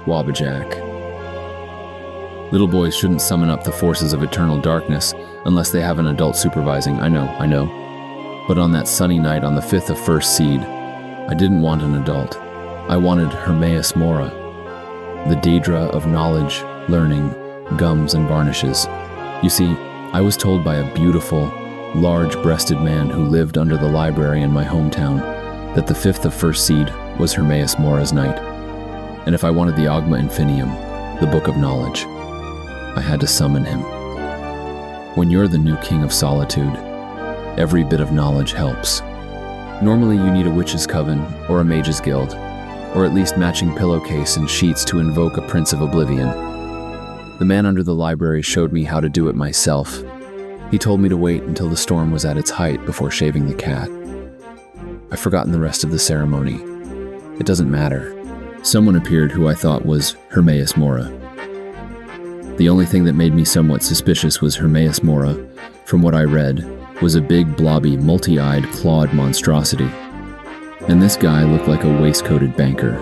Wabajack. Little boys shouldn't summon up the forces of eternal darkness unless they have an adult supervising. I know. But on that sunny night on the 5th of First Seed, I didn't want an adult. I wanted Hermaeus Mora, the Daedra of knowledge, learning, gums, and varnishes. You see, I was told by a beautiful, large-breasted man who lived under the library in my hometown that the 5th of First Seed was Hermaeus Mora's night, and if I wanted the Ogma Infinium, the Book of Knowledge, I had to summon him. When you're the new king of solitude, every bit of knowledge helps. Normally you need a witch's coven or a mage's guild, or at least matching pillowcase and sheets to invoke a prince of oblivion. The man under the library showed me how to do it myself. He told me to wait until the storm was at its height before shaving the cat. I've forgotten the rest of the ceremony. It doesn't matter. Someone appeared who I thought was Hermaeus Mora. The only thing that made me somewhat suspicious was Hermaeus Mora, from what I read, was a big, blobby, multi-eyed, clawed monstrosity. And this guy looked like a waistcoated banker.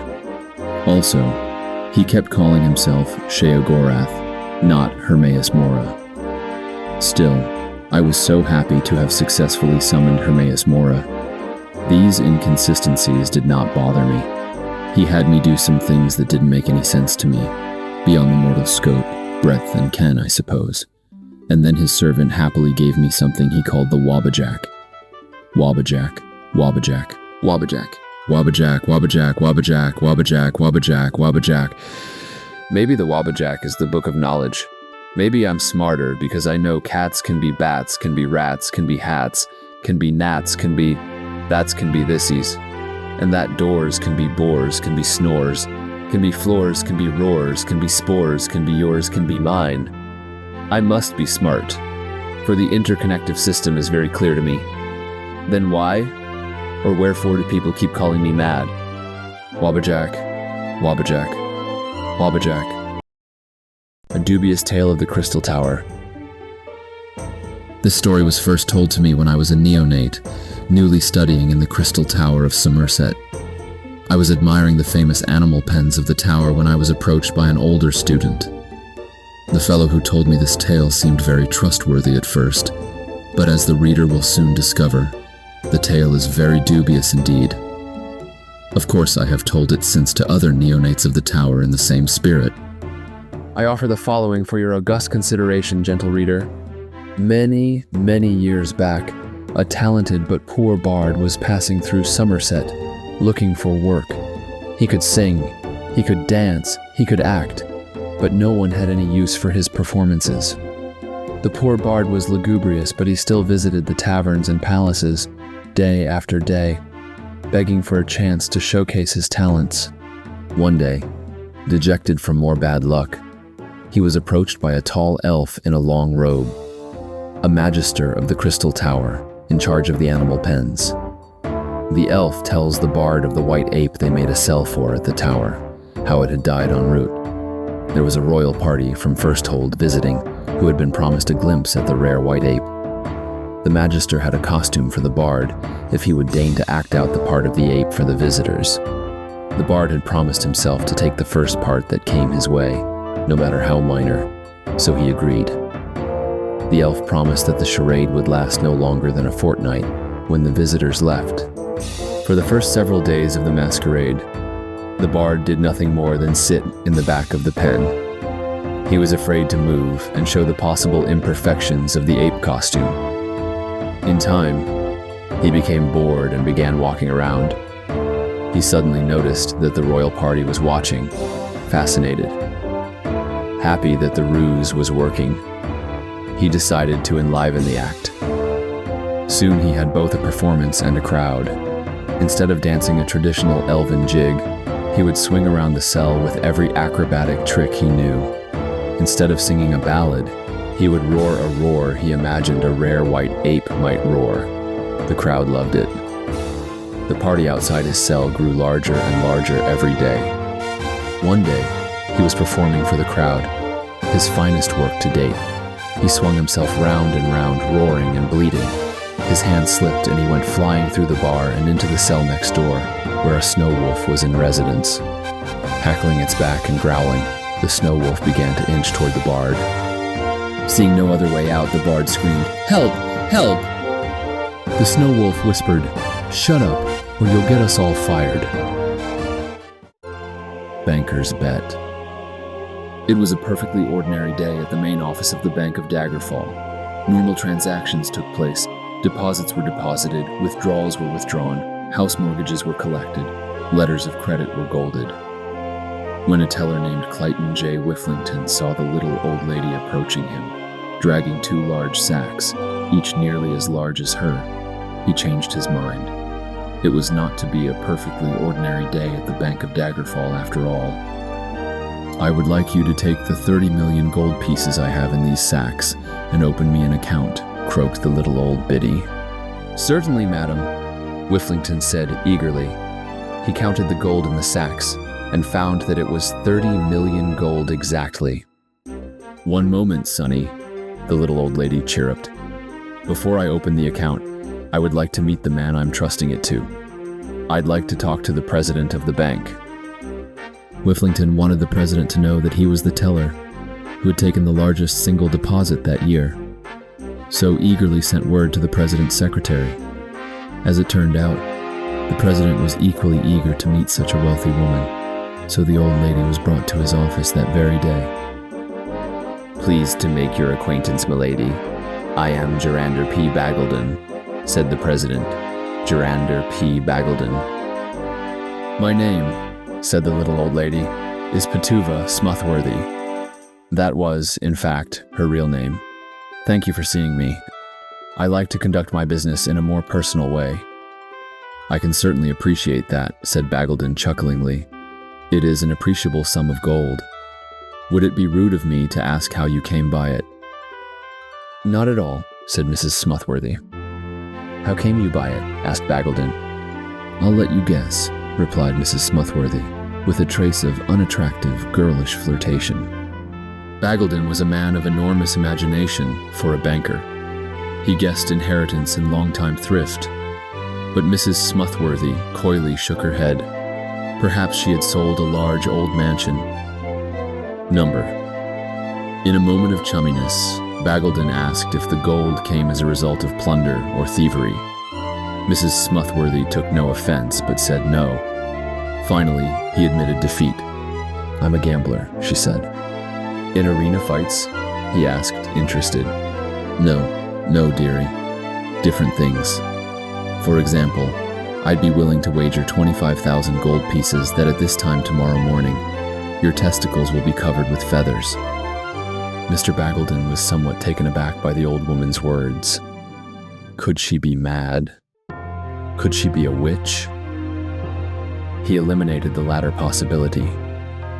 Also, he kept calling himself Sheogorath, not Hermaeus Mora. Still, I was so happy to have successfully summoned Hermaeus Mora. These inconsistencies did not bother me. He had me do some things that didn't make any sense to me, beyond the mortal scope, breadth, and ken, I suppose. And then his servant happily gave me something he called the Wabajack. Wabajack, Wabajack, Wabajack, Wabajack, Wabajack, Wabajack, Wabajack, Wabajack, Wabajack. Maybe the Wabajack is the book of knowledge. Maybe I'm smarter because I know cats can be bats, can be rats, can be hats, can be gnats, can be that's can be thissies. And that doors can be bores, can be snores, can be floors, can be roars, can be spores, can be yours, can be mine. I must be smart, for the interconnective system is very clear to me. Then why, or wherefore do people keep calling me mad? Wabajack, Wabajack, Wabajack. A dubious tale of the Crystal Tower. This story was first told to me when I was a neonate, newly studying in the Crystal Tower of Somerset. I was admiring the famous animal pens of the tower when I was approached by an older student. The fellow who told me this tale seemed very trustworthy at first, but as the reader will soon discover, the tale is very dubious indeed. Of course, I have told it since to other neonates of the tower in the same spirit. I offer the following for your august consideration, gentle reader. Many, many years back, a talented but poor bard was passing through Somerset, looking for work. He could sing, he could dance, he could act, but no one had any use for his performances. The poor bard was lugubrious, but he still visited the taverns and palaces, day after day, begging for a chance to showcase his talents. One day, dejected from more bad luck, he was approached by a tall elf in a long robe, a magister of the Crystal Tower, in charge of the animal pens. The elf tells the bard of the white ape they made a cell for at the tower, how it had died en route. There was a royal party from Firsthold visiting who had been promised a glimpse at the rare white ape. The magister had a costume for the bard if he would deign to act out the part of the ape for the visitors. The bard had promised himself to take the first part that came his way, no matter how minor, so he agreed. The elf promised that the charade would last no longer than a fortnight when the visitors left. For the first several days of the masquerade, the bard did nothing more than sit in the back of the pen. He was afraid to move and show the possible imperfections of the ape costume. In time, he became bored and began walking around. He suddenly noticed that the royal party was watching, fascinated. Happy that the ruse was working, he decided to enliven the act. Soon he had both a performance and a crowd. Instead of dancing a traditional elven jig, he would swing around the cell with every acrobatic trick he knew. Instead of singing a ballad, he would roar a roar he imagined a rare white ape might roar. The crowd loved it. The party outside his cell grew larger and larger every day. One day, he was performing for the crowd, his finest work to date. He swung himself round and round, roaring and bleeding. His hand slipped and he went flying through the bar and into the cell next door, where a snow wolf was in residence. Hackling its back and growling, the snow wolf began to inch toward the bard. Seeing no other way out, the bard screamed, "Help! Help!" The snow wolf whispered, "Shut up, or you'll get us all fired." Banker's bet. It was a perfectly ordinary day at the main office of the Bank of Daggerfall. Normal transactions took place. Deposits were deposited, withdrawals were withdrawn, house mortgages were collected, letters of credit were golded. When a teller named Clayton J. Whifflington saw the little old lady approaching him, dragging 2 large sacks, each nearly as large as her, he changed his mind. It was not to be a perfectly ordinary day at the Bank of Daggerfall after all. "I would like you to take the 30 million gold pieces I have in these sacks and open me an account," croaked the little old biddy. "Certainly, madam," Whifflington said eagerly. He counted the gold in the sacks and found that it was 30 million gold exactly. "One moment, sonny," the little old lady chirruped. "Before I open the account, I would like to meet the man I'm trusting it to. I'd like to talk to the president of the bank." Whifflington wanted the president to know that he was the teller who had taken the largest single deposit that year, so eagerly sent word to the president's secretary. As it turned out, the president was equally eager to meet such a wealthy woman, so the old lady was brought to his office that very day. "Pleased to make your acquaintance, milady. I am Jerander P. Bagleton," said the president. Jerander P. Bagleton. "My name," said the little old lady, "is Petuva Smuthworthy." That was, in fact, her real name. "Thank you for seeing me. I like to conduct my business in a more personal way." "I can certainly appreciate that," said Bagleton chucklingly. "It is an appreciable sum of gold. Would it be rude of me to ask how you came by it?" "Not at all," said Mrs. Smuthworthy. "How came you by it?" asked Bagleton. "I'll let you guess," replied Mrs. Smuthworthy, with a trace of unattractive, girlish flirtation. Bagleton was a man of enormous imagination for a banker. He guessed inheritance and long-time thrift, but Mrs. Smuthworthy coyly shook her head. Perhaps she had sold a large old mansion. Number. In a moment of chumminess, Bagleton asked if the gold came as a result of plunder or thievery. Mrs. Smuthworthy took no offense, but said no. Finally, he admitted defeat. "I'm a gambler," she said. "In arena fights?" he asked, interested. No, dearie. Different things. For example, I'd be willing to wager 25,000 gold pieces that at this time tomorrow morning, your testicles will be covered with feathers." Mr. Bagleton was somewhat taken aback by the old woman's words. Could she be mad? Could she be a witch? He eliminated the latter possibility,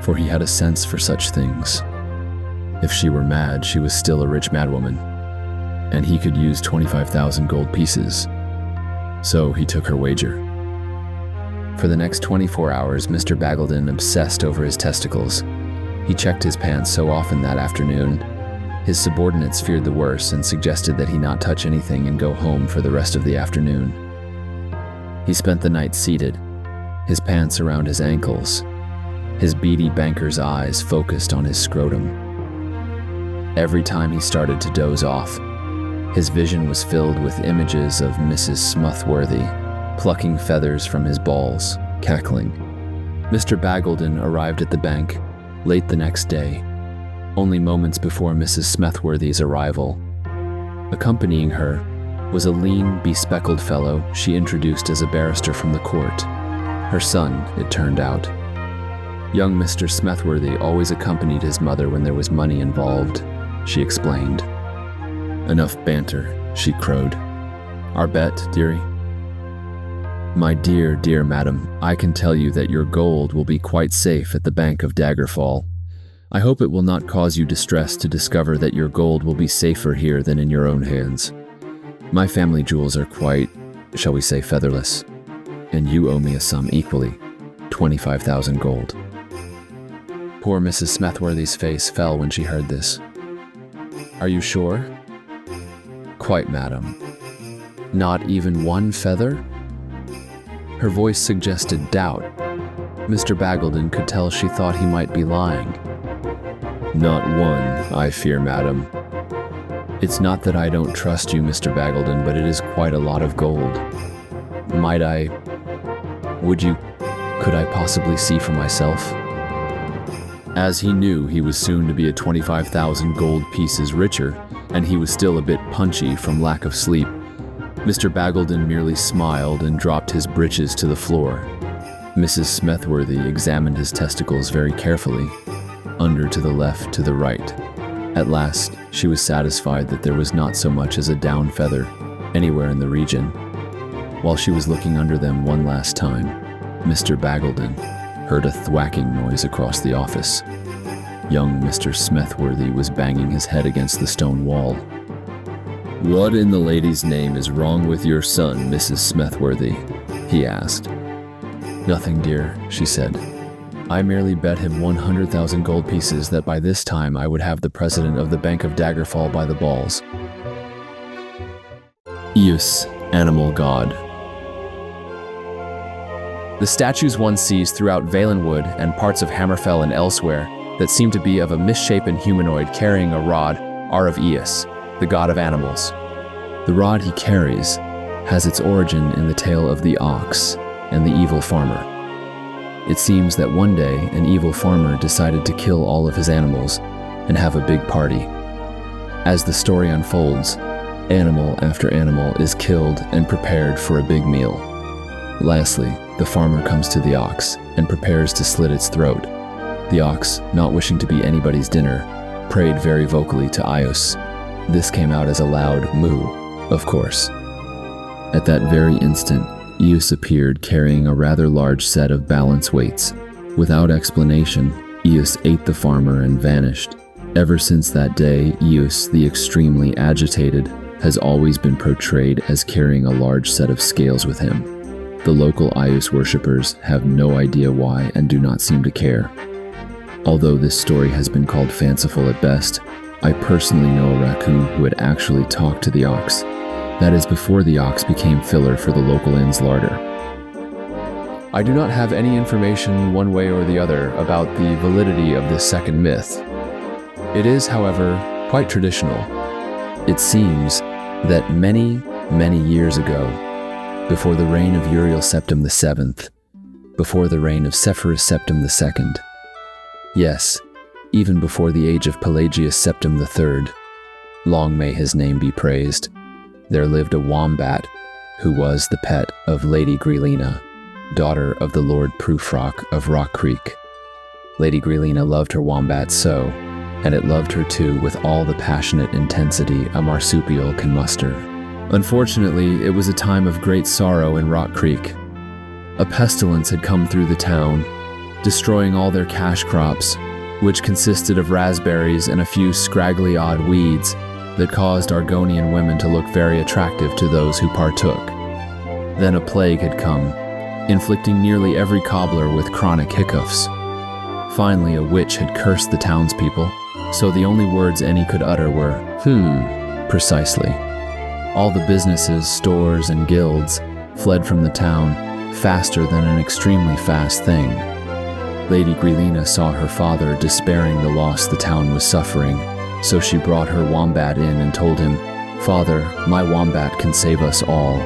for he had a sense for such things. If she were mad, she was still a rich madwoman, and he could use 25,000 gold pieces. So he took her wager. For the next 24 hours, Mr. Bagleton obsessed over his testicles. He checked his pants so often that afternoon. His subordinates feared the worst and suggested that he not touch anything and go home for the rest of the afternoon. He spent the night seated, his pants around his ankles, his beady banker's eyes focused on his scrotum. Every time he started to doze off, his vision was filled with images of Mrs. Smuthworthy, plucking feathers from his balls, cackling. Mr. Bagleton arrived at the bank late the next day, only moments before Mrs. Smuthworthy's arrival. Accompanying her was a lean, bespectacled fellow she introduced as a barrister from the court. Her son, it turned out. Young Mr. Smuthworthy always accompanied his mother when there was money involved, she explained. "Enough banter," she crowed. "Our bet, dearie?" "My dear, dear madam, I can tell you that your gold will be quite safe at the Bank of Daggerfall. I hope it will not cause you distress to discover that your gold will be safer here than in your own hands. My family jewels are quite, shall we say, featherless, and you owe me a sum equally, 25,000 gold." Poor Mrs. Smuthworthy's face fell when she heard this. "Are you sure?" "Quite, madam." "Not even one feather?" Her voice suggested doubt. Mr. Bagleton could tell she thought he might be lying. "Not one, I fear, madam. It's not that I don't trust you, Mr. Bagleton, but it is quite a lot of gold. Might I... Could I possibly see for myself?" As he knew he was soon to be a 25,000 gold pieces richer, and he was still a bit punchy from lack of sleep, Mr. Bagleton merely smiled and dropped his breeches to the floor. Mrs. Smethworthy examined his testicles very carefully, under to the left to the right. At last, she was satisfied that there was not so much as a down feather anywhere in the region. While she was looking under them one last time, Mr. Bagleton heard a thwacking noise across the office. Young Mr. Smethworthy was banging his head against the stone wall. "What in the lady's name is wrong with your son, Mrs. Smethworthy?" he asked. "Nothing, dear," she said. "I merely bet him 100,000 gold pieces that by this time I would have the president of the Bank of Daggerfall by the balls." Eos, animal god. The statues one sees throughout Valenwood and parts of Hammerfell and elsewhere that seem to be of a misshapen humanoid carrying a rod are of Eos, the god of animals. The rod he carries has its origin in the tale of the ox and the evil farmer. It seems that one day an evil farmer decided to kill all of his animals and have a big party. As the story unfolds, animal after animal is killed and prepared for a big meal. Lastly, the farmer comes to the ox and prepares to slit its throat. The ox, not wishing to be anybody's dinner, prayed very vocally to Eos. This came out as a loud moo, of course. At that very instant, Eos appeared carrying a rather large set of balance weights. Without explanation, Eos ate the farmer and vanished. Ever since that day, Eos, the extremely agitated, has always been portrayed as carrying a large set of scales with him. The local Eos worshippers have no idea why and do not seem to care. Although this story has been called fanciful at best, I personally know a raccoon who had actually talked to the ox. That is before the ox became filler for the local inn's larder. I do not have any information one way or the other about the validity of this second myth. It is, however, quite traditional. It seems that many years ago, before the reign of Uriel Septim VII, before the reign of Sepphoris Septim II, yes, even before the age of Pelagius Septim III, long may his name be praised, there lived a wombat who was the pet of Lady Greelina, daughter of the Lord Prufrock of Rock Creek. Lady Greelina loved her wombat so, and it loved her too with all the passionate intensity a marsupial can muster. Unfortunately, it was a time of great sorrow in Rock Creek. A pestilence had come through the town, destroying all their cash crops, which consisted of raspberries and a few scraggly odd weeds that caused Argonian women to look very attractive to those who partook. Then a plague had come, inflicting nearly every cobbler with chronic hiccoughs. Finally, a witch had cursed the townspeople, so the only words any could utter were, precisely. All the businesses, stores, and guilds fled from the town faster than an extremely fast thing. Lady Greelina saw her father despairing the loss the town was suffering, so she brought her wombat in and told him, "Father, my wombat can save us all,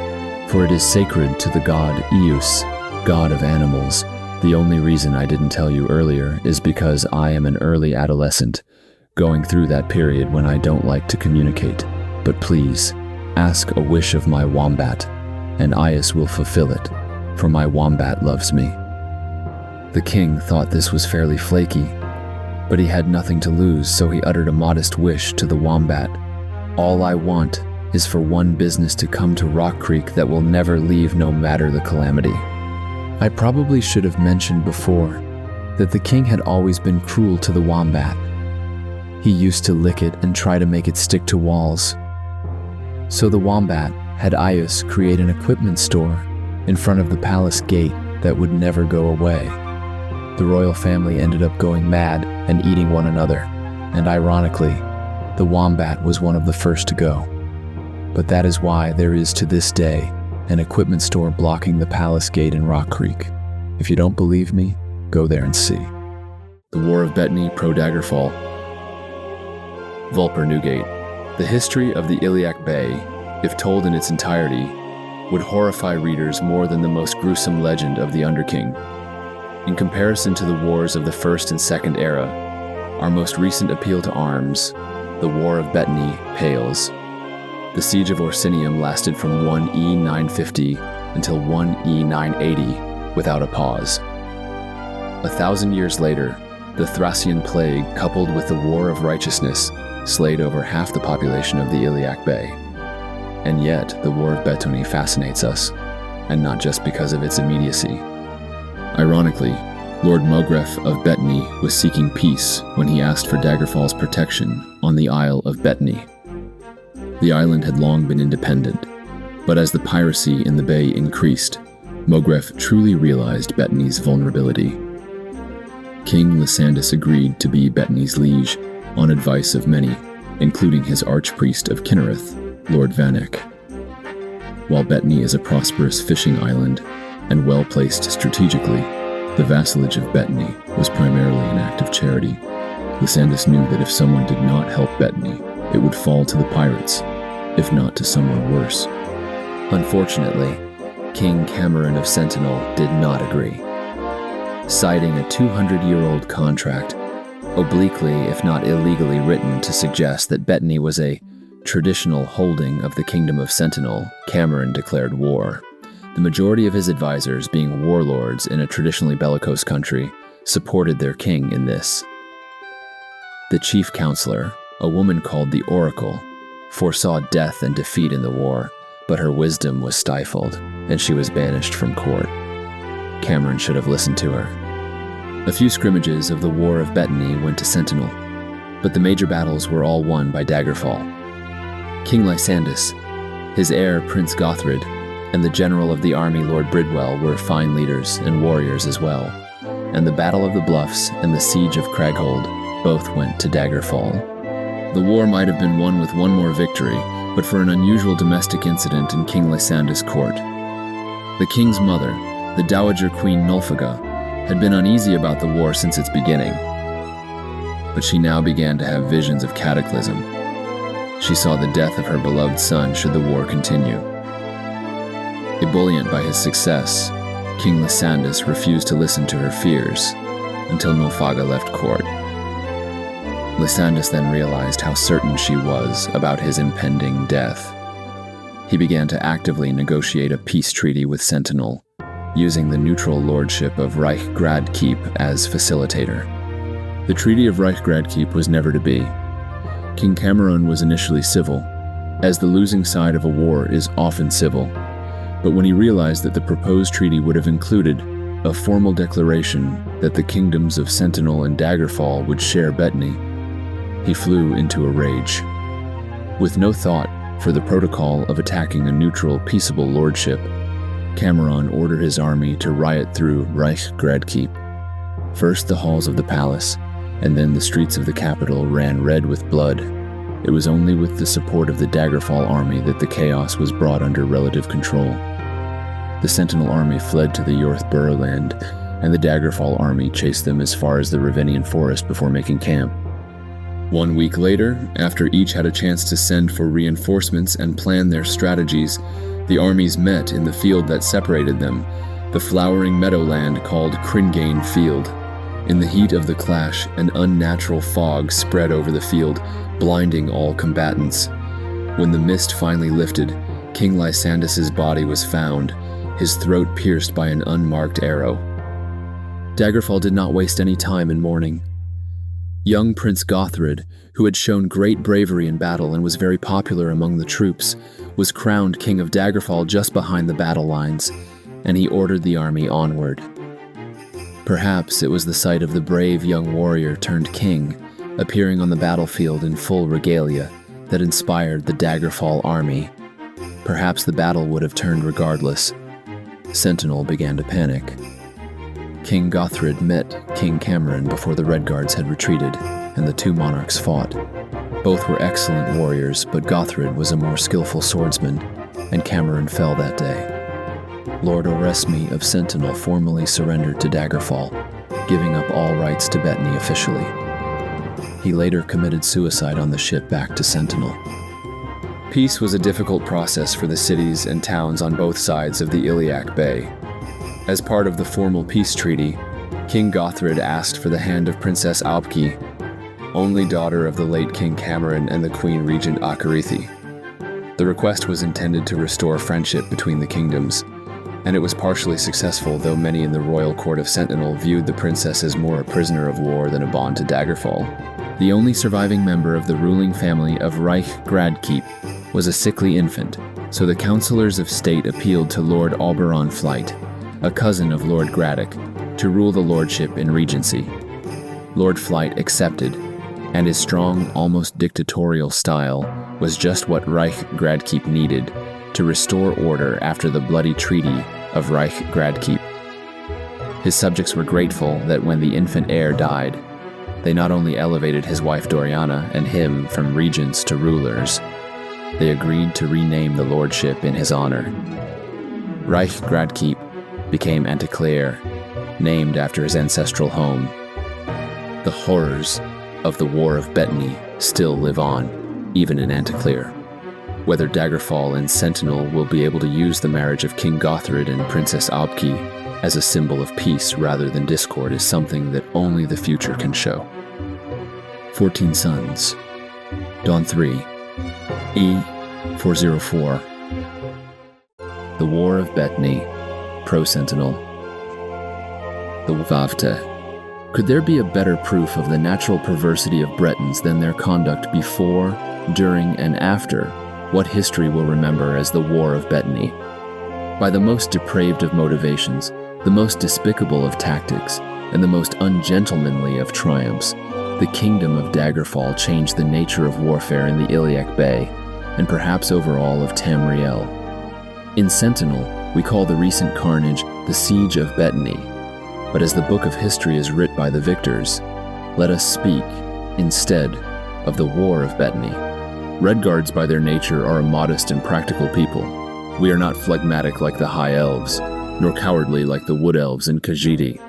for it is sacred to the god Eos, god of animals. The only reason I didn't tell you earlier is because I am an early adolescent, going through that period when I don't like to communicate. But please, ask a wish of my wombat, and Eos will fulfill it, for my wombat loves me." The king thought this was fairly flaky, but he had nothing to lose, so he uttered a modest wish to the wombat. "All I want is for one business to come to Rock Creek that will never leave no matter the calamity." I probably should have mentioned before that the king had always been cruel to the wombat. He used to lick it and try to make it stick to walls. So the wombat had Eos create an equipment store in front of the palace gate that would never go away. The royal family ended up going mad and eating one another, and ironically, the wombat was one of the first to go. But that is why there is to this day an equipment store blocking the palace gate in Rock Creek. If you don't believe me, Go there and see. The War of Bettany pro Daggerfall. Vulper Newgate. The history of the Iliac Bay, if told in its entirety, would horrify readers more than the most gruesome legend of the Underking. In comparison to the wars of the First and Second Era, our most recent appeal to arms, the War of Bettany, pales. The Siege of Orsinium lasted from 1 E 950 until 1 E 980 without a pause. 1,000 years later, the Thracian Plague, coupled with the War of Righteousness, slayed over half the population of the Iliac Bay. And yet, the War of Bettany fascinates us, and not just because of its immediacy. Ironically, Lord Mogreff of Bettany was seeking peace when he asked for Daggerfall's protection on the Isle of Bettany. The island had long been independent, but as the piracy in the bay increased, Mogreff truly realized Bettany's vulnerability. King Lysandus agreed to be Bettany's liege on advice of many, including his archpriest of Kinnereth, Lord Vanek. While Bettany is a prosperous fishing island and well-placed strategically, the vassalage of Bettany was primarily an act of charity. Lysandus knew that if someone did not help Bettany, it would fall to the pirates, if not to someone worse. Unfortunately, King Cameron of Sentinel did not agree, citing a 200-year-old contract, obliquely if not illegally written to suggest that Bettany was a traditional holding of the Kingdom of Sentinel. Cameron declared war. The majority of his advisors, being warlords in a traditionally bellicose country, supported their king in this. The chief counselor, a woman called the Oracle, foresaw death and defeat in the war, but her wisdom was stifled, and she was banished from court. Cameron should have listened to her. A few scrimmages of the War of Bettany went to Sentinel, but the major battles were all won by Daggerfall. King Lysandus, his heir Prince Gothrid, and the general of the army Lord Bridwell were fine leaders and warriors as well, and the Battle of the Bluffs and the Siege of Craghold both went to Daggerfall. The war might have been won with one more victory, but for an unusual domestic incident in King Lysandus' court. The king's mother, the Dowager Queen Nulfaga, had been uneasy about the war since its beginning, but she now began to have visions of cataclysm. She saw the death of her beloved son should the war continue. Ebullient by his success, King Lysandus refused to listen to her fears until Nulfaga left court. Lysandus then realized how certain she was about his impending death. He began to actively negotiate a peace treaty with Sentinel, using the neutral lordship of Reichgradkeep as facilitator. The Treaty of Reichgradkeep was never to be. King Cameron was initially civil, as the losing side of a war is often civil, but when he realized that the proposed treaty would have included a formal declaration that the kingdoms of Sentinel and Daggerfall would share Bettany, he flew into a rage. With no thought for the protocol of attacking a neutral, peaceable lordship, Cameron ordered his army to riot through Reichgradkeep. First the halls of the palace, and then the streets of the capital ran red with blood. It was only with the support of the Daggerfall army that the chaos was brought under relative control. The Sentinel army fled to the Yorth Burrowland, and the Daggerfall army chased them as far as the Ravinian forest before making camp. 1 week later, after each had a chance to send for reinforcements and plan their strategies, the armies met in the field that separated them, the flowering meadowland called Cringane Field. In the heat of the clash, an unnatural fog spread over the field, blinding all combatants. When the mist finally lifted, King Lysandus' body was found, his throat pierced by an unmarked arrow. Daggerfall did not waste any time in mourning. Young Prince Gothrid, who had shown great bravery in battle and was very popular among the troops, was crowned King of Daggerfall just behind the battle lines, and he ordered the army onward. Perhaps it was the sight of the brave young warrior turned king, appearing on the battlefield in full regalia, that inspired the Daggerfall army. Perhaps the battle would have turned regardless. Sentinel began to panic. King Gothrid met King Cameron before the Red Guards had retreated, and the two monarchs fought. Both were excellent warriors, but Gothrid was a more skillful swordsman, and Cameron fell that day. Lord Oresme of Sentinel formally surrendered to Daggerfall, giving up all rights to Bettany officially. He later committed suicide on the ship back to Sentinel. Peace was a difficult process for the cities and towns on both sides of the Iliac Bay. As part of the formal peace treaty, King Gothrid asked for the hand of Princess Aubki, only daughter of the late King Cameron and the Queen Regent Akarithi. The request was intended to restore friendship between the kingdoms, and it was partially successful, though many in the royal court of Sentinel viewed the princess as more a prisoner of war than a bond to Daggerfall. The only surviving member of the ruling family of Reich Gradkeep was a sickly infant, so the councillors of state appealed to Lord Auberon Flight, a cousin of Lord Graddock, to rule the lordship in regency. Lord Flight accepted, and his strong, almost dictatorial style was just what Reich Gradkeep needed to restore order after the bloody treaty of Reich Gradkeep. His subjects were grateful that when the infant heir died, they not only elevated his wife Doriana and him from regents to rulers, they agreed to rename the lordship in his honor. Reich Gradkeep became Anticlair, named after his ancestral home. The horrors of the War of Bettany still live on, even in Anticlair. Whether Daggerfall and Sentinel will be able to use the marriage of King Gothrid and Princess Aubki as a symbol of peace rather than discord is something that only the future can show. 14 Sons. Dawn 3. E404. The War of Bettany. Pro-Sentinel. The Wavte. Could there be a better proof of the natural perversity of Bretons than their conduct before, during, and after what history will remember as the War of Bettany? By the most depraved of motivations, the most despicable of tactics, and the most ungentlemanly of triumphs, the kingdom of Daggerfall changed the nature of warfare in the Iliac Bay, and perhaps over all of Tamriel. In Sentinel, we call the recent carnage the Siege of Bettany. But as the book of history is writ by the victors, let us speak, instead, of the War of Bettany. Redguards by their nature are a modest and practical people. We are not phlegmatic like the High Elves, nor cowardly like the Wood Elves in Khajiit.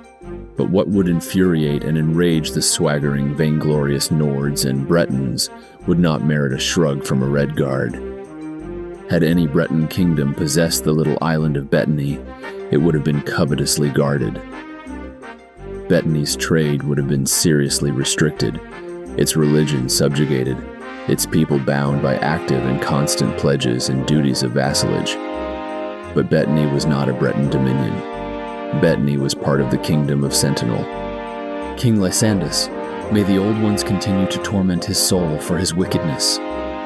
But what would infuriate and enrage the swaggering, vainglorious Nords and Bretons would not merit a shrug from a Redguard. Had any Breton kingdom possessed the little island of Bettany, it would have been covetously guarded. Bettany's trade would have been seriously restricted, its religion subjugated, its people bound by active and constant pledges and duties of vassalage. But Bettany was not a Breton dominion. Bettany was part of the kingdom of Sentinel. King Lysandus, may the Old Ones continue to torment his soul for his wickedness,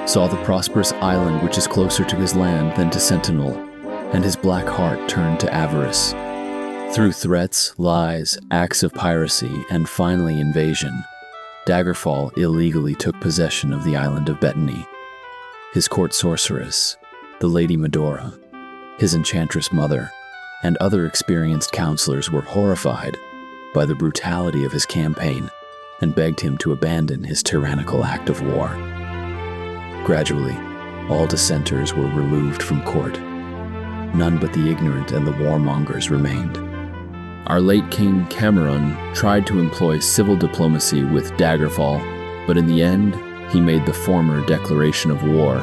saw the prosperous island which is closer to his land than to Sentinel, and his black heart turned to avarice. Through threats, lies, acts of piracy, and finally invasion, Daggerfall illegally took possession of the island of Bettany. His court sorceress, the Lady Medora, his enchantress mother, and other experienced counselors were horrified by the brutality of his campaign and begged him to abandon his tyrannical act of war. Gradually, all dissenters were removed from court. None but the ignorant and the warmongers remained. Our late King Cameron tried to employ civil diplomacy with Daggerfall, but in the end, he made the former declaration of war.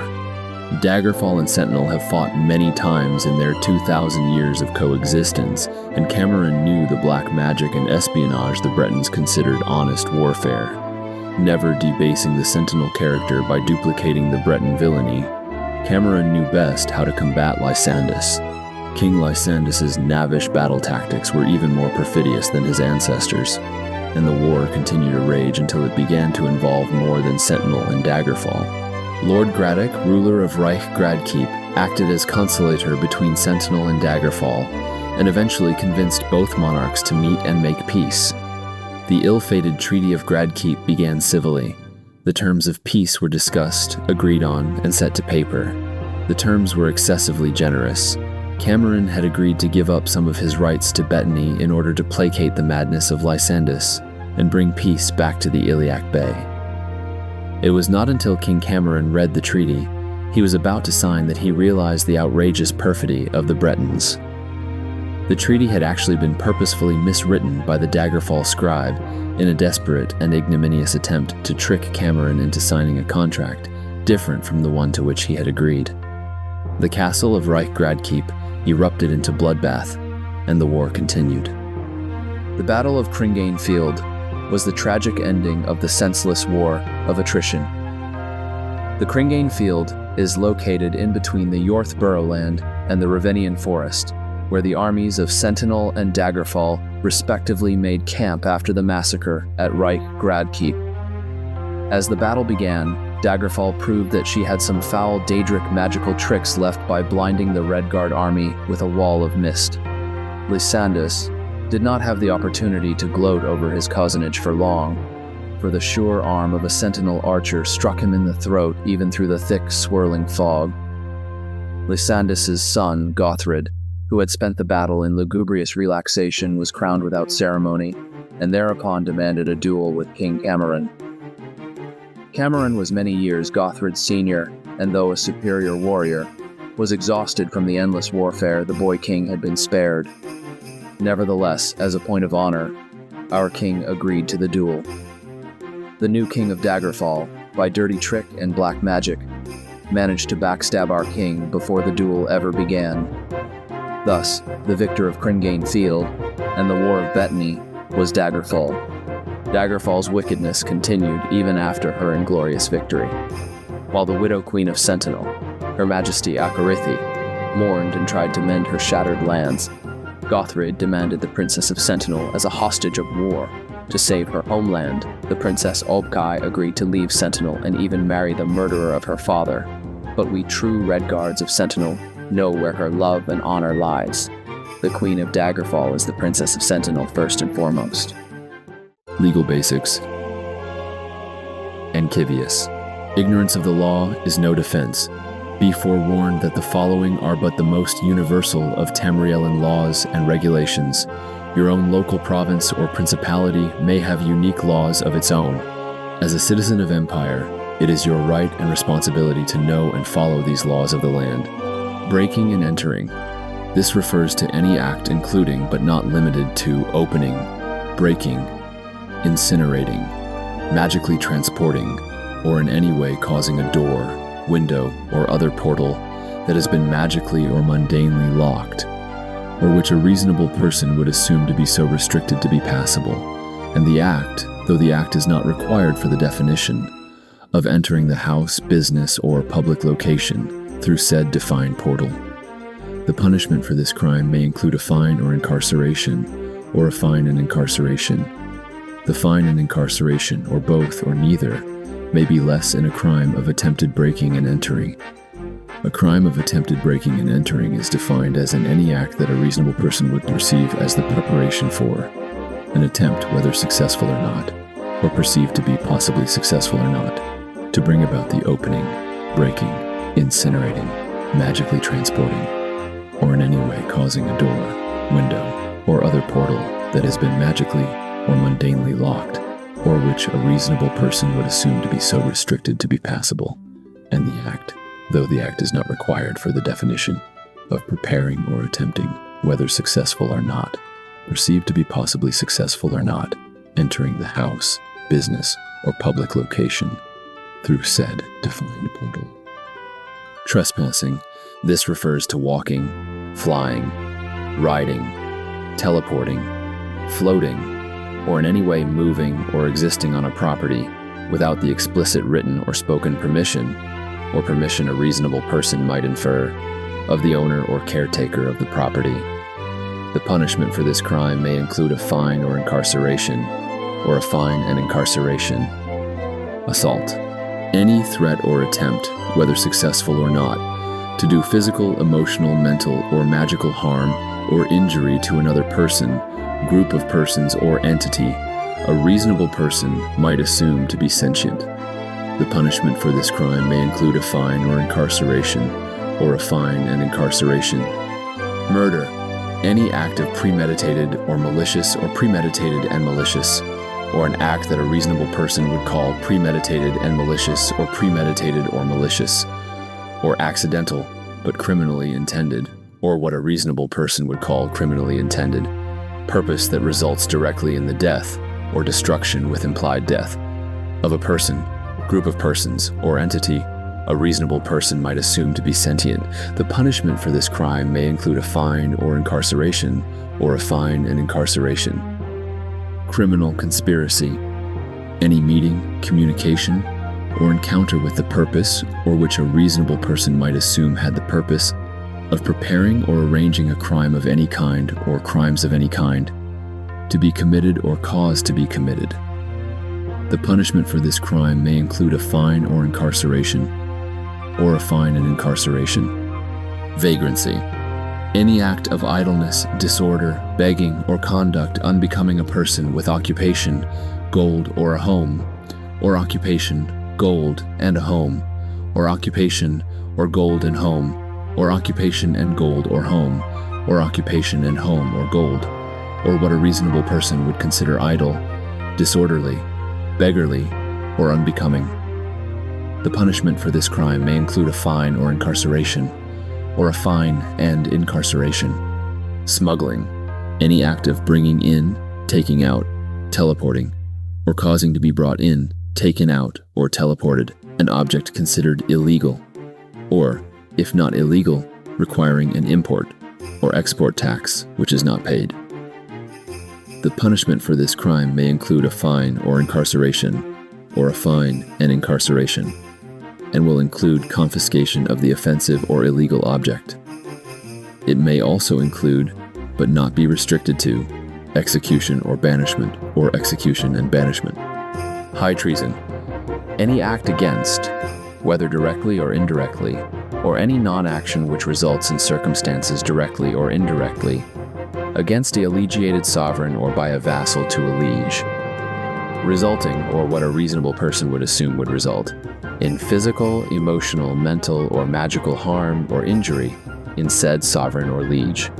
Daggerfall and Sentinel have fought many times in their 2,000 years of coexistence, and Cameron knew the black magic and espionage the Bretons considered honest warfare. Never debasing the Sentinel character by duplicating the Breton villainy, Cameron knew best how to combat Lysandus. King Lysandus's knavish battle tactics were even more perfidious than his ancestors, and the war continued to rage until it began to involve more than Sentinel and Daggerfall. Lord Graddock, ruler of Reich Gradkeep, acted as conciliator between Sentinel and Daggerfall, and eventually convinced both monarchs to meet and make peace. The ill-fated Treaty of Gradkeep began civilly. The terms of peace were discussed, agreed on, and set to paper. The terms were excessively generous. Cameron had agreed to give up some of his rights to Bettany in order to placate the madness of Lysandus and bring peace back to the Iliac Bay. It was not until King Cameron read the treaty he was about to sign that he realized the outrageous perfidy of the Bretons. The treaty had actually been purposefully miswritten by the Daggerfall scribe in a desperate and ignominious attempt to trick Cameron into signing a contract different from the one to which he had agreed. The castle of Reichgradkeep erupted into bloodbath, and the war continued. The Battle of Cringane Field was the tragic ending of the senseless war of attrition. The Cringane Field is located in between the Yorth Burrowland and the Ravenian Forest, where the armies of Sentinel and Daggerfall respectively made camp after the massacre at Reichgradkeep. As the battle began, Daggerfall proved that she had some foul Daedric magical tricks left by blinding the Redguard army with a wall of mist. Lysandus did not have the opportunity to gloat over his cousinage for long, for the sure arm of a sentinel archer struck him in the throat even through the thick, swirling fog. Lysandus's son, Gothrid, who had spent the battle in lugubrious relaxation, was crowned without ceremony, and thereupon demanded a duel with King Cameron. Cameron was many years Gothrid's senior, and though a superior warrior, was exhausted from the endless warfare the boy king had been spared. Nevertheless, as a point of honor, our king agreed to the duel. The new king of Daggerfall, by dirty trick and black magic, managed to backstab our king before the duel ever began. Thus, the victor of Cringane Field and the War of Bettany was Daggerfall. Daggerfall's wickedness continued even after her inglorious victory. While the widow queen of Sentinel, Her Majesty Akarithi, mourned and tried to mend her shattered lands, Gothrid demanded the Princess of Sentinel as a hostage of war. To save her homeland, the Princess Obkai agreed to leave Sentinel and even marry the murderer of her father. But we true Redguards of Sentinel know where her love and honor lies. The Queen of Daggerfall is the Princess of Sentinel first and foremost. Legal basics. Enchivious. Ignorance of the law is no defense. Be forewarned that the following are but the most universal of Tamrielian laws and regulations. Your own local province or principality may have unique laws of its own. As a citizen of Empire, it is your right and responsibility to know and follow these laws of the land. Breaking and entering. This refers to any act including, but not limited to, opening, breaking, incinerating, magically transporting, or in any way causing a door, window, or other portal that has been magically or mundanely locked, or which a reasonable person would assume to be so restricted to be passable, and the act, though the act is not required for the definition, of entering the house, business, or public location through said defined portal. The punishment for this crime may include a fine or incarceration, or a fine and incarceration. The fine and incarceration, or both or neither, may be less in a crime of attempted breaking and entering. A crime of attempted breaking and entering is defined as in any act that a reasonable person would perceive as the preparation for an attempt, whether successful or not, or perceived to be possibly successful or not, to bring about the opening, breaking, incinerating, magically transporting, or in any way causing a door, window, or other portal that has been magically or mundanely locked, or which a reasonable person would assume to be so restricted to be passable, and the act, though the act is not required for the definition, of preparing or attempting, whether successful or not, perceived to be possibly successful or not, entering the house, business, or public location through said defined portal. Trespassing. This refers to walking, flying, riding, teleporting, floating, or in any way moving or existing on a property without the explicit written or spoken permission, or permission a reasonable person might infer, of the owner or caretaker of the property. The punishment for this crime may include a fine or incarceration, or a fine and incarceration. Assault. Any threat or attempt, whether successful or not, to do physical, emotional, mental, or magical harm or injury to another person, group of persons, or entity a reasonable person might assume to be sentient. The punishment for this crime may include a fine or incarceration, or a fine and incarceration. Murder. Any act of premeditated or malicious, or premeditated and malicious, or an act that a reasonable person would call premeditated and malicious, or premeditated or malicious, or accidental but criminally intended, or what a reasonable person would call criminally intended, purpose that results directly in the death or destruction with implied death of a person, group of persons, or entity a reasonable person might assume to be sentient. The punishment for this crime may include a fine or incarceration, or a fine and incarceration. Criminal conspiracy. Any meeting, communication, or encounter with the purpose, or which a reasonable person might assume had the purpose, of preparing or arranging a crime of any kind or crimes of any kind, to be committed or caused to be committed. The punishment for this crime may include a fine or incarceration, or a fine and incarceration. Vagrancy. Any act of idleness, disorder, begging, or conduct unbecoming a person with occupation, gold, or a home, or occupation, gold, and a home, or occupation, or gold and home, or occupation and gold or home, or occupation and home or gold, or what a reasonable person would consider idle, disorderly, beggarly, or unbecoming. The punishment for this crime may include a fine or incarceration, or a fine and incarceration. Smuggling. Any act of bringing in, taking out, teleporting, or causing to be brought in, taken out, or teleported, an object considered illegal, or, if not illegal, requiring an import or export tax which is not paid. The punishment for this crime may include a fine or incarceration, or a fine and incarceration, and will include confiscation of the offensive or illegal object. It may also include, but not be restricted to, execution or banishment, or execution and banishment. High treason. Any act against, whether directly or indirectly, or any non-action which results in circumstances directly or indirectly, against a allegiated sovereign or by a vassal to a liege, resulting, or what a reasonable person would assume would result, in physical, emotional, mental, or magical harm or injury in said sovereign or liege.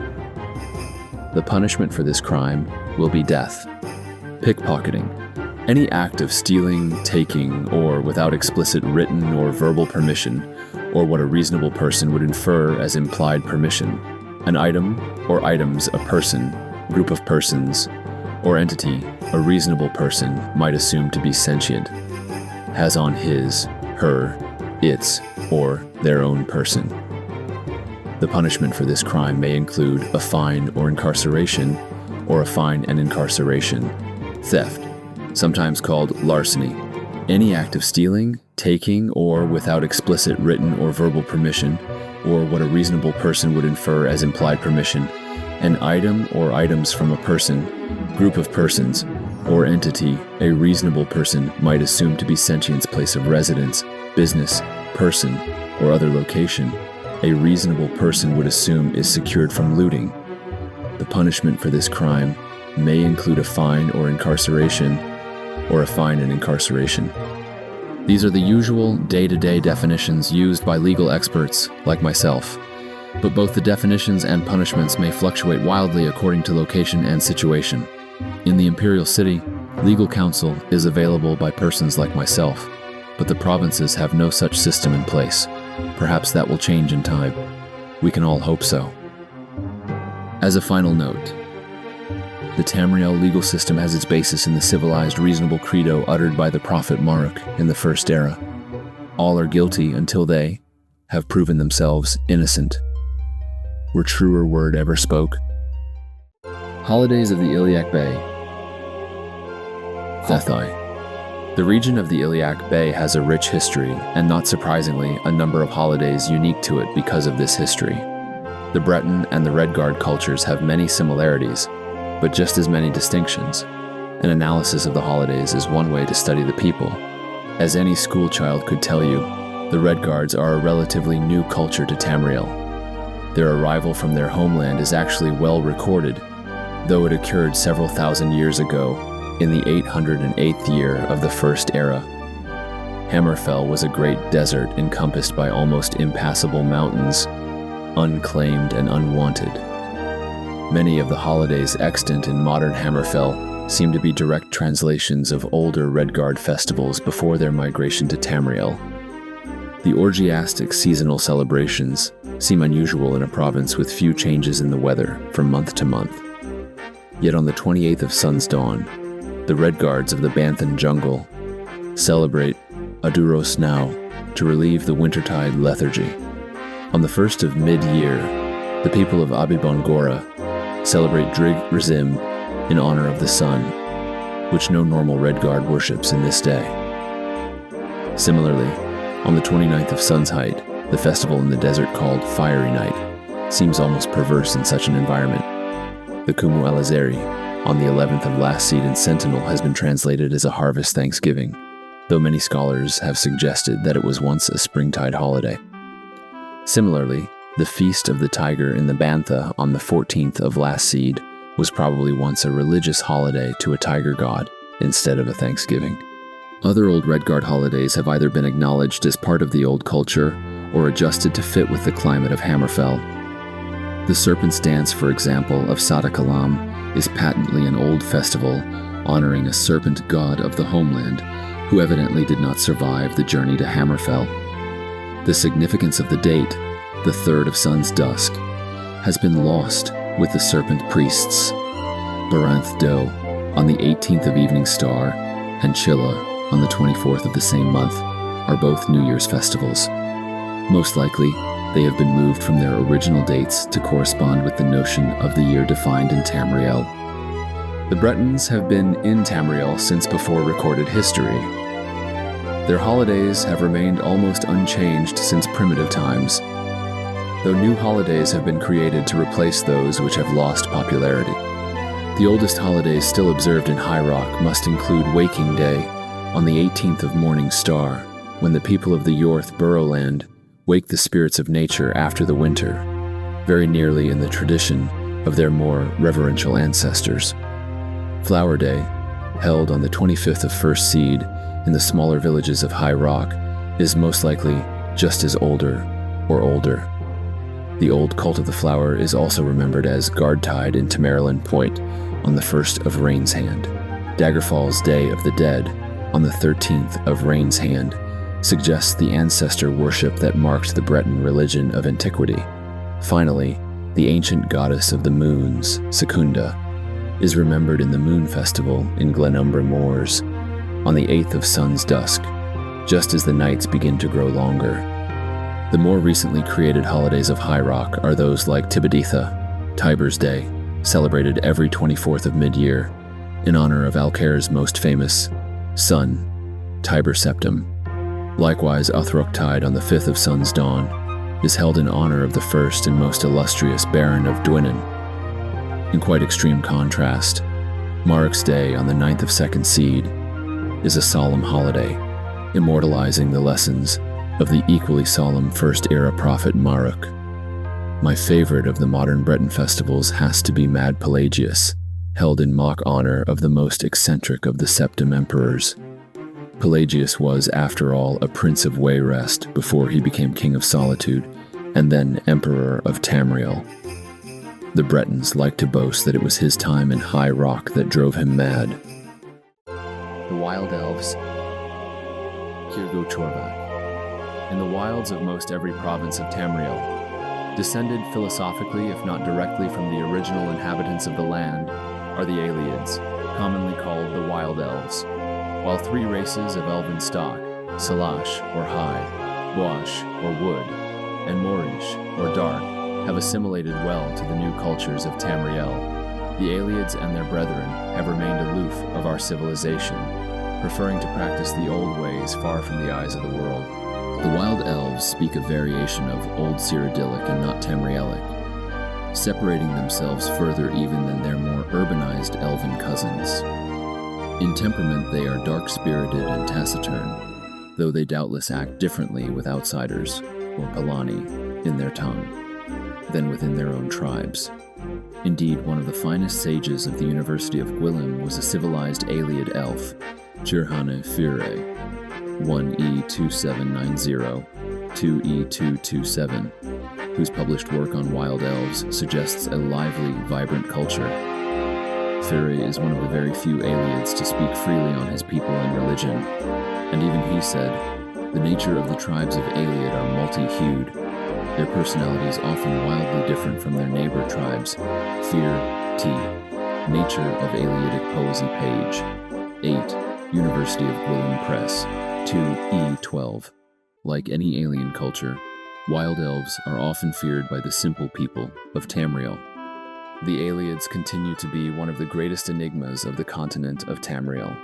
The punishment for this crime will be death. Pickpocketing. Any act of stealing, taking, or without explicit written or verbal permission, or what a reasonable person would infer as implied permission, an item or items a person, group of persons, or entity a reasonable person might assume to be sentient, has on his, her, its, or their own person. The punishment for this crime may include a fine or incarceration, or a fine and incarceration. Theft, sometimes called larceny. Any act of stealing, taking, or without explicit written or verbal permission, or what a reasonable person would infer as implied permission, an item or items from a person, group of persons, or entity a reasonable person might assume to be sentient's place of residence, business, person, or other location, a reasonable person would assume is secured from looting. The punishment for this crime may include a fine or incarceration, or a fine and incarceration. These are the usual day-to-day definitions used by legal experts like myself, but both the definitions and punishments may fluctuate wildly according to location and situation. In the Imperial City, legal counsel is available by persons like myself, but the provinces have no such system in place. Perhaps that will change in time. We can all hope so. As a final note, the Tamriel legal system has its basis in the civilized, reasonable credo uttered by the prophet Maruk in the First Era. All are guilty until they have proven themselves innocent. Were truer word ever spoke? Holidays of the Iliac Bay. Thethai. The region of the Iliac Bay has a rich history, and not surprisingly, a number of holidays unique to it because of this history. The Breton and the Redguard cultures have many similarities, but just as many distinctions. An analysis of the holidays is one way to study the people. As any school child could tell you, the Redguards are a relatively new culture to Tamriel. Their arrival from their homeland is actually well recorded, though it occurred several thousand years ago, in the 808th year of the First Era. Hammerfell was a great desert encompassed by almost impassable mountains, unclaimed and unwanted. Many of the holidays extant in modern Hammerfell seem to be direct translations of older Redguard festivals before their migration to Tamriel. The orgiastic seasonal celebrations, seem unusual in a province with few changes in the weather from month to month. Yet on the 28th of Sun's Dawn, the Red Guards of the Banthan jungle celebrate Aduros Now to relieve the wintertide lethargy. On the 1st of mid-year, the people of Abibongora celebrate Drig Rizim in honor of the sun, which no normal Red Guard worships in this day. Similarly, on the 29th of Sun's Height, the festival in the desert called Fiery Night seems almost perverse in such an environment. The Kumu Alazeri, on the 11th of last seed in Sentinel, has been translated as a harvest thanksgiving, though many scholars have suggested that it was once a springtide holiday. Similarly, the Feast of the Tiger in the Bantha on the 14th of last seed was probably once a religious holiday to a tiger god instead of a Thanksgiving. Other old Red Guard holidays have either been acknowledged as part of the old culture or adjusted to fit with the climate of Hammerfell. The Serpent's Dance, for example, of Sadakalam is patently an old festival honoring a serpent god of the homeland who evidently did not survive the journey to Hammerfell. The significance of the date, the 3rd of Sun's Dusk, has been lost with the serpent priests. Baranth Do on the 18th of Evening Star and Chilla on the 24th of the same month are both New Year's festivals. Most likely, they have been moved from their original dates to correspond with the notion of the year defined in Tamriel. The Bretons have been in Tamriel since before recorded history. Their holidays have remained almost unchanged since primitive times, though new holidays have been created to replace those which have lost popularity. The oldest holidays still observed in High Rock must include Waking Day on the 18th of Morning Star, when the people of the Yorth Burrowland wake the spirits of nature after the winter, very nearly in the tradition of their more reverential ancestors. Flower Day, held on the 25th of First Seed in the smaller villages of High Rock, is most likely just as older or older. The old cult of the flower is also remembered as Guardtide in Tamerlan Point on the 1st of Rain's Hand. Daggerfall's Day of the Dead on the 13th of Rain's Hand suggests the ancestor worship that marked the Breton religion of antiquity. Finally, the ancient goddess of the moons, Secunda, is remembered in the Moon Festival in Glenumbra Moors on the 8th of Sun's Dusk, just as the nights begin to grow longer. The more recently created holidays of High Rock are those like Tibaditha, Tiber's Day, celebrated every 24th of mid-year, in honor of Alcair's most famous sun, Tiber Septim. Likewise, Uthroctide on the 5th of Sun's Dawn is held in honor of the first and most illustrious Baron of Dwynnen. In quite extreme contrast, Marik's Day on the 9th of Second Seed is a solemn holiday, immortalizing the lessons of the equally solemn First-Era prophet Maruk. My favorite of the modern Breton festivals has to be Mad Pelagius, held in mock honor of the most eccentric of the Septim emperors. Pelagius was, after all, a prince of Wayrest before he became king of Solitude, and then emperor of Tamriel. The Bretons like to boast that it was his time in High Rock that drove him mad. The Wild Elves, Kirgo Chorvak. In the wilds of most every province of Tamriel, descended philosophically, if not directly, from the original inhabitants of the land, are the Aelids, commonly called the Wild Elves. While 3 races of elven stock, Salash or High, Boash or Wood, and Morish or Dark, have assimilated well to the new cultures of Tamriel, the Aelids and their brethren have remained aloof of our civilization, preferring to practice the old ways far from the eyes of the world. The Wild Elves speak a variation of Old Cyrodiilic and not Tamrielic, separating themselves further even than their more urbanized elven cousins. In temperament, they are dark-spirited and taciturn, though they doubtless act differently with outsiders, or Palani, in their tongue, than within their own tribes. Indeed, one of the finest sages of the University of Gwilym was a civilized Aeliad elf, Jirhane Fure, 1E2790, 2E227, whose published work on wild elves suggests a lively, vibrant culture. Fure is one of the very few Aelids to speak freely on his people and religion, and even he said, "The nature of the tribes of Aeliad are multi-hued, Their personality is often wildly different from their neighbor tribes. Fear, T. Nature of Eleatic Poesy, page 8, University of Gwilym Press, 2E12. Like any alien culture, wild elves are often feared by the simple people of Tamriel. The Aelids continue to be one of the greatest enigmas of the continent of Tamriel.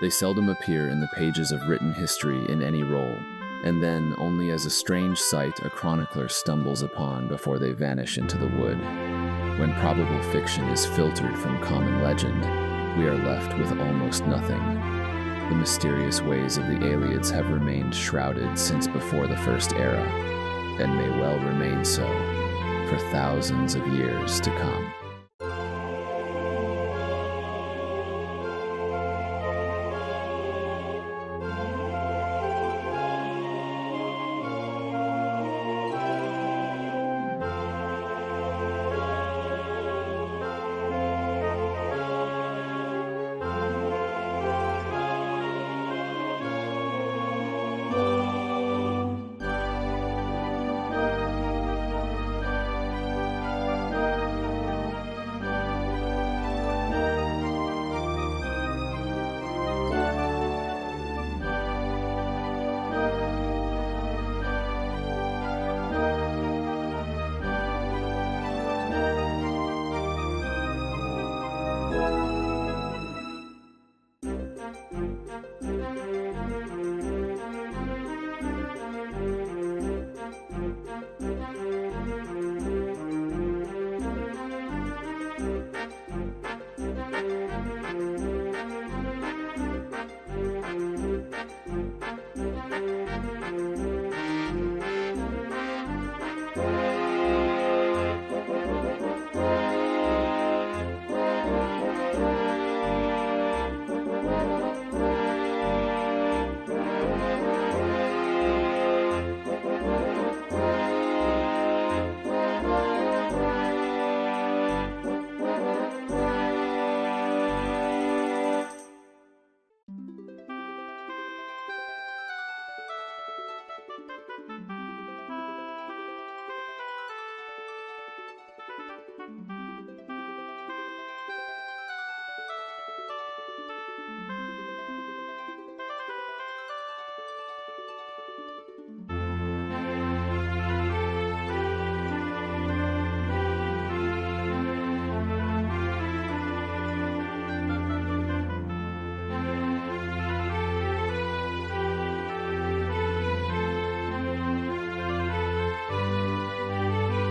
They seldom appear in the pages of written history in any role, and then only as a strange sight a chronicler stumbles upon before they vanish into the wood. When probable fiction is filtered from common legend, we are left with almost nothing. The mysterious ways of the Aelids have remained shrouded since before the First Era, and may well remain so for thousands of years to come.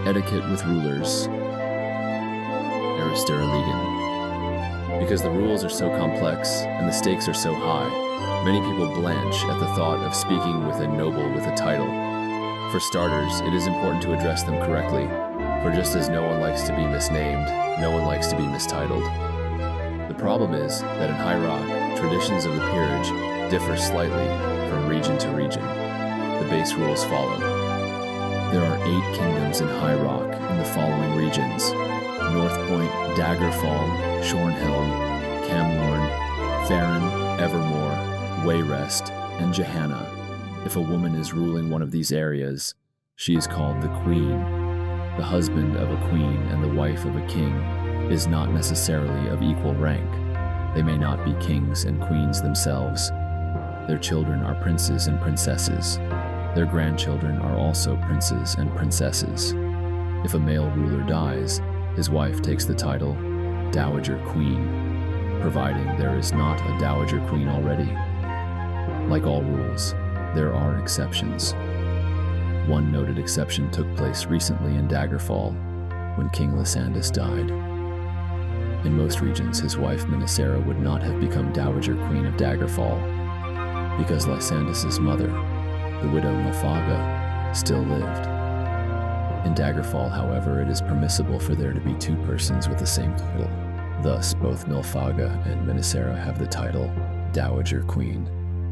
Etiquette with rulers. Aristera. Because the rules are so complex and the stakes are so high, many people blanch at the thought of speaking with a noble with a title. For starters, it is important to address them correctly, for just as no one likes to be misnamed, no one likes to be mistitled. The problem is that in High Rock, traditions of the peerage differ slightly from region to region. The base rules follow. There are 8 kingdoms in High Rock in the following regions: North Point, Daggerfall, Shornhelm, Camlorn, Farron, Evermore, Wayrest, and Johanna. If a woman is ruling one of these areas, she is called the Queen. The husband of a queen and the wife of a king is not necessarily of equal rank. They may not be kings and queens themselves. Their children are princes and princesses. Their grandchildren are also princes and princesses. If a male ruler dies, his wife takes the title Dowager Queen, providing there is not a Dowager Queen already. Like all rules, there are exceptions. One noted exception took place recently in Daggerfall, when King Lysandus died. In most regions, his wife Minisera would not have become Dowager Queen of Daggerfall, because Lysandus's mother, the widow Milfaga, still lived. In Daggerfall, however, it is permissible for there to be 2 persons with the same title. Thus, both Milfaga and Minisera have the title Dowager Queen.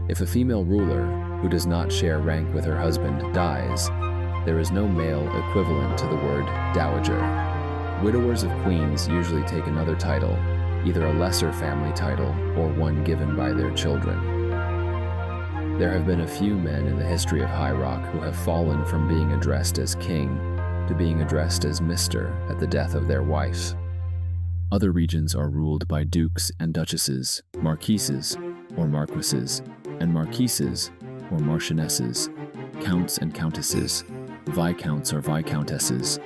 If a female ruler, who does not share rank with her husband, dies, there is no male equivalent to the word dowager. Widowers of queens usually take another title, either a lesser family title or one given by their children. There have been a few men in the history of High Rock who have fallen from being addressed as king to being addressed as Mr. at the death of their wife. Other regions are ruled by dukes and duchesses, marquises or marquises, and marquises or marchionesses, counts and countesses, viscounts or viscountesses,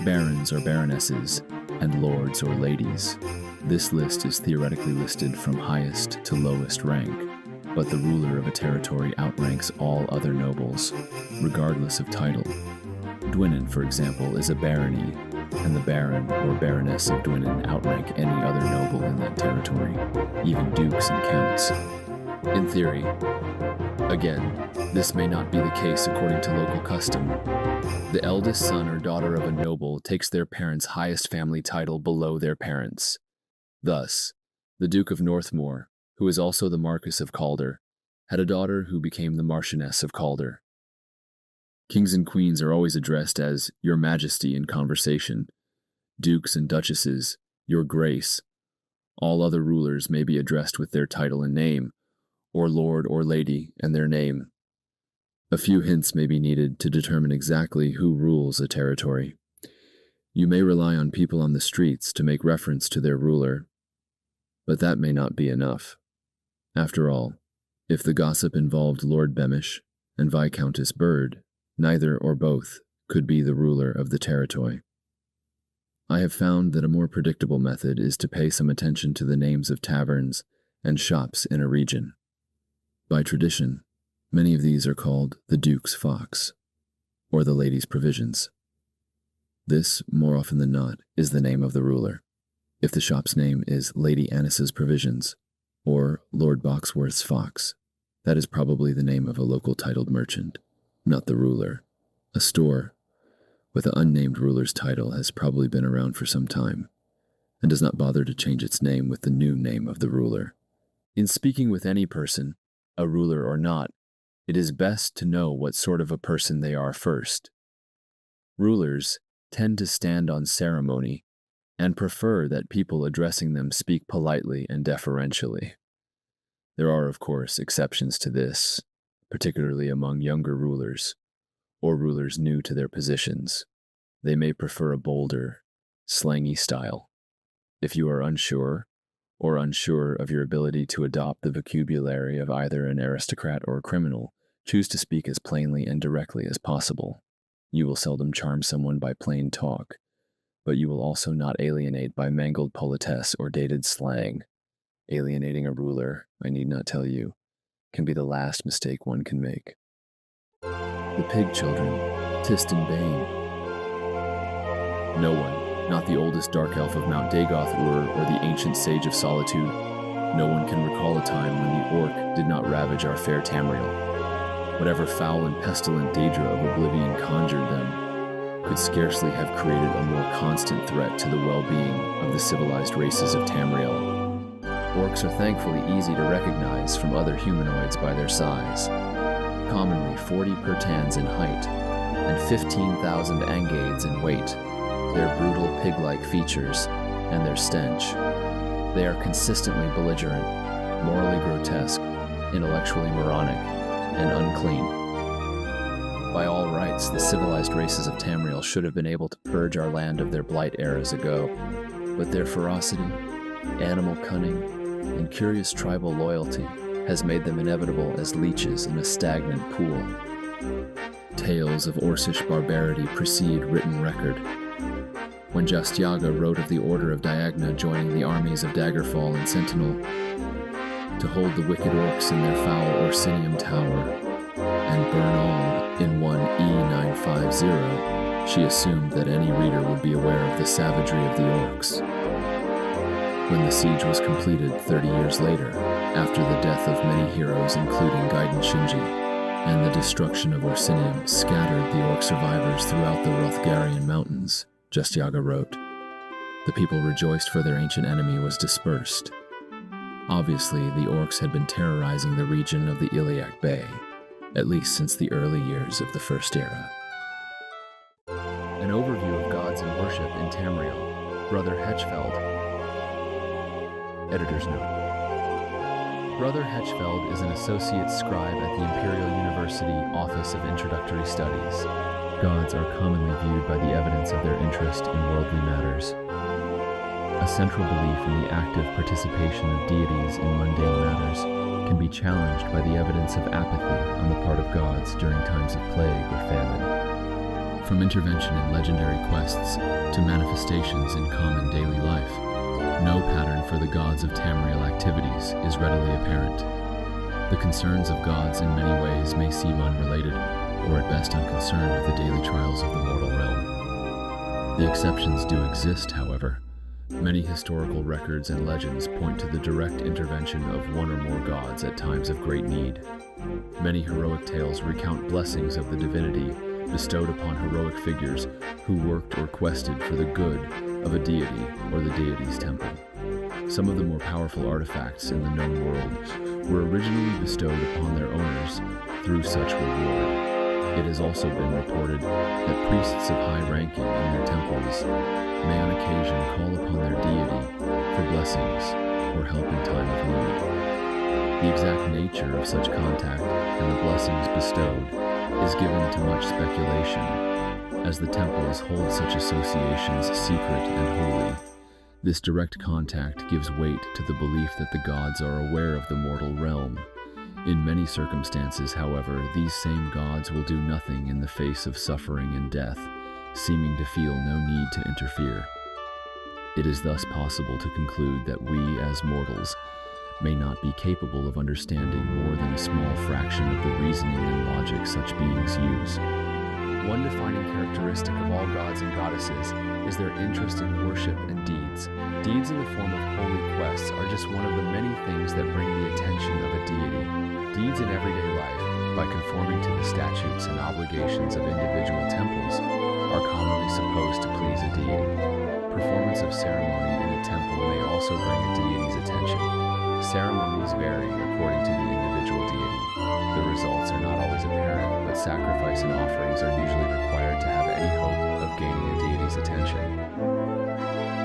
barons or baronesses, and lords or ladies. This list is theoretically listed from highest to lowest rank, but the ruler of a territory outranks all other nobles, regardless of title. Dwinnen, for example, is a barony, and the baron or baroness of Dwinnen outrank any other noble in that territory, even dukes and counts. In theory, again, this may not be the case according to local custom. The eldest son or daughter of a noble takes their parents' highest family title below their parents. Thus, the Duke of Northmoor, who is also the Marquess of Calder, had a daughter who became the Marchioness of Calder. Kings and queens are always addressed as Your Majesty in conversation. Dukes and duchesses, Your Grace. All other rulers may be addressed with their title and name, or Lord or Lady and their name. A few hints may be needed to determine exactly who rules a territory. You may rely on people on the streets to make reference to their ruler, but that may not be enough. After all, if the gossip involved Lord Beamish and Viscountess Bird, neither or both could be the ruler of the territory. I have found that a more predictable method is to pay some attention to the names of taverns and shops in a region. By tradition, many of these are called the Duke's Fox, or the Lady's Provisions. This, more often than not, is the name of the ruler. If the shop's name is Lady Annis's Provisions, or Lord Boxworth's Fox, that is probably the name of a local titled merchant, not the ruler. A store with an unnamed ruler's title has probably been around for some time, and does not bother to change its name with the new name of the ruler. In speaking with any person, a ruler or not, it is best to know what sort of a person they are first. Rulers tend to stand on ceremony and prefer that people addressing them speak politely and deferentially. There are, of course, exceptions to this, particularly among younger rulers, or rulers new to their positions. They may prefer a bolder, slangy style. If you are unsure of your ability to adopt the vocabulary of either an aristocrat or a criminal, choose to speak as plainly and directly as possible. You will seldom charm someone by plain talk, but you will also not alienate by mangled politesse or dated slang. Alienating a ruler, I need not tell you, can be the last mistake one can make. The Pig Children, Tist and Bane. No one, not the oldest dark elf of Mount Dagoth Ur or the ancient sage of Solitude, no one can recall a time when the orc did not ravage our fair Tamriel. Whatever foul and pestilent Daedra of Oblivion conjured them could scarcely have created a more constant threat to the well-being of the civilized races of Tamriel. Orcs are thankfully easy to recognize from other humanoids by their size, commonly 40 pertans in height and 15,000 angades in weight, their brutal pig-like features, and their stench. They are consistently belligerent, morally grotesque, intellectually moronic, and unclean. By all rights, the civilized races of Tamriel should have been able to purge our land of their blight eras ago, but their ferocity, animal cunning, and curious tribal loyalty has made them inevitable as leeches in a stagnant pool. Tales of Orcish barbarity precede written record. When Jastiaga wrote of the Order of Diagna joining the armies of Daggerfall and Sentinel to hold the wicked orcs in their foul Orsinium tower and burn all in one E950, she assumed that any reader would be aware of the savagery of the orcs. When the siege was completed 30 years later, after the death of many heroes including Gaiden Shinji, and the destruction of Orsinium scattered the orc survivors throughout the Hrothgarian mountains, Jastiaga wrote, the people rejoiced for their ancient enemy was dispersed. Obviously, the orcs had been terrorizing the region of the Iliac Bay, at least since the early years of the First Era. An overview of gods and worship in Tamriel, Brother Hetchfeld. Editor's note. Brother Hetchfeld is an associate scribe at the Imperial University Office of Introductory Studies. Gods are commonly viewed by the evidence of their interest in worldly matters. A central belief in the active participation of deities in mundane matters can be challenged by the evidence of apathy on the part of gods during times of plague or famine. From intervention in legendary quests to manifestations in common daily life, no pattern for the gods of Tamriel activities is readily apparent. The concerns of gods in many ways may seem unrelated, or at best unconcerned with the daily trials of the mortal realm. The exceptions do exist, however. Many historical records and legends point to the direct intervention of one or more gods at times of great need. Many heroic tales recount blessings of the divinity bestowed upon heroic figures who worked or quested for the good of a deity or the deity's temple. Some of the more powerful artifacts in the known world were originally bestowed upon their owners through such reward. It has also been reported that priests of high ranking in their temples may on occasion call upon their deity for blessings or help in time of need. The exact nature of such contact and the blessings bestowed is given to much speculation, as the temples hold such associations secret and holy. This direct contact gives weight to the belief that the gods are aware of the mortal realm. In many circumstances, however, these same gods will do nothing in the face of suffering and death, seeming to feel no need to interfere. It is thus possible to conclude that we, as mortals, may not be capable of understanding more than a small fraction of the reasoning and logic such beings use. One defining characteristic of all gods and goddesses is their interest in worship and deeds. Deeds in the form of holy quests are just one of the many things that bring the attention of a deity. Deeds in everyday life, by conforming to the statutes and obligations of individual temples, are commonly supposed to please a deity. Performance of ceremony in a temple may also bring a deity's attention. Ceremonies vary according to the individual deity. The results are not always apparent, but sacrifice and offerings are usually required to have any hope of gaining a deity's attention.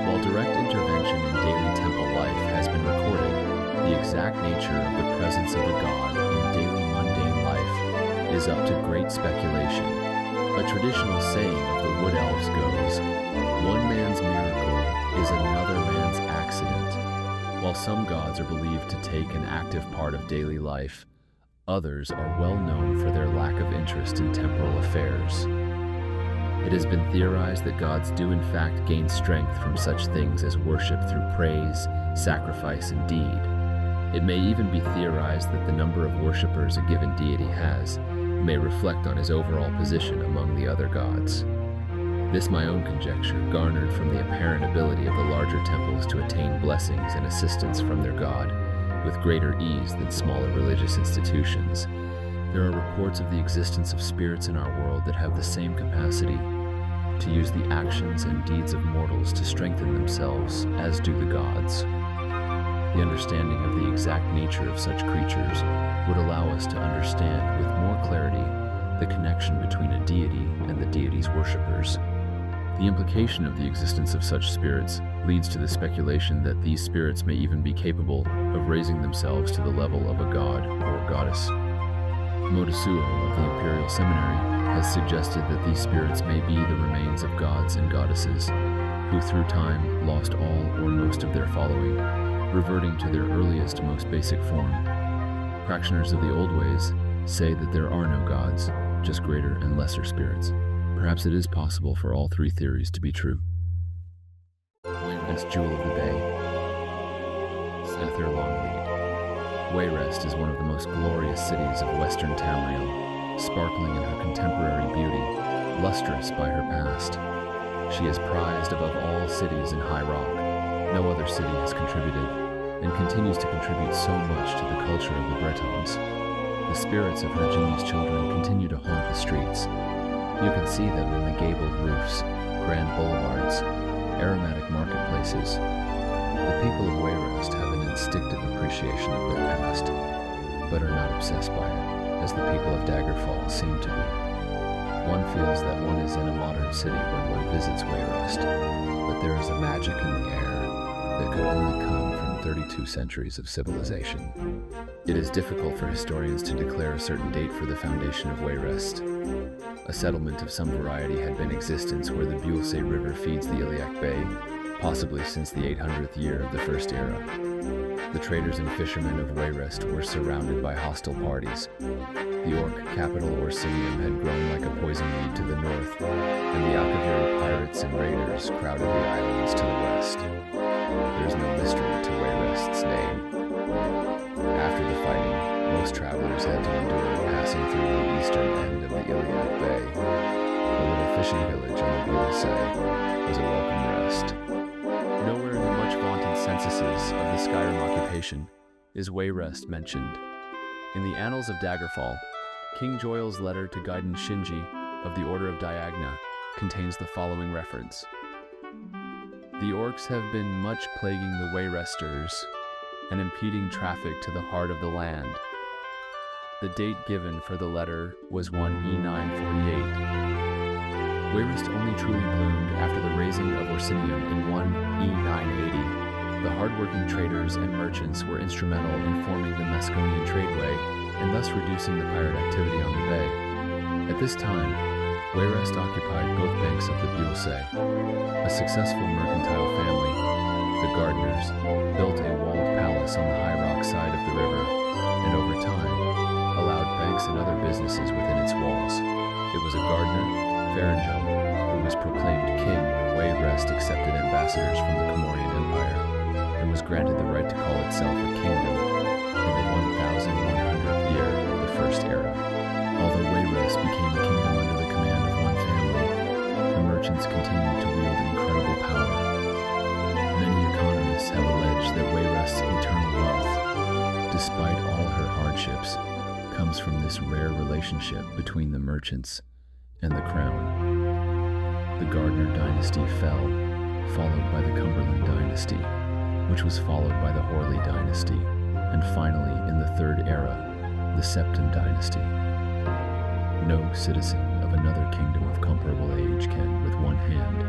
While direct intervention in daily temple life has been recorded, the exact nature of the presence of a god in daily mundane life is up to great speculation. A traditional saying of the Wood Elves goes, "One man's miracle is another man's accident." While some gods are believed to take an active part of daily life, others are well known for their lack of interest in temporal affairs. It has been theorized that gods do in fact gain strength from such things as worship through praise, sacrifice, and deed. It may even be theorized that the number of worshippers a given deity has may reflect on his overall position among the other gods. This my own conjecture garnered from the apparent ability of the larger temples to attain blessings and assistance from their god with greater ease than smaller religious institutions. There are reports of the existence of spirits in our world that have the same capacity to use the actions and deeds of mortals to strengthen themselves as do the gods. The understanding of the exact nature of such creatures would allow us to understand with more clarity the connection between a deity and the deity's worshippers. The implication of the existence of such spirits leads to the speculation that these spirits may even be capable of raising themselves to the level of a god or goddess. Modesuo of the Imperial Seminary has suggested that these spirits may be the remains of gods and goddesses who through time lost all or most of their following, reverting to their earliest, most basic form. Practitioners of the old ways say that there are no gods, just greater and lesser spirits. Perhaps it is possible for all three theories to be true. Wayrest, Jewel of the Bay. Ether Longlead. Wayrest is one of the most glorious cities of Western Tamriel, sparkling in her contemporary beauty, lustrous by her past. She is prized above all cities in High Rock. No other city has contributed, and continues to contribute so much to the culture of the Bretons. The spirits of her genius children continue to haunt the streets. You can see them in the gabled roofs, grand boulevards, aromatic marketplaces. The people of Wayrest have an instinctive appreciation of their past, but are not obsessed by it, as the people of Daggerfall seem to be. One feels that one is in a modern city when one visits Wayrest, but there is a magic in the air that could only come from 32 centuries of civilization. It is difficult for historians to declare a certain date for the foundation of Wayrest. A settlement of some variety had been in existence where the Builse River feeds the Iliac Bay, possibly since the 800th year of the First Era. The traders and fishermen of Wayrest were surrounded by hostile parties. The Orc capital Orsinium had grown like a poison weed to the north, and the Alkaviri pirates and raiders crowded the islands to the west. There is no mystery to Wayrest's name. After the fighting, most travelers had to endure passing through the eastern end of the Iliac Bay. The little fishing village on the Builse was a welcome rest. Nowhere in the much-vaunted censuses of the Skyrim occupation is Wayrest mentioned. In the Annals of Daggerfall, King Joyl's letter to Gaiden Shinji of the Order of Diagna contains the following reference. The orcs have been much plaguing the Wayresters and impeding traffic to the heart of the land. The date given for the letter was 1 E948. Wayrest only truly bloomed after the raising of Orsinium in 1 E980. The hardworking traders and merchants were instrumental in forming the Masconian tradeway and thus reducing the pirate activity on the bay. At this time, Wayrest occupied both banks of the Builse. A successful mercantile family, the Gardeners, built a walled palace on the high rock side of the river, and over time, allowed banks and other businesses within its walls. It was a gardener, Faringel, who was proclaimed king when Wayrest accepted ambassadors from the Comorian Empire, and was granted the right to call itself a kingdom in the 1100th year of the First Era. Although Wayrest became a kingdom under the command of one family, the merchants continued to wield incredible power. Many economists have alleged that Wayrest's eternal wealth, despite all her hardships, comes from this rare relationship between the merchants and the crown. The Gardner dynasty fell, followed by the Cumberland dynasty, which was followed by the Horley dynasty, and finally, in the Third Era, the Septim dynasty. No citizen of another kingdom of comparable age can, with one hand,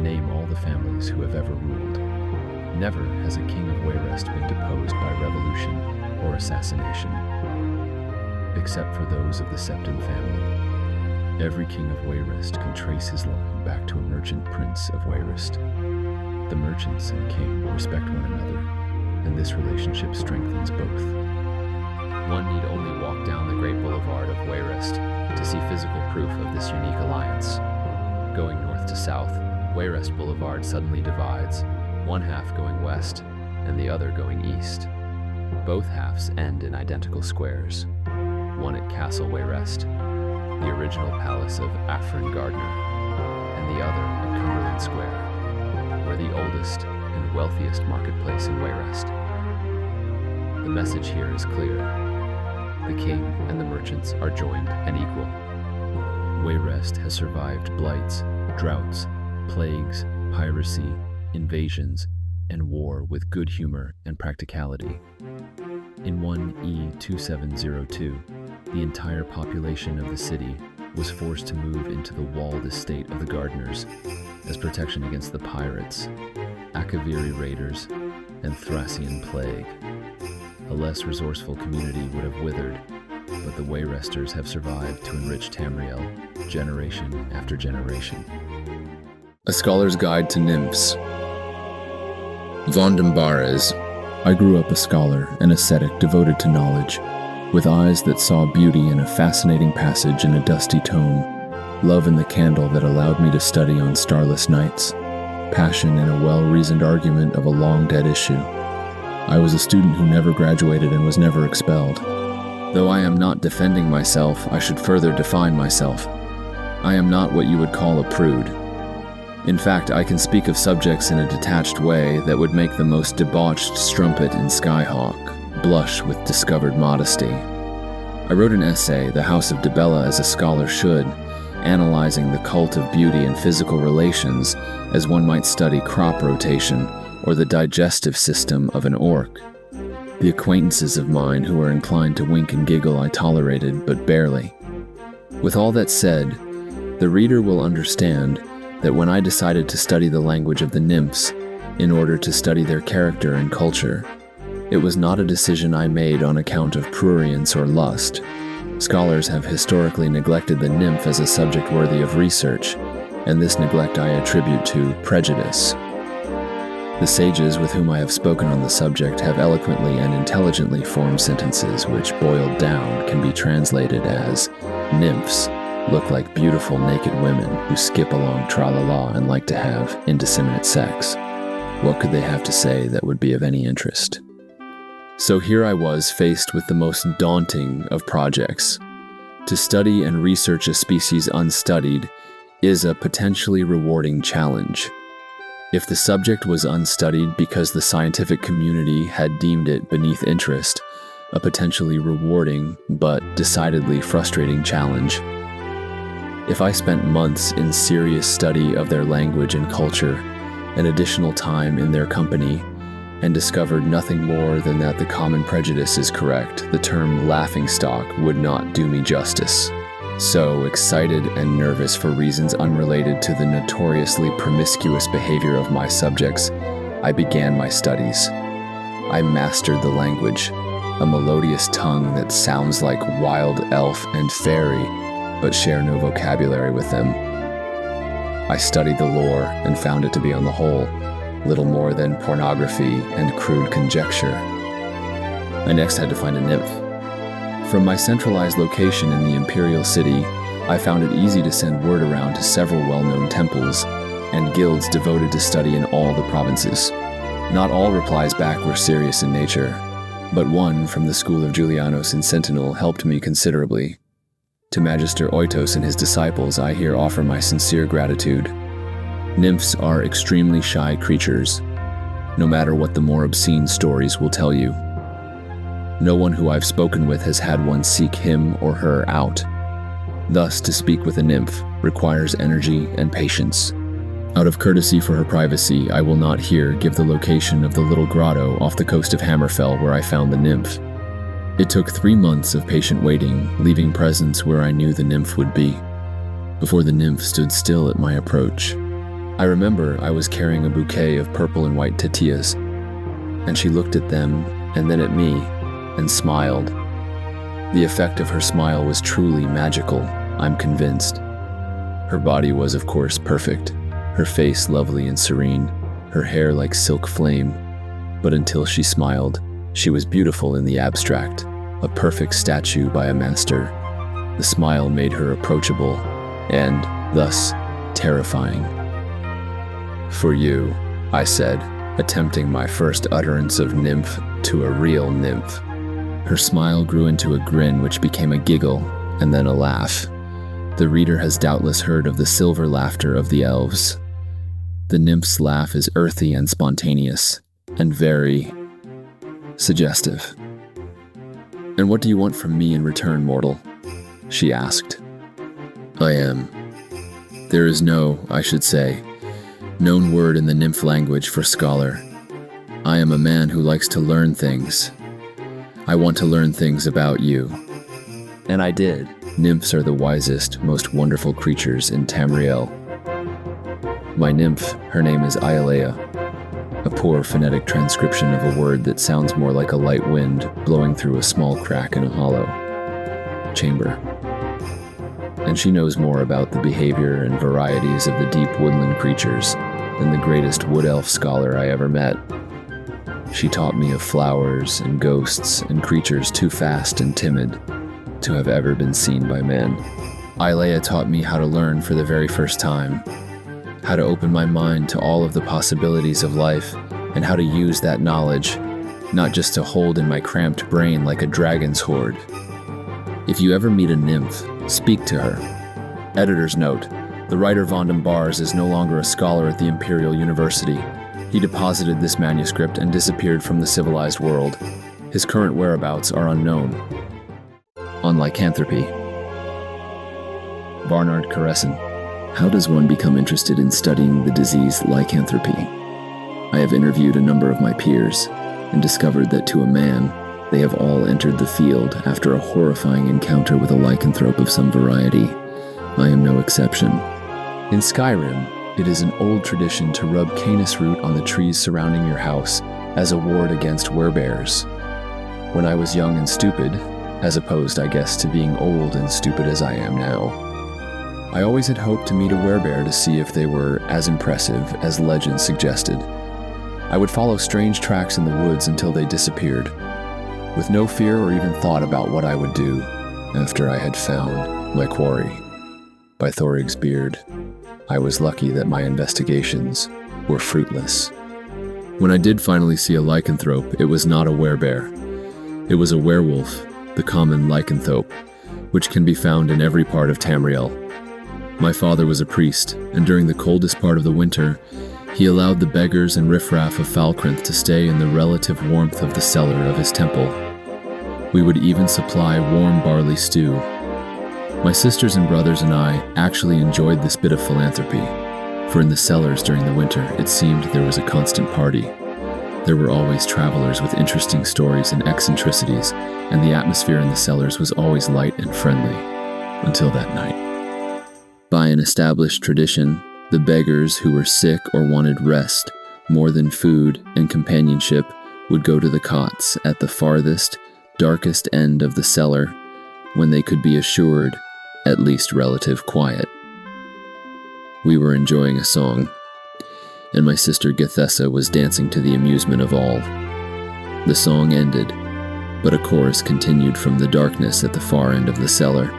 name all the families who have ever ruled. Never has a king of Wayrest been deposed by revolution or assassination, except for those of the Septim family. Every king of Wayrest can trace his line back to a merchant prince of Wayrest. The merchants and king respect one another, and this relationship strengthens both. One need only walk down the great boulevard of Wayrest to see physical proof of this unique alliance. Going north to south, Wayrest Boulevard suddenly divides, one half going west and the other going east. Both halves end in identical squares, one at Castle Wayrest, the original palace of Afrin Gardner, and the other at Cumberland Square, where the oldest and wealthiest marketplace in Wayrest. The message here is clear. The king and the merchants are joined and equal. Wayrest has survived blights, droughts, plagues, piracy, invasions, and war with good humor and practicality. In 1 E2702, the entire population of the city was forced to move into the walled estate of the Gardeners as protection against the pirates, Akaviri raiders, and Thracian plague. A less resourceful community would have withered, but the Wayresters have survived to enrich Tamriel generation after generation. A Scholar's Guide to Nymphs. Vondambares. I grew up a scholar, an ascetic devoted to knowledge, with eyes that saw beauty in a fascinating passage in a dusty tome, love in the candle that allowed me to study on starless nights, passion in a well-reasoned argument of a long-dead issue. I was a student who never graduated and was never expelled. Though I am not defending myself, I should further define myself. I am not what you would call a prude. In fact, I can speak of subjects in a detached way that would make the most debauched strumpet in Skyhawk blush with discovered modesty. I wrote an essay, The House of Dibella as a Scholar Should, analyzing the cult of beauty and physical relations as one might study crop rotation or the digestive system of an orc. The acquaintances of mine who were inclined to wink and giggle I tolerated, but barely. With all that said, the reader will understand that when I decided to study the language of the nymphs, in order to study their character and culture. It was not a decision I made on account of prurience or lust. Scholars have historically neglected the nymph as a subject worthy of research, and this neglect I attribute to prejudice. The sages with whom I have spoken on the subject have eloquently and intelligently formed sentences which, boiled down, can be translated as, nymphs look like beautiful naked women who skip along tra-la-la and like to have indiscriminate sex. What could they have to say that would be of any interest? So here I was faced with the most daunting of projects. To study and research a species unstudied is a potentially rewarding challenge. If the subject was unstudied because the scientific community had deemed it beneath interest, a potentially rewarding but decidedly frustrating challenge. If I spent months in serious study of their language and culture, and additional time in their company, and discovered nothing more than that the common prejudice is correct, the term laughingstock would not do me justice. So, excited and nervous for reasons unrelated to the notoriously promiscuous behavior of my subjects, I began my studies. I mastered the language, a melodious tongue that sounds like wild elf and fairy, but share no vocabulary with them. I studied the lore and found it to be on the whole little more than pornography and crude conjecture. I next had to find a nymph. From my centralized location in the imperial city, I found it easy to send word around to several well-known temples and guilds devoted to study in all the provinces. Not all replies back were serious in nature, but one from the school of Julianos and Sentinel helped me considerably. To Magister Oitos and his disciples, I here offer my sincere gratitude. Nymphs are extremely shy creatures, no matter what the more obscene stories will tell you. No one who I've spoken with has had one seek him or her out. Thus, to speak with a nymph requires energy and patience. Out of courtesy for her privacy, I will not here give the location of the little grotto off the coast of Hammerfell where I found the nymph. It took 3 months of patient waiting, leaving presents where I knew the nymph would be, before the nymph stood still at my approach. I remember I was carrying a bouquet of purple and white titillas, and she looked at them and then at me, and smiled. The effect of her smile was truly magical, I'm convinced. Her body was, of course, perfect, her face lovely and serene, her hair like silk flame, but until she smiled, she was beautiful in the abstract, a perfect statue by a master. The smile made her approachable, and, thus, terrifying. "For you," I said, attempting my first utterance of nymph to a real nymph. Her smile grew into a grin which became a giggle, and then a laugh. The reader has doubtless heard of the silver laughter of the elves. The nymph's laugh is earthy and spontaneous, and very suggestive. "And what do you want from me in return, mortal?" she asked. There is no, I should say, known word in the nymph language for scholar. I am a man who likes to learn things. I want to learn things about you. And I did. Nymphs are the wisest, most wonderful creatures in Tamriel. My nymph, her name is Ialea, a poor phonetic transcription of a word that sounds more like a light wind blowing through a small crack in a hollow chamber. And she knows more about the behavior and varieties of the deep woodland creatures than the greatest wood elf scholar I ever met. She taught me of flowers and ghosts and creatures too fast and timid to have ever been seen by men. Ialea taught me how to learn for the very first time, how to open my mind to all of the possibilities of life, and how to use that knowledge, not just to hold in my cramped brain like a dragon's hoard. If you ever meet a nymph, speak to her. Editor's note: the writer Vondam Bars is no longer a scholar at the Imperial University. He deposited this manuscript and disappeared from the civilized world. His current whereabouts are unknown. On lycanthropy. Barnard Caresson. How does one become interested in studying the disease lycanthropy? I have interviewed a number of my peers and discovered that to a man, they have all entered the field after a horrifying encounter with a lycanthrope of some variety. I am no exception. In Skyrim, It is an old tradition to rub canis root on the trees surrounding your house as a ward against werebears. When I was young and stupid, as opposed, I guess, to being old and stupid as I am now, I always had hoped to meet a werebear to see if they were as impressive as legend suggested. I would follow strange tracks in the woods until they disappeared, with no fear or even thought about what I would do after I had found my quarry. By Thorig's beard, I was lucky that my investigations were fruitless. When I did finally see a lycanthrope, it was not a werebear. It was a werewolf, the common lycanthrope, which can be found in every part of Tamriel. My father was a priest, and during the coldest part of the winter, he allowed the beggars and riffraff of Falkrinth to stay in the relative warmth of the cellar of his temple. We would even supply warm barley stew. My sisters and brothers and I actually enjoyed this bit of philanthropy, for in the cellars during the winter, it seemed there was a constant party. There were always travelers with interesting stories and eccentricities, and the atmosphere in the cellars was always light and friendly, until that night. By an established tradition, the beggars who were sick or wanted rest, more than food and companionship, would go to the cots at the farthest, darkest end of the cellar, when they could be assured at least relative quiet. We were enjoying a song, and my sister Gethessa was dancing to the amusement of all. The song ended, but a chorus continued from the darkness at the far end of the cellar.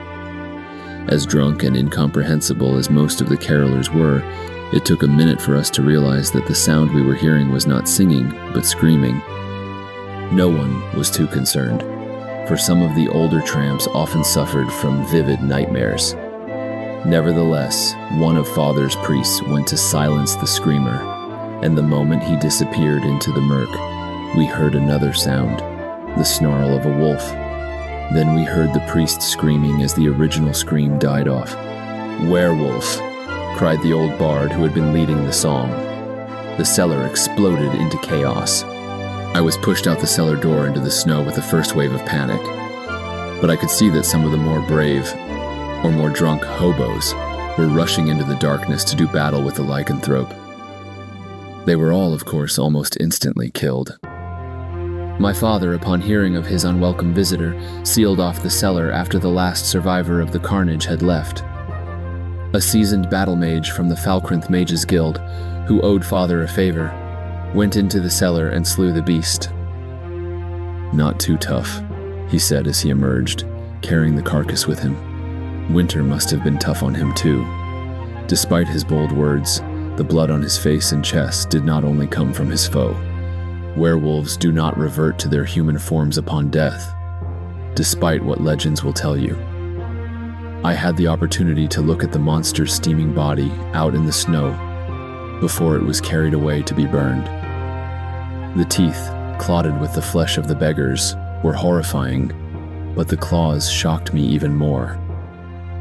As drunk and incomprehensible as most of the carolers were, it took a minute for us to realize that the sound we were hearing was not singing, but screaming. No one was too concerned, for some of the older tramps often suffered from vivid nightmares. Nevertheless, one of Father's priests went to silence the screamer, and the moment he disappeared into the murk, we heard another sound, the snarl of a wolf. Then we heard the priest screaming as the original scream died off. "Werewolf!" cried the old bard who had been leading the song. The cellar exploded into chaos. I was pushed out the cellar door into the snow with the first wave of panic, but I could see that some of the more brave, or more drunk hobos, were rushing into the darkness to do battle with the lycanthrope. They were all, of course, almost instantly killed. My father, upon hearing of his unwelcome visitor, sealed off the cellar after the last survivor of the carnage had left. A seasoned battle mage from the Falkrinth Mages Guild, who owed father a favor, went into the cellar and slew the beast. "Not too tough," he said as he emerged, carrying the carcass with him. Winter must have been tough on him too. Despite his bold words, the blood on his face and chest did not only come from his foe. Werewolves do not revert to their human forms upon death, despite what legends will tell you. I had the opportunity to look at the monster's steaming body out in the snow before it was carried away to be burned. The teeth, clotted with the flesh of the beggars, were horrifying, but the claws shocked me even more.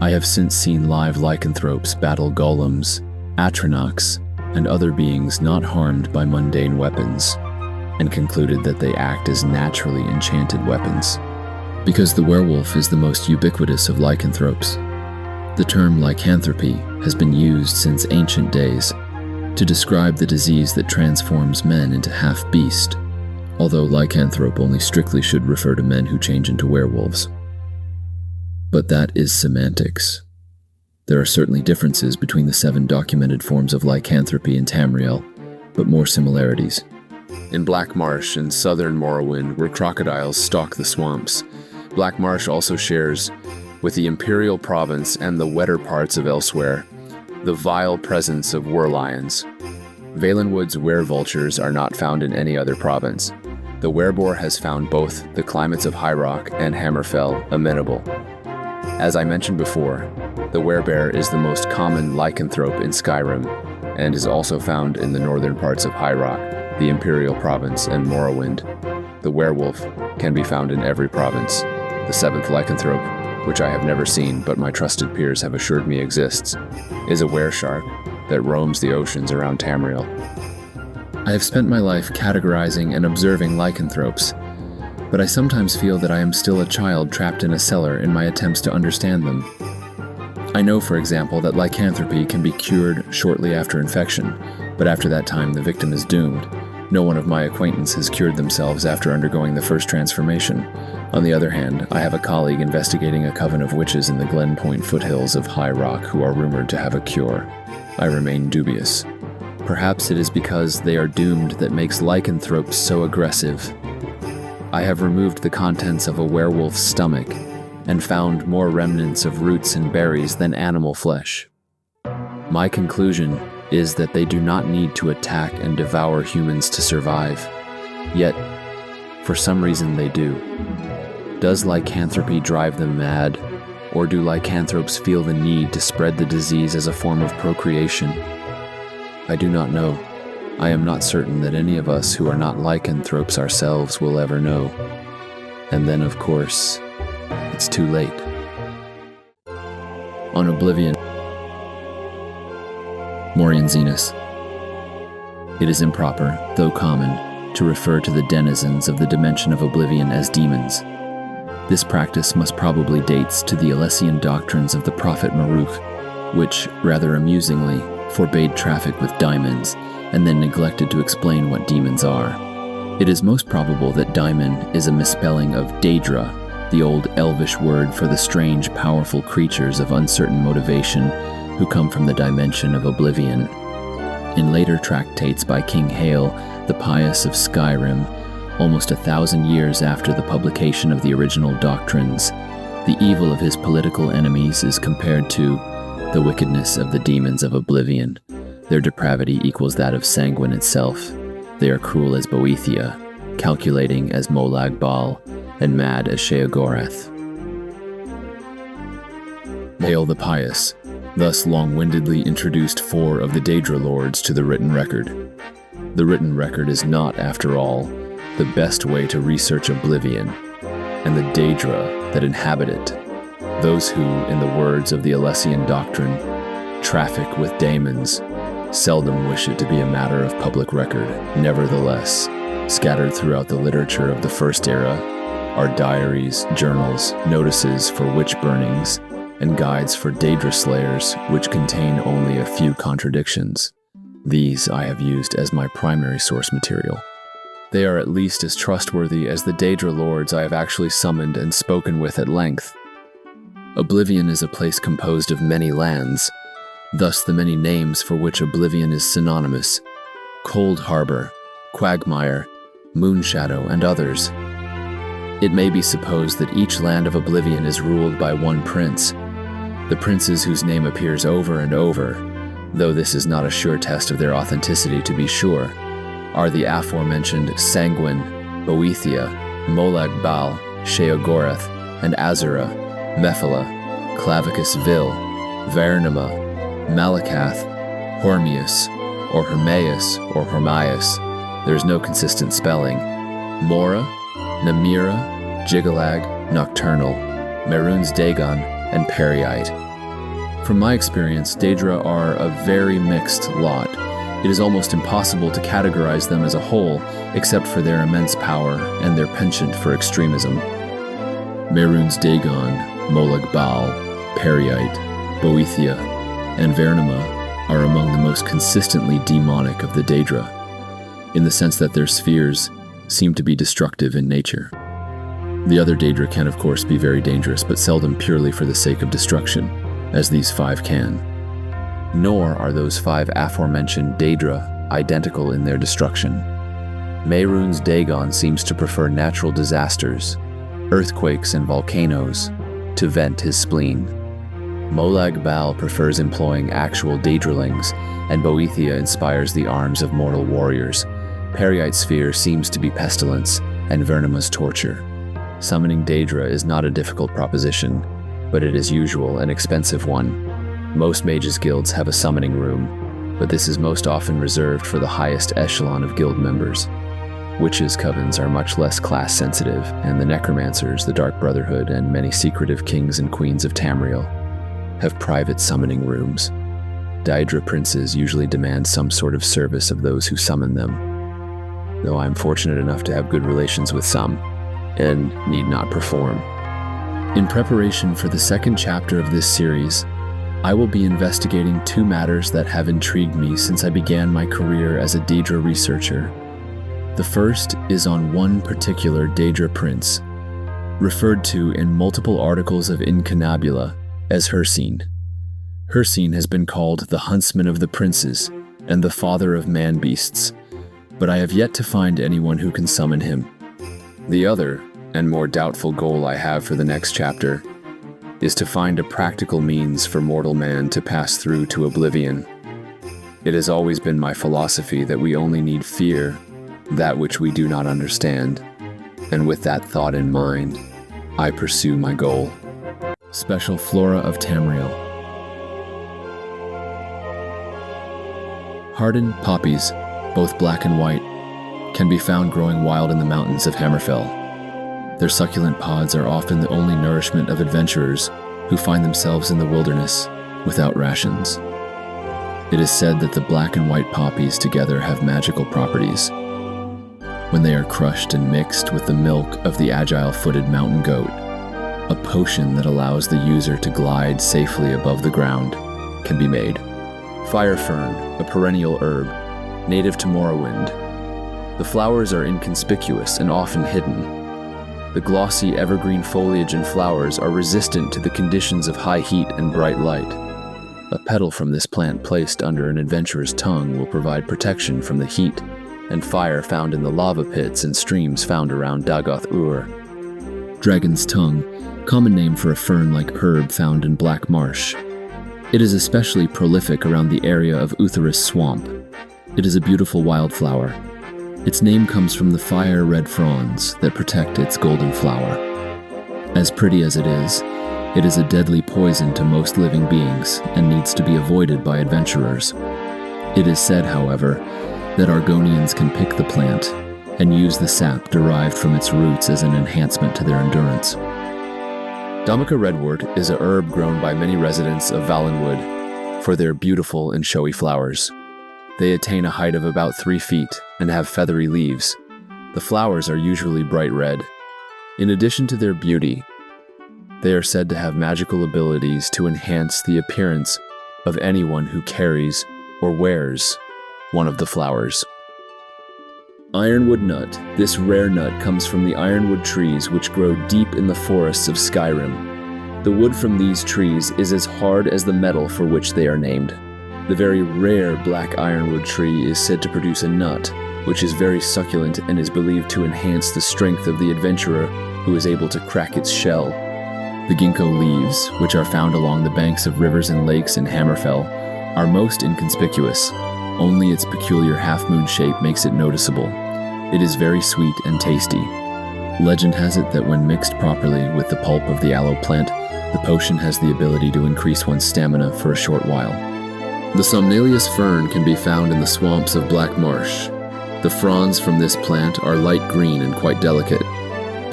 I have since seen live lycanthropes battle golems, atronachs, and other beings not harmed by mundane weapons, and concluded that they act as naturally enchanted weapons. Because the werewolf is the most ubiquitous of lycanthropes, the term lycanthropy has been used since ancient days to describe the disease that transforms men into half-beast, although lycanthrope only strictly should refer to men who change into werewolves. But that is semantics. There are certainly differences between the 7 documented forms of lycanthropy in Tamriel, but more similarities. In Black Marsh and southern Morrowind, where crocodiles stalk the swamps, Black Marsh also shares, with the Imperial Province and the wetter parts of elsewhere, the vile presence of werelions. Valenwood's werevultures are not found in any other province. The wereboar has found both the climates of High Rock and Hammerfell amenable. As I mentioned before, the werebear is the most common lycanthrope in Skyrim, and is also found in the northern parts of High Rock, the Imperial Province, and Morrowind. The werewolf can be found in every province. The 7th lycanthrope, which I have never seen but my trusted peers have assured me exists, is a wereshark that roams the oceans around Tamriel. I have spent my life categorizing and observing lycanthropes, but I sometimes feel that I am still a child trapped in a cellar in my attempts to understand them. I know, for example, that lycanthropy can be cured shortly after infection, but after that time the victim is doomed. No one of my acquaintance has cured themselves after undergoing the first transformation. On the other hand, I have a colleague investigating a coven of witches in the Glen Point foothills of High Rock who are rumored to have a cure. I remain dubious. Perhaps it is because they are doomed that makes lycanthropes so aggressive. I have removed the contents of a werewolf's stomach and found more remnants of roots and berries than animal flesh. My conclusion is that they do not need to attack and devour humans to survive. Yet, for some reason they do. Does lycanthropy drive them mad, or do lycanthropes feel the need to spread the disease as a form of procreation? I do not know. I am not certain that any of us who are not lycanthropes ourselves will ever know. And then, of course, it's too late. On Oblivion, Morian Zenus. It is improper, though common, to refer to the denizens of the dimension of Oblivion as demons. This practice most probably dates to the Alessian doctrines of the prophet Maruk, which, rather amusingly, forbade traffic with daimons, and then neglected to explain what demons are. It is most probable that daimon is a misspelling of Daedra, the old elvish word for the strange, powerful creatures of uncertain motivation who come from the dimension of Oblivion. In later tractates by King Hael, the Pious of Skyrim, almost 1,000 years after the publication of the original doctrines, the evil of his political enemies is compared to the wickedness of the demons of Oblivion. Their depravity equals that of Sanguine itself. They are cruel as Boethia, calculating as Molag Bal, and mad as Sheogorath. Hael the Pious thus long-windedly introduced 4 of the Daedra lords to the written record. The written record is not, after all, the best way to research Oblivion, and the Daedra that inhabit it, those who, in the words of the Alessian doctrine, traffic with daemons, seldom wish it to be a matter of public record. Nevertheless, scattered throughout the literature of the First Era are diaries, journals, notices for witch burnings, and guides for Daedra slayers which contain only a few contradictions. These I have used as my primary source material. They are at least as trustworthy as the Daedra lords I have actually summoned and spoken with at length. Oblivion is a place composed of many lands, thus the many names for which Oblivion is synonymous: Cold Harbor, Quagmire, Moonshadow, and others. It may be supposed that each land of Oblivion is ruled by one prince. The princes whose name appears over and over, though this is not a sure test of their authenticity to be sure, are the aforementioned Sanguine, Boethia, Molag Bal, Sheogorath, and Azura, Mephala, Clavicus Vil, Vernima, Malakath, Hormius, or Hermaeus, or Hormias. There is no consistent spelling. Mora, Namira, Jigalag, Nocturnal, Mehrunes Dagon, and Periite. From my experience, Daedra are a very mixed lot. It is almost impossible to categorize them as a whole, except for their immense power and their penchant for extremism. Mehrunes Dagon, Molag Bal, Periite, Boethia, and Vernima are among the most consistently demonic of the Daedra, in the sense that their spheres seem to be destructive in nature. The other Daedra can of course be very dangerous, but seldom purely for the sake of destruction, as these 5 can. Nor are those 5 aforementioned Daedra identical in their destruction. Mehrunes Dagon seems to prefer natural disasters, earthquakes and volcanoes, to vent his spleen. Molag Bal prefers employing actual Daedralings, and Boethia inspires the arms of mortal warriors. Periite's sphere seems to be pestilence, and Vernima's torture. Summoning Daedra is not a difficult proposition, but it is usual an expensive one. Most mages' guilds have a summoning room, but this is most often reserved for the highest echelon of guild members. Witches' covens are much less class-sensitive, and the necromancers, the Dark Brotherhood, and many secretive kings and queens of Tamriel have private summoning rooms. Daedra princes usually demand some sort of service of those who summon them, though I am fortunate enough to have good relations with some, and need not perform. In preparation for the second chapter of this series, I will be investigating two matters that have intrigued me since I began my career as a Daedra researcher. The first is on one particular Daedra prince, referred to in multiple articles of Incunabula as Hircine. Hircine has been called the huntsman of the princes and the father of man-beasts, but I have yet to find anyone who can summon him. The other, and more doubtful goal I have for the next chapter, is to find a practical means for mortal man to pass through to oblivion. It has always been my philosophy that we only need fear that which we do not understand, and with that thought in mind, I pursue my goal. Special Flora of Tamriel. Hardened poppies, both black and white, can be found growing wild in the mountains of Hammerfell. Their succulent pods are often the only nourishment of adventurers who find themselves in the wilderness without rations. It is said that the black and white poppies together have magical properties. When they are crushed and mixed with the milk of the agile-footed mountain goat, a potion that allows the user to glide safely above the ground can be made. Fire fern, a perennial herb, native to Morrowind. The flowers are inconspicuous and often hidden. The glossy evergreen foliage and flowers are resistant to the conditions of high heat and bright light. A petal from this plant placed under an adventurer's tongue will provide protection from the heat and fire found in the lava pits and streams found around Dagoth-Ur. Dragon's tongue, common name for a fern-like herb found in Black Marsh. It is especially prolific around the area of Utheris Swamp. It is a beautiful wildflower. Its name comes from the fire-red fronds that protect its golden flower. As pretty as it is a deadly poison to most living beings and needs to be avoided by adventurers. It is said, however, that Argonians can pick the plant and use the sap derived from its roots as an enhancement to their endurance. Domica redwort is a herb grown by many residents of Valenwood for their beautiful and showy flowers. They attain a height of about 3 feet and have feathery leaves. The flowers are usually bright red. In addition to their beauty, they are said to have magical abilities to enhance the appearance of anyone who carries or wears one of the flowers. Ironwood nut. This rare nut comes from the ironwood trees which grow deep in the forests of Skyrim. The wood from these trees is as hard as the metal for which they are named. The very rare black ironwood tree is said to produce a nut, which is very succulent and is believed to enhance the strength of the adventurer who is able to crack its shell. The ginkgo leaves, which are found along the banks of rivers and lakes in Hammerfell, are most inconspicuous. Only its peculiar half-moon shape makes it noticeable. It is very sweet and tasty. Legend has it that when mixed properly with the pulp of the aloe plant, the potion has the ability to increase one's stamina for a short while. The Somnalius fern can be found in the swamps of Black Marsh. The fronds from this plant are light green and quite delicate.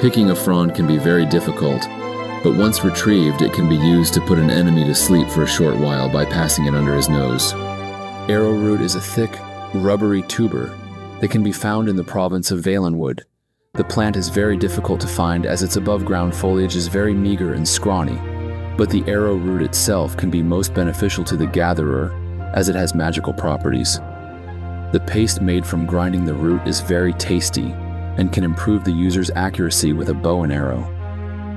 Picking a frond can be very difficult, but once retrieved, it can be used to put an enemy to sleep for a short while by passing it under his nose. Arrowroot is a thick, rubbery tuber that can be found in the province of Valenwood. The plant is very difficult to find as its above-ground foliage is very meager and scrawny, but the arrowroot itself can be most beneficial to the gatherer as it has magical properties. The paste made from grinding the root is very tasty and can improve the user's accuracy with a bow and arrow.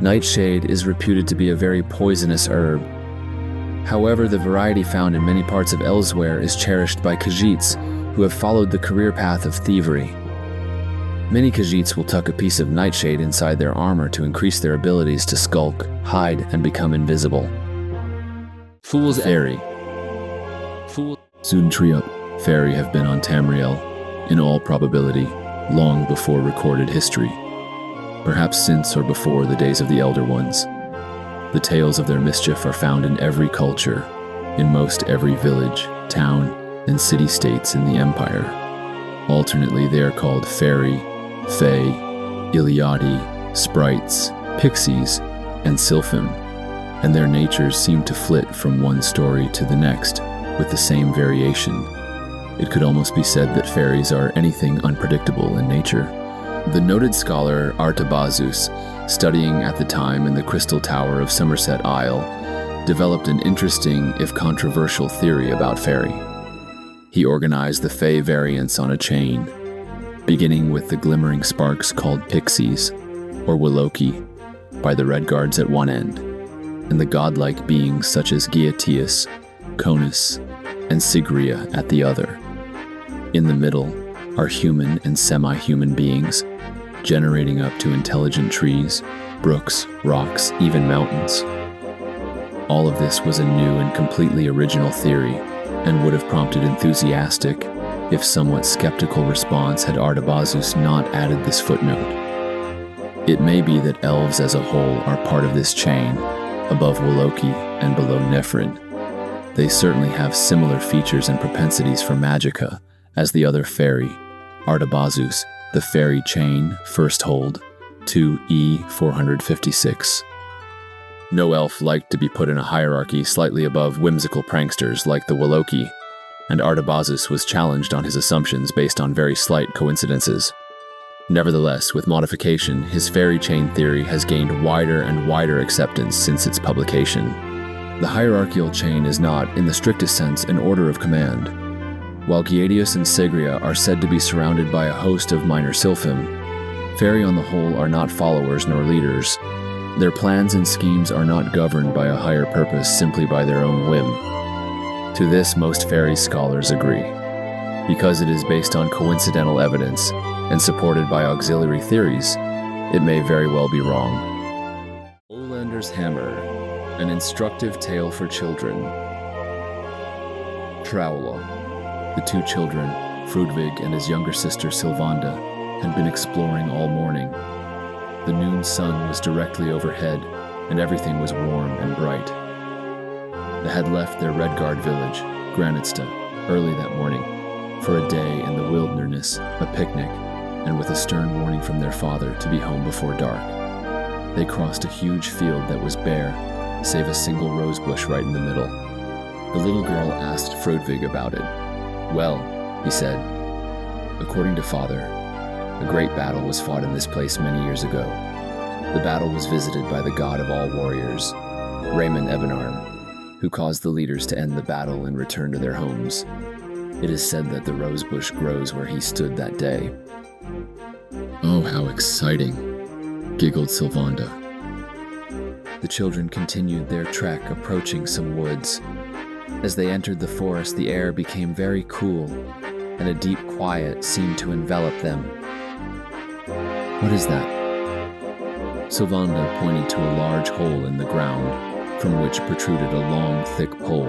Nightshade is reputed to be a very poisonous herb. However, the variety found in many parts of Elsewhere is cherished by Khajiits who have followed the career path of thievery. Many Khajiits will tuck a piece of nightshade inside their armor to increase their abilities to skulk, hide, and become invisible. Fool's Fairy. Zuntriup Fairy have been on Tamriel, in all probability, long before recorded history. Perhaps since or before the days of the Elder Ones. The tales of their mischief are found in every culture, in most every village, town, and city-states in the Empire. Alternately, they are called Fairy, Fae, Iliadi, Sprites, Pixies, and Sylphim, and their natures seem to flit from one story to the next, with the same variation. It could almost be said that fairies are anything unpredictable in nature. The noted scholar Artabazus, studying at the time in the Crystal Tower of Somerset Isle, developed an interesting, if controversial, theory about fairy. He organized the Fae variants on a chain, beginning with the glimmering sparks called pixies, or Willoki, by the red guards at one end, and the godlike beings such as Gaiatius, Conus, and Sigria at the other. In the middle are human and semi-human beings, generating up to intelligent trees, brooks, rocks, even mountains. All of this was a new and completely original theory, and would have prompted enthusiastic, if somewhat skeptical response had Artabazus not added this footnote. It may be that elves as a whole are part of this chain, above Willoki and below Nephrin. They certainly have similar features and propensities for magicka as the other fairy, Artabazus, the fairy chain, first hold, 2E 456. No elf liked to be put in a hierarchy slightly above whimsical pranksters like the Willoki, and Artabazus was challenged on his assumptions based on very slight coincidences. Nevertheless, with modification, his fairy chain theory has gained wider and wider acceptance since its publication. The hierarchical chain is not, in the strictest sense, an order of command. While Gaiatius and Sigria are said to be surrounded by a host of minor sylphim, fairy on the whole are not followers nor leaders. Their plans and schemes are not governed by a higher purpose simply by their own whim. To this most fairy scholars agree, because it is based on coincidental evidence and supported by auxiliary theories. It may very well be wrong. Olander's Hammer, an instructive tale for children. Traula. The two children, Frudvig and his younger sister Sylvanda, had been exploring all morning. The noon sun was directly overhead, and everything was warm and bright. They had left their Redguard village, Granitsta, early that morning, for a day in the wilderness, a picnic, and with a stern warning from their father to be home before dark. They crossed a huge field that was bare, save a single rose bush right in the middle. The little girl asked Frudvig about it. Well, he said, according to father, a great battle was fought in this place many years ago. The battle was visited by the god of all warriors, Raymond Ebenarm, who caused the leaders to end the battle and return to their homes. It is said that the rosebush grows where he stood that day. Oh, how exciting, giggled Sylvanda. The children continued their trek, approaching some woods. As they entered the forest, the air became very cool, and a deep quiet seemed to envelop them. What is that? Sylvanda pointed to a large hole in the ground, from which protruded a long, thick pole.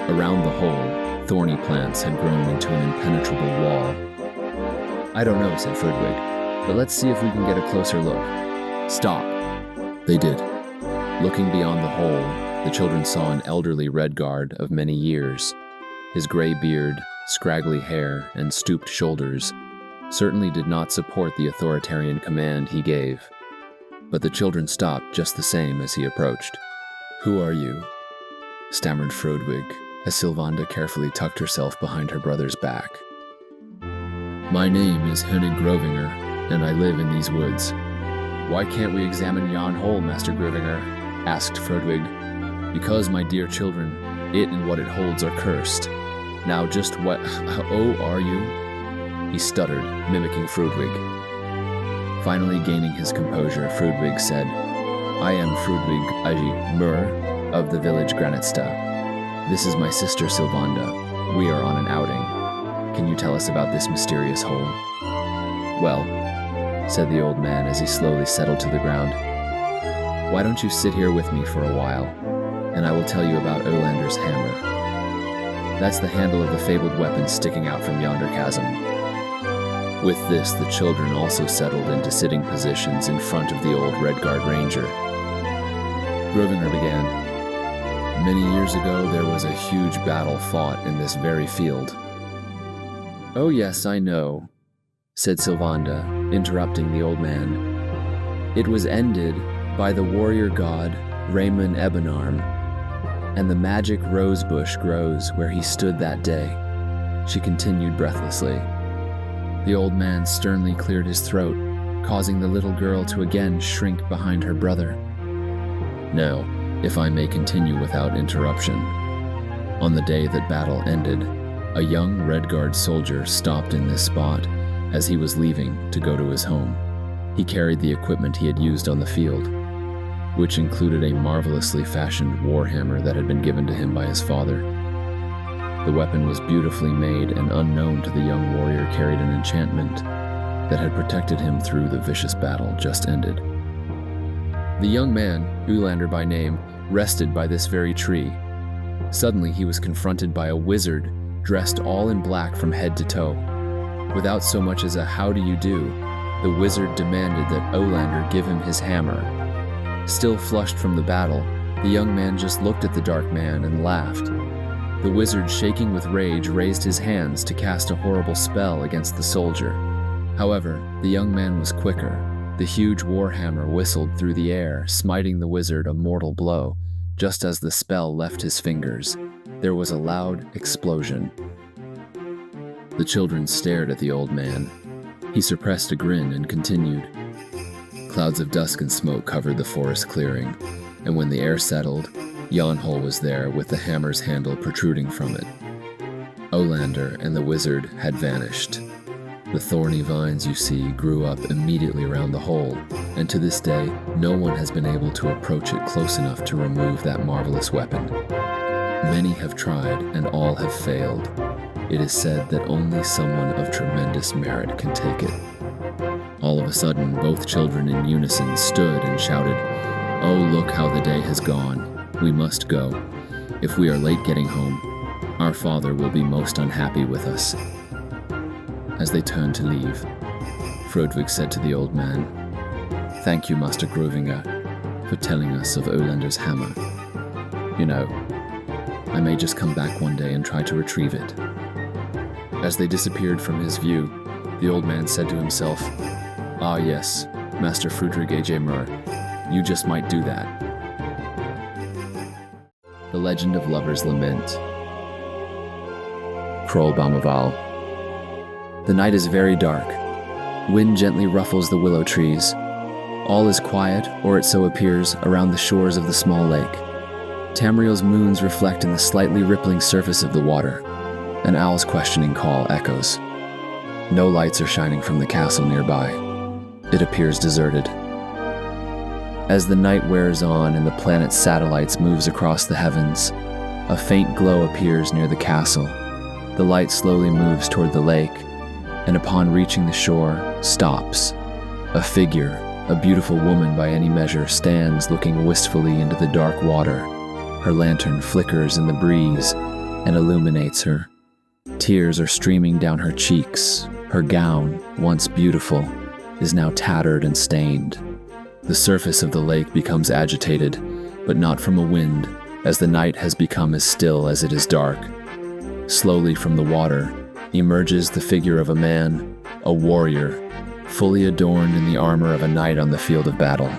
Around the hole, thorny plants had grown into an impenetrable wall. I don't know, said Frudvig, but let's see if we can get a closer look. Stop. They did. Looking beyond the hole, the children saw an elderly Redguard of many years. His gray beard, scraggly hair, and stooped shoulders certainly did not support the authoritarian command he gave. But the children stopped just the same as he approached. Who are you? Stammered Frudvig, as Sylvanda carefully tucked herself behind her brother's back. My name is Hennig Grovinger, and I live in these woods. Why can't we examine yon hole, Master Grovinger? Asked Frudvig. Because, my dear children, it and what it holds are cursed. Now just what are you? He stuttered, mimicking Frudvig. Finally gaining his composure, Frudvig said, I am Frudvig Agi Mur of the village Granitsta. This is my sister Sylvanda. We are on an outing. Can you tell us about this mysterious hole? Well, said the old man as he slowly settled to the ground, why don't you sit here with me for a while, and I will tell you about Olander's Hammer. That's the handle of the fabled weapon sticking out from yonder chasm. With this, the children also settled into sitting positions in front of the old Redguard Ranger. Grovinger began. Many years ago, there was a huge battle fought in this very field. Oh yes, I know, said Sylvanda, interrupting the old man. It was ended by the warrior god Raymond Ebenarm, and the magic rosebush grows where he stood that day, she continued breathlessly. The old man sternly cleared his throat, causing the little girl to again shrink behind her brother. No, if I may continue without interruption. On the day that battle ended, a young Red Guard soldier stopped in this spot as he was leaving to go to his home. He carried the equipment he had used on the field, which included a marvelously fashioned warhammer that had been given to him by his father. The weapon was beautifully made, and unknown to the young warrior carried an enchantment that had protected him through the vicious battle just ended. The young man, Ulander by name, rested by this very tree. Suddenly he was confronted by a wizard dressed all in black from head to toe. Without so much as a "how do you do," the wizard demanded that Olander give him his hammer. Still flushed from the battle, the young man just looked at the dark man and laughed. The wizard, shaking with rage, raised his hands to cast a horrible spell against the soldier. However, the young man was quicker. The huge warhammer whistled through the air, smiting the wizard a mortal blow. Just as the spell left his fingers, there was a loud explosion. The children stared at the old man. He suppressed a grin and continued. Clouds of dust and smoke covered the forest clearing, and when the air settled, Yonhol was there with the hammer's handle protruding from it. Olander and the wizard had vanished. The thorny vines you see grew up immediately around the hole, and to this day, no one has been able to approach it close enough to remove that marvelous weapon. Many have tried, and all have failed. It is said that only someone of tremendous merit can take it. All of a sudden, both children in unison stood and shouted, "Oh, look how the day has gone. We must go. If we are late getting home, our father will be most unhappy with us." As they turned to leave, Frodvig said to the old man, "Thank you, Master Grovinger, for telling us of Olander's hammer. You know, I may just come back one day and try to retrieve it." As they disappeared from his view, the old man said to himself, "Ah yes, Master Frodvig Ejemur, you just might do that." The Legend of Lover's Lament. Krollbaumaval. The night is very dark. Wind gently ruffles the willow trees. All is quiet, or it so appears, around the shores of the small lake. Tamriel's moons reflect in the slightly rippling surface of the water. An owl's questioning call echoes. No lights are shining from the castle nearby. It appears deserted. As the night wears on and the planet's satellites moves across the heavens, a faint glow appears near the castle. The light slowly moves toward the lake, and upon reaching the shore, stops. A figure, a beautiful woman by any measure, stands looking wistfully into the dark water. Her lantern flickers in the breeze and illuminates her. Tears are streaming down her cheeks. Her gown, once beautiful, is now tattered and stained. The surface of the lake becomes agitated, but not from a wind, as the night has become as still as it is dark. Slowly from the water emerges the figure of a man, a warrior, fully adorned in the armor of a knight on the field of battle.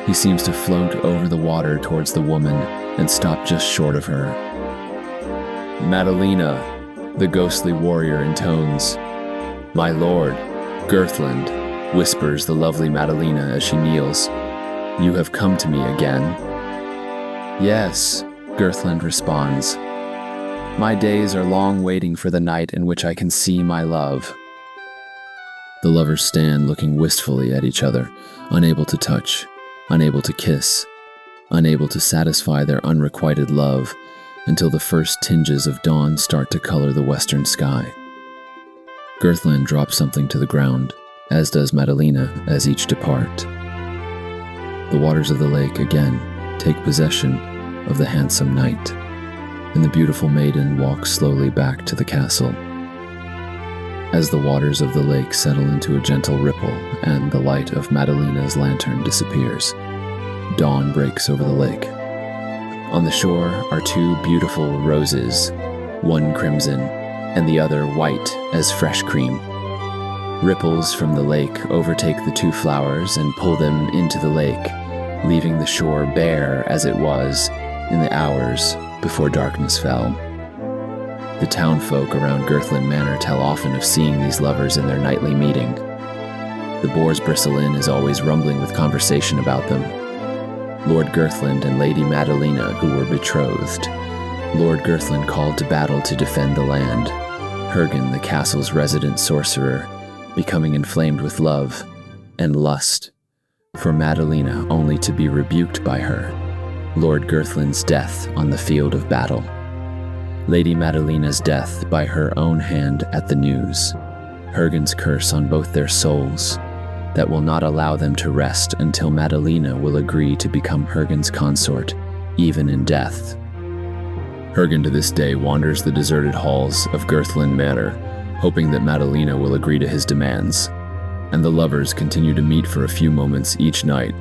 He seems to float over the water towards the woman and stop just short of her. "Madalena," the ghostly warrior intones. "My lord, Girthland," whispers the lovely Madalena as she kneels. "You have come to me again." "Yes," Girthland responds. "My days are long waiting for the night in which I can see my love." The lovers stand looking wistfully at each other, unable to touch, unable to kiss, unable to satisfy their unrequited love until the first tinges of dawn start to color the western sky. Girthland drops something to the ground, as does Madalena as each depart. The waters of the lake again take possession of the handsome knight, and the beautiful maiden walks slowly back to the castle. As the waters of the lake settle into a gentle ripple and the light of Madalena's lantern disappears, dawn breaks over the lake. On the shore are two beautiful roses, one crimson and the other white as fresh cream. Ripples from the lake overtake the two flowers and pull them into the lake, leaving the shore bare as it was in the hours before darkness fell. The townfolk around Girthland Manor tell often of seeing these lovers in their nightly meeting. The Boar's Bristle Inn is always rumbling with conversation about them. Lord Girthland and Lady Madalena, who were betrothed. Lord Girthland called to battle to defend the land. Hergen, the castle's resident sorcerer, becoming inflamed with love and lust for Madalena, only to be rebuked by her. Lord Girthland's death on the field of battle. Lady Madalena's death by her own hand at the news. Hergen's curse on both their souls that will not allow them to rest until Madalena will agree to become Hergen's consort, even in death. Hergen to this day wanders the deserted halls of Girthland Manor, hoping that Madalena will agree to his demands, and the lovers continue to meet for a few moments each night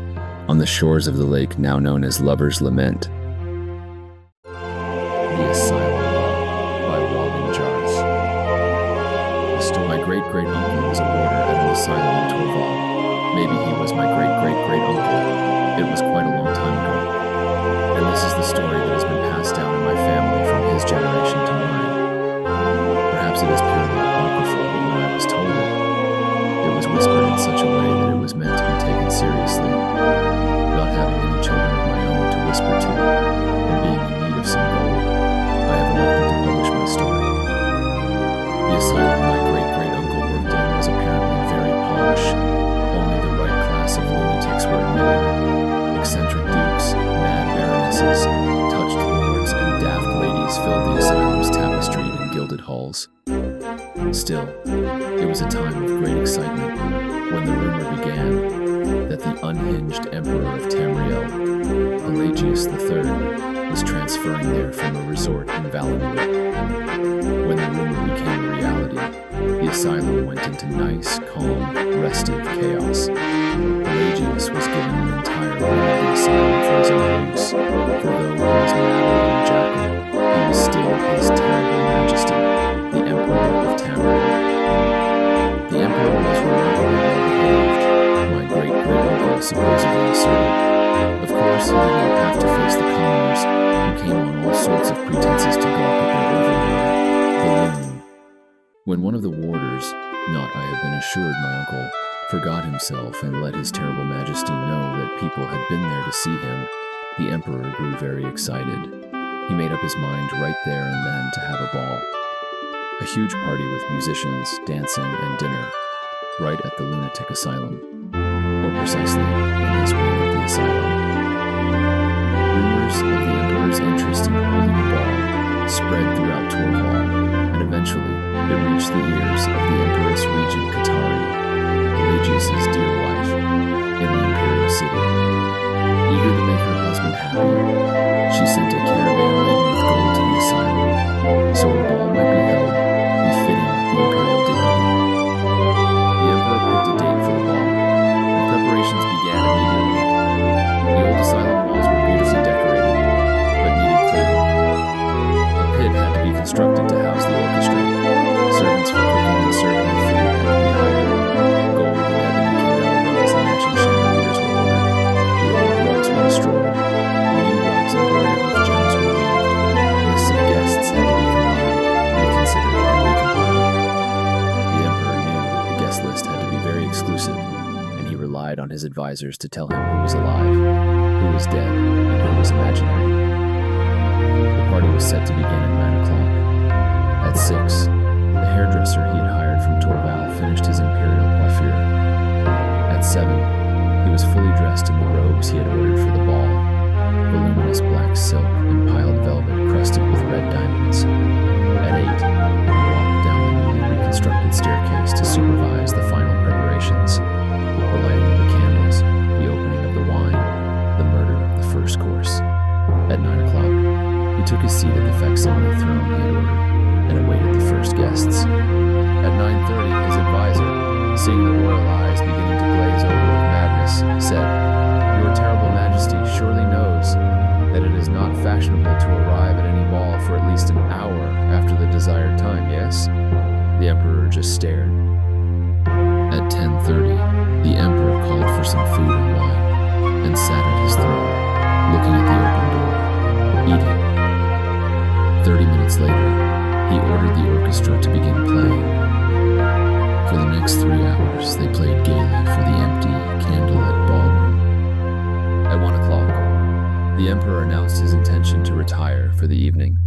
on the shores of the lake now known as Lover's Lament. The Asylum by Walden Jars. My great-great-uncle was a warder at an asylum in Torval. Maybe he was my great-great-great-uncle. It was quite a long time ago. And this is the story that has been passed down in my family from his generation to mine. Perhaps it is purely apocryphal, but when I was told it was whispered in such a way that it was meant to be taken seriously. Not having any children of my own to whisper to, and being in need of some gold, I have elected to publish my story. The asylum my great-great-uncle worked in was apparently very posh. Only the right class of lunatics were admitted. Eccentric dukes, mad baronesses, touched lords, and daft ladies filled the asylum's tapestried and gilded halls. Still, it was a time of great excitement when the rumor began that the unhinged Emperor of Tamriel, Pelagius III, was transferring there from a resort in Valenwood. When the rumor became a reality, the asylum went into nice, calm, restive chaos. Pelagius was given an entire wing of the asylum for his own use, for though he was madder than a jackal, he was still His Terrible Majesty, the Emperor of Tamriel. The Emperor was remarkably well behaved, my great-great-uncle supposedly asserted. Of course, he did not have to face the commoners, who came on all sorts of pretenses to gawk at their overlord, the loon. When one of the warders, not I have been assured my uncle, forgot himself and let His Terrible Majesty know that people had been there to see him, the Emperor grew very excited. He made up his mind right there and then to have a ball. A huge party with musicians, dancing, and dinner, right at the lunatic asylum, or precisely in his wing of the asylum. Rumors of the Emperor's interest in holding a ball spread throughout Torval, and eventually it reached the ears of the Empress Regent Katari, Pelagius' dear wife, in the imperial city. Eager to make her husband happy, she sent a caravan laden with gold to the asylum, so a ball might be held befitting the imperial dignity. The Emperor picked a date for the ball, and preparations began immediately. The old asylum walls were beautifully decorated, but needed cleaning. A pit had to be constructed to house the orchestra. Servants for cooking and serving the food had to be hired. Gold and ebony candelabras and matching chandeliers were ordered. The old rugs were destroyed. New rugs embroidered with gems were weaved. Lists of guests had to be combined, reconsidered, and recompiled. The Emperor knew that the guest list had to be very exclusive, and he relied on his advisors to tell him who was alive, who was dead, and who was imaginary. The party was set to begin at 9 o'clock. At 6, the hairdresser he had hired from Torval finished his imperial coiffure. At 7, he was fully dressed in the robes he had ordered for the ball, voluminous black silk and piled velvet crusted with red diamonds. At 8, he walked down the newly reconstructed staircase to supervise the final preparations, the lighting of the candles, the opening of the wine, the murder of the first course. At 9 o'clock, he took his seat at the facsimile throne he had ordered, and awaited the first guests. At 9:30, his advisor, seeing the royal eyes beginning to glaze over with madness, said, "Your Terrible Majesty surely knows that it is not fashionable to arrive at any ball for at least an hour after the desired time, yes?" The Emperor just stared. At 10:30, the Emperor called for some food and wine, and sat at his throne, looking at the open door, eating. 30 minutes later, he ordered the orchestra to begin playing. For the next 3 hours, they played gaily for the empty, candlelit ballroom. At 1 o'clock, The emperor announced his intention to retire for the evening.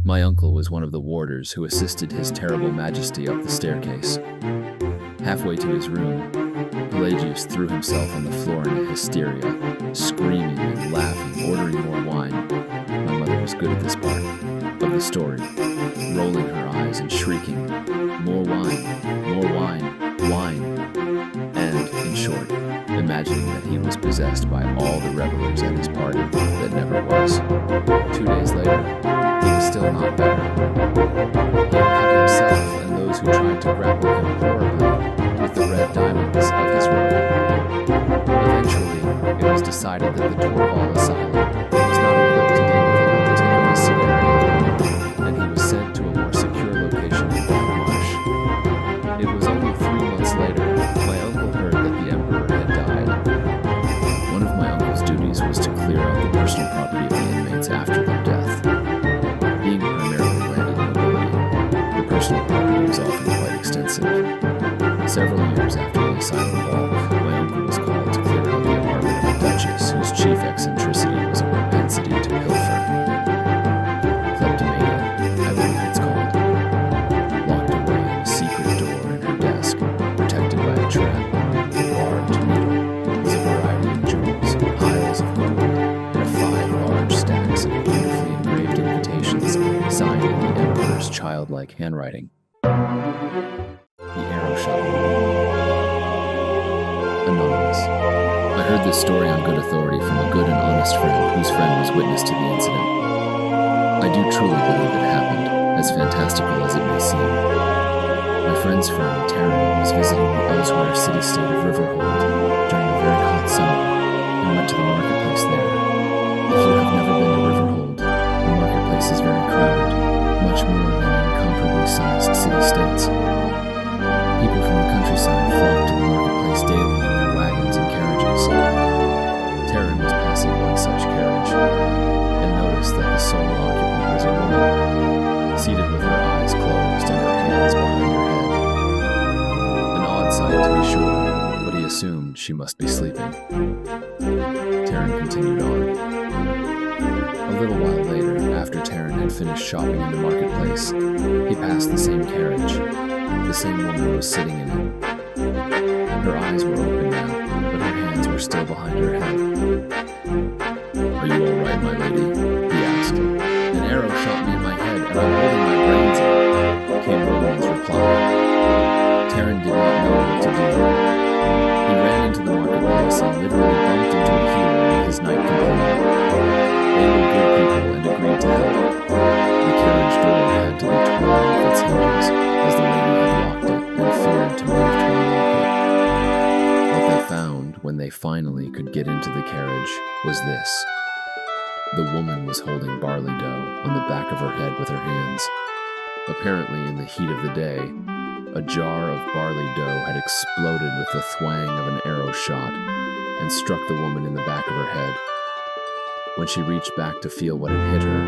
My uncle was one of the warders who assisted His Terrible Majesty up the staircase. Halfway to his room, Pelagius threw himself on the floor in a hysteria, screaming and laughing, ordering more wine. My mother was good at this part of the story, rolling her eyes and shrieking, "More wine, wine," and, in short, imagining that he was possessed by all the revelers at his party that never was. 2 days later, he was still not better. He had cut himself and those who tried to grapple him horribly with the red diamonds of his robe. Eventually, it was decided that the Torval Asylum was not equipped to deal with a lunatic of his severity, and he was sent to a more secure location in Marsh. It was only 3 months later my uncle heard that the emperor had died. One of my uncle's duties was to clear out the personal property of the inmates after their death. Being primarily landed nobility, the personal property was often quite extensive. Several years after the asylum ball, my uncle was called to clear out the apartment of a duchess whose chief eccentricity was a propensity to pilfer. Kleptomania, I believe it's called. Locked away in a secret door in her desk, protected by a trap, barred to needle, was a variety of jewels, piles of gold, and 5 large stacks of beautifully engraved invitations signed in the emperor's childlike handwriting. The arrow shot woman. Anonymous. I heard this story on good authority from a good and honest friend whose friend was witness to the incident. I do truly believe it happened, as fantastical as it may seem. My friend's friend, Taryn, was visiting the Elsewhere city-state of Riverhold during a very hot summer and went to the marketplace there. If you have never been to Riverhold, the marketplace is very crowded, much more than incomparably sized city-states. People from the countryside flocked to the marketplace daily in their wagons and carriages. Taryn was passing one such carriage, and noticed that the sole occupant was a woman, seated with her eyes closed and her hands behind her head. An odd sight, to be sure, but he assumed she must be sleeping. Taryn continued on. A little while later, after Taryn had finished shopping in the marketplace, he passed the same carriage. The same woman was sitting in it. Her eyes were open now, but her hands were still behind her head. "Are you all right, my lady?" he asked. "An arrow shot me in my head, and I'm holding my brains in," came the woman's reply. Taryn did not know what to do. He ran into the marketplace and literally bumped into a hero and his knight companion. They were good people and agreed to help. The carriage door had to be torn off its hinges, as the lady had locked it and feared to move to unlock it. What they found when they finally could get into the carriage was this. The woman was holding barley dough on the back of her head with her hands. Apparently, in the heat of the day, a jar of barley dough had exploded with the thwang of an arrow shot and struck the woman in the back of her head. When she reached back to feel what had hit her,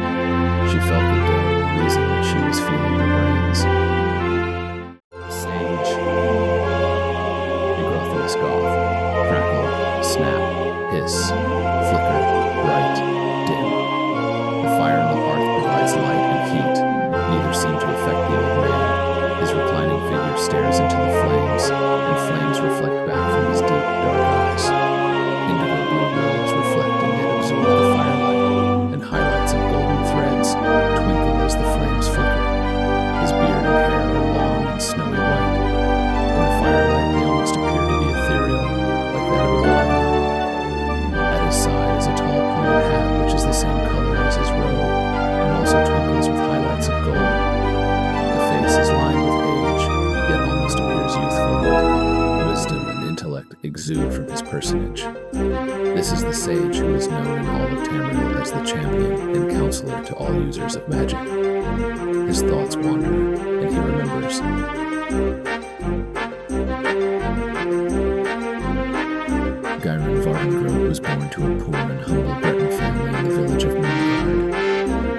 she felt the dough and reason that she was feeling her brains. Sage. Negrotheus goth. Crackle, snap, hiss, flicker, bright, dim. The fire in the hearth provides light and heat. Neither seem to affect the old man. His reclining figure stares into the flames, and flames reflect back from his deep, dark eyes. Indigo blue robes reflect and yet absorb the firelight, and highlights of golden threads twinkle as the flames flicker. His beard and hair are long and snowy white. In the firelight they almost appear to be ethereal, like that of a god. At his side is a tall pointed hat which is the same color as his robe, and also twinkles with highlights of gold. The face is lined with age, yet almost appears youthful. Wisdom and intellect exude from his personage. This is the sage who is known in all of Tamriel as the champion and counselor to all users of magic. His thoughts wander, and he remembers. Gyron Vardengrove was born to a poor and humble Breton family in the village of Moongard.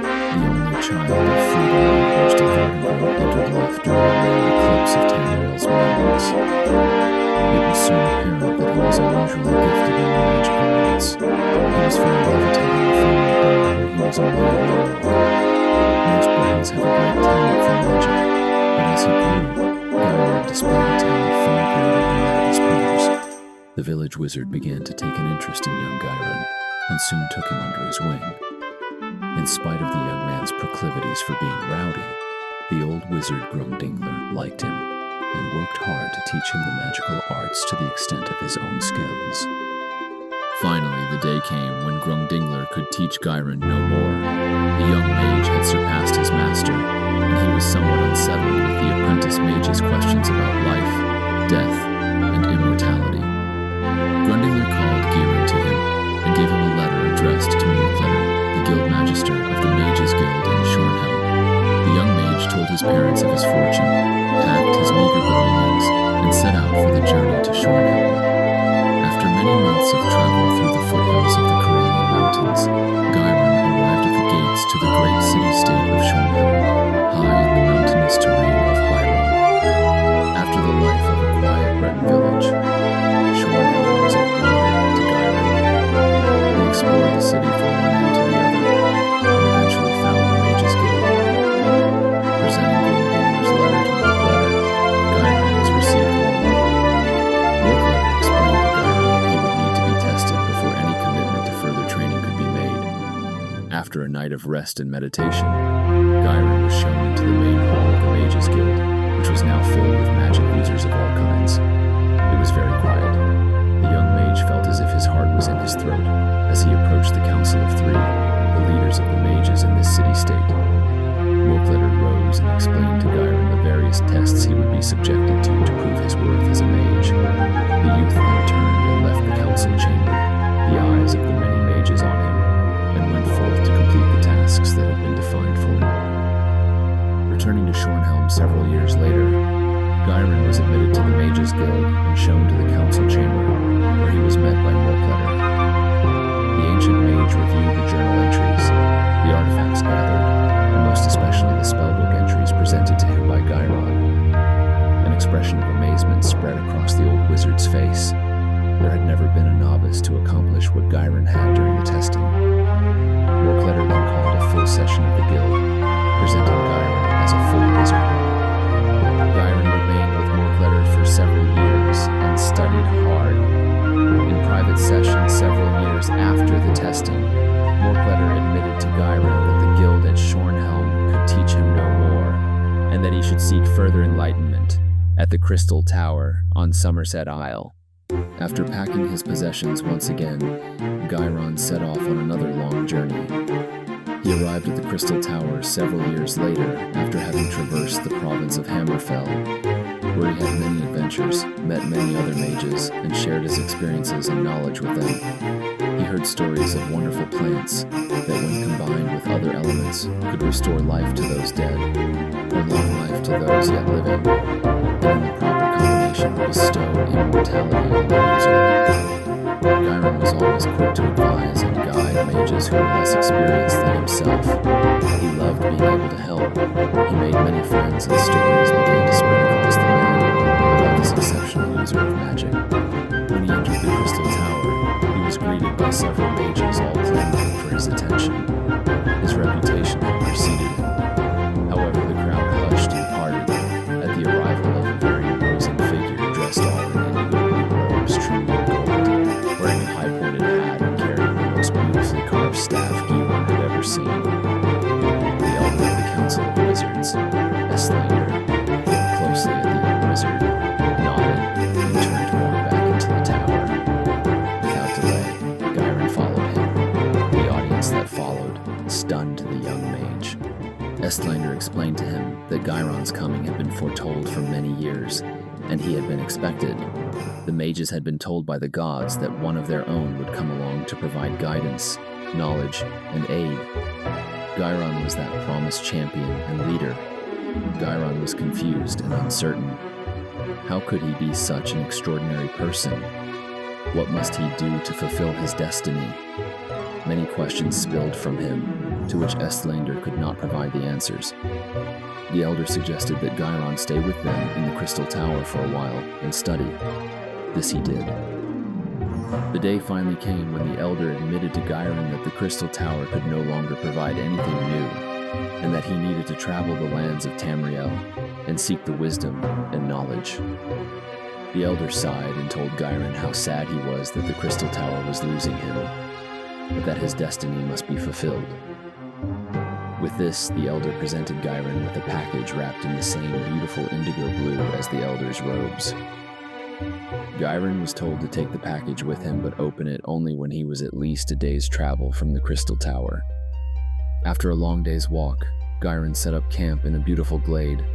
The only child of Frida and Horstel Vardengrove entered life during a rare eclipse of Tamriel's moons. It was soon apparent that he was unusually gifted in the magical arts. He was found levitating was only a year old. Most Britons have a great talent for magic, but as he grew, Gyron displayed a talent far greater than that of his peers. The village wizard began to take an interest in young Gyron, and soon took him under his wing. In spite of the young man's proclivities for being rowdy, the old wizard Grungdingler liked him, and worked hard to teach him the magical arts to the extent of his own skills. Finally, the day came when Grungdingler could teach Gyron no more. The young mage had surpassed his master, and he was somewhat unsettled with the apprentice mage's questions about life, death, and immortality. Grungdingler called Gyron to him and gave him a letter addressed to Morkletter, the guild magister of the Mages Guild in Shornhelm. The young mage told his parents of his fortune, packed his meager belongings, and set out for the journey to Shornhelm. After many months of travel through the foothills of the Corellian Mountains, Gyron arrived at the gates to the great city-state of Shornhelm, high in the mountainous terrain of Hyrule. After the life of a quiet Breton village, Shornhelm was a wonder to Gyron. They explored the city from one end to the other, and eventually found the Mages Guild. Presenting Grungdingler's letter to Morkletter, Gyron was received warmly. Morkletter explained to Gyron that he would need to be tested before any commitment to further training could be made. After a night of rest and meditation, Gyron was shown into the main hall of the Mages Guild, which was now filled with magic users of all kinds. It was very quiet. The young mage felt as if his heart was in his throat as he approached the Council of Three, the leaders of the mages in this city-state. Morkletter rose and explained to Gyron the various tests he would be subjected to prove his worth as a mage. The youth then turned and left the council chamber, the eyes of the many mages on him, and went forth to complete the tasks that had been defined for him. Returning to Shornhelm several years later, Gyron was admitted to the Mages Guild and shown to the council chamber, where he was met by Morkletter. The ancient mage reviewed the journal entries, the artifacts gathered, and most especially the spellbook entries presented to him by Gyron. An expression of amazement spread across the old wizard's face. There had never been a novice to accomplish what Gyron had during the testing. Morkletter then called a full session of the guild, presenting Gyron as a full wizard. Gyron remained with Morkletter for several years and studied hard. In private sessions several years after the testing, Morkletter admitted to Gyron that the guild at Shornhelm could teach him no more, and that he should seek further enlightenment at the Crystal Tower on Somerset Isle. After packing his possessions once again, Gyron set off on another long journey. He arrived at the Crystal Tower several years later after having traversed the province of Hammerfell, where he had many adventures, met many other mages, and shared his experiences and knowledge with them. He heard stories of wonderful plants that, when combined with other elements, could restore life to those dead, or long life to those yet living, and in the proper combination bestow immortality on the user. Gyron was always quick to advise and guide mages who were less experienced than himself. He loved being able to help. He made many friends, and stories began to spread across the land about this exceptional user of magic. When he entered the Crystal Tower, he was greeted by several mages, all clamoring for his attention. His reputation had preceded him. However, the crowd hushed and parted at the arrival of a very imposing figure dressed all in indigo blue robes trimmed with gold, wearing a high-pointed hat and carrying the most beautifully carved staff Gyron had ever seen. The elder of the Council of Wizards, Estlander, looked closely at the young wizard, nodded, and turned to walk back into the tower. Without delay, Gyron followed him. The audience that followed stunned the young mage. Estlander explained to him that Gyron's coming had been foretold for many years, and he had been expected. The mages had been told by the gods that one of their own would come along to provide guidance, knowledge, and aid. Gyron was that promised champion and leader. Gyron was confused and uncertain. How could he be such an extraordinary person? What must he do to fulfill his destiny? Many questions spilled from him, to which Estlander could not provide the answers. The elder suggested that Gyron stay with them in the Crystal Tower for a while and study. This he did. The day finally came when the elder admitted to Gyron that the Crystal Tower could no longer provide anything new, and that he needed to travel the lands of Tamriel and seek the wisdom and knowledge. The elder sighed and told Gyron how sad he was that the Crystal Tower was losing him, but that his destiny must be fulfilled. With this, the elder presented Gyron with a package wrapped in the same beautiful indigo blue as the elder's robes. Gyron was told to take the package with him, but open it only when he was at least a day's travel from the Crystal Tower. After a long day's walk, Gyron set up camp in a beautiful glade,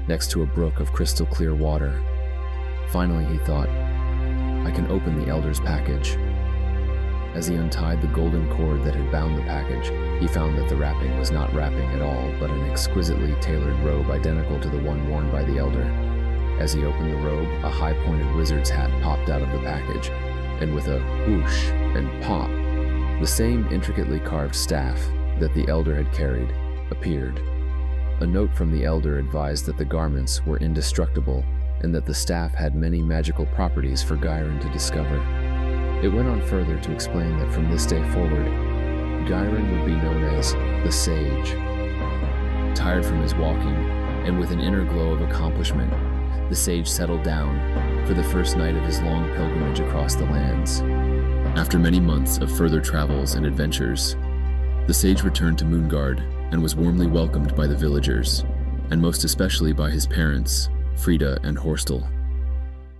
next to a brook of crystal clear water. Finally, he thought, I can open the elder's package. As he untied the golden cord that had bound the package, he found that the wrapping was not wrapping at all, but an exquisitely tailored robe identical to the one worn by the elder. As he opened the robe, a high-pointed wizard's hat popped out of the package, and with a whoosh and pop, the same intricately carved staff that the elder had carried appeared. A note from the elder advised that the garments were indestructible and that the staff had many magical properties for Gyron to discover. It went on further to explain that from this day forward, Gyron would be known as the Sage. Tired from his walking, and with an inner glow of accomplishment, the sage settled down for the first night of his long pilgrimage across the lands. After many months of further travels and adventures, the sage returned to Moongard and was warmly welcomed by the villagers, and most especially by his parents, Frida and Horstel.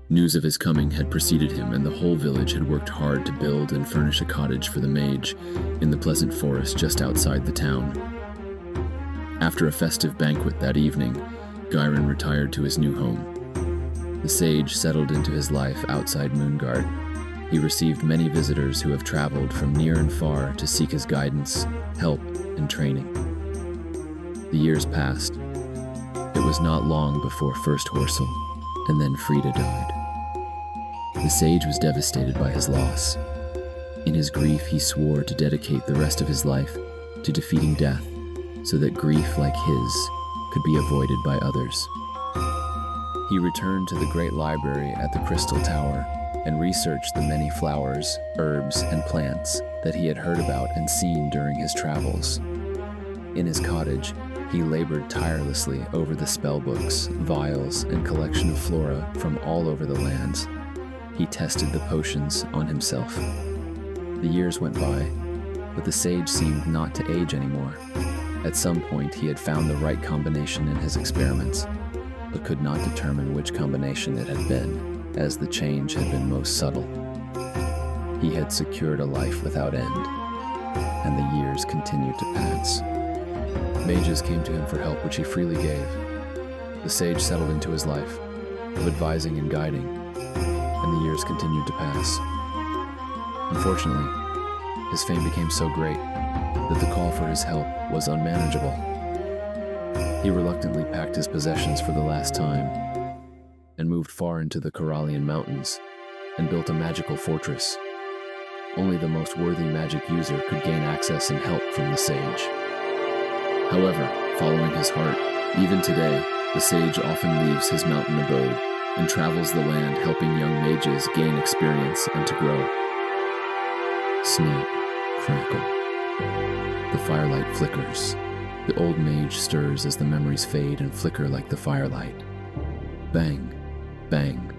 News of his coming had preceded him, and the whole village had worked hard to build and furnish a cottage for the mage in the pleasant forest just outside the town. After a festive banquet that evening, Gyron retired to his new home. The sage settled into his life outside Moongard. He received many visitors who have traveled from near and far to seek his guidance, help, and training. The years passed. It was not long before first Horsel, and then Frida died. The sage was devastated by his loss. In his grief, he swore to dedicate the rest of his life to defeating death, so that grief like his could be avoided by others. He returned to the great library at the Crystal Tower and researched the many flowers, herbs, and plants that he had heard about and seen during his travels. In his cottage, he labored tirelessly over the spellbooks, vials, and collection of flora from all over the lands. He tested the potions on himself. The years went by, but the sage seemed not to age anymore. At some point, he had found the right combination in his experiments, but could not determine which combination it had been, as the change had been most subtle. He had secured a life without end, and the years continued to pass. Mages came to him for help, which he freely gave. The sage settled into his life of advising and guiding, and the years continued to pass. Unfortunately, his fame became so great that the call for his help was unmanageable. He reluctantly packed his possessions for the last time and moved far into the Corallian Mountains and built a magical fortress. Only the most worthy magic user could gain access and help from the sage. However, following his heart, even today, the sage often leaves his mountain abode and travels the land helping young mages gain experience and to grow. Snap, crackle. The firelight flickers. The old mage stirs as the memories fade and flicker like the firelight. Bang, bang,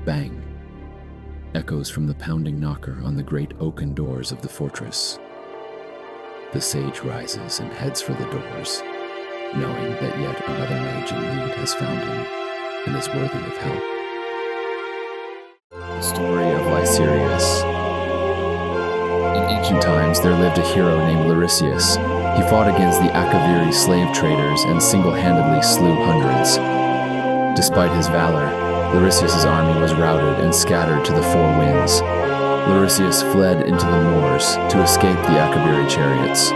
bang. Echoes from the pounding knocker on the great oaken doors of the fortress. The sage rises and heads for the doors, knowing that yet another mage in need has found him and is worthy of help. The story of Lysirius. In ancient times, there lived a hero named Lyrisius. He fought against the Akaviri slave traders and single-handedly slew hundreds. Despite his valor, Lyrisius' army was routed and scattered to the four winds. Lyrisius fled into the moors to escape the Akaviri chariots.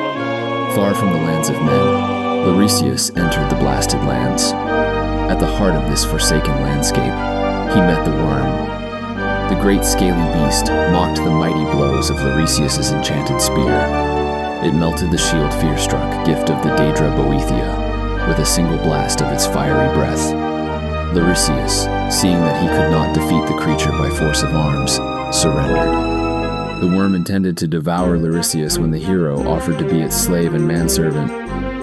Far from the lands of men, Lyrisius entered the blasted lands. At the heart of this forsaken landscape, he met the worm. The great scaly beast mocked the mighty blows of Lyrisius' enchanted spear. It melted the shield fear-struck gift of the Daedra Boethia with a single blast of its fiery breath. Lyrisius, seeing that he could not defeat the creature by force of arms, surrendered. The worm intended to devour Lyrisius when the hero offered to be its slave and manservant.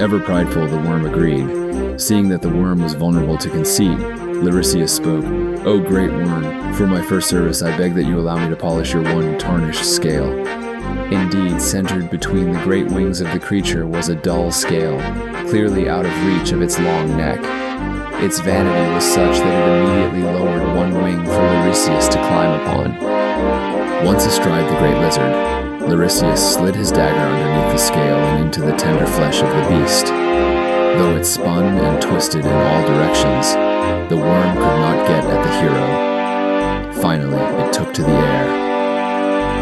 Ever prideful, the worm agreed. Seeing that the worm was vulnerable to conceit, Lyrisius spoke, "O great worm, for my first service I beg that you allow me to polish your one tarnished scale." Indeed, centered between the great wings of the creature was a dull scale, clearly out of reach of its long neck. Its vanity was such that it immediately lowered one wing for Lyrisius to climb upon. Once astride the great lizard, Lyrisius slid his dagger underneath the scale and into the tender flesh of the beast. Though it spun and twisted in all directions, the worm could not get at the hero. Finally, it took to the air.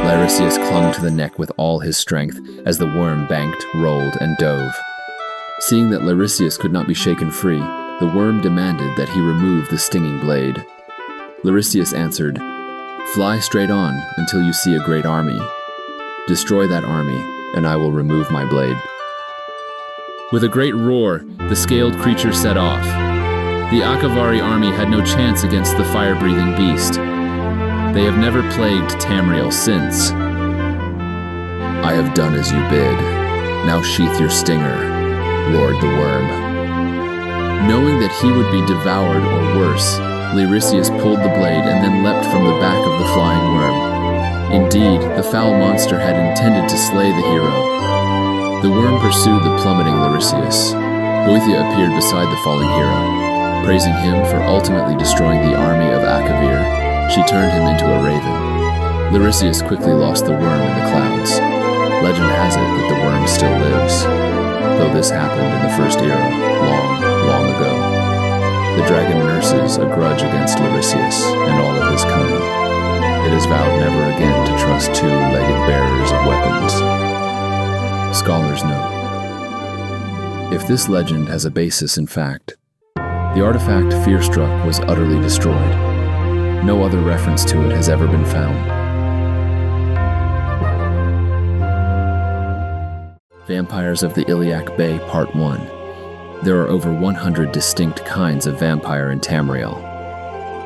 Lyrisius clung to the neck with all his strength as the worm banked, rolled, and dove. Seeing that Lyrisius could not be shaken free, the worm demanded that he remove the stinging blade. Lyrisius answered, "Fly straight on until you see a great army. Destroy that army, and I will remove my blade." With a great roar, the scaled creature set off. The Akavari army had no chance against the fire-breathing beast. They have never plagued Tamriel since. "I have done as you bid. Now sheath your stinger," roared the worm. Knowing that he would be devoured or worse, Lyrisius pulled the blade and then leapt from the back of the flying worm. Indeed, the foul monster had intended to slay the hero. The worm pursued the plummeting Lyrisius. Boethia appeared beside the falling hero. Praising him for ultimately destroying the army of Akavir, she turned him into a raven. Lyrisius quickly lost the worm in the clouds. Legend has it that the worm still lives, though this happened in the first era, long, long ago. The dragon nurses a grudge against Lyrisius and all of his kind. It has vowed never again to trust two-legged bearers of weapons. Scholars note, if this legend has a basis in fact, the artifact Fearstruck was utterly destroyed. No other reference to it has ever been found. Vampires of the Iliac Bay Part 1. There are over 100 distinct kinds of vampire in Tamriel.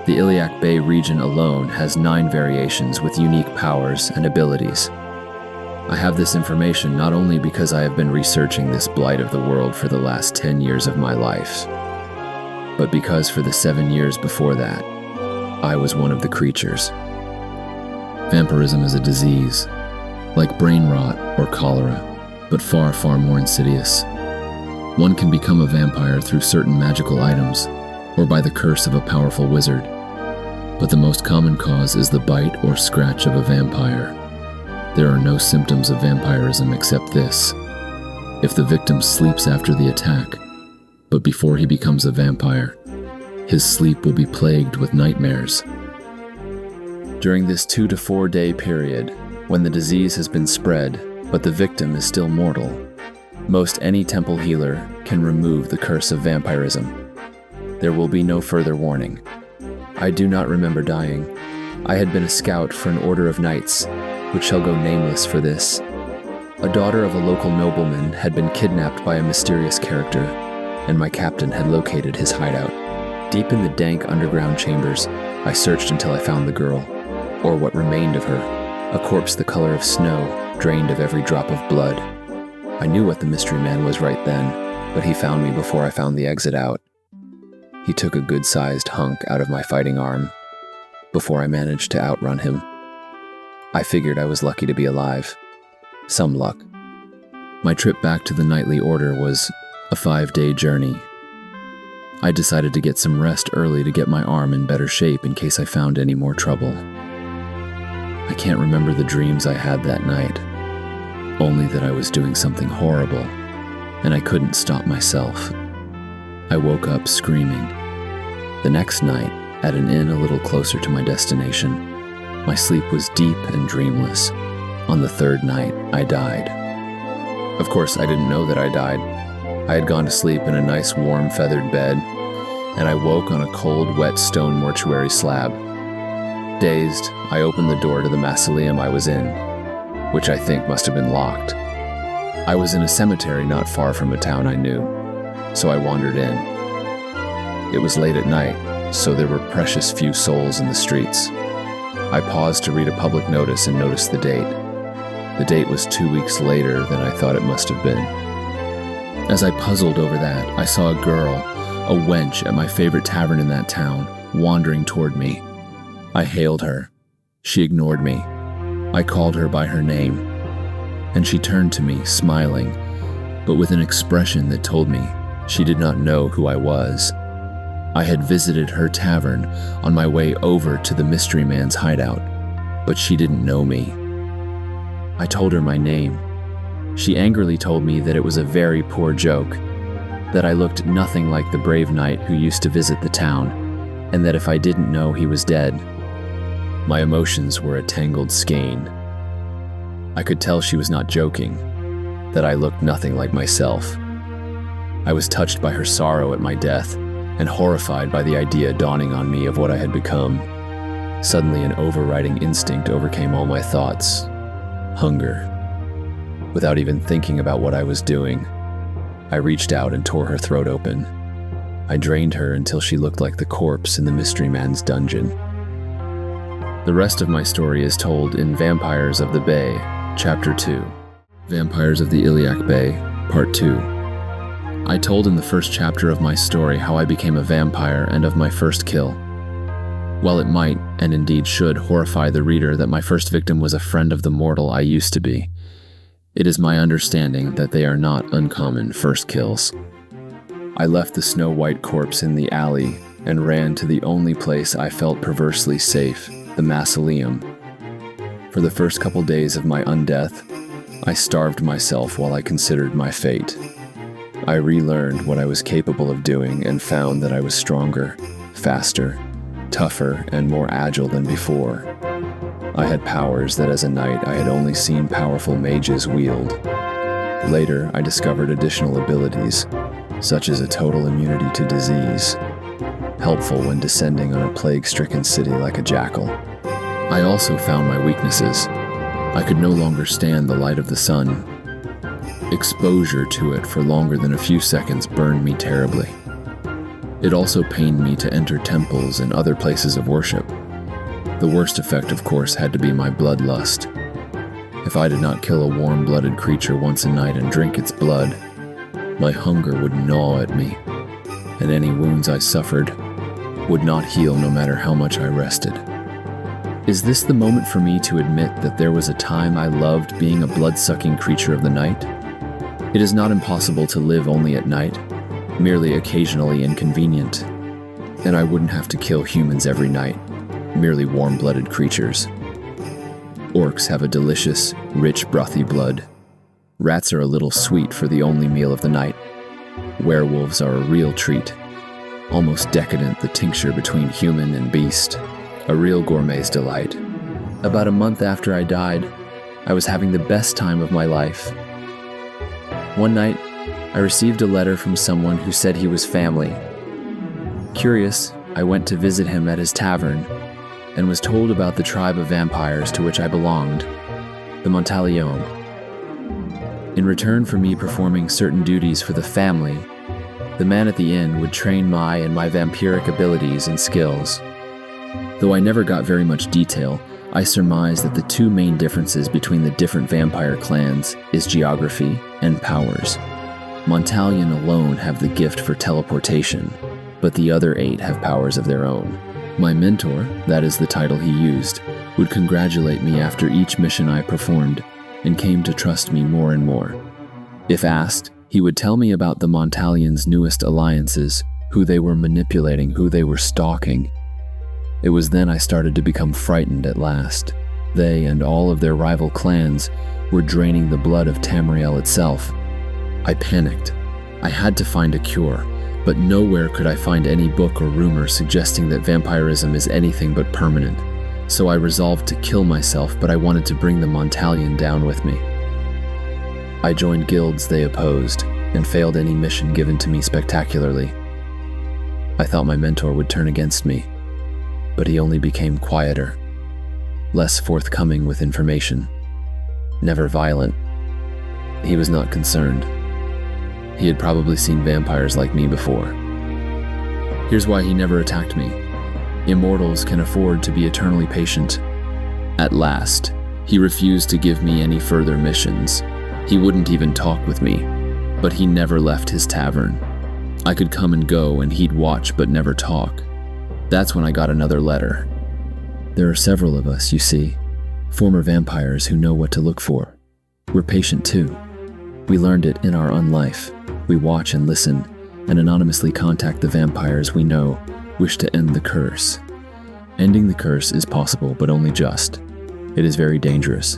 The Iliac Bay region alone has 9 variations with unique powers and abilities. I have this information not only because I have been researching this blight of the world for the last 10 years of my life, but because for the 7 years before that, I was one of the creatures. Vampirism is a disease, like brain rot or cholera, but far, far more insidious. One can become a vampire through certain magical items, or by the curse of a powerful wizard. But the most common cause is the bite or scratch of a vampire. There are no symptoms of vampirism except this: if the victim sleeps after the attack, but before he becomes a vampire, his sleep will be plagued with nightmares. During this 2 to 4 day period, when the disease has been spread, but the victim is still mortal, most any temple healer can remove the curse of vampirism. There will be no further warning. I do not remember dying. I had been a scout for an order of knights, which shall go nameless for this. A daughter of a local nobleman had been kidnapped by a mysterious character, and my captain had located his hideout. Deep in the dank underground chambers, I searched until I found the girl, or what remained of her, a corpse the color of snow, drained of every drop of blood. I knew what the mystery man was right then, but he found me before I found the exit out. He took a good-sized hunk out of my fighting arm, before I managed to outrun him. I figured I was lucky to be alive. Some luck. My trip back to the knightly order was a 5-day journey. I decided to get some rest early to get my arm in better shape in case I found any more trouble. I can't remember the dreams I had that night, only that I was doing something horrible, and I couldn't stop myself. I woke up screaming. The next night, at an inn a little closer to my destination, my sleep was deep and dreamless. On the 3rd night, I died. Of course, I didn't know that I died. I had gone to sleep in a nice warm feathered bed, and I woke on a cold, wet stone mortuary slab. Dazed, I opened the door to the mausoleum I was in, which I think must have been locked. I was in a cemetery not far from a town I knew, so I wandered in. It was late at night, so there were precious few souls in the streets. I paused to read a public notice and noticed the date. The date was 2 weeks later than I thought it must have been. As I puzzled over that, I saw a girl, a wench at my favorite tavern in that town, wandering toward me. I hailed her. She ignored me. I called her by her name, and she turned to me, smiling, but with an expression that told me she did not know who I was. I had visited her tavern on my way over to the mystery man's hideout, but she didn't know me. I told her my name. She angrily told me that it was a very poor joke, that I looked nothing like the brave knight who used to visit the town, and that if I didn't know he was dead. My emotions were a tangled skein. I could tell she was not joking, that I looked nothing like myself. I was touched by her sorrow at my death, and horrified by the idea dawning on me of what I had become. Suddenly, an overriding instinct overcame all my thoughts: hunger. Without even thinking about what I was doing, I reached out and tore her throat open. I drained her until she looked like the corpse in the mystery man's dungeon. The rest of my story is told in Vampires of the Bay, Chapter 2. Vampires of the Iliac Bay, Part 2. I told in the first chapter of my story how I became a vampire and of my first kill. While it might, and indeed should, horrify the reader that my first victim was a friend of the mortal I used to be, it is my understanding that they are not uncommon first kills. I left the snow-white corpse in the alley and ran to the only place I felt perversely safe, the mausoleum. For the first couple days of my undeath, I starved myself while I considered my fate. I relearned what I was capable of doing and found that I was stronger, faster, tougher, and more agile than before. I had powers that as a knight I had only seen powerful mages wield. Later, I discovered additional abilities, such as a total immunity to disease, helpful when descending on a plague-stricken city like a jackal. I also found my weaknesses. I could no longer stand the light of the sun. Exposure to it for longer than a few seconds burned me terribly. It also pained me to enter temples and other places of worship. The worst effect, of course, had to be my bloodlust. If I did not kill a warm-blooded creature once a night and drink its blood, my hunger would gnaw at me, and any wounds I suffered would not heal no matter how much I rested. Is this the moment for me to admit that there was a time I loved being a blood-sucking creature of the night? It is not impossible to live only at night, merely occasionally inconvenient, and I wouldn't have to kill humans every night, merely warm-blooded creatures. Orcs have a delicious, rich, brothy blood. Rats are a little sweet for the only meal of the night. Werewolves are a real treat, almost decadent, the tincture between human and beast, a real gourmet's delight. About a month after I died, I was having the best time of my life. One night, I received a letter from someone who said he was family. Curious, I went to visit him at his tavern and was told about the tribe of vampires to which I belonged, the Montalion. In return for me performing certain duties for the family, the man at the inn would train my vampiric abilities and skills. Though I never got very much detail, I surmised that the two main differences between the different vampire clans is geography and powers. Montalion alone have the gift for teleportation, but the other 8 have powers of their own. My mentor, that is the title he used, would congratulate me after each mission I performed and came to trust me more and more. If asked, he would tell me about the Montalion's newest alliances, who they were manipulating, who they were stalking. It was then I started to become frightened at last. They and all of their rival clans were draining the blood of Tamriel itself. I panicked. I had to find a cure, but nowhere could I find any book or rumor suggesting that vampirism is anything but permanent. So I resolved to kill myself, but I wanted to bring the Montalion down with me. I joined guilds they opposed, and failed any mission given to me spectacularly. I thought my mentor would turn against me, but he only became quieter, less forthcoming with information, never violent. He was not concerned. He had probably seen vampires like me before. Here's why he never attacked me. Immortals can afford to be eternally patient, At last, he refused to give me any further missions. He wouldn't even talk with me, but he never left his tavern. I could come and go and he'd watch but never talk. That's when I got another letter. There are several of us, you see, former vampires who know what to look for. We're patient too. We learned it in our unlife. We watch and listen, and anonymously contact the vampires we know wish to end the curse. Ending the curse is possible, but only just. It is very dangerous.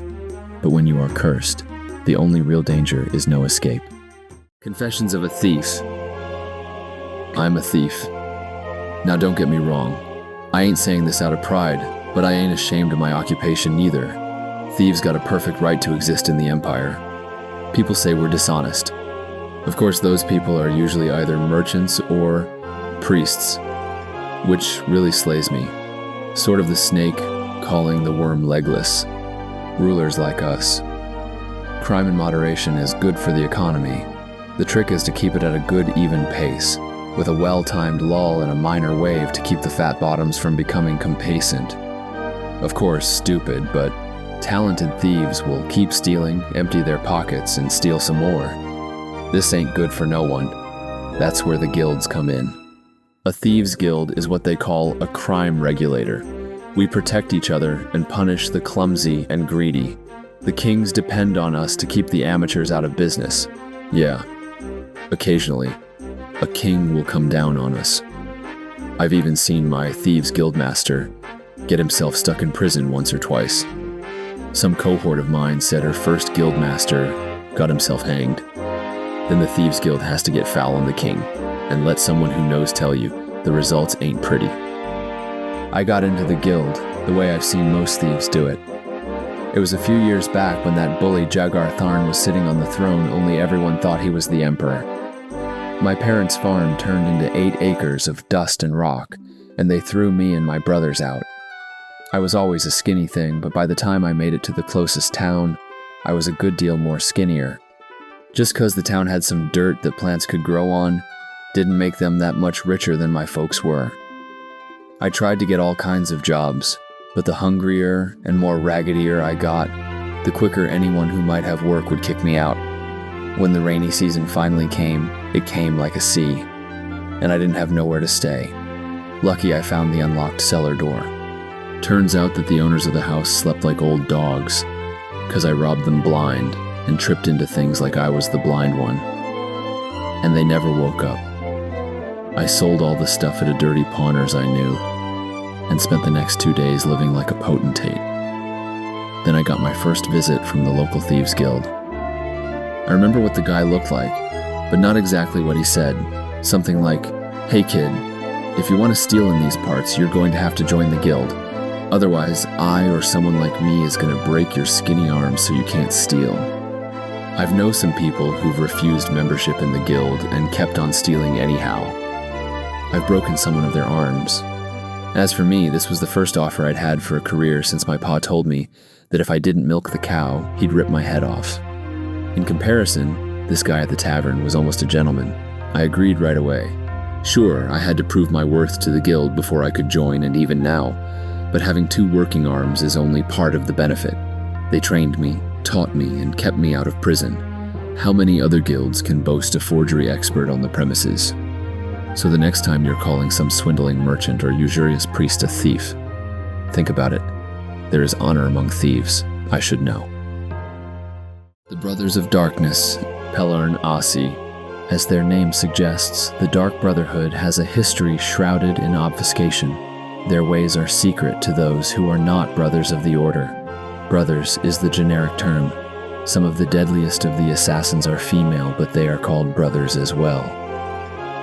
But when you are cursed, the only real danger is no escape. Confessions of a Thief. I'm a thief. Now don't get me wrong. I ain't saying this out of pride, but I ain't ashamed of my occupation neither. Thieves got a perfect right to exist in the Empire. People say we're dishonest. Of course, those people are usually either merchants or priests, which really slays me. Sort of the snake calling the worm legless. Rulers like us. Crime in moderation is good for the economy. The trick is to keep it at a good, even pace, with a well-timed lull and a minor wave to keep the fat bottoms from becoming complacent. Of course, stupid, but talented thieves will keep stealing, empty their pockets, and steal some more. This ain't good for no one. That's where the guilds come in. A thieves' guild is what they call a crime regulator. We protect each other and punish the clumsy and greedy. The kings depend on us to keep the amateurs out of business. Yeah, occasionally, a king will come down on us. I've even seen my thieves' guildmaster get himself stuck in prison once or twice. Some cohort of mine said her first guildmaster got himself hanged. Then the thieves' guild has to get foul on the king, and let someone who knows tell you, the results ain't pretty. I got into the guild the way I've seen most thieves do it. It was a few years back when that bully Jagar Tharn was sitting on the throne, only everyone thought he was the emperor. My parents' farm turned into 8 acres of dust and rock, and they threw me and my brothers out. I was always a skinny thing, but by the time I made it to the closest town, I was a good deal more skinnier. Just 'cause the town had some dirt that plants could grow on, didn't make them that much richer than my folks were. I tried to get all kinds of jobs, but the hungrier and more raggedier I got, the quicker anyone who might have work would kick me out. When the rainy season finally came, it came like a sea, and I didn't have nowhere to stay. Lucky I found the unlocked cellar door. Turns out that the owners of the house slept like old dogs, 'cause I robbed them blind and tripped into things like I was the blind one. And they never woke up. I sold all the stuff at a dirty pawners I knew, and spent the next 2 days living like a potentate. Then I got my first visit from the local thieves' guild. I remember what the guy looked like, but not exactly what he said. Something like, "Hey kid, if you want to steal in these parts, you're going to have to join the guild. Otherwise, I or someone like me is going to break your skinny arms so you can't steal." I've known some people who've refused membership in the guild and kept on stealing anyhow. I've broken some of their arms. As for me, this was the first offer I'd had for a career since my pa told me that if I didn't milk the cow, he'd rip my head off. In comparison, this guy at the tavern was almost a gentleman. I agreed right away. Sure, I had to prove my worth to the guild before I could join, and even now, but having 2 working arms is only part of the benefit. They trained me, taught me, and kept me out of prison. How many other guilds can boast a forgery expert on the premises? So the next time you're calling some swindling merchant or usurious priest a thief, think about it. There is honor among thieves. I should know. The Brothers of Darkness, Pelarn Asi. As their name suggests, the Dark Brotherhood has a history shrouded in obfuscation. Their ways are secret to those who are not brothers of the Order. Brothers is the generic term. Some of the deadliest of the assassins are female, but they are called brothers as well.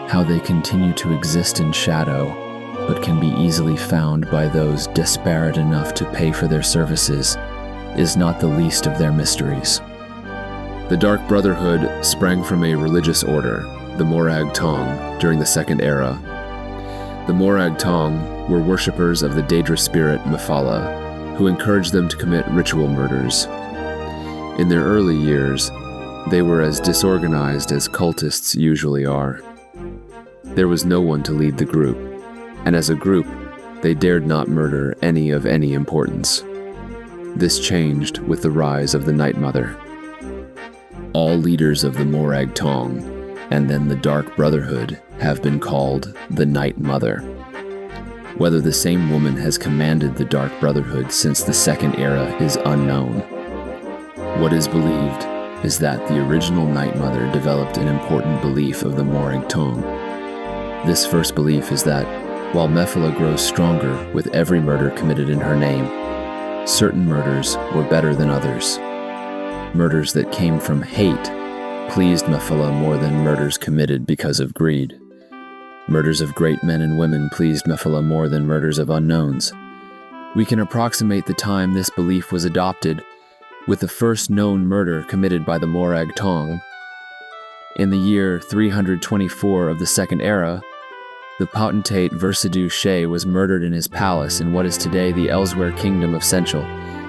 How they continue to exist in shadow, but can be easily found by those desperate enough to pay for their services, is not the least of their mysteries. The Dark Brotherhood sprang from a religious order, the Morag Tong, during the Second Era. The Morag Tong were worshippers of the Daedra spirit Mephala, who encouraged them to commit ritual murders. In their early years, they were as disorganized as cultists usually are. There was no one to lead the group, and as a group, they dared not murder any of any importance. This changed with the rise of the Night Mother. All leaders of the Morag Tong, and then the Dark Brotherhood, have been called the Night Mother. Whether the same woman has commanded the Dark Brotherhood since the Second Era is unknown. What is believed is that the original Night Mother developed an important belief of the Morag Tong. This first belief is that, while Mephala grows stronger with every murder committed in her name, certain murders were better than others. Murders that came from hate pleased Mephala more than murders committed because of greed. Murders of great men and women pleased Mephala more than murders of unknowns. We can approximate the time this belief was adopted with the first known murder committed by the Morag Tong. In the year 324 of the Second Era, the potentate Versidue Shea was murdered in his palace in what is today the Elsewhere Kingdom of Senchal.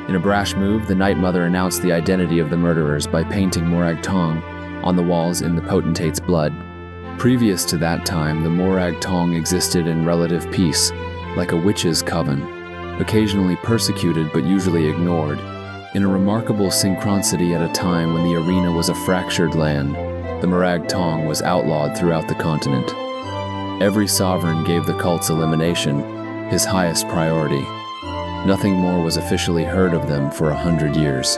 In a brash move, the Night Mother announced the identity of the murderers by painting Morag Tong on the walls in the potentate's blood. Previous to that time, the Morag Tong existed in relative peace, like a witch's coven, occasionally persecuted but usually ignored. In a remarkable synchronicity at a time when the arena was a fractured land, the Morag Tong was outlawed throughout the continent. Every sovereign gave the cult's elimination his highest priority. Nothing more was officially heard of them for 100 years.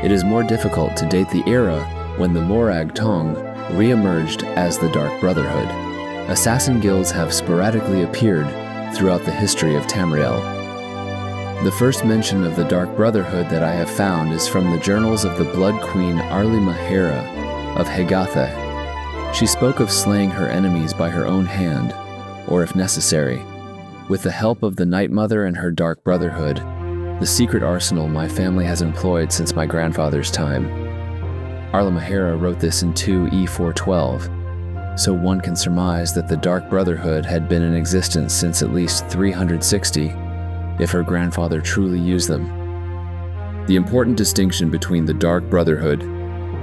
It is more difficult to date the era when the Morag Tong re-emerged as the Dark Brotherhood. Assassin guilds have sporadically appeared throughout the history of Tamriel. The first mention of the Dark Brotherhood that I have found is from the journals of the Blood Queen Arli Mahera of Hegatha. She spoke of slaying her enemies by her own hand, or if necessary, with the help of the Night Mother and her Dark Brotherhood, the secret arsenal my family has employed since my grandfather's time. Arla Mahera wrote this in 2E412, so one can surmise that the Dark Brotherhood had been in existence since at least 360, if her grandfather truly used them. The important distinction between the Dark Brotherhood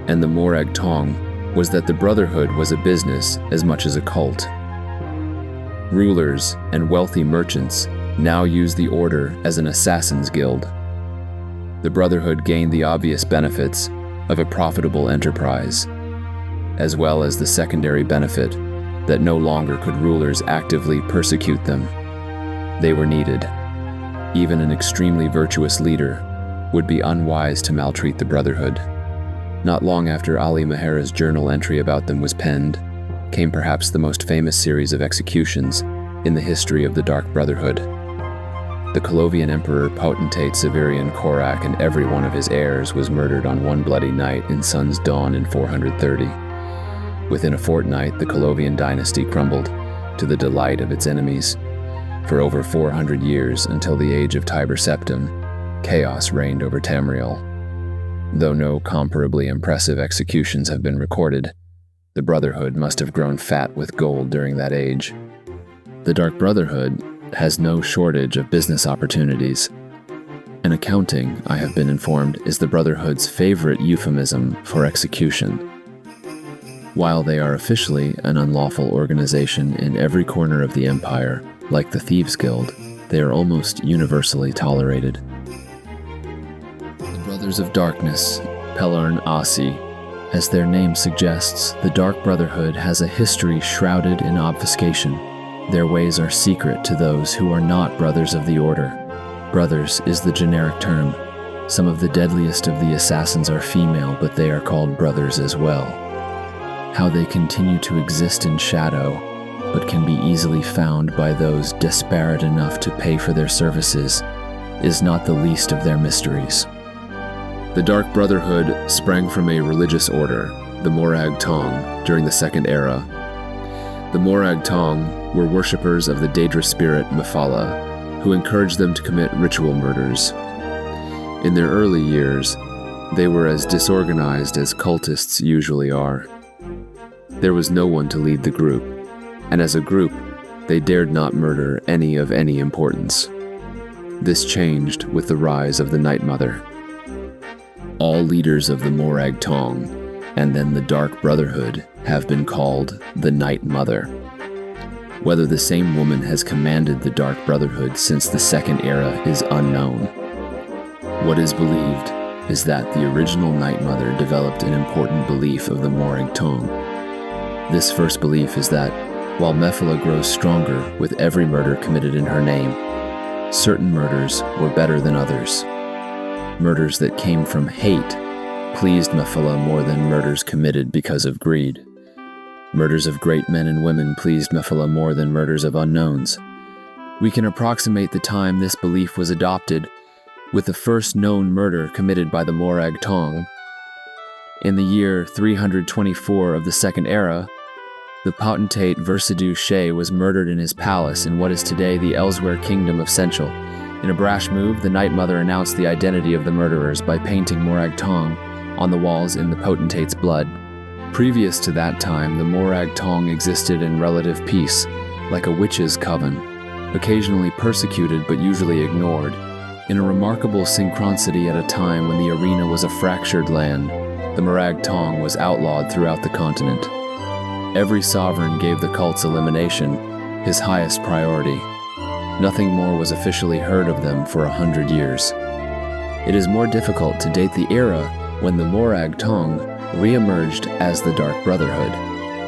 and the Morag Tong was that the Brotherhood was a business as much as a cult. Rulers and wealthy merchants now use the Order as an assassin's guild. The Brotherhood gained the obvious benefits of a profitable enterprise, as well as the secondary benefit that no longer could rulers actively persecute them. They were needed. Even an extremely virtuous leader would be unwise to maltreat the Brotherhood. Not long after Ali Mahera's journal entry about them was penned, came perhaps the most famous series of executions in the history of the Dark Brotherhood. The Colovian Emperor Potentate Severian Korak and every one of his heirs was murdered on one bloody night in sun's dawn in 430. Within a fortnight, the Colovian dynasty crumbled, to the delight of its enemies. For over 400 years, until the age of Tiber Septim, chaos reigned over Tamriel. Though no comparably impressive executions have been recorded, the Brotherhood must have grown fat with gold during that age. The Dark Brotherhood has no shortage of business opportunities. And accounting, I have been informed, is the Brotherhood's favorite euphemism for execution. While they are officially an unlawful organization in every corner of the Empire, like the Thieves' Guild, they are almost universally tolerated. The Brothers of Darkness, Pelarn Asi. As their name suggests, the Dark Brotherhood has a history shrouded in obfuscation. Their ways are secret to those who are not Brothers of the Order. Brothers is the generic term. Some of the deadliest of the assassins are female, but they are called brothers as well. How they continue to exist in shadow, but can be easily found by those desperate enough to pay for their services, is not the least of their mysteries. The Dark Brotherhood sprang from a religious order, the Morag Tong, during the Second Era. The Morag Tong were worshippers of the Daedra spirit Mephala, who encouraged them to commit ritual murders. In their early years, they were as disorganized as cultists usually are. There was no one to lead the group, and as a group, they dared not murder any of any importance. This changed with the rise of the Night Mother. All leaders of the Morag Tong, and then the Dark Brotherhood, have been called the Night Mother. Whether the same woman has commanded the Dark Brotherhood since the Second Era is unknown. What is believed is that the original Night Mother developed an important belief of the Morag Tong. This first belief is that, while Mephala grows stronger with every murder committed in her name, certain murders were better than others. Murders that came from hate pleased Mephala more than murders committed because of greed. Murders of great men and women pleased Mephala more than murders of unknowns. We can approximate the time this belief was adopted with the first known murder committed by the Morag Tong. In the year 324 of the Second Era, the potentate Versidue Shea was murdered in his palace in what is today the Elsewhere Kingdom of Senchal. In a brash move, the Night Mother announced the identity of the murderers by painting Morag Tong on the walls in the potentate's blood. Previous to that time, the Morag Tong existed in relative peace, like a witch's coven, occasionally persecuted but usually ignored. In a remarkable synchronicity at a time when the arena was a fractured land, the Morag Tong was outlawed throughout the continent. Every sovereign gave the cult's elimination his highest priority. Nothing more was officially heard of them for 100 years. It is more difficult to date the era when the Morag Tong re-emerged as the Dark Brotherhood.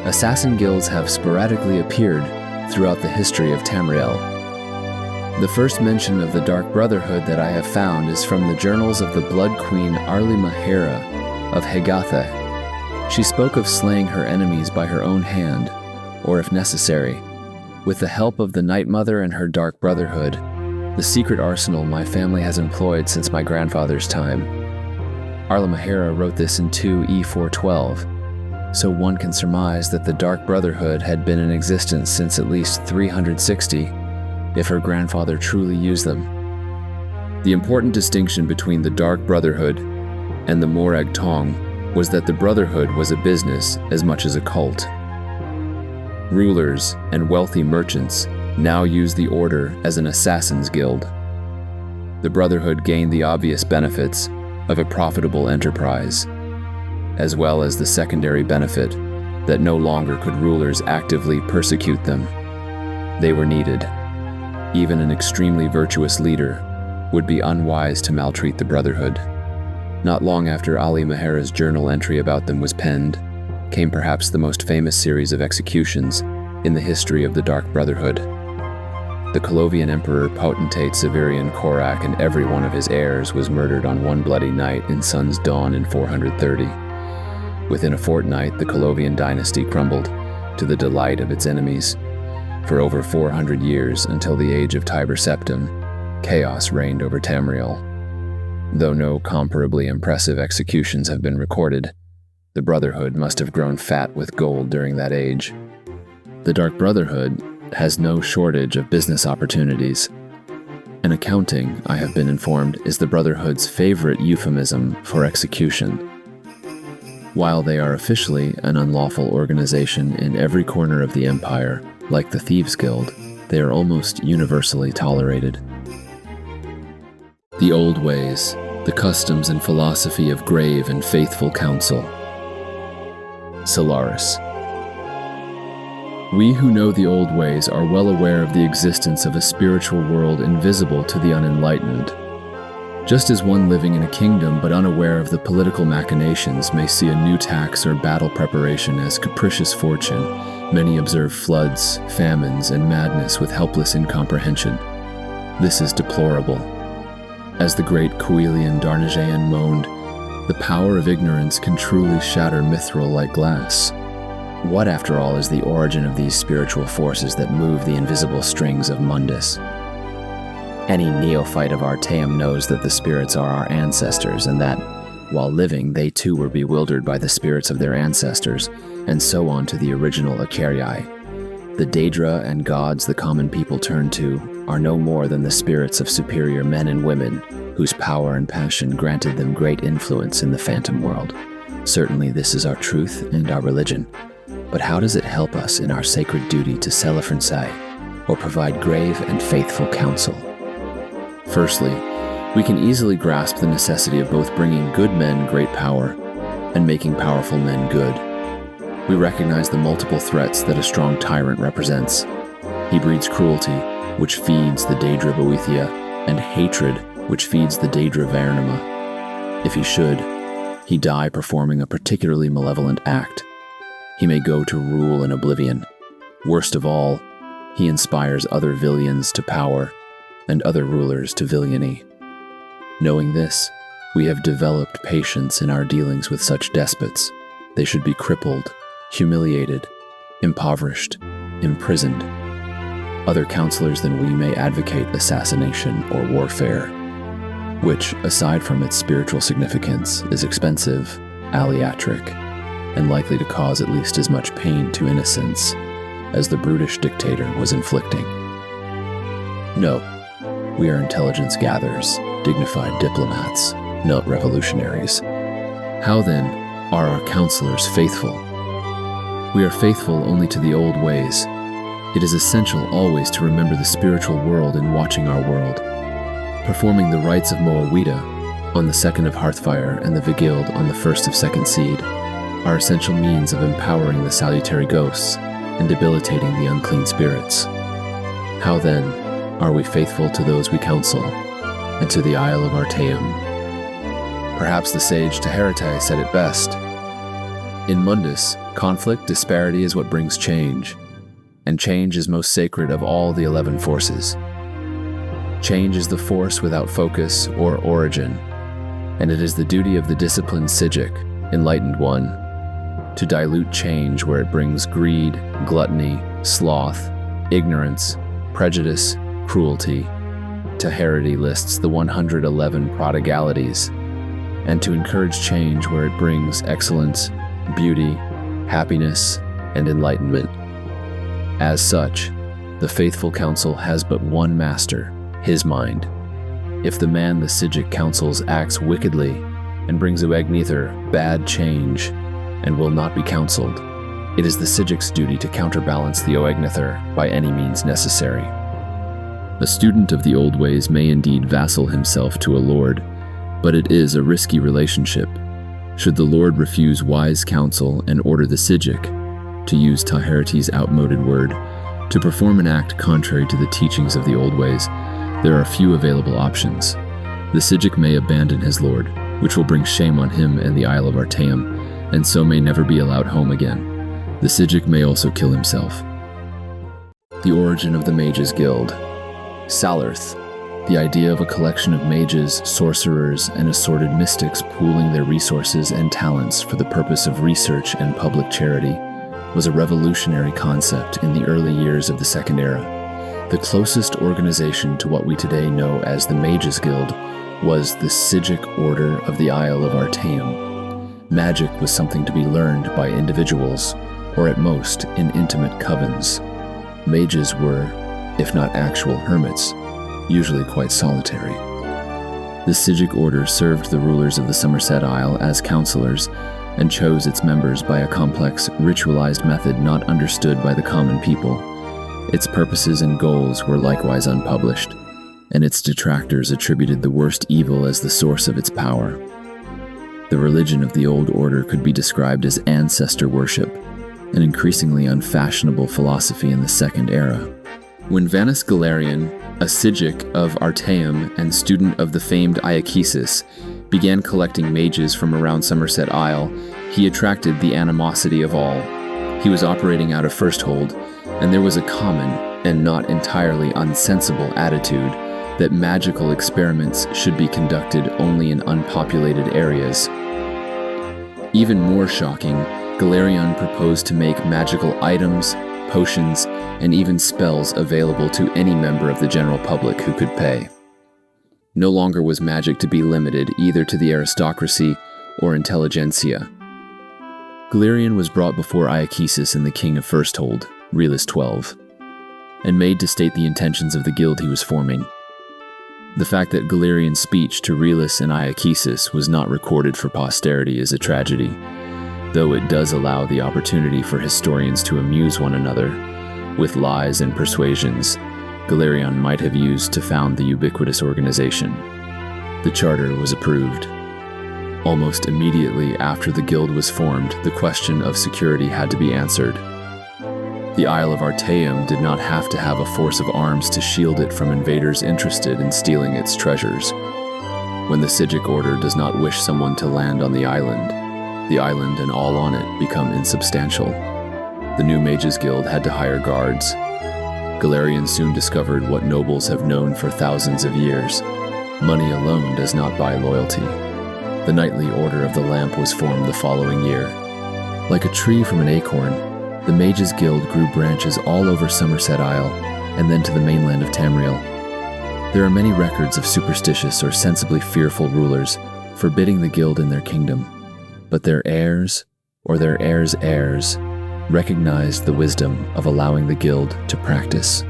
Assassin guilds have sporadically appeared throughout the history of Tamriel. The first mention of the Dark Brotherhood that I have found is from the journals of the Blood Queen Arli Mahera of Hegatha. She spoke of slaying her enemies by her own hand, or if necessary, with the help of the Night Mother and her Dark Brotherhood, the secret arsenal my family has employed since my grandfather's time. Arli Mahera wrote this in 2E412, so one can surmise that the Dark Brotherhood had been in existence since at least 360, if her grandfather truly used them. The important distinction between the Dark Brotherhood and the Morag Tong was that the Brotherhood was a business as much as a cult. Rulers and wealthy merchants now use the order as an assassin's guild. The Brotherhood gained the obvious benefits of a profitable enterprise, as well as the secondary benefit that no longer could rulers actively persecute them. They were needed. Even an extremely virtuous leader would be unwise to maltreat the Brotherhood. Not long after Ali Mahera's journal entry about them was penned, came perhaps the most famous series of executions in the history of the Dark Brotherhood. The Colovian Emperor Potentate Severian Korak and every one of his heirs was murdered on one bloody night in Sun's Dawn in 430. Within a fortnight, the Colovian dynasty crumbled, to the delight of its enemies. For over 400 years, until the age of Tiber Septim, chaos reigned over Tamriel. Though no comparably impressive executions have been recorded, the Brotherhood must have grown fat with gold during that age. The Dark Brotherhood has no shortage of business opportunities. And accounting, I have been informed, is the Brotherhood's favorite euphemism for execution. While they are officially an unlawful organization in every corner of the Empire, like the Thieves' Guild, they are almost universally tolerated. The old ways, the customs and philosophy of grave and faithful counsel. Solaris. We who know the old ways are well aware of the existence of a spiritual world invisible to the unenlightened. Just as one living in a kingdom but unaware of the political machinations may see a new tax or battle preparation as capricious fortune, many observe floods, famines, and madness with helpless incomprehension. This is deplorable. As the great Coelian Darnagean moaned, the power of ignorance can truly shatter mithril like glass. What, after all, is the origin of these spiritual forces that move the invisible strings of Mundus? Any neophyte of Artaeum knows that the spirits are our ancestors, and that, while living, they too were bewildered by the spirits of their ancestors, and so on to the original Acarii. The Daedra and gods the common people turn to are no more than the spirits of superior men and women, whose power and passion granted them great influence in the phantom world. Certainly this is our truth and our religion. But how does it help us in our sacred duty to Selefransai, or provide grave and faithful counsel? Firstly, we can easily grasp the necessity of both bringing good men great power and making powerful men good. We recognize the multiple threats that a strong tyrant represents. He breeds cruelty, which feeds the Daedra Boethia, and hatred, which feeds the Daedra Vernima. If he should, he die performing a particularly malevolent act. He may go to rule in oblivion. Worst of all, he inspires other Villians to power and other rulers to villainy. Knowing this, we have developed patience in our dealings with such despots. They should be crippled, humiliated, impoverished, imprisoned. Other counselors than we may advocate assassination or warfare, which, aside from its spiritual significance, is expensive, alliatric, and likely to cause at least as much pain to innocents as the brutish dictator was inflicting. No, we are intelligence gatherers, dignified diplomats, not revolutionaries. How then are our counselors faithful? We are faithful only to the old ways. It is essential always to remember the spiritual world in watching our world. Performing the rites of Moawida on the 2nd of Hearthfire and the Vigild on the 1st of Second Seed are essential means of empowering the salutary ghosts and debilitating the unclean spirits. How then are we faithful to those we counsel and to the Isle of Artaeum? Perhaps the sage Taherete said it best. In Mundus, conflict, disparity is what brings change, and change is most sacred of all the 11 forces. Change is the force without focus or origin, and it is the duty of the disciplined Psijic, enlightened one, to dilute change where it brings greed, gluttony, sloth, ignorance, prejudice, cruelty. Taherete lists the 111 prodigalities, and to encourage change where it brings excellence, beauty, happiness, and enlightenment. As such, the faithful counsel has but one master, his mind. If the man the Psijic counsels acts wickedly and brings Uegnether bad change and will not be counseled, it is the Psijic's duty to counterbalance the Uegnether by any means necessary. A student of the old ways may indeed vassal himself to a lord, but it is a risky relationship. Should the lord refuse wise counsel and order the Psijic, to use Taherete's outmoded word, to perform an act contrary to the teachings of the old ways, there are few available options. The Psijic may abandon his lord, which will bring shame on him and the Isle of Artaeum, and so may never be allowed home again. The Psijic may also kill himself. The origin of the Mages Guild. Salarth, the idea of a collection of mages, sorcerers, and assorted mystics pooling their resources and talents for the purpose of research and public charity, was a revolutionary concept in the early years of the Second Era. The closest organization to what we today know as the Mages Guild was the Psijic Order of the Isle of Artaeum. Magic was something to be learned by individuals, or at most in intimate covens. Mages were, if not actual hermits, usually quite solitary. The Psijic Order served the rulers of the Somerset Isle as counselors and chose its members by a complex, ritualized method not understood by the common people. Its purposes and goals were likewise unpublished, and its detractors attributed the worst evil as the source of its power. The religion of the old order could be described as ancestor worship, an increasingly unfashionable philosophy in the Second Era. When Vanus Galerion, a Psijic of Artaeum and student of the famed Iachesis, began collecting mages from around Somerset Isle, he attracted the animosity of all. He was operating out of Firsthold, and there was a common, and not entirely unsensible attitude, that magical experiments should be conducted only in unpopulated areas. Even more shocking, Galerion proposed to make magical items, potions, and even spells available to any member of the general public who could pay. No longer was magic to be limited either to the aristocracy or intelligentsia. Galerion was brought before Iachesis and the king of Firsthold, Relis XII, and made to state the intentions of the guild he was forming. The fact that Galerion's speech to Relis and Iachesis was not recorded for posterity is a tragedy, though it does allow the opportunity for historians to amuse one another with lies and persuasions Galerion might have used to found the ubiquitous organization. The charter was approved. Almost immediately after the guild was formed, the question of security had to be answered. The Isle of Artaeum did not have to have a force of arms to shield it from invaders interested in stealing its treasures. When the Sijic order does not wish someone to land on the island and all on it become insubstantial. The new Mages Guild had to hire guards. Galarian soon discovered what nobles have known for thousands of years. Money alone does not buy loyalty. The Knightly Order of the Lamp was formed the following year. Like a tree from an acorn, the Mages Guild grew branches all over Somerset Isle and then to the mainland of Tamriel. There are many records of superstitious or sensibly fearful rulers forbidding the guild in their kingdom, but their heirs, or their heirs' heirs, recognized the wisdom of allowing the guild to practice.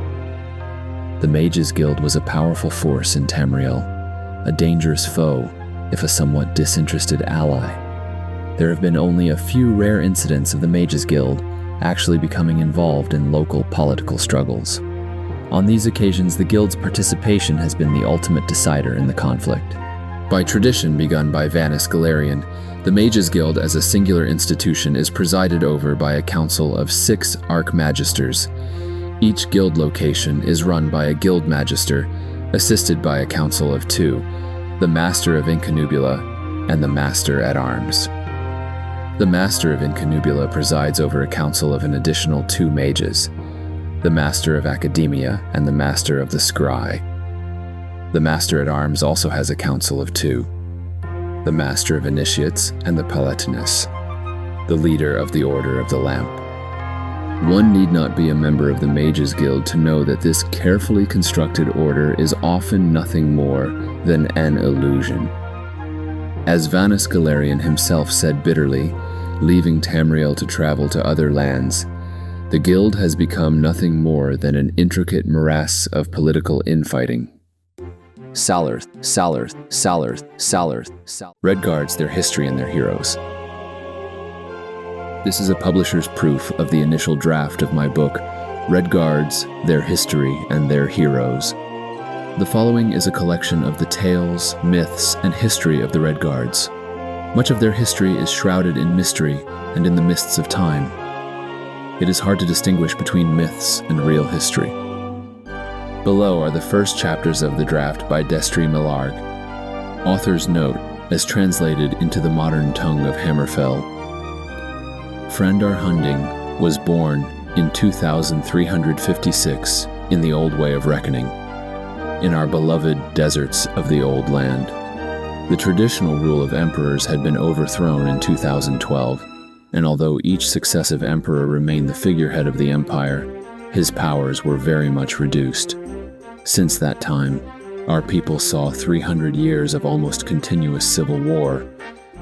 The Mages Guild was a powerful force in Tamriel, a dangerous foe, if a somewhat disinterested ally. There have been only a few rare incidents of the Mages Guild actually becoming involved in local political struggles. On these occasions, the guild's participation has been the ultimate decider in the conflict. By tradition begun by Vanus Galarian, the Mages Guild as a singular institution is presided over by a council of 6 Archmagisters. Each guild location is run by a guild magister, assisted by a council of 2, the Master of Incunubula and the Master at Arms. The Master of Incunubula presides over a council of an additional 2 mages, the Master of Academia and the Master of the Scry. The Master at Arms also has a council of 2, the Master of Initiates and the Palatinus, the leader of the Order of the Lamp. One need not be a member of the Mages Guild to know that this carefully constructed order is often nothing more than an illusion. As Vanus Galarian himself said bitterly, leaving Tamriel to travel to other lands, the guild has become nothing more than an intricate morass of political infighting. Salarth. Redguards, their history and their heroes. This is a publisher's proof of the initial draft of my book, Redguards, Their History and Their Heroes. The following is a collection of the tales, myths, and history of the Redguards. Much of their history is shrouded in mystery and in the mists of time. It is hard to distinguish between myths and real history. Below are the first chapters of the draft by Destry Millarg. Author's note, as translated into the modern tongue of Hammerfell. Frandar Hunding was born in 2356 in the old way of reckoning, in our beloved deserts of the old land. The traditional rule of emperors had been overthrown in 2012, and although each successive emperor remained the figurehead of the empire, his powers were very much reduced. Since that time, our people saw 300 years of almost continuous civil war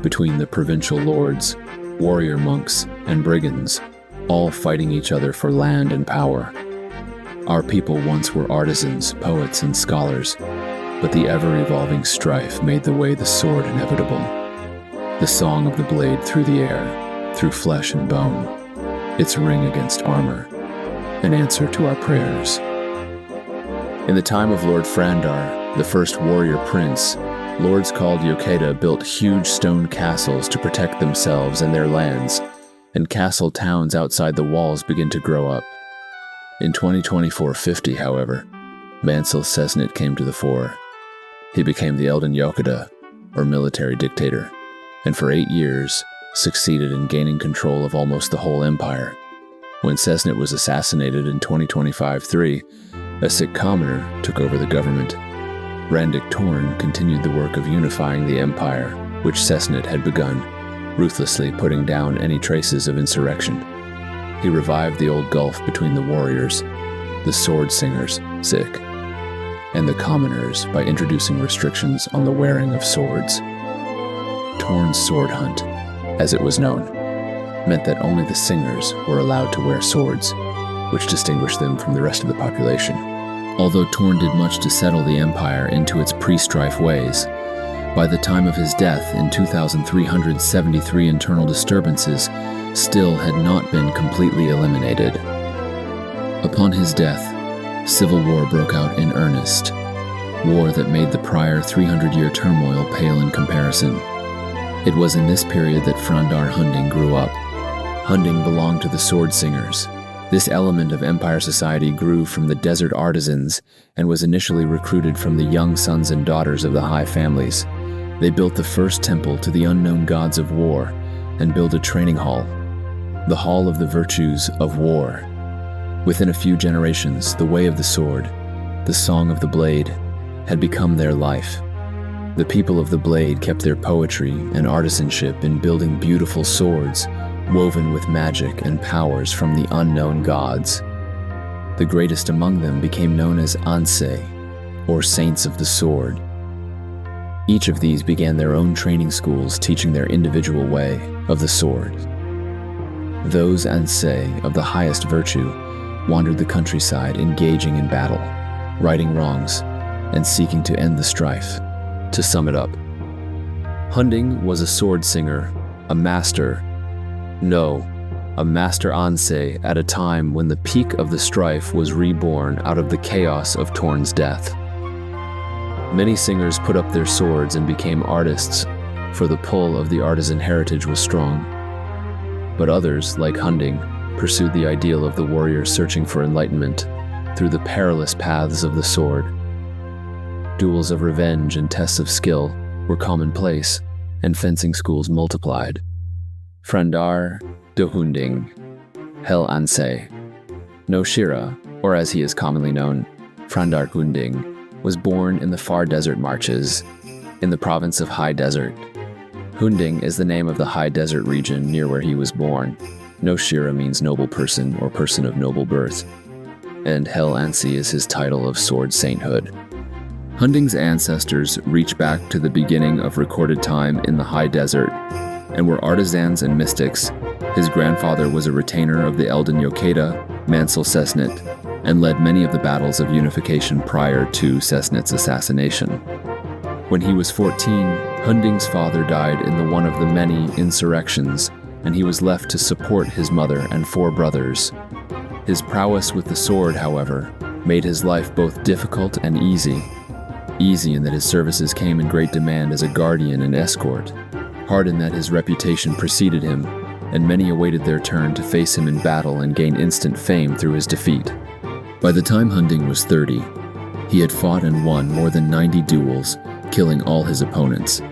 between the provincial lords, warrior monks, and brigands, all fighting each other for land and power. Our people once were artisans, poets, and scholars, but the ever-evolving strife made the way the sword inevitable. The song of the blade through the air, through flesh and bone, its ring against armor, an answer to our prayers. In the time of Lord Frandar, the first warrior prince, lords called Yokeda built huge stone castles to protect themselves and their lands, and castle towns outside the walls begin to grow up. In 2024-50, however, Mansell Cessnit came to the fore. He became the Elden Yokeda, or military dictator, and for 8 years succeeded in gaining control of almost the whole empire. When Cessnit was assassinated in 2025-3, a sick commoner took over the government. Randik Torn continued the work of unifying the empire, which Cessnit had begun, ruthlessly putting down any traces of insurrection. He revived the old gulf between the warriors, the sword singers, Sick, and the commoners by introducing restrictions on the wearing of swords. Torn's sword hunt, as it was known, meant that only the singers were allowed to wear swords, which distinguished them from the rest of the population. Although Torn did much to settle the empire into its pre-strife ways, by the time of his death in 2373 internal disturbances still had not been completely eliminated. Upon his death, civil war broke out in earnest, war that made the prior 300-year turmoil pale in comparison. It was in this period that Frandar Hunding grew up. Hunding belonged to the sword singers. This element of empire society grew from the desert artisans and was initially recruited from the young sons and daughters of the high families. They built the first temple to the unknown gods of war and built a training hall, the Hall of the Virtues of War. Within a few generations, the way of the sword, the song of the blade, had become their life. The people of the blade kept their poetry and artisanship in building beautiful swords woven with magic and powers from the unknown gods. The greatest among them became known as Ansei, or Saints of the Sword. Each of these began their own training schools teaching their individual way of the sword. Those Ansei of the highest virtue wandered the countryside engaging in battle, righting wrongs, and seeking to end the strife. To sum it up, Hunding was a sword singer, a master Ansei at a time when the peak of the strife was reborn out of the chaos of Torn's death. Many singers put up their swords and became artists, for the pull of the artisan heritage was strong. But others, like Hunding, pursued the ideal of the warrior searching for enlightenment through the perilous paths of the sword. Duels of revenge and tests of skill were commonplace, and fencing schools multiplied. Frandar de Hunding, Hel Ansei. No Shira, or as he is commonly known, Frandar Hunding, was born in the far desert marches, in the province of High Desert. Hunding is the name of the high desert region near where he was born. No Shira means noble person or person of noble birth, and Hel Ansei is his title of sword sainthood. Hunding's ancestors reach back to the beginning of recorded time in the high desert and were artisans and mystics. His grandfather was a retainer of the Elden Yokeda, Mansell Cessnit, and led many of the battles of unification prior to Cessnit's assassination. When he was 14, Hunding's father died in one of the many insurrections, and he was left to support his mother and 4 brothers. His prowess with the sword, however, made his life both difficult and easy. Easy in that his services came in great demand as a guardian and escort, hard in that his reputation preceded him, and many awaited their turn to face him in battle and gain instant fame through his defeat. By the time Hunding was 30, he had fought and won more than 90 duels, killing all his opponents.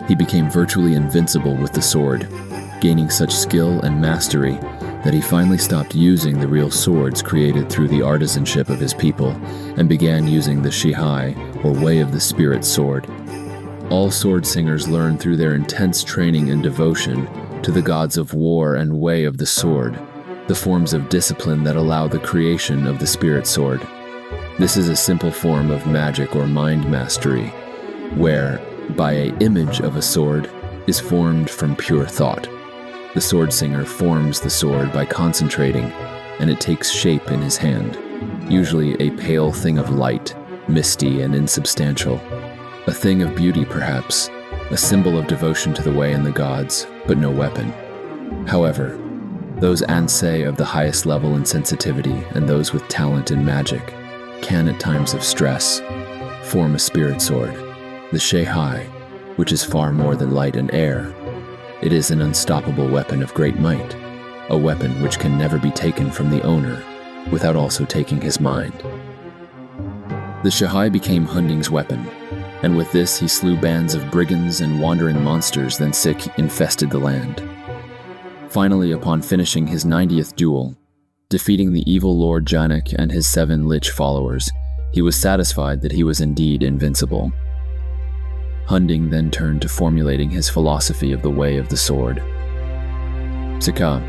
He became virtually invincible with the sword, gaining such skill and mastery that he finally stopped using the real swords created through the artisanship of his people and began using the Shihai, or Way of the Spirit sword. All sword singers learn through their intense training and devotion to the gods of war and Way of the Sword, the forms of discipline that allow the creation of the spirit sword. This is a simple form of magic or mind mastery, where, by an image of a sword, is formed from pure thought. The sword singer forms the sword by concentrating, and it takes shape in his hand, usually a pale thing of light, misty and insubstantial. A thing of beauty, perhaps, a symbol of devotion to the way and the gods, but no weapon. However, those Ansei of the highest level in sensitivity and those with talent in magic can, at times of stress, form a spirit sword, the Shihai, which is far more than light and air. It is an unstoppable weapon of great might, a weapon which can never be taken from the owner without also taking his mind. The Shihai became Hunding's weapon, and with this he slew bands of brigands and wandering monsters that infested the land. Finally, upon finishing his 90th duel, defeating the evil Lord Janek and his 7 Lich followers, he was satisfied that he was indeed invincible. Hunding then turned to formulating his philosophy of the Way of the Sword. Psika.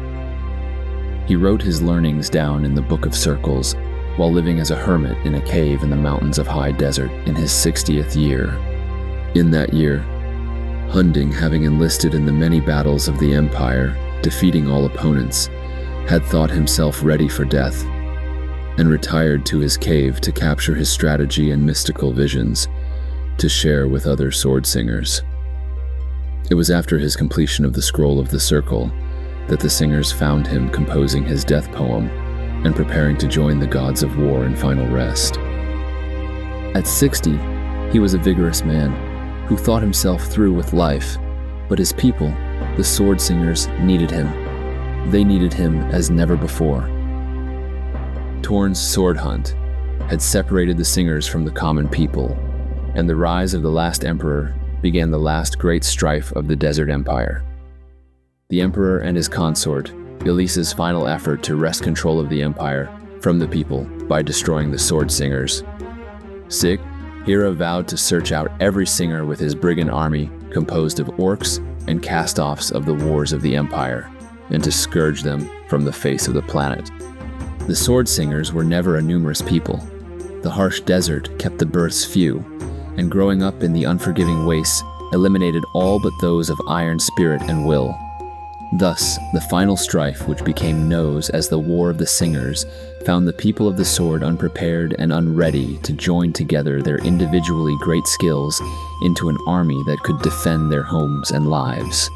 He wrote his learnings down in the Book of Circles while living as a hermit in a cave in the mountains of High Desert in his 60th year. In that year, Hunding, having enlisted in the many battles of the Empire, defeating all opponents, had thought himself ready for death, and retired to his cave to capture his strategy and mystical visions, to share with other sword singers. It was after his completion of the Scroll of the Circle that the singers found him composing his death poem and preparing to join the gods of war in final rest. At 60, he was a vigorous man who thought himself through with life, but his people, the sword singers, needed him. They needed him as never before. Torn's sword hunt had separated the singers from the common people, and the rise of the last emperor began the last great strife of the Desert Empire. The Emperor and his consort, Elisa's final effort to wrest control of the Empire from the people by destroying the Sword Singers. Sick, Hera vowed to search out every singer with his brigand army composed of orcs and cast-offs of the wars of the Empire, and to scourge them from the face of the planet. The Sword Singers were never a numerous people. The harsh desert kept the births few, and growing up in the unforgiving wastes eliminated all but those of iron spirit and will. Thus, the final strife, which became known as the War of the Singers, found the people of the sword unprepared and unready to join together their individually great skills into an army that could defend their homes and lives.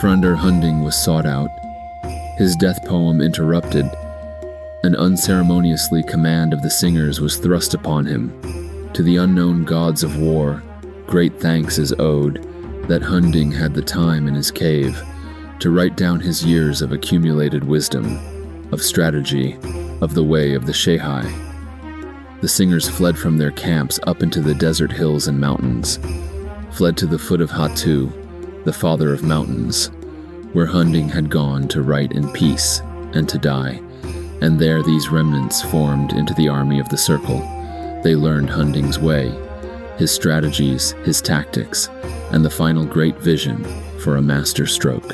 Fronder Hunding was sought out, his death poem interrupted, and unceremoniously command of the singers was thrust upon him. To the unknown gods of war, great thanks is owed that Hunding had the time in his cave to write down his years of accumulated wisdom, of strategy, of the way of the Shehai. The singers fled from their camps up into the desert hills and mountains, fled to the foot of Hatu, the father of mountains, where Hunding had gone to write in peace and to die, and there these remnants formed into the army of the Circle. They learned Hunding's way, his strategies, his tactics, and the final great vision for a master stroke.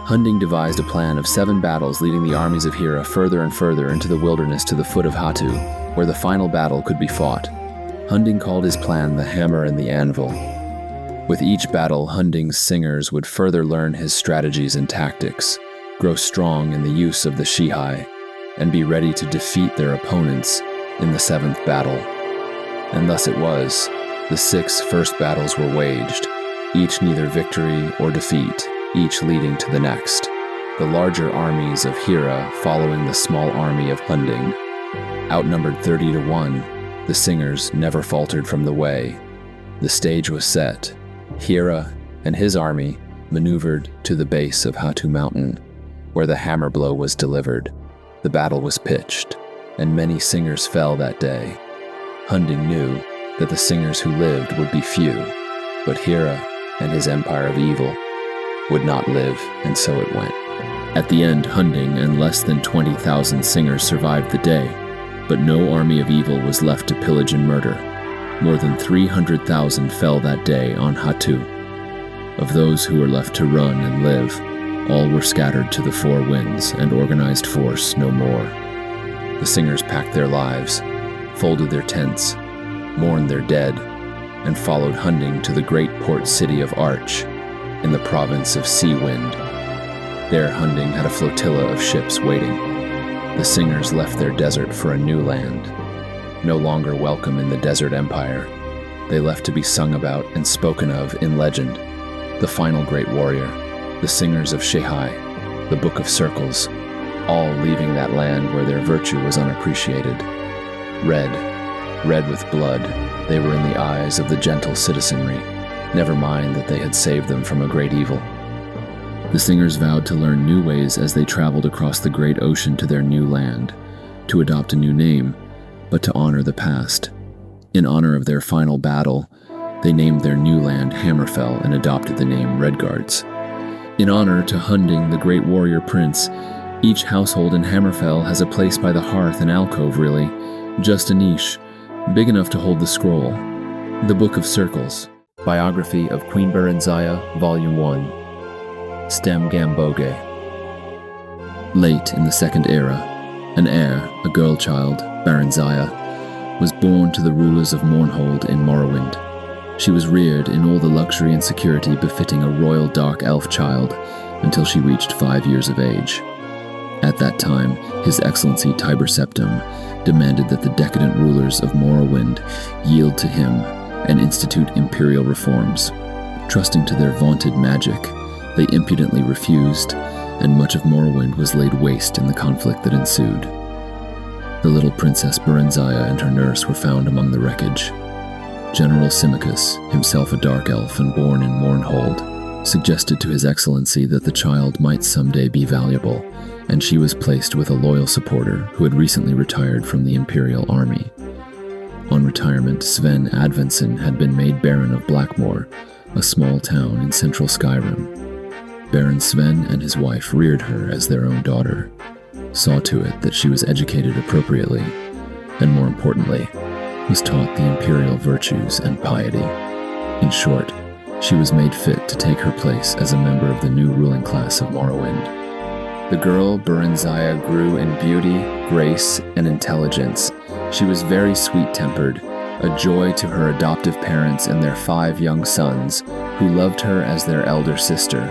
Hunding devised a plan of 7 battles leading the armies of Hera further and further into the wilderness to the foot of Hatu, where the final battle could be fought. Hunding called his plan the Hammer and the Anvil. With each battle, Hunding's singers would further learn his strategies and tactics, grow strong in the use of the Shehai, and be ready to defeat their opponents in the 7th battle. And thus it was, the 6 first battles were waged, each neither victory or defeat, each leading to the next, the larger armies of Hera following the small army of Hunding. Outnumbered 30-1, the singers never faltered from the way. The stage was set. Hera and his army maneuvered to the base of Hatu Mountain, where the hammer blow was delivered. The battle was pitched, and many singers fell that day. Hunding knew that the singers who lived would be few, but Hera and his empire of evil would not live, and so it went. At the end, Hunding and less than 20,000 singers survived the day, but no army of evil was left to pillage and murder. More than 300,000 fell that day on Hatu. Of those who were left to run and live, all were scattered to the 4 winds and organized force no more. The singers packed their lives, folded their tents, mourned their dead, and followed Hunding to the great port city of Arch, in the province of Sea Wind. There Hunding had a flotilla of ships waiting. The singers left their desert for a new land. No longer welcome in the Desert Empire, they left to be sung about and spoken of in legend. The final great warrior, the singers of Shehai, the Book of Circles, all leaving that land where their virtue was unappreciated. Red with blood, they were in the eyes of the gentle citizenry. Never mind that they had saved them from a great evil. The singers vowed to learn new ways as they traveled across the great ocean to their new land, to adopt a new name, but to honor the past. In honor of their final battle, they named their new land Hammerfell and adopted the name Redguards. In honor to Hunding, the great warrior prince, each household in Hammerfell has a place by the hearth and alcove, really, just a niche, big enough to hold the scroll. The Book of Circles. Biography of Queen Berenzia, Volume 1. Stem Gamboge. Late in the Second Era, an heir, a girl child, Berenzia, was born to the rulers of Mournhold in Morrowind. She was reared in all the luxury and security befitting a royal dark elf child until she reached 5 years of age. At that time, His Excellency Tiber Septim demanded that the decadent rulers of Morrowind yield to him and institute imperial reforms. Trusting to their vaunted magic, they impudently refused, and much of Morrowind was laid waste in the conflict that ensued. The little Princess Berenzia and her nurse were found among the wreckage. General Simicus, himself a dark elf and born in Mournhold, suggested to His Excellency that the child might someday be valuable, and she was placed with a loyal supporter who had recently retired from the Imperial Army. On retirement, Sven Adventson had been made Baron of Blackmoor, a small town in central Skyrim. Baron Sven and his wife reared her as their own daughter, saw to it that she was educated appropriately, and more importantly, was taught the imperial virtues and piety. In short, she was made fit to take her place as a member of the new ruling class of Morrowind. The girl, Berenzia, grew in beauty, grace, and intelligence. She was very sweet-tempered, a joy to her adoptive parents and their 5 young sons, who loved her as their elder sister.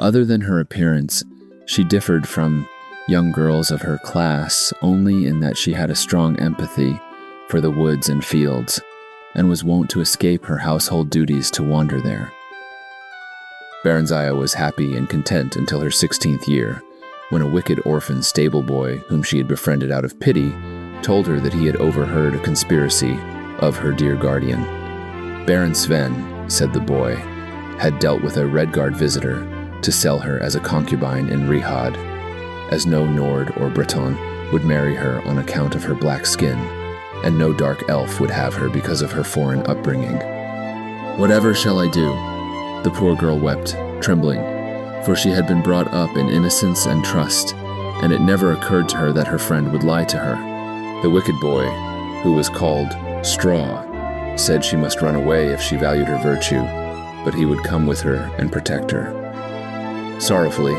Other than her appearance, she differed from young girls of her class only in that she had a strong empathy for the woods and fields, and was wont to escape her household duties to wander there. Berenzia was happy and content until her 16th year, when a wicked orphan stable boy, whom she had befriended out of pity, told her that he had overheard a conspiracy of her dear guardian. Baron Sven, said the boy, had dealt with a Redguard visitor to sell her as a concubine in Rihad, as no Nord or Breton would marry her on account of her black skin, and no dark elf would have her because of her foreign upbringing. "Whatever shall I do?" the poor girl wept, trembling, for she had been brought up in innocence and trust, and it never occurred to her that her friend would lie to her. The wicked boy, who was called Straw, said she must run away if she valued her virtue, but he would come with her and protect her. Sorrowfully,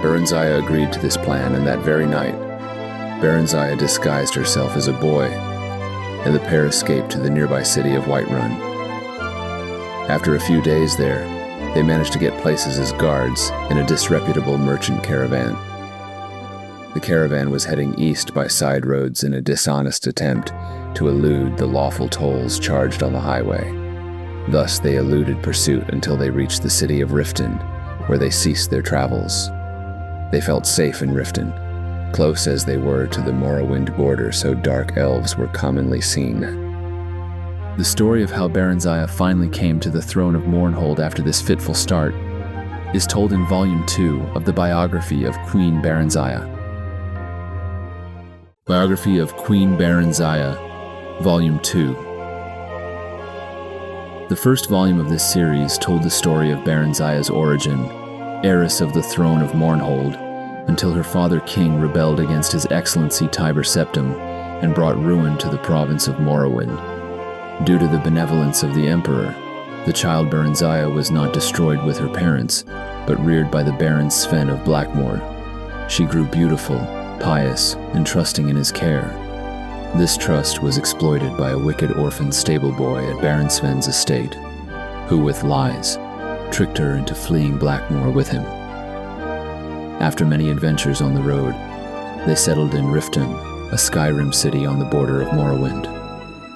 Berenzia agreed to this plan, and that very night, Berenzia disguised herself as a boy, and the pair escaped to the nearby city of Whiterun. After a few days there, they managed to get places as guards in a disreputable merchant caravan. The caravan was heading east by side roads in a dishonest attempt to elude the lawful tolls charged on the highway. Thus they eluded pursuit until they reached the city of Riften, where they ceased their travels. They felt safe in Riften, close as they were to the Morrowind border, so dark elves were commonly seen. The story of how Berenzia finally came to the throne of Mournhold after this fitful start is told in Volume 2 of the biography of Queen Berenzia. Biography of Queen Berenzia, Volume 2. The first volume of this series told the story of Berenzia's origin, heiress of the throne of Mournhold, until her father king rebelled against his excellency Tiber Septim and brought ruin to the province of Morrowind. Due to the benevolence of the emperor, the child Berenzia was not destroyed with her parents, but reared by the Baron Sven of Blackmoor. She grew beautiful, pious, and trusting in his care. This trust was exploited by a wicked orphan stable boy at Baron Sven's estate, who with lies, tricked her into fleeing Blackmoor with him. After many adventures on the road, they settled in Riften, a Skyrim city on the border of Morrowind.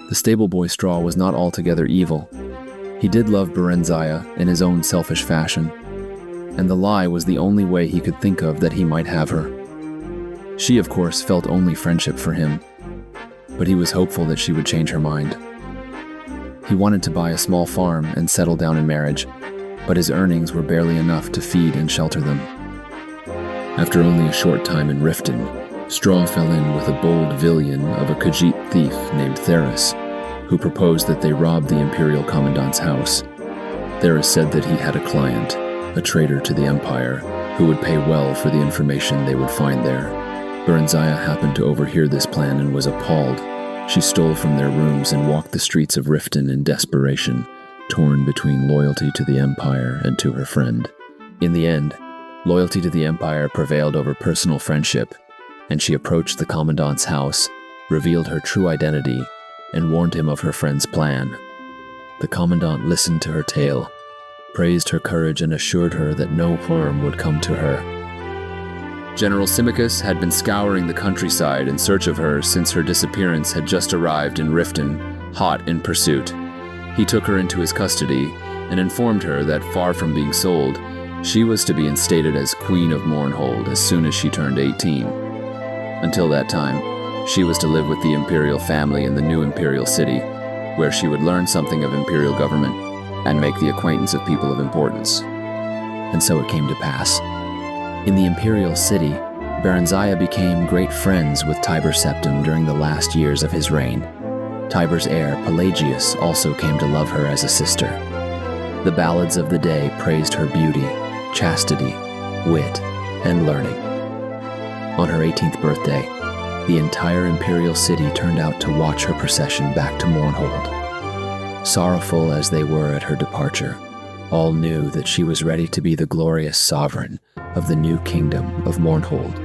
The stable boy Straw was not altogether evil. He did love Berenzia in his own selfish fashion, and the lie was the only way he could think of that he might have her. She, of course, felt only friendship for him, but he was hopeful that she would change her mind. He wanted to buy a small farm and settle down in marriage, but his earnings were barely enough to feed and shelter them. After only a short time in Riften, Straw fell in with a bold villain of a Khajiit thief named Theris, who proposed that they rob the Imperial Commandant's house. Theris said that he had a client, a traitor to the Empire, who would pay well for the information they would find there. Berenzia happened to overhear this plan and was appalled. She stole from their rooms and walked the streets of Riften in desperation, torn between loyalty to the Empire and to her friend. In the end, loyalty to the Empire prevailed over personal friendship, and she approached the Commandant's house, revealed her true identity, and warned him of her friend's plan. The Commandant listened to her tale, praised her courage, and assured her that no harm would come to her. General Symmachus had been scouring the countryside in search of her since her disappearance had just arrived in Riften, hot in pursuit. He took her into his custody and informed her that, far from being sold, she was to be instated as Queen of Mournhold as soon as she turned 18. Until that time, she was to live with the imperial family in the new imperial city, where she would learn something of imperial government and make the acquaintance of people of importance. And so it came to pass. In the imperial city, Berenzia became great friends with Tiber Septim during the last years of his reign. Tiber's heir, Pelagius, also came to love her as a sister. The ballads of the day praised her beauty, chastity, wit, and learning. On her 18th birthday, the entire imperial city turned out to watch her procession back to Mournhold. Sorrowful as they were at her departure, all knew that she was ready to be the glorious sovereign of the new kingdom of Mournhold.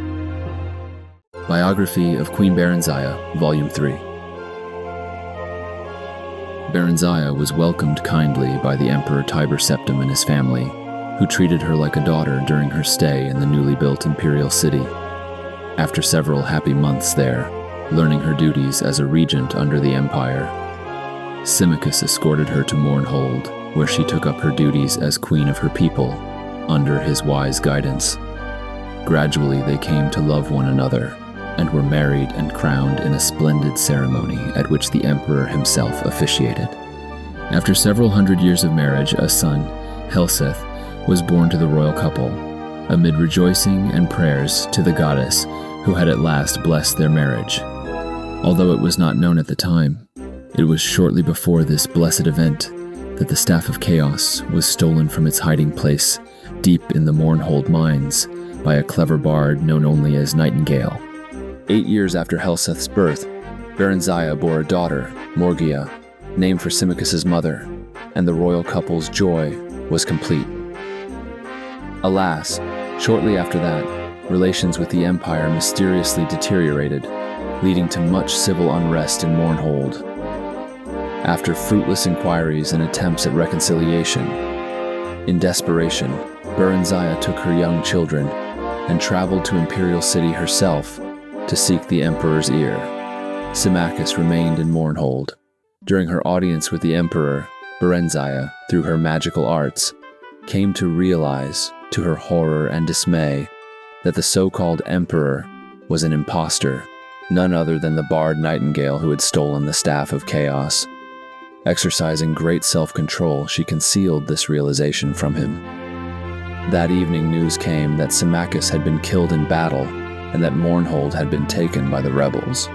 Biography of Queen Berenziah, Volume 3. Berenziah was welcomed kindly by the Emperor Tiber Septim and his family, who treated her like a daughter during her stay in the newly built imperial city. After several happy months there, learning her duties as a regent under the empire, Symmachus escorted her to Mournhold, where she took up her duties as queen of her people, under his wise guidance. Gradually they came to love one another, and were married and crowned in a splendid ceremony at which the emperor himself officiated. After several hundred years of marriage, a son, Helseth, was born to the royal couple, amid rejoicing and prayers to the goddess who had at last blessed their marriage. Although it was not known at the time, it was shortly before this blessed event that the Staff of Chaos was stolen from its hiding place deep in the Mournhold mines by a clever bard known only as Nightingale. 8 years after Helseth's birth, Berenziah bore a daughter, Morgia, named for Symmachus's mother, and the royal couple's joy was complete. Alas, shortly after that, relations with the empire mysteriously deteriorated, leading to much civil unrest in Mournhold. After fruitless inquiries and attempts at reconciliation, in desperation, Berenziah took her young children and traveled to Imperial City herself to seek the emperor's ear. Symmachus remained in Mournhold. During her audience with the emperor, Berenziah, through her magical arts, came to realize, to her horror and dismay, that the so-called emperor was an impostor, none other than the bard Nightingale who had stolen the Staff of Chaos. Exercising great self-control, she concealed this realization from him. That evening news came that Symmachus had been killed in battle and that Mournhold had been taken by the rebels.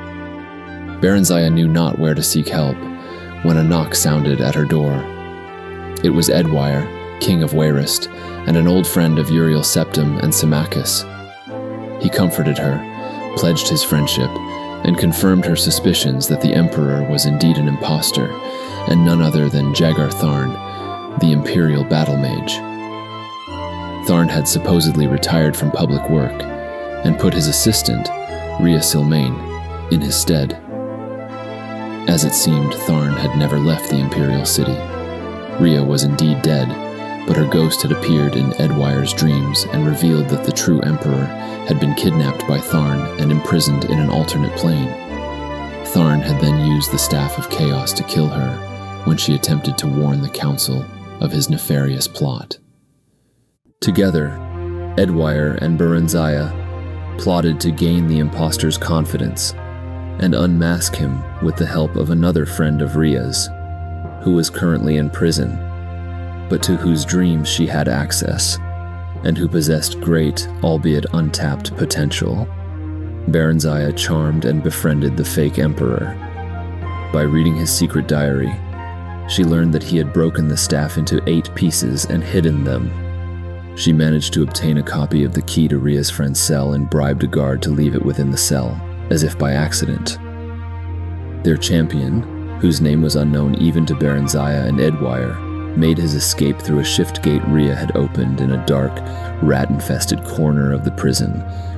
Berenziah knew not where to seek help when a knock sounded at her door. It was Edwire, king of Wayrest, and an old friend of Uriel Septim and Symmachus. He comforted her, pledged his friendship, and confirmed her suspicions that the emperor was indeed an impostor, and none other than Jagar Tharn, the imperial battle mage. Tharn had supposedly retired from public work, and put his assistant, Rhea Silmain, in his stead. As it seemed, Tharn had never left the imperial city. Rhea was indeed dead, but her ghost had appeared in Edwire's dreams and revealed that the true emperor had been kidnapped by Tharn and imprisoned in an alternate plane. Tharn had then used the Staff of Chaos to kill her when she attempted to warn the council of his nefarious plot. Together, Edwire and Berenziah plotted to gain the impostor's confidence and unmask him with the help of another friend of Rhea's, who was currently in prison, but to whose dreams she had access, and who possessed great, albeit untapped, potential. Berenziah charmed and befriended the fake emperor. By reading his secret diary, she learned that he had broken the staff into 8 pieces and hidden them. She managed to obtain a copy of the key to Rhea's friend's cell and bribed a guard to leave it within the cell, as if by accident. Their champion, whose name was unknown even to Berenziah and Edwire, made his escape through a shift gate Rhea had opened in a dark, rat-infested corner of the prison,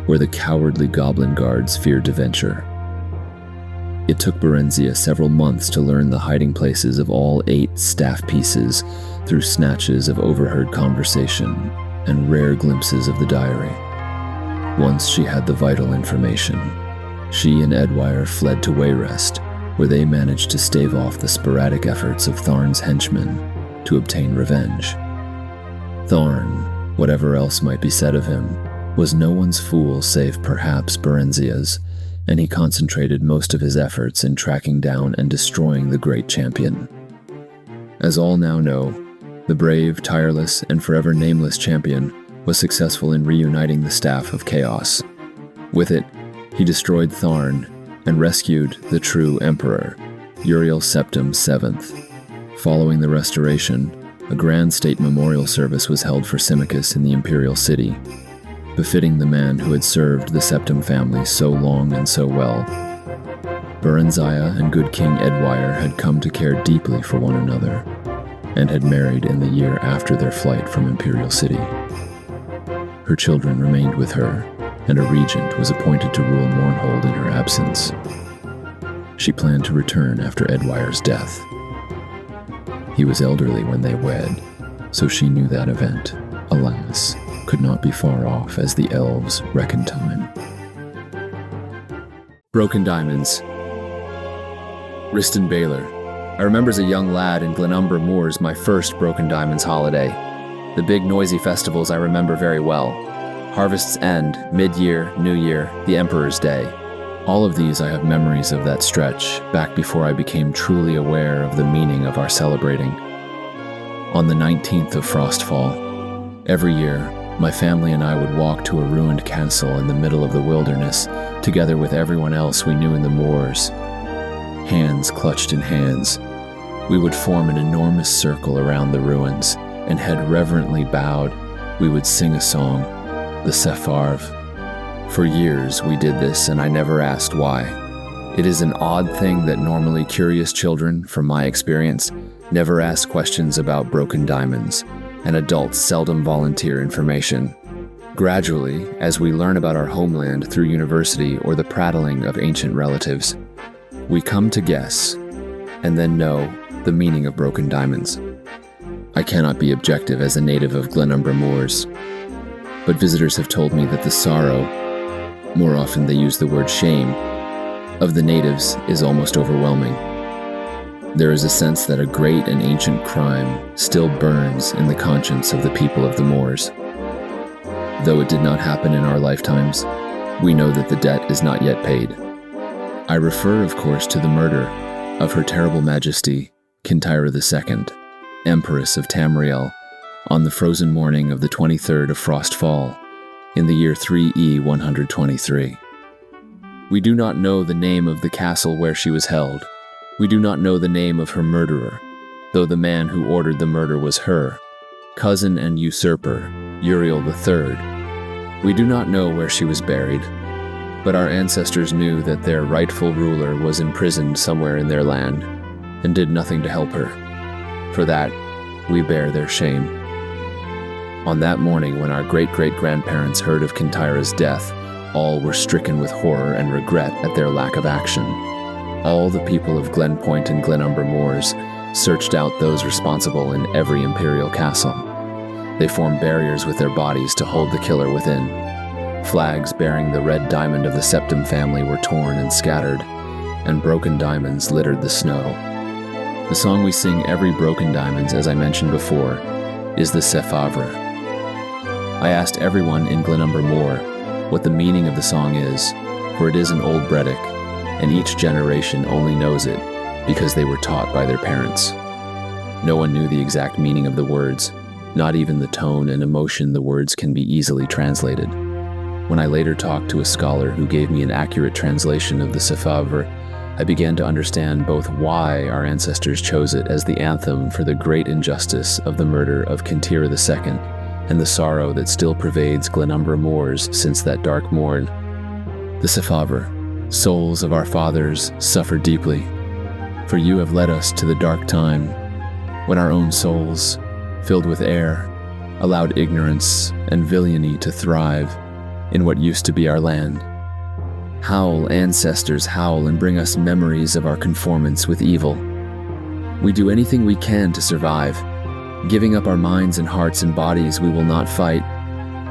where the cowardly goblin guards feared to venture. It took Berenziah several months to learn the hiding places of all 8 staff pieces through snatches of overheard conversation and rare glimpses of the diary. Once she had the vital information, she and Edwire fled to Wayrest, where they managed to stave off the sporadic efforts of Tharn's henchmen to obtain revenge. Tharn, whatever else might be said of him, was no one's fool save perhaps Berenziah's, and he concentrated most of his efforts in tracking down and destroying the great champion. As all now know, the brave, tireless, and forever nameless champion was successful in reuniting the Staff of Chaos. With it, he destroyed Tharn and rescued the true emperor, Uriel Septim 7th. Following the restoration, a grand state memorial service was held for Symmachus in the imperial city, befitting the man who had served the Septim family so long and so well. Berenziah and good King Edwire had come to care deeply for one another, and had married in the year after their flight from imperial city. Her children remained with her, and a regent was appointed to rule Mournhold in her absence. She planned to return after Edwire's death. He was elderly when they wed, so she knew that event, alas, could not be far off as the elves reckoned time. Broken Diamonds. Riston Baylor. I remember as a young lad in Glenumbra Moors my first Broken Diamonds holiday. The big noisy festivals I remember very well. Harvest's End, Mid-Year, New Year, the Emperor's Day. All of these I have memories of that stretch, back before I became truly aware of the meaning of our celebrating. On the 19th of Frostfall, every year, my family and I would walk to a ruined castle in the middle of the wilderness, together with everyone else we knew in the moors. Hands clutched in hands, we would form an enormous circle around the ruins, and head reverently bowed, we would sing a song, the Sepharv. For years we did this, and I never asked why. It is an odd thing that normally curious children, from my experience, never ask questions about broken diamonds, and adults seldom volunteer information. Gradually, as we learn about our homeland through university or the prattling of ancient relatives, we come to guess, and then know, the meaning of broken diamonds. I cannot be objective as a native of Glenumbra Moors, but visitors have told me that the sorrow, more often they use the word shame, of the natives is almost overwhelming. There is a sense that a great and ancient crime still burns in the conscience of the people of the Moors. Though it did not happen in our lifetimes, we know that the debt is not yet paid. I refer, of course, to the murder of Her Terrible Majesty, Kintyre II, Empress of Tamriel, on the frozen morning of the 23rd of Frostfall, in the year 3E 123. We do not know the name of the castle where she was held. We do not know the name of her murderer, though the man who ordered the murder was her cousin and usurper, Uriel III. We do not know where she was buried, but our ancestors knew that their rightful ruler was imprisoned somewhere in their land, and did nothing to help her. For that, we bear their shame. On that morning when our great-great-grandparents heard of Kintyre's death, all were stricken with horror and regret at their lack of action. All the people of Glenpoint and Glenumbra Moors searched out those responsible in every imperial castle. They formed barriers with their bodies to hold the killer within. Flags bearing the red diamond of the Septim family were torn and scattered, and broken diamonds littered the snow. The song we sing every Broken Diamonds, as I mentioned before, is the Sephavre. I asked everyone in Glenumbra Moor what the meaning of the song is, for it is an old Bredic, and each generation only knows it because they were taught by their parents. No one knew the exact meaning of the words, not even the tone and emotion the words can be easily translated. When I later talked to a scholar who gave me an accurate translation of the Sephavre, I began to understand both why our ancestors chose it as the anthem for the great injustice of the murder of Kintyre II, and the sorrow that still pervades Glenumbra Moors since that dark morn. The Sephavre, souls of our fathers, suffer deeply, for you have led us to the dark time, when our own souls, filled with air, allowed ignorance and villainy to thrive in what used to be our land. Howl, ancestors, howl, and bring us memories of our conformance with evil. We do anything we can to survive. Giving up our minds and hearts and bodies, we will not fight,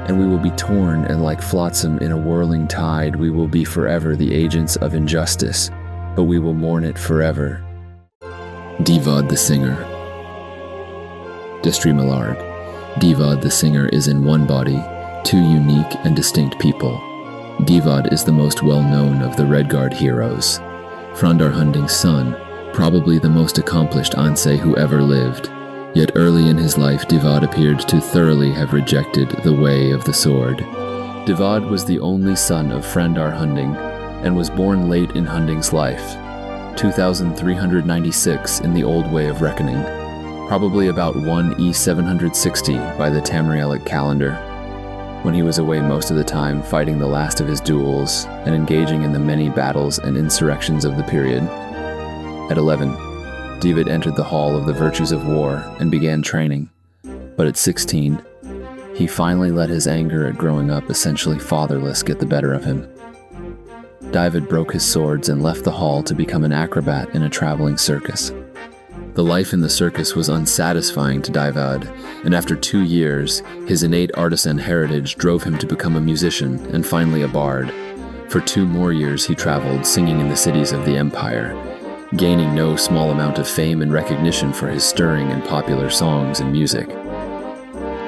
and we will be torn, and like flotsam in a whirling tide, we will be forever the agents of injustice, but we will mourn it forever. Divad the Singer. Destry Millard. Divad the Singer is in one body, two unique and distinct people. Divad is the most well-known of the Redguard heroes. Frandar Hunding's son, probably the most accomplished Ansei who ever lived. Yet early in his life, Divad appeared to thoroughly have rejected the way of the sword. Divad was the only son of Frandar Hunding, and was born late in Hunding's life. 2396 in the old way of reckoning, probably about 1 E760 by the Tamrielic calendar, when he was away most of the time fighting the last of his duels and engaging in the many battles and insurrections of the period. At 11, David entered the Hall of the Virtues of War and began training, but at 16, he finally let his anger at growing up essentially fatherless get the better of him. David broke his swords and left the hall to become an acrobat in a traveling circus. The life in the circus was unsatisfying to David, and after 2 years, his innate artisan heritage drove him to become a musician and finally a bard. For 2 more years he traveled, singing in the cities of the empire, gaining no small amount of fame and recognition for his stirring and popular songs and music.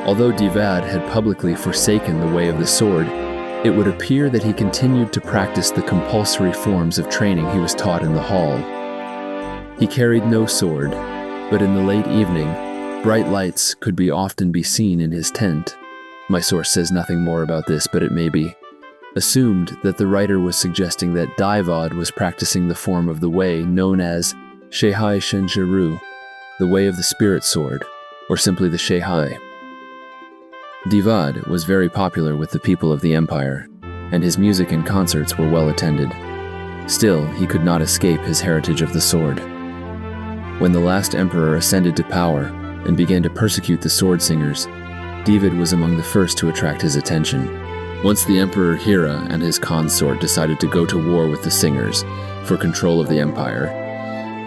Although David had publicly forsaken the way of the sword, it would appear that he continued to practice the compulsory forms of training he was taught in the hall. He carried no sword, but in the late evening, bright lights could often be seen in his tent. My source says nothing more about this, but it may be assumed that the writer was suggesting that David was practicing the form of the way known as Shehai Shenjiru, the way of the spirit sword, or simply the Shehai. David was very popular with the people of the empire, and his music and concerts were well attended. Still, he could not escape his heritage of the sword. When the last emperor ascended to power and began to persecute the sword singers, David was among the first to attract his attention. Once the Emperor Hira and his consort decided to go to war with the singers for control of the empire,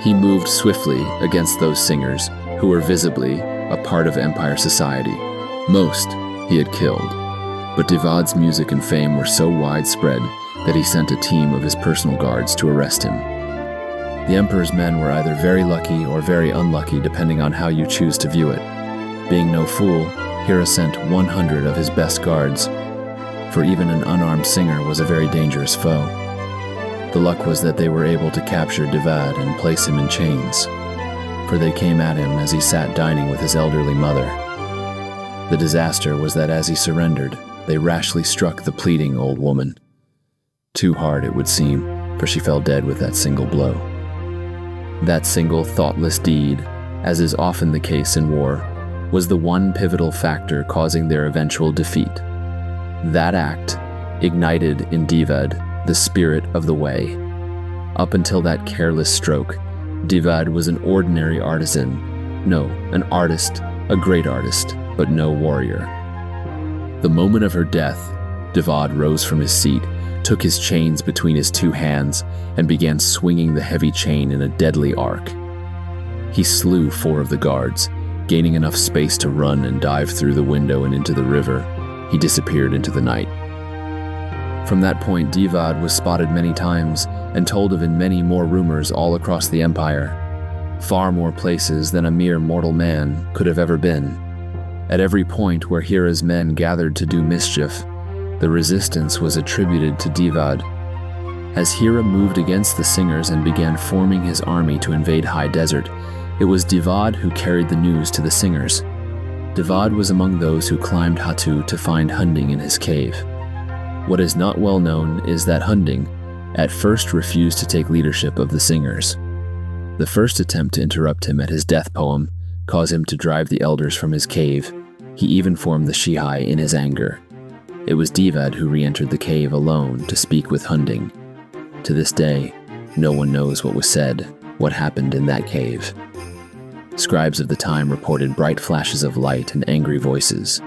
he moved swiftly against those singers who were visibly a part of empire society. Most he had killed, but David's music and fame were so widespread that he sent a team of his personal guards to arrest him. The emperor's men were either very lucky or very unlucky depending on how you choose to view it. Being no fool, Hira sent 100 of his best guards, for even an unarmed singer was a very dangerous foe. The luck was that they were able to capture David and place him in chains, for they came at him as he sat dining with his elderly mother. The disaster was that as he surrendered, they rashly struck the pleading old woman. Too hard, it would seem, for she fell dead with that single blow. That single thoughtless deed, as is often the case in war, was the one pivotal factor causing their eventual defeat. That act ignited in David the spirit of the way. Up until that careless stroke, David was an ordinary artisan. No, an artist, a great artist, but no warrior. The moment of her death, David rose from his seat, took his chains between his 2 hands, and began swinging the heavy chain in a deadly arc. He slew 4 of the guards, gaining enough space to run and dive through the window and into the river. He disappeared into the night. From that point, David was spotted many times and told of in many more rumors all across the empire, far more places than a mere mortal man could have ever been. At every point where Hira's men gathered to do mischief, the resistance was attributed to David. As Hira moved against the singers and began forming his army to invade High Desert, it was David who carried the news to the singers. David was among those who climbed Hatu to find Hunding in his cave. What is not well known is that Hunding at first refused to take leadership of the singers. The first attempt to interrupt him at his death poem caused him to drive the elders from his cave. He even formed the Shehai in his anger. It was David who re-entered the cave alone to speak with Hunding. To this day, no one knows what was said, what happened in that cave. Scribes of the time reported bright flashes of light and angry voices.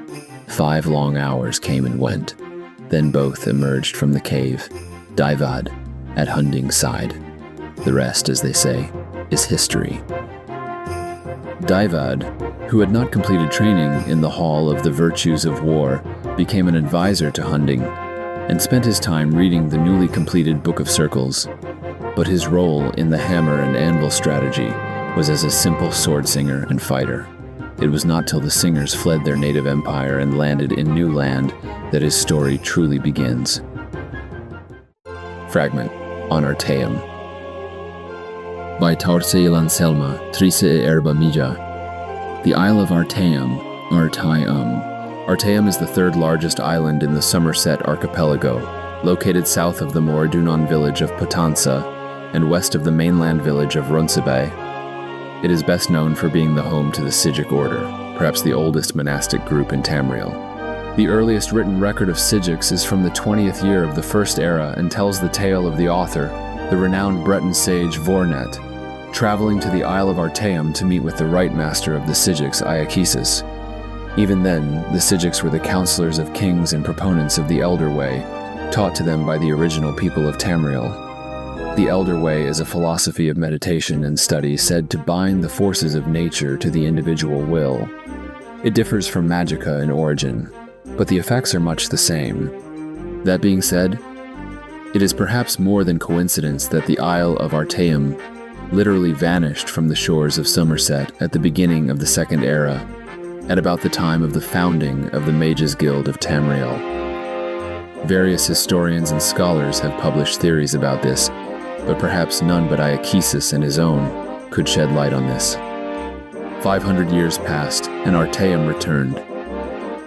5 long hours came and went. Then both emerged from the cave, David at Hunding's side. The rest, as they say, is history. David, who had not completed training in the Hall of the Virtues of War, became an advisor to Hunding and spent his time reading the newly completed Book of Circles. But his role in the hammer and anvil strategy was as a simple sword singer and fighter. It was not till the singers fled their native empire and landed in new land that his story truly begins. Fragment on Artaeum. By Taurseil Anselma, Trise e Erba Mija. The Isle of Artaeum, Artaeum. Artaeum is the 3rd largest island in the Somerset archipelago, located south of the Moradunnon village of Potenza and west of the mainland village of Runcibai. It is best known for being the home to the Sijic order, perhaps the oldest monastic group in Tamriel. The earliest written record of Sijics is from the 20th year of the First Era and tells the tale of the author, the renowned Breton sage Vornet, traveling to the Isle of Artaeum to meet with the Rite Master of the Sijics, Iachesis. Even then, the Sijics were the counselors of kings and proponents of the Elder Way, taught to them by the original people of Tamriel. The Elder Way is a philosophy of meditation and study said to bind the forces of nature to the individual will. It differs from Magicka in origin, but the effects are much the same. That being said, it is perhaps more than coincidence that the Isle of Artaeum literally vanished from the shores of Somerset at the beginning of the Second Era, at about the time of the founding of the Mages Guild of Tamriel. Various historians and scholars have published theories about this, but perhaps none but Iachesis and his own could shed light on this. 500 years passed, and Artaeum returned.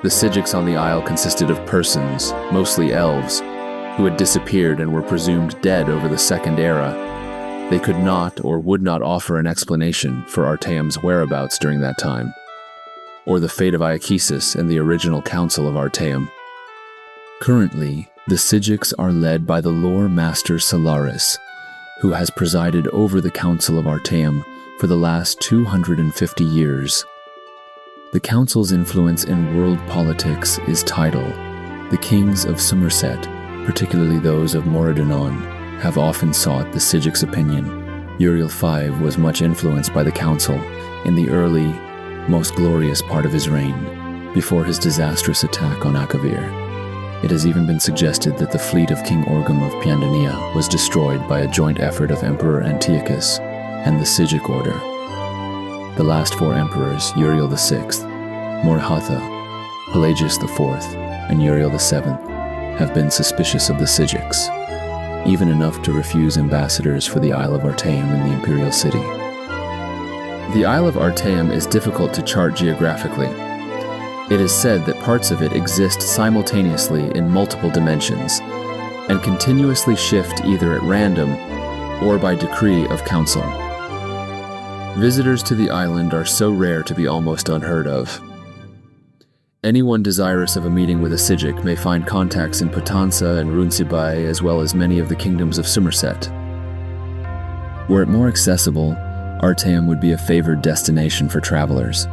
The Sijics on the isle consisted of persons, mostly elves, who had disappeared and were presumed dead over the Second Era. They could not or would not offer an explanation for Artaeum's whereabouts during that time, or the fate of Iachesis and the original council of Artaeum. Currently, the Sijics are led by the lore master Solaris, who has presided over the Council of Artaeum for the last 250 years. The Council's influence in world politics is tidal. The kings of Somerset, particularly those of Moradinnon, have often sought the Sijic's opinion. Uriel V was much influenced by the Council in the early, most glorious part of his reign, before his disastrous attack on Akavir. It has even been suggested that the fleet of King Orgum of Piandania was destroyed by a joint effort of Emperor Antiochus and the Sijic order. The last four emperors, Uriel VI, Morhatha, Pelagius IV, and Uriel VII, have been suspicious of the Sijics, even enough to refuse ambassadors for the Isle of Artaeum in the imperial city. The Isle of Artaeum is difficult to chart geographically. It is said that parts of it exist simultaneously in multiple dimensions, and continuously shift either at random or by decree of council. Visitors to the island are so rare to be almost unheard of. Anyone desirous of a meeting with a Sijic may find contacts in Patansa and Runcibai, as well as many of the kingdoms of Somerset. Were it more accessible, Artaeum would be a favored destination for travelers.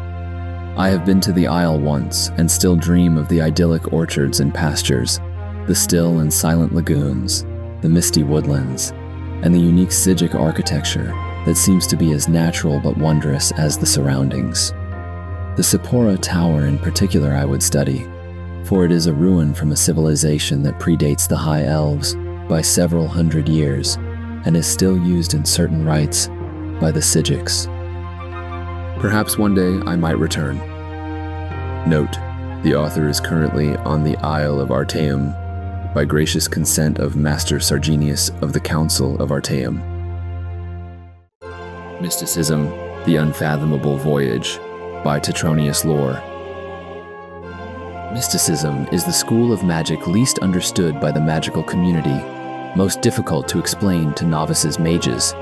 I have been to the isle once and still dream of the idyllic orchards and pastures, the still and silent lagoons, the misty woodlands, and the unique Sijic architecture that seems to be as natural but wondrous as the surroundings. The Sephora Tower in particular I would study, for it is a ruin from a civilization that predates the High Elves by several hundred years and is still used in certain rites by the Sijics. Perhaps one day I might return. Note, the author is currently on the Isle of Artaeum by gracious consent of Master Sargenius of the Council of Artaeum. Mysticism, The Unfathomable Voyage by Tetronius Lore. Mysticism is the school of magic least understood by the magical community, most difficult to explain to novices mages.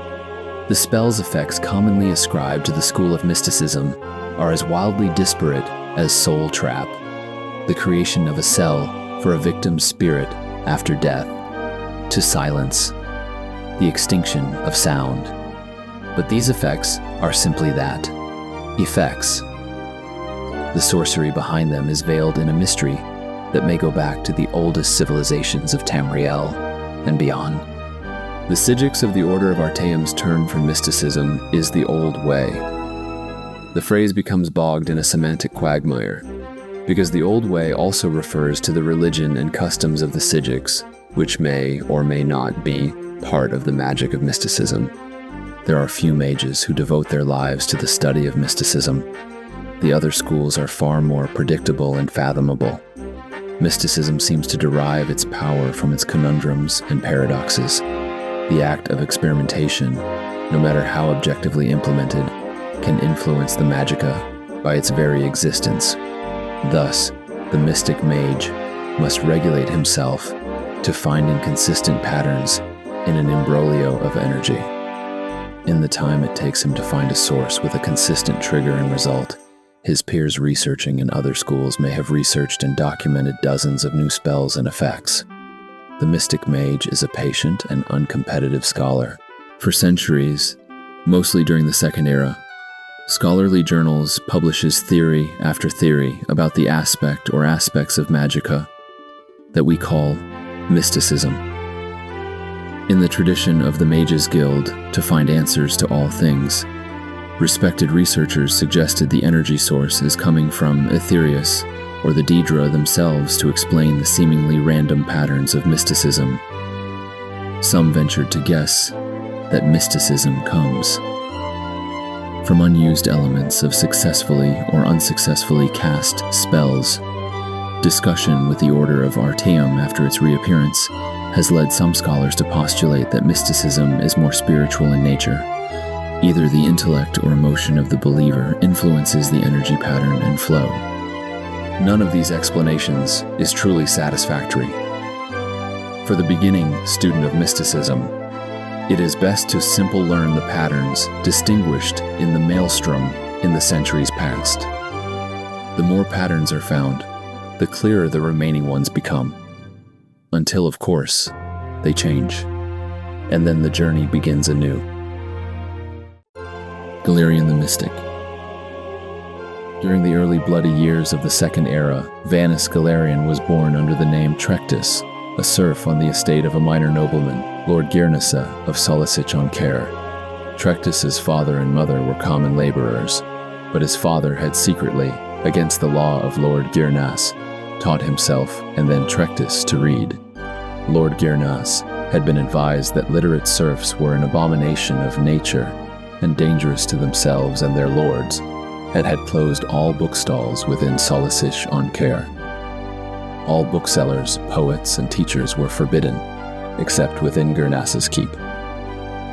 The spell's effects commonly ascribed to the school of mysticism are as wildly disparate as Soul Trap, the creation of a cell for a victim's spirit after death, to silence, the extinction of sound. But these effects are simply that, effects. The sorcery behind them is veiled in a mystery that may go back to the oldest civilizations of Tamriel and beyond. The Sijics of the Order of Artaeum's turn from mysticism is the old way. The phrase becomes bogged in a semantic quagmire, because the old way also refers to the religion and customs of the Sijics, which may or may not be part of the magic of mysticism. There are few mages who devote their lives to the study of mysticism. The other schools are far more predictable and fathomable. Mysticism seems to derive its power from its conundrums and paradoxes. The act of experimentation, no matter how objectively implemented, can influence the magicka by its very existence. Thus, the mystic mage must regulate himself to find inconsistent patterns in an imbroglio of energy. In the time it takes him to find a source with a consistent trigger and result, his peers researching in other schools may have researched and documented dozens of new spells and effects. The mystic mage is a patient and uncompetitive scholar. For centuries, mostly during the Second Era, scholarly journals publishes theory after theory about the aspect or aspects of magicka that we call mysticism. In the tradition of the Mages Guild to find answers to all things, respected researchers suggested the energy source is coming from Aetherius or the Daedra themselves to explain the seemingly random patterns of mysticism. Some ventured to guess that mysticism comes from unused elements of successfully or unsuccessfully cast spells. Discussion with the Order of Artaeum after its reappearance has led some scholars to postulate that mysticism is more spiritual in nature. Either the intellect or emotion of the believer influences the energy pattern and flow. None of these explanations is truly satisfactory. For the beginning student of mysticism, it is best to simply learn the patterns distinguished in the maelstrom in the centuries past. The more patterns are found, the clearer the remaining ones become. Until, of course, they change, and then the journey begins anew. Galerion the Mystic. During the early bloody years of the Second Era, Vanus Galerion was born under the name Trectus, a serf on the estate of a minor nobleman, Lord Girnasa of Solisich-on-Care. Trectus's father and mother were common laborers, but his father had secretly, against the law of Lord Girnas, taught himself and then Trectus to read. Lord Girnas had been advised that literate serfs were an abomination of nature and dangerous to themselves and their lords, and had closed all bookstalls within Solisich-on-Care. All booksellers, poets, and teachers were forbidden, except within Girnas's keep.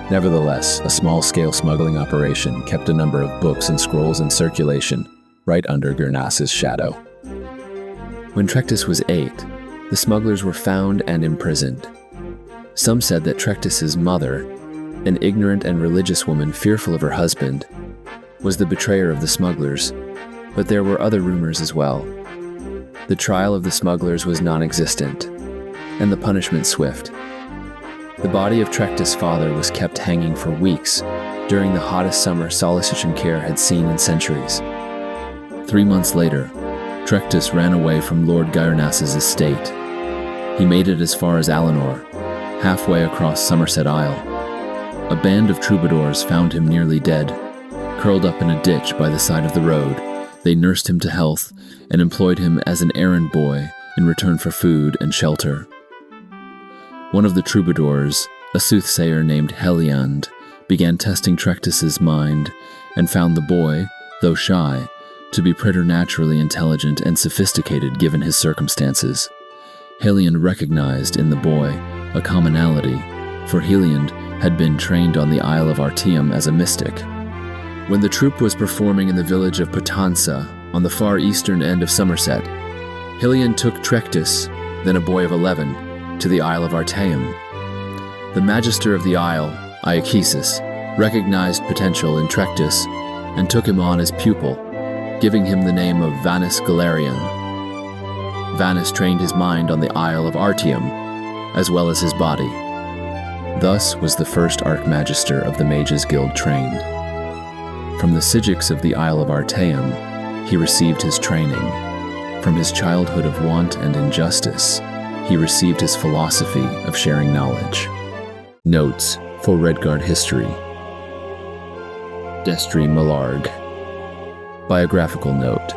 Nevertheless, a small-scale smuggling operation kept a number of books and scrolls in circulation, right under Girnas's shadow. When Trectus was 8, the smugglers were found and imprisoned. Some said that Trectus's mother, an ignorant and religious woman fearful of her husband, was the betrayer of the smugglers, but there were other rumors as well. The trial of the smugglers was non-existent, and the punishment swift. The body of Trectus' father was kept hanging for weeks during the hottest summer Solisich-on-Care had seen in centuries. 3 months later, Trectus ran away from Lord Girnas's estate. He made it as far as Alinor, halfway across Somerset Isle. A band of troubadours found him nearly dead, curled up in a ditch by the side of the road. They nursed him to health and employed him as an errand boy in return for food and shelter. One of the troubadours, a soothsayer named Heliand, began testing Trectus's mind and found the boy, though shy, to be preternaturally intelligent and sophisticated given his circumstances. Heliand recognized in the boy a commonality, for Heliand had been trained on the Isle of Artaeum as a mystic. When the troupe was performing in the village of Patansa, on the far eastern end of Somerset, Heliand took Trectus, then a boy of 11, to the Isle of Artaeum. The magister of the isle, Iachesis, recognized potential in Trectus and took him on as pupil, giving him the name of Vanus Galerion. Vanus trained his mind on the Isle of Artaeum, as well as his body. Thus was the first Archmagister of the Mages Guild trained. From the Sigics of the Isle of Artaeum, he received his training. From his childhood of want and injustice, he received his philosophy of sharing knowledge. Notes for Redguard history. Destry Millarg. Biographical note.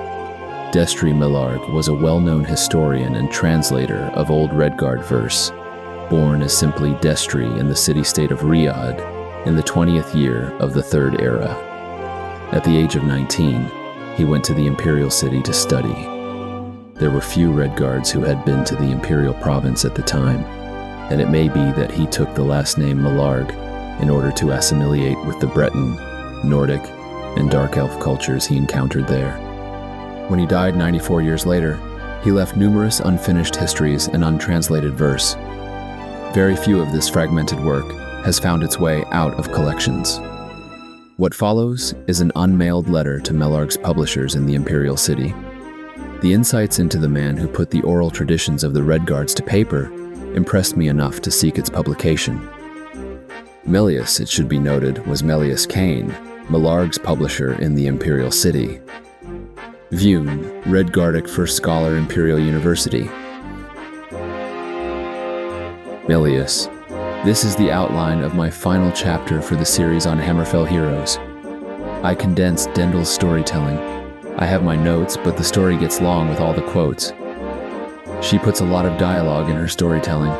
Destry Millarg was a well-known historian and translator of Old Redguard verse, born as simply Destry in the city-state of Riyadh in the 20th year of the Third Era. At the age of 19, he went to the imperial city to study. There were few Redguards who had been to the imperial province at the time, and it may be that he took the last name Millarg in order to assimilate with the Breton, Nordic, and Dark Elf cultures he encountered there. When he died 94 years later, he left numerous unfinished histories and untranslated verse. Very few of this fragmented work has found its way out of collections. What follows is an unmailed letter to Melarg's publishers in the Imperial City. The insights into the man who put the oral traditions of the Redguards to paper impressed me enough to seek its publication. Melius, it should be noted, was Melius Kane, Melarg's publisher in the Imperial City. Vune, Redguardic First Scholar, Imperial University. Melius, this is the outline of my final chapter for the series on Hammerfell heroes. I condensed Dendel's storytelling. I have my notes, but the story gets long with all the quotes. She puts a lot of dialogue in her storytelling.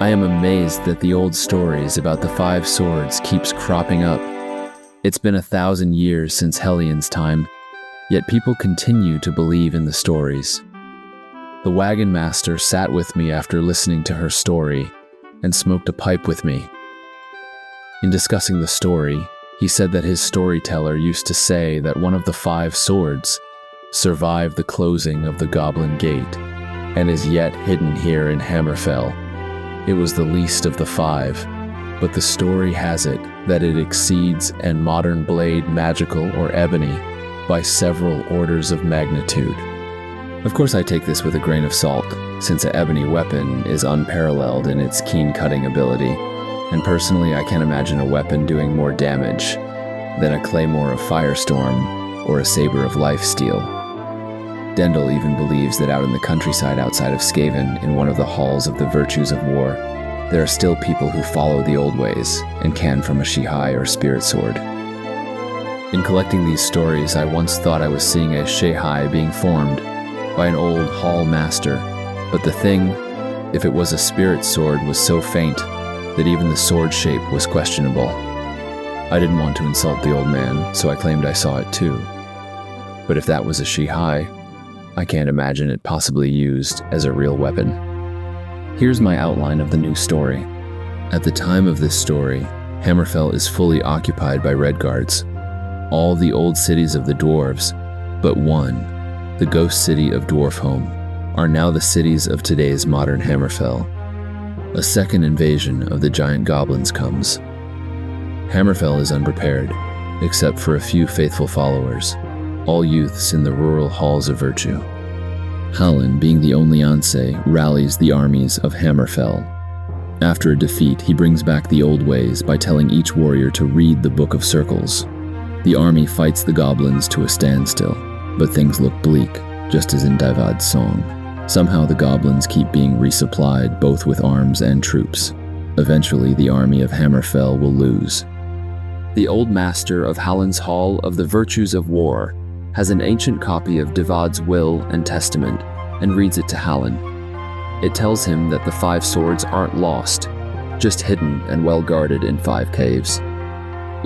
I am amazed that the old stories about the 5 swords keeps cropping up. It's been 1,000 years since Hellion's time, yet people continue to believe in the stories. The wagon master sat with me after listening to her story and smoked a pipe with me. In discussing the story, he said that his storyteller used to say that one of the 5 swords survived the closing of the Goblin Gate and is yet hidden here in Hammerfell. It was the least of the 5, but the story has it that it exceeds an modern blade, magical or ebony, by several orders of magnitude. Of course, I take this with a grain of salt, since an ebony weapon is unparalleled in its keen cutting ability, and personally I can't imagine a weapon doing more damage than a claymore of Firestorm or a saber of Lifesteal. Dendel even believes that out in the countryside outside of Skaven, in one of the halls of the Virtues of War, there are still people who follow the old ways and can from a Shihai or spirit sword. In collecting these stories, I once thought I was seeing a Shihai being formed by an old hall master, but the thing, if it was a spirit sword, was so faint that even the sword shape was questionable. I didn't want to insult the old man, so I claimed I saw it too. But if that was a Shihai, I can't imagine it possibly used as a real weapon. Here's my outline of the new story. At the time of this story, Hammerfell is fully occupied by Redguards. All the old cities of the dwarves, but one, the ghost city of Dwarfhome, are now the cities of today's modern Hammerfell. A second invasion of the giant goblins comes. Hammerfell is unprepared, except for a few faithful followers, all youths in the rural halls of virtue. Hallen, being the only Ansei, rallies the armies of Hammerfell. After a defeat, he brings back the old ways by telling each warrior to read the Book of Circles. The army fights the goblins to a standstill, but things look bleak, just as in Daivad's song. Somehow the goblins keep being resupplied both with arms and troops. Eventually, the army of Hammerfell will lose. The old master of Hallen's Hall of the Virtues of War has an ancient copy of Davad's will and testament and reads it to Hallen. It tells him that the 5 swords aren't lost, just hidden and well guarded in 5 caves.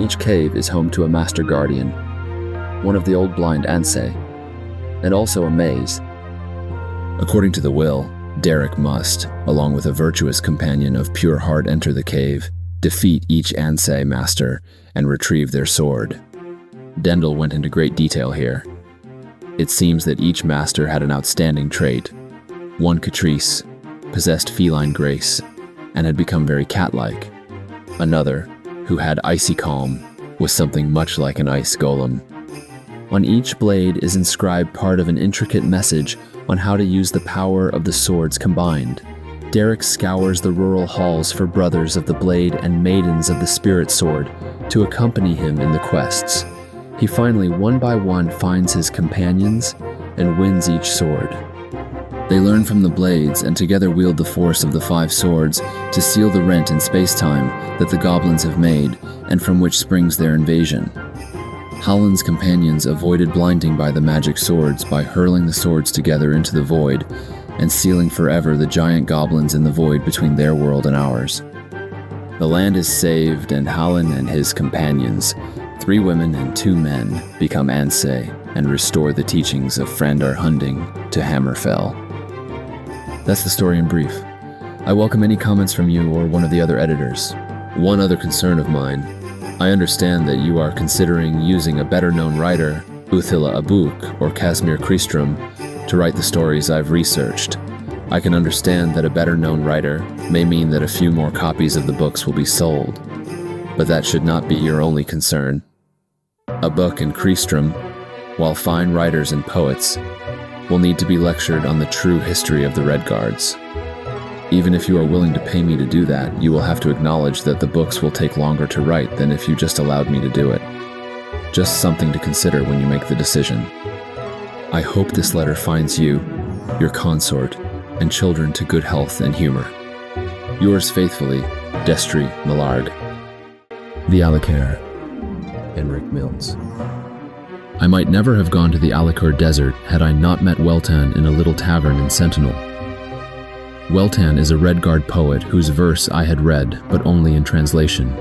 Each cave is home to a master guardian, one of the old blind Ansei, and also a maze. According to the will, Derek must, along with a virtuous companion of pure heart, enter the cave, defeat each Ansei master, and retrieve their sword. Dendel went into great detail here. It seems that each master had an outstanding trait. One, Catrice, possessed feline grace and had become very cat-like. Another, who had icy calm, was something much like an ice golem. On each blade is inscribed part of an intricate message on how to use the power of the swords combined. Derek scours the rural halls for brothers of the blade and maidens of the spirit sword to accompany him in the quests. He finally, one by one, finds his companions and wins each sword. They learn from the blades and together wield the force of the 5 swords to seal the rent in space-time that the goblins have made and from which springs their invasion. Hallen's companions avoided blinding by the magic swords by hurling the swords together into the void and sealing forever the giant goblins in the void between their world and ours. The land is saved, and Hallen and his companions, 3 women and 2 men, become Ansei and restore the teachings of Frandar Hunding to Hammerfell. That's the story in brief. I welcome any comments from you or one of the other editors. One other concern of mine: I understand that you are considering using a better-known writer, Uthila Abuk or Casimir Kristrom, to write the stories I've researched. I can understand that a better-known writer may mean that a few more copies of the books will be sold, but that should not be your only concern. A book in Christrum, while fine writers and poets, will need to be lectured on the true history of the Red Guards. Even if you are willing to pay me to do that, you will have to acknowledge that the books will take longer to write than if you just allowed me to do it. Just something to consider when you make the decision. I hope this letter finds you, your consort, and children to good health and humor. Yours faithfully, Destry Millarg. The Alakar. Henrik Mills. I might never have gone to the Alakar Desert had I not met Weltan in a little tavern in Sentinel. Weltan is a Redguard poet whose verse I had read, but only in translation.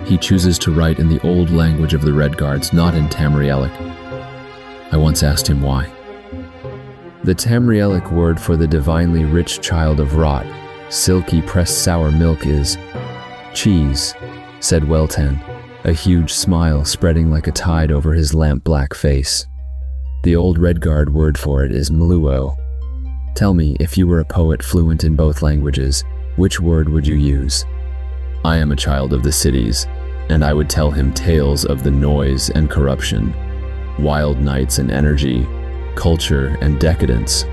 He chooses to write in the old language of the Redguards, not in Tamrielic. I once asked him why. The Tamrielic word for the divinely rich child of rot, silky pressed sour milk is cheese, said Weltan, a huge smile spreading like a tide over his lamp-black face. The old Redguard word for it is mluo. Tell me, if you were a poet fluent in both languages, which word would you use? I am a child of the cities, and I would tell him tales of the noise and corruption, wild nights and energy, culture and decadence.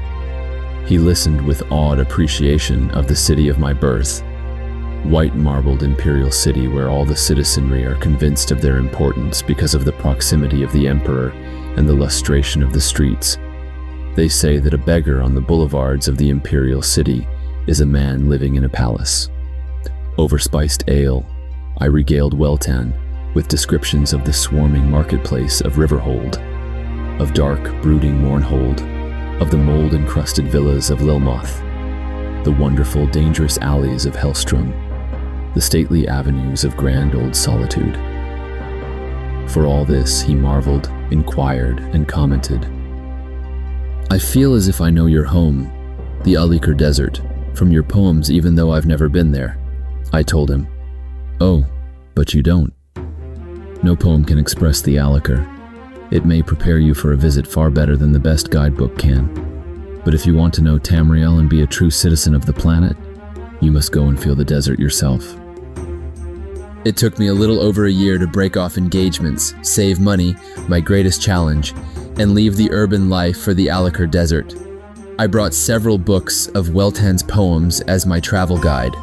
He listened with awed appreciation of the city of my birth, white marbled imperial city where all the citizenry are convinced of their importance because of the proximity of the emperor and the lustration of the streets. They say that a beggar on the boulevards of the imperial city is a man living in a palace. Over spiced ale, I regaled Weltan with descriptions of the swarming marketplace of Riverhold, of dark, brooding Mournhold, of the mold-encrusted villas of Lilmoth, the wonderful, dangerous alleys of Hellstrom, the stately avenues of grand old solitude. For all this, he marveled, inquired, and commented. I feel as if I know your home, the Alakar Desert, from your poems even though I've never been there. I told him. Oh, but you don't. No poem can express the Alakar. It may prepare you for a visit far better than the best guidebook can. But if you want to know Tamriel and be a true citizen of the planet, you must go and feel the desert yourself. It took me a little over a year to break off engagements, save money, my greatest challenge, and leave the urban life for the Alakar Desert. I brought several books of Weltan's poems as my travel guide.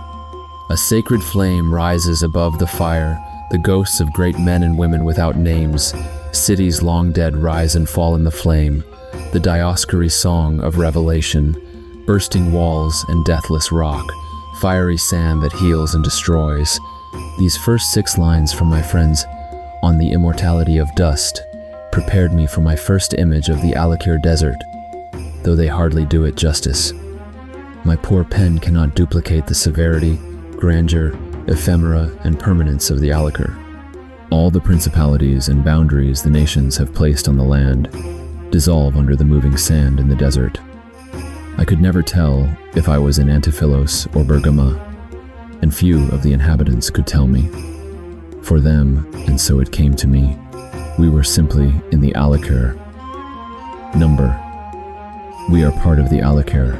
A sacred flame rises above the fire, the ghosts of great men and women without names. Cities long dead rise and fall in the flame, the Dioscuri song of revelation, bursting walls and deathless rock, fiery sand that heals and destroys. These first 6 lines from my friends on the immortality of dust prepared me for my first image of the Alakar Desert, though they hardly do it justice. My poor pen cannot duplicate the severity, grandeur, ephemera, and permanence of the Alakar. All the principalities and boundaries the nations have placed on the land dissolve under the moving sand in the desert. I could never tell if I was in Antiphilos or Bergama, and few of the inhabitants could tell me. For them, and so it came to me, we were simply in the Alakar. Number. We are part of the Alakar,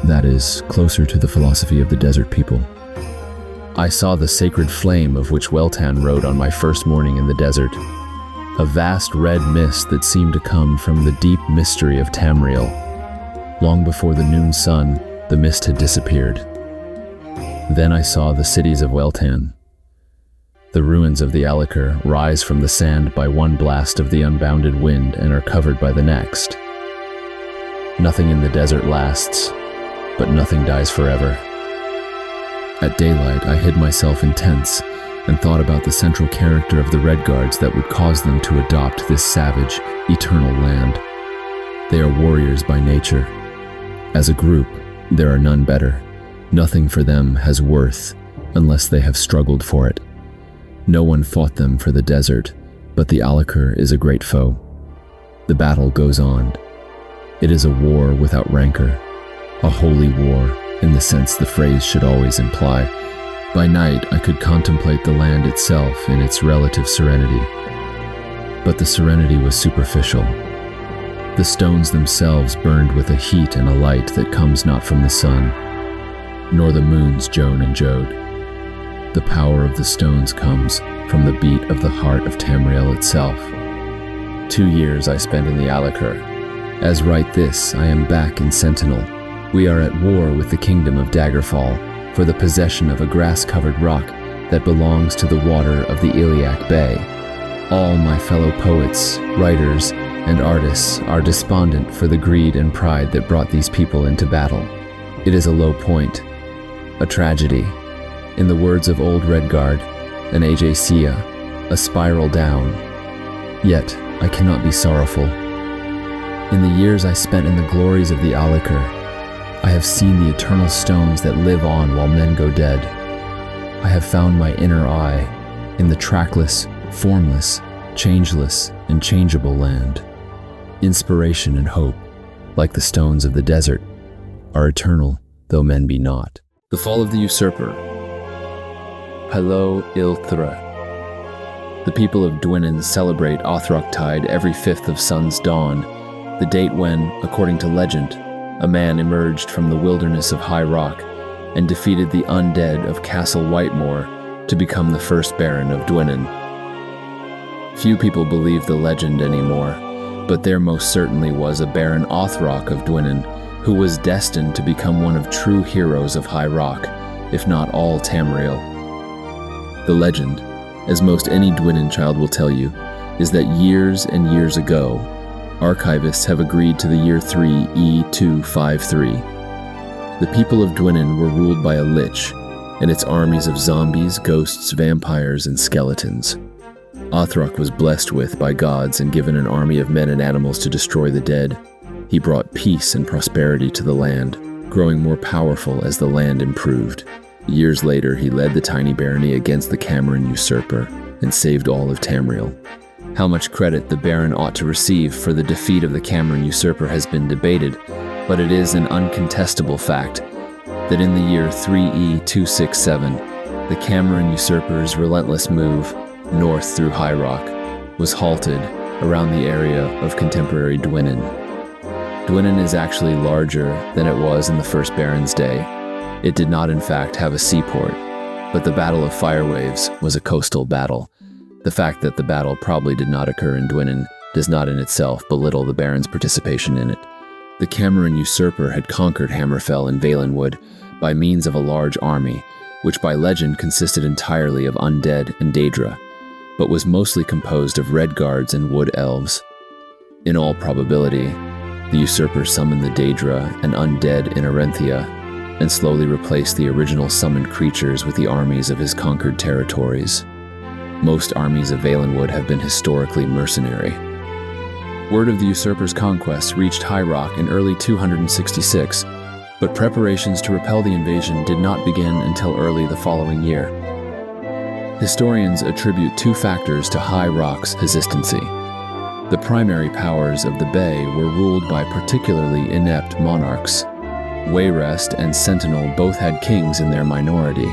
that is, closer to the philosophy of the desert people. I saw the sacred flame of which Weltan wrote on my first morning in the desert, a vast red mist that seemed to come from the deep mystery of Tamriel. Long before the noon sun, the mist had disappeared. Then I saw the cities of Weltan. The ruins of the Alakar rise from the sand by one blast of the unbounded wind and are covered by the next. Nothing in the desert lasts, but nothing dies forever. At daylight, I hid myself in tents and thought about the central character of the Redguards that would cause them to adopt this savage, eternal land. They are warriors by nature. As a group, there are none better. Nothing for them has worth unless they have struggled for it. No one fought them for the desert, but the Alakar is a great foe. The battle goes on. It is a war without rancor, a holy war in the sense the phrase should always imply. By night, I could contemplate the land itself in its relative serenity. But the serenity was superficial. The stones themselves burned with a heat and a light that comes not from the sun, nor the moon's Joan and Jode. The power of the stones comes from the beat of the heart of Tamriel itself. 2 years I spent in the Alik'r. As write this, I am back in Sentinel. We are at war with the kingdom of Daggerfall for the possession of a grass-covered rock that belongs to the water of the Iliac Bay. All my fellow poets, writers, and artists are despondent for the greed and pride that brought these people into battle. It is a low point, a tragedy. In the words of old Redguard and A.J. Sia, a spiral down. Yet, I cannot be sorrowful. In the years I spent in the glories of the Alik'r, I have seen the eternal stones that live on while men go dead. I have found my inner eye in the trackless, formless, changeless, and changeable land. Inspiration and hope, like the stones of the desert, are eternal, though men be not. The Fall of the Usurper. Hello, Ilthra. The people of Dwynnen celebrate Othroctide every 5th of Sun's dawn, the date when, according to legend, a man emerged from the wilderness of High Rock and defeated the undead of Castle Whitemore to become the first Baron of Dwynnen. Few people believe the legend anymore, but there most certainly was a Baron Othrock of Dwynnen who was destined to become one of true heroes of High Rock, if not all Tamriel. The legend, as most any Dwynnen child will tell you, is that years and years ago, archivists have agreed to the year 3 E253. The people of Dwynnen were ruled by a lich, and its armies of zombies, ghosts, vampires, and skeletons. Othrock was blessed with by gods and given an army of men and animals to destroy the dead. He brought peace and prosperity to the land, growing more powerful as the land improved. Years later, he led the tiny barony against the Cameron usurper and saved all of Tamriel. How much credit the Baron ought to receive for the defeat of the Cameron usurper has been debated, but it is an uncontestable fact that in the year 3E267, the Cameron usurper's relentless move north through High Rock was halted around the area of contemporary Dwynnen. Dwynnen is actually larger than it was in the first Baron's day. It did not in fact have a seaport, but the Battle of Firewaves was a coastal battle. The fact that the battle probably did not occur in Dwynnen does not in itself belittle the Baron's participation in it. The Cameron usurper had conquered Hammerfell and Valenwood by means of a large army, which by legend consisted entirely of undead and Daedra, but was mostly composed of Redguards and Wood Elves. In all probability, the usurper summoned the Daedra and undead in Arenthia, and slowly replaced the original summoned creatures with the armies of his conquered territories. Most armies of Valenwood have been historically mercenary. Word of the usurper's conquests reached High Rock in early 266, but preparations to repel the invasion did not begin until early the following year. Historians attribute 2 factors to High Rock's hesitancy. The primary powers of the Bay were ruled by particularly inept monarchs. Wayrest and Sentinel both had kings in their minority,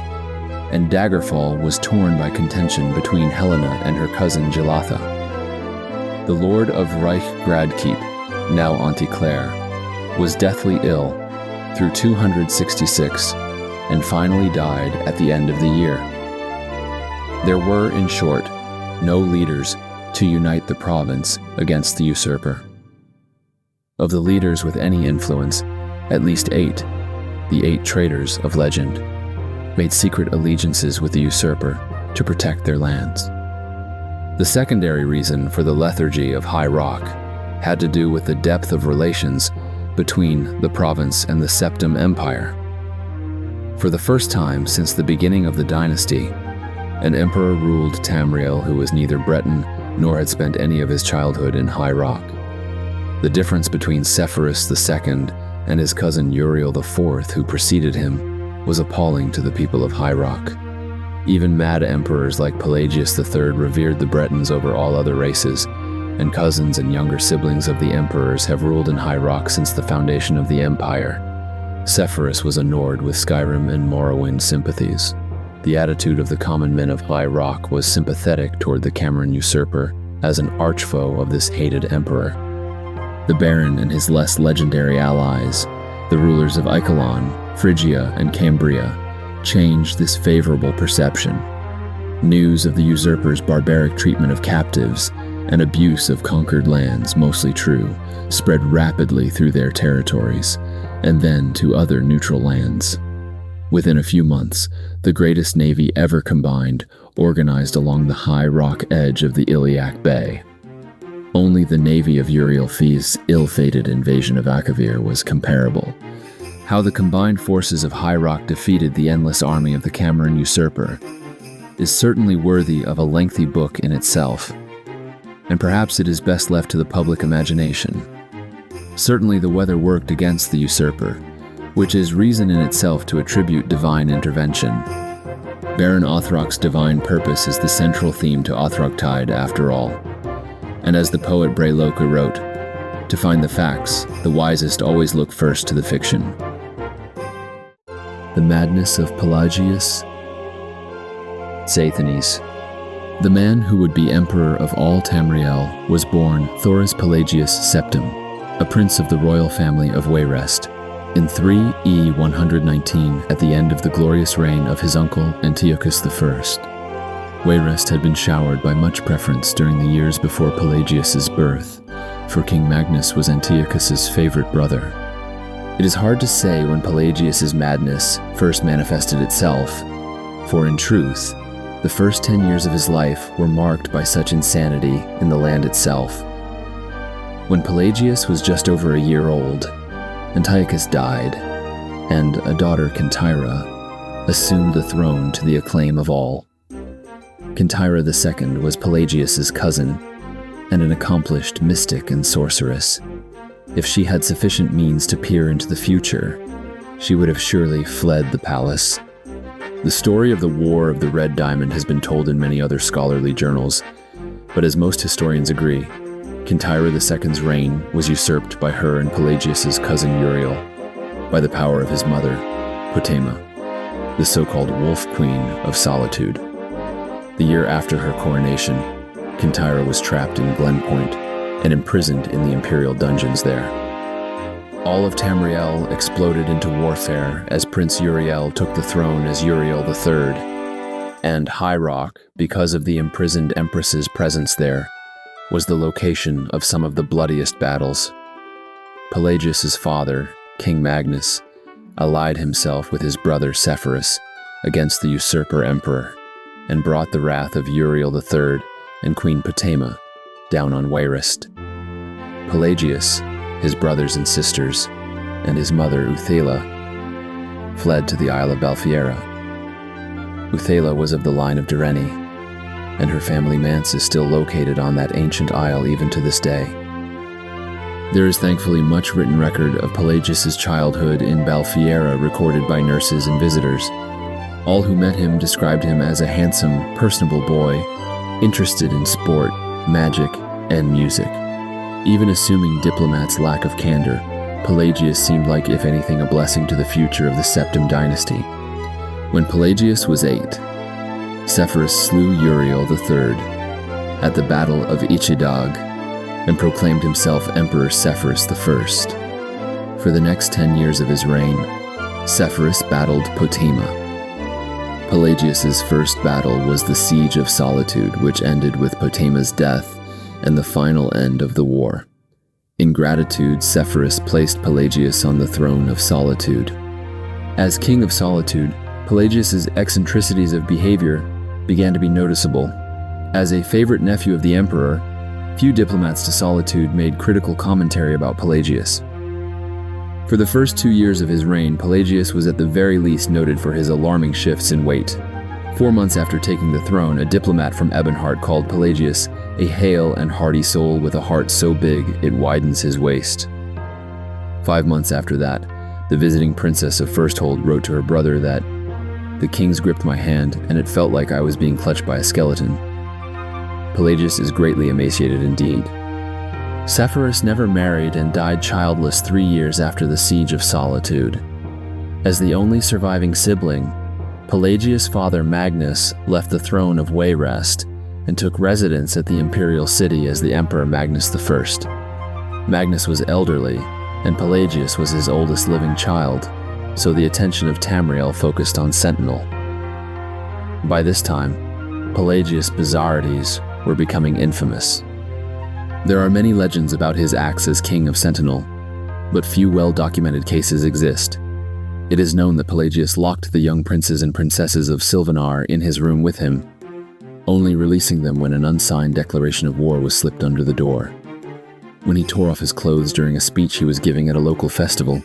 and Daggerfall was torn by contention between Helena and her cousin Gilatha. The Lord of Reich Gradkeep, now Anticlair, was deathly ill through 266 and finally died at the end of the year. There were, in short, no leaders to unite the province against the usurper. Of the leaders with any influence, at least 8, the 8 traitors of legend, made secret allegiances with the usurper to protect their lands. The secondary reason for the lethargy of High Rock had to do with the depth of relations between the province and the Septim Empire. For the first time since the beginning of the dynasty, an emperor ruled Tamriel who was neither Breton nor had spent any of his childhood in High Rock. The difference between Sepphoris II and his cousin Uriel IV, who preceded him, was appalling to the people of High Rock. Even mad emperors like Pelagius III revered the Bretons over all other races, and cousins and younger siblings of the emperors have ruled in High Rock since the foundation of the empire. Sepphoris was a Nord with Skyrim and Morrowind sympathies. The attitude of the common men of High Rock was sympathetic toward the Cameron usurper as an archfoe of this hated emperor. The Baron and his less legendary allies, the rulers of Ichelon, Phrygia, and Cambria, changed this favorable perception. News of the usurper's barbaric treatment of captives and abuse of conquered lands, mostly true, spread rapidly through their territories, and then to other neutral lands. Within a few months, the greatest navy ever combined organized along the high rock edge of the Iliac Bay. Only the navy of Uriel Fee's ill-fated invasion of Akavir was comparable. How the combined forces of High Rock defeated the endless army of the Cameron usurper is certainly worthy of a lengthy book in itself, and perhaps it is best left to the public imagination. Certainly the weather worked against the usurper, which is reason in itself to attribute divine intervention. Baron Othrock's divine purpose is the central theme to Othroctide after all. And as the poet Bray Loca wrote, to find the facts, the wisest always look first to the fiction. The madness of Pelagius. Sathanes. The man who would be emperor of all Tamriel was born Thoris Pelagius Septim, a prince of the royal family of Wayrest, in 3 E 119 at the end of the glorious reign of his uncle Antiochus I. Wayrest had been showered by much preference during the years before Pelagius's birth, for King Magnus was Antiochus's favorite brother. It is hard to say when Pelagius's madness first manifested itself, for in truth, the first 10 years of his life were marked by such insanity in the land itself. When Pelagius was just over a year old, Antiochus died, and a daughter, Kintyra, assumed the throne to the acclaim of all. Kintyra II was Pelagius's cousin, and an accomplished mystic and sorceress. If she had sufficient means to peer into the future, she would have surely fled the palace. The story of the War of the Red Diamond has been told in many other scholarly journals, but as most historians agree, Kintyra II's reign was usurped by her and Pelagius's cousin Uriel, by the power of his mother, Potema, the so-called Wolf Queen of Solitude. The year after her coronation, Kintyra was trapped in Glenpoint and imprisoned in the imperial dungeons there. All of Tamriel exploded into warfare as Prince Uriel took the throne as Uriel III, and High Rock, because of the imprisoned empress's presence there, was the location of some of the bloodiest battles. Pelagius's father, King Magnus, allied himself with his brother Sepphoris against the usurper emperor, and brought the wrath of Uriel III and Queen Potema down on Wayrest. Pelagius, his brothers and sisters, and his mother Uthala fled to the Isle of Balfiera. Uthala was of the line of Dureni, and her family manse is still located on that ancient isle even to this day. There is thankfully much written record of Pelagius's childhood in Balfiera recorded by nurses and visitors. All who met him described him as a handsome, personable boy, interested in sport, magic, and music. Even assuming diplomats' lack of candor, Pelagius seemed like, if anything, a blessing to the future of the Septim dynasty. When Pelagius was 8, Sepphoris slew Uriel III at the Battle of Ichidag and proclaimed himself Emperor Sepphoris I. For the next 10 years of his reign, Sepphoris battled Potema. Pelagius's first battle was the Siege of Solitude, which ended with Potema's death and the final end of the war. In gratitude, Sepphoris placed Pelagius on the throne of Solitude. As King of Solitude, Pelagius's eccentricities of behavior began to be noticeable. As a favorite nephew of the emperor, few diplomats to Solitude made critical commentary about Pelagius. For the first 2 years of his reign, Pelagius was at the very least noted for his alarming shifts in weight. 4 months after taking the throne, a diplomat from Ebonheart called Pelagius a hale and hearty soul with a heart so big it widens his waist. 5 months after that, the visiting princess of Firsthold wrote to her brother that, "The kings gripped my hand, and it felt like I was being clutched by a skeleton." Pelagius is greatly emaciated indeed. Sepphoris never married and died childless 3 years after the Siege of Solitude. As the only surviving sibling, Pelagius' father Magnus left the throne of Wayrest and took residence at the imperial city as the Emperor Magnus I. Magnus was elderly, and Pelagius was his oldest living child, so the attention of Tamriel focused on Sentinel. By this time, Pelagius' bizarrities were becoming infamous. There are many legends about his acts as king of Sentinel, but few well-documented cases exist. It is known that Pelagius locked the young princes and princesses of Silvanar in his room with him, only releasing them when an unsigned declaration of war was slipped under the door. When he tore off his clothes during a speech he was giving at a local festival,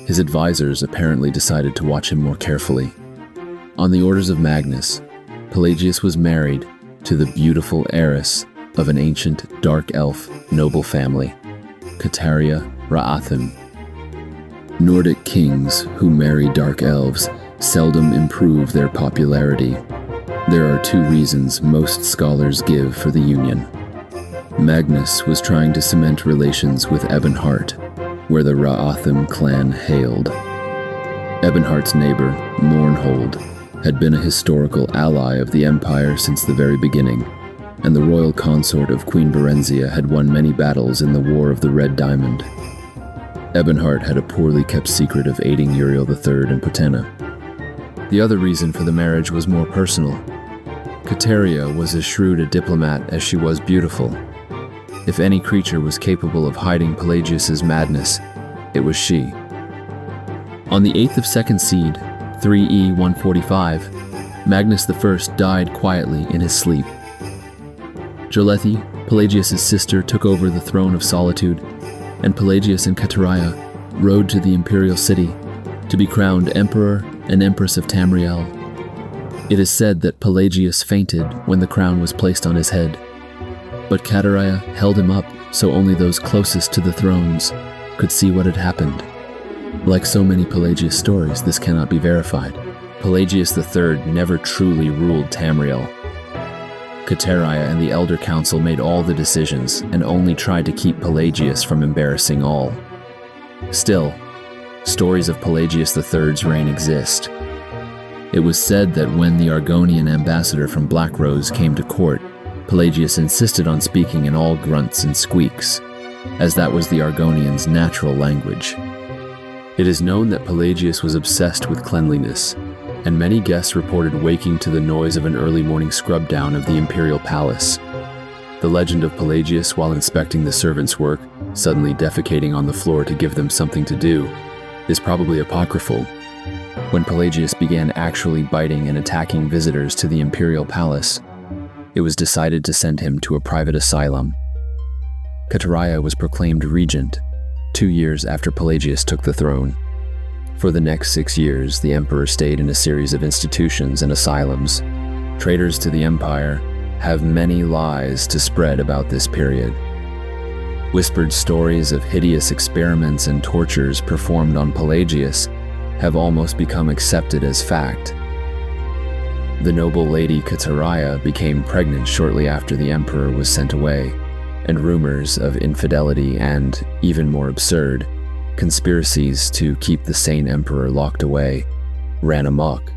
his advisors apparently decided to watch him more carefully. On the orders of Magnus, Pelagius was married to the beautiful heiress of an ancient dark elf noble family, Kataria Ra'athim. Nordic kings who marry dark elves seldom improve their popularity. There are two reasons most scholars give for the union. Magnus was trying to cement relations with Ebonheart, where the Ra'athim clan hailed. Ebonheart's neighbor, Mournhold, had been a historical ally of the Empire since the very beginning, and the royal consort of Queen Berenzia had won many battles in the War of the Red Diamond. Ebonheart had a poorly kept secret of aiding Uriel III and Potenna. The other reason for the marriage was more personal. Kataria was as shrewd a diplomat as she was beautiful. If any creature was capable of hiding Pelagius's madness, it was she. On the 8th of Second Seed, 3E145, Magnus I died quietly in his sleep. Jolethi, Pelagius' sister, took over the throne of Solitude, and Pelagius and Kataria rode to the imperial city to be crowned Emperor and Empress of Tamriel. It is said that Pelagius fainted when the crown was placed on his head, but Kataria held him up so only those closest to the thrones could see what had happened. Like so many Pelagius stories, this cannot be verified. Pelagius III never truly ruled Tamriel. Kataria and the Elder Council made all the decisions and only tried to keep Pelagius from embarrassing all. Still, stories of Pelagius III's reign exist. It was said that when the Argonian ambassador from Blackrose came to court, Pelagius insisted on speaking in all grunts and squeaks, as that was the Argonians' natural language. It is known that Pelagius was obsessed with cleanliness, and many guests reported waking to the noise of an early morning scrub down of the imperial palace. The legend of Pelagius, while inspecting the servants' work, suddenly defecating on the floor to give them something to do, is probably apocryphal. When Pelagius began actually biting and attacking visitors to the imperial palace, it was decided to send him to a private asylum. Kataria was proclaimed regent 2 years after Pelagius took the throne. For the next 6 years, the emperor stayed in a series of institutions and asylums. Traitors to the empire have many lies to spread about this period. Whispered stories of hideous experiments and tortures performed on Pelagius have almost become accepted as fact. The noble lady Kataria became pregnant shortly after the emperor was sent away, and rumors of infidelity and, even more absurd, conspiracies to keep the sane emperor locked away ran amok.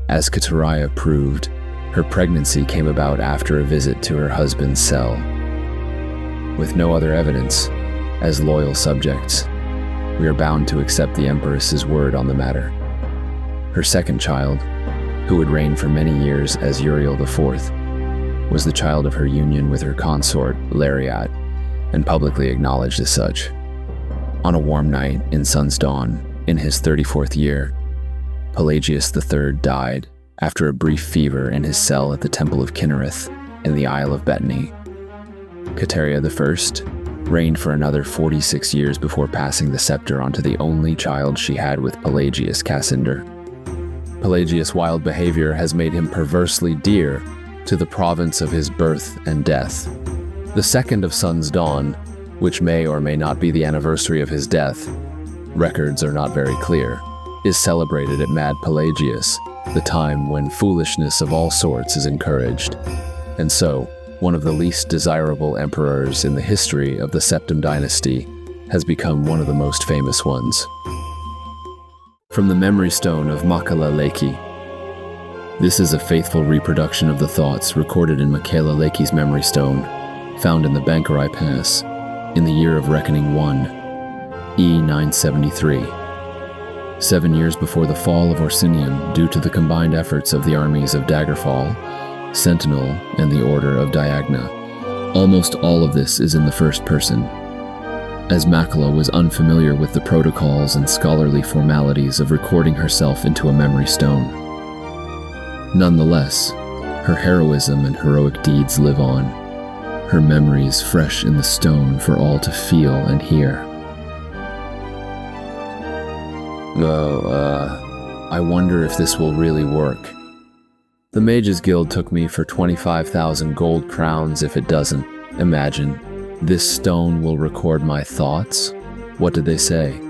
As Kataria proved, her pregnancy came about after a visit to her husband's cell. With no other evidence, as loyal subjects, we are bound to accept the empress's word on the matter. Her second child, who would reign for many years as Uriel IV, was the child of her union with her consort, Lariat, and publicly acknowledged as such. On a warm night in Sun's Dawn, in his 34th year, Pelagius III died after a brief fever in his cell at the Temple of Kinnereth in the Isle of Bethany. Kataria I reigned for another 46 years before passing the scepter onto the only child she had with Pelagius Cassander. Pelagius' wild behavior has made him perversely dear to the province of his birth and death. The second of Sun's Dawn, which may or may not be the anniversary of his death, records are not very clear, is celebrated at Mad Pelagius, the time when foolishness of all sorts is encouraged, and so one of the least desirable emperors in the history of the Septim dynasty has become one of the most famous ones. From the Memory Stone of Makala Leki. This is a faithful reproduction of the thoughts recorded in Makala Leki's Memory Stone, found in the Bankarai Pass, in the year of reckoning 1, E973. 7 years before the fall of Orsinium due to the combined efforts of the armies of Daggerfall, Sentinel, and the Order of Diagna. Almost all of this is in the first person, as Makala was unfamiliar with the protocols and scholarly formalities of recording herself into a memory stone. Nonetheless, her heroism and heroic deeds live on, her memories fresh in the stone for all to feel and hear. I wonder if this will really work. The Mages Guild took me for 25,000 gold crowns if it doesn't. Imagine, this stone will record my thoughts? What did they say?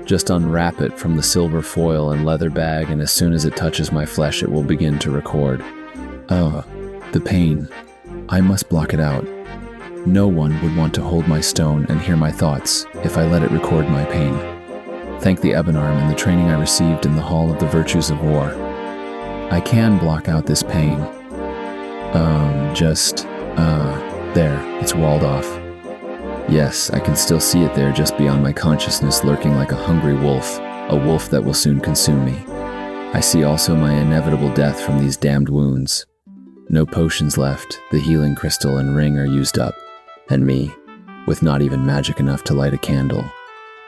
Just unwrap it from the silver foil and leather bag, and as soon as it touches my flesh it will begin to record. Oh, the pain. I must block it out. No one would want to hold my stone and hear my thoughts if I let it record my pain. Thank the Ebonarm and the training I received in the Hall of the Virtues of War. I can block out this pain. There, it's walled off. Yes, I can still see it there just beyond my consciousness, lurking like a hungry wolf, a wolf that will soon consume me. I see also my inevitable death from these damned wounds. No potions left, the healing crystal and ring are used up, and me, with not even magic enough to light a candle.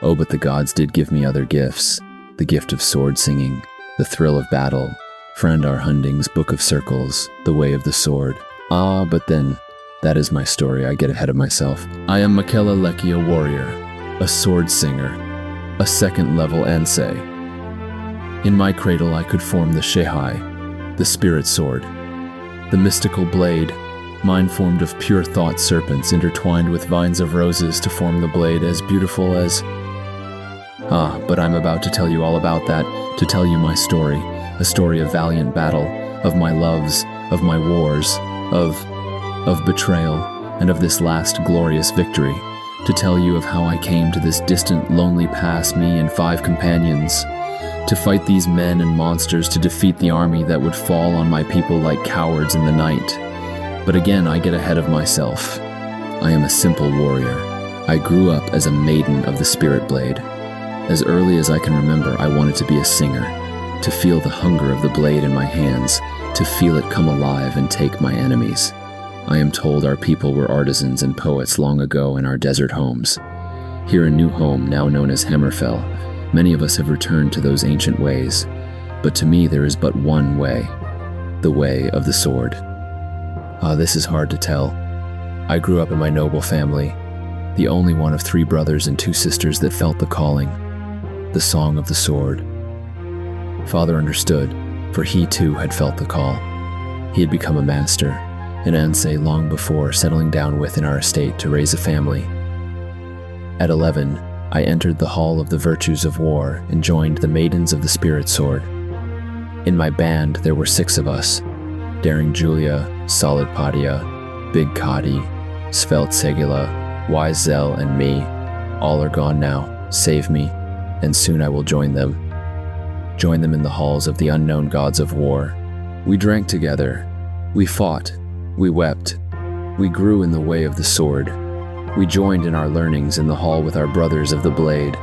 Oh, but the gods did give me other gifts, the gift of sword singing, the thrill of battle, Frandar Hunding's Book of Circles, the Way of the Sword. But then, that is my story, I get ahead of myself. I am Makela Leki, a warrior, a sword singer, a second-level Ansei. In my cradle I could form the Shehai, the spirit sword, the mystical blade, mine formed of pure thought serpents intertwined with vines of roses to form the blade as beautiful as... but I'm about to tell you all about that, to tell you my story, a story of valiant battle, of my loves, of my wars, of betrayal, and of this last glorious victory, to tell you of how I came to this distant, lonely pass, me and 5 companions, to fight these men and monsters, to defeat the army that would fall on my people like cowards in the night. But again, I get ahead of myself. I am a simple warrior. I grew up as a maiden of the Spirit Blade. As early as I can remember, I wanted to be a singer, to feel the hunger of the blade in my hands, to feel it come alive and take my enemies. I am told our people were artisans and poets long ago in our desert homes. Here in New Home, now known as Hammerfell, many of us have returned to those ancient ways. But to me there is but one way, the way of the sword. This is hard to tell. I grew up in my noble family, the only one of 3 brothers and 2 sisters that felt the calling, the song of the sword. Father understood, for he too had felt the call. He had become a master, an Ansei long before, settling down within our estate to raise a family. At 11, I entered the Hall of the Virtues of War and joined the Maidens of the Spirit Sword. In my band there were 6 of us, Daring Julia, Solid Padia, Big Kadi, Svelte Segula, Wise Zell, and me. All are gone now, save me, and soon I will join them. Join them in the halls of the unknown gods of war. We drank together, we fought, we wept, we grew in the way of the sword. We joined in our learnings in the hall with our brothers of the blade.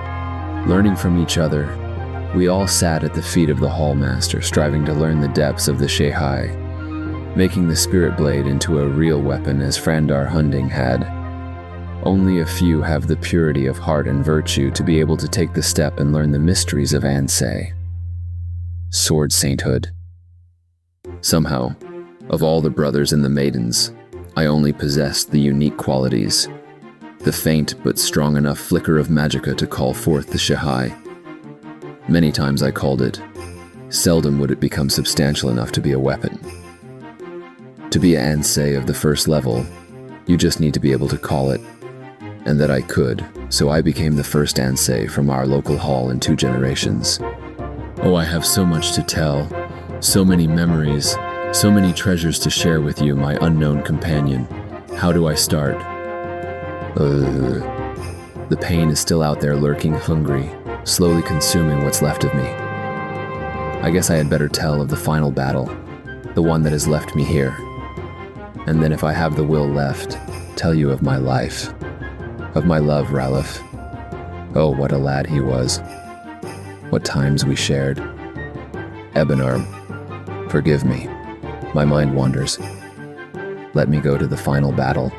Learning from each other, we all sat at the feet of the hallmaster, striving to learn the depths of the Shehai, making the spirit blade into a real weapon as Frandar Hunding had. Only a few have the purity of heart and virtue to be able to take the step and learn the mysteries of Ansei. Sword sainthood. Somehow, of all the brothers and the maidens, I only possessed the unique qualities, the faint but strong enough flicker of magicka to call forth the Shehai. Many times I called it. Seldom would it become substantial enough to be a weapon. To be an Ansei of the first level, you just need to be able to call it. And that I could, so I became the first Ansei from our local hall in 2 generations. Oh, I have so much to tell, so many memories, so many treasures to share with you, my unknown companion. How do I start? The pain is still out there lurking hungry, slowly consuming what's left of me. I guess I had better tell of the final battle, the one that has left me here. And then if I have the will left, tell you of my life. of my love, Ralph. Oh, what a lad he was. What times we shared. Ebenarm, forgive me. My mind wanders. Let me go to the final battle.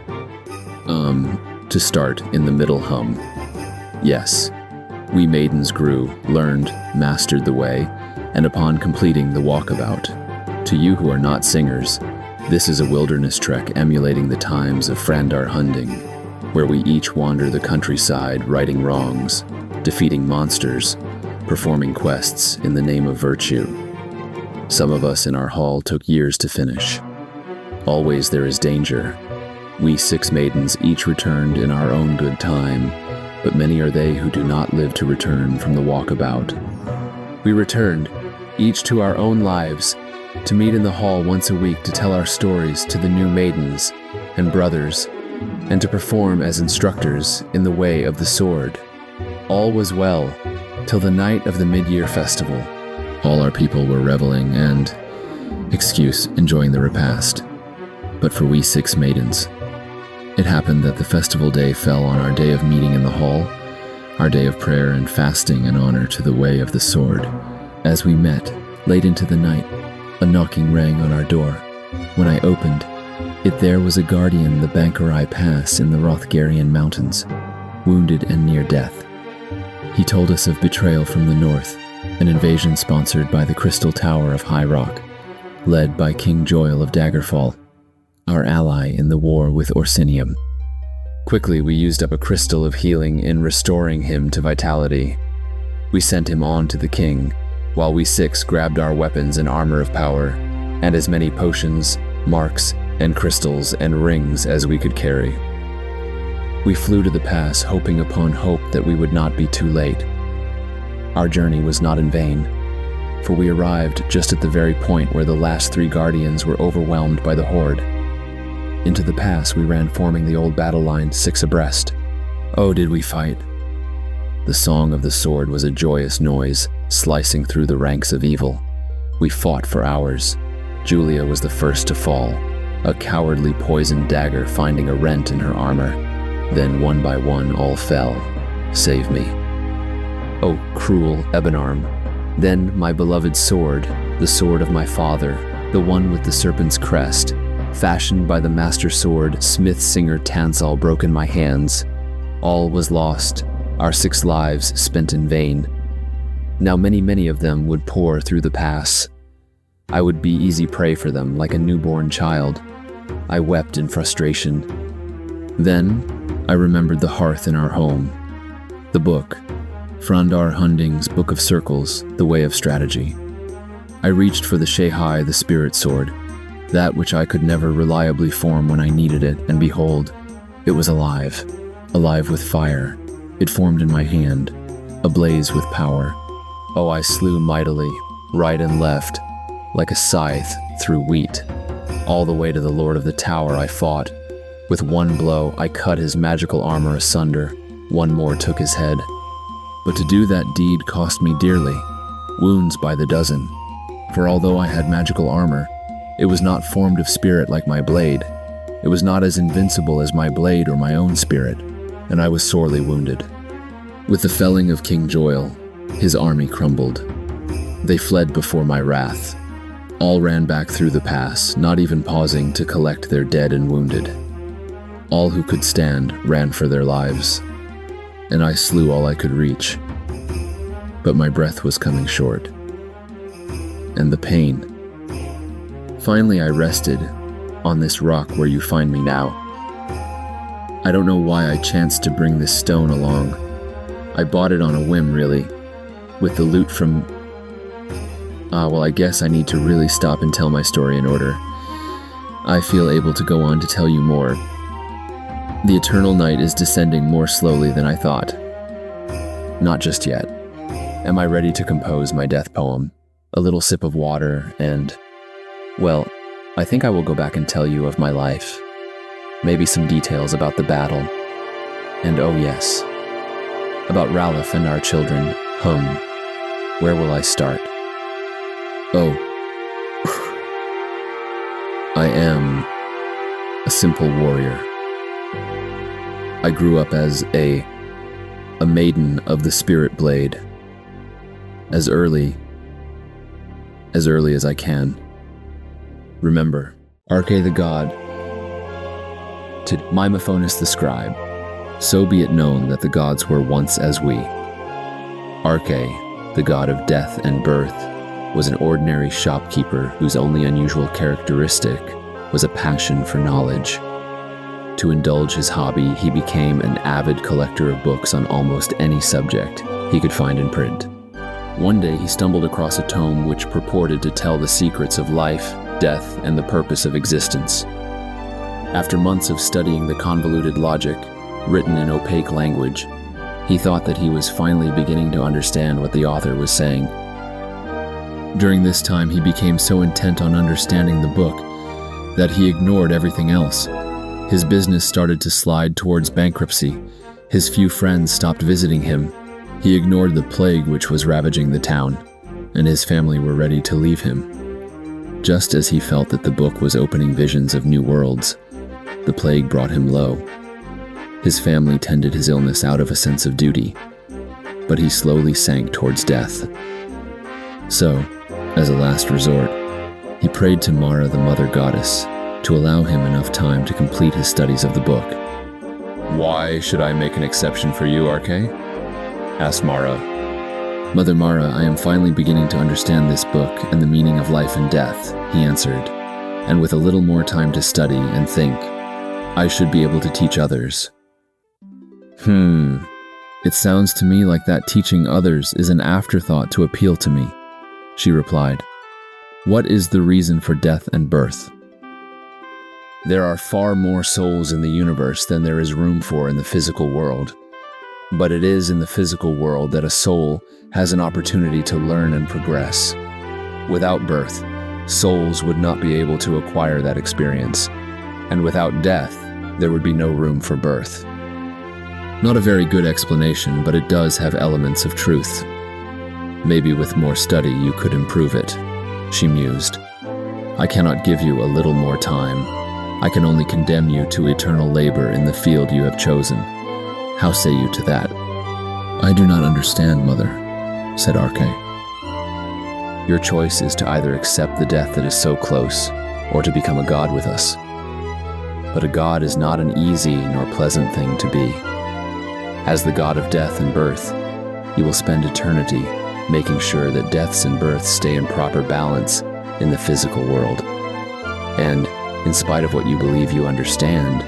To start in the middle hum. Yes, we maidens grew, learned, mastered the way, and upon completing the walkabout. To you who are not singers, this is a wilderness trek emulating the times of Frandar Hunding, where we each wander the countryside righting wrongs, defeating monsters, performing quests in the name of virtue. Some of us in our hall took years to finish. Always there is danger. We 6 maidens each returned in our own good time, but many are they who do not live to return from the walkabout. We returned, each to our own lives, to meet in the hall once a week to tell our stories to the new maidens and brothers, and to perform as instructors in the way of the sword. All was well, till the night of the mid-year festival. All our people were reveling and, enjoying the repast. But for we 6 maidens, it happened that the festival day fell on our day of meeting in the hall, our day of prayer and fasting in honor to the way of the sword. As we met, late into the night, a knocking rang on our door. When I opened, there was a guardian the Bankarai Pass in the Rothgarian Mountains, wounded and near death. He told us of betrayal from the north, an invasion sponsored by the Crystal Tower of High Rock, led by King Joyle of Daggerfall, our ally in the war with Orsinium. Quickly we used up a crystal of healing in restoring him to vitality. We sent him on to the king, while we 6 grabbed our weapons and armor of power, and as many potions, marks, and crystals and rings as we could carry. We flew to the pass, hoping upon hope that we would not be too late. Our journey was not in vain, for we arrived just at the very point where the last 3 guardians were overwhelmed by the horde. Into the pass we ran, forming the old battle line 6 abreast. Oh, did we fight! The song of the sword was a joyous noise, slicing through the ranks of evil. We fought for hours. Julia was the first to fall, a cowardly poisoned dagger finding a rent in her armor. Then one by one all fell, save me. Oh, cruel Ebenarm. Then my beloved sword, the sword of my father, the one with the serpent's crest, fashioned by the master sword smith-singer Tansal, broke in my hands. All was lost, our 6 lives spent in vain. Now many of them would pour through the pass. I would be easy prey for them, like a newborn child. I wept in frustration. Then I remembered the hearth in our home, the book, Frandar Hunding's Book of Circles, The Way of Strategy. I reached for the Shehai, the spirit sword, that which I could never reliably form when I needed it, and behold, it was alive with fire. It formed in my hand, ablaze with power. Oh, I slew mightily, right and left, like a scythe through wheat. All the way to the Lord of the Tower I fought. With one blow, I cut his magical armor asunder. One more took his head. But to do that deed cost me dearly, wounds by the dozen. For although I had magical armor, it was not formed of spirit like my blade. It was not as invincible as my blade or my own spirit, and I was sorely wounded. With the felling of King Joyle, his army crumbled. They fled before my wrath. All ran back through the pass, not even pausing to collect their dead and wounded. All who could stand ran for their lives, and I slew all I could reach. But my breath was coming short, and the pain. Finally, I rested on this rock where you find me now. I don't know why I chanced to bring this stone along. I bought it on a whim, really, with the loot from... I guess I need to really stop and tell my story in order. I feel able to go on to tell you more. The eternal night is descending more slowly than I thought. Not just yet. Am I ready to compose my death poem? A little sip of water and... Well, I think I will go back and tell you of my life. Maybe some details about the battle. And oh yes, about Ralph and our children. Where will I start? Oh. I am a simple warrior. I grew up as a maiden of the spirit blade. As early as I can. Remember, Arche the god, to Mimophonus the scribe, so be it known that the gods were once as we. Arche, the god of death and birth, was an ordinary shopkeeper whose only unusual characteristic was a passion for knowledge. To indulge his hobby, he became an avid collector of books on almost any subject he could find in print. One day he stumbled across a tome which purported to tell the secrets of life, death, and the purpose of existence. After months of studying the convoluted logic, written in opaque language, he thought that he was finally beginning to understand what the author was saying. During this time, he became so intent on understanding the book that he ignored everything else. His business started to slide towards bankruptcy. His few friends stopped visiting him. He ignored the plague which was ravaging the town, and his family were ready to leave him. Just as he felt that the book was opening visions of new worlds, the plague brought him low. His family tended his illness out of a sense of duty, but he slowly sank towards death. So, as a last resort, he prayed to Mara, the mother goddess, to allow him enough time to complete his studies of the book. "Why should I make an exception for you, Arche?" asked Mara. "Mother Mara, I am finally beginning to understand this book and the meaning of life and death," he answered, "and with a little more time to study and think, I should be able to teach others." It sounds to me like that teaching others is an afterthought to appeal to me," she replied. "What is the reason for death and birth?" "There are far more souls in the universe than there is room for in the physical world. But it is in the physical world that a soul has an opportunity to learn and progress. Without birth, souls would not be able to acquire that experience. And without death, there would be no room for birth." Not a very good explanation, but it does have elements of truth. "Maybe with more study you could improve it," she mused. "I cannot give you a little more time. I can only condemn you to eternal labor in the field you have chosen. How say you to that?" "I do not understand, Mother," said Arche. "Your choice is to either accept the death that is so close, or to become a god with us. But a god is not an easy nor pleasant thing to be. As the god of death and birth, you will spend eternity making sure that deaths and births stay in proper balance in the physical world. And, in spite of what you believe you understand,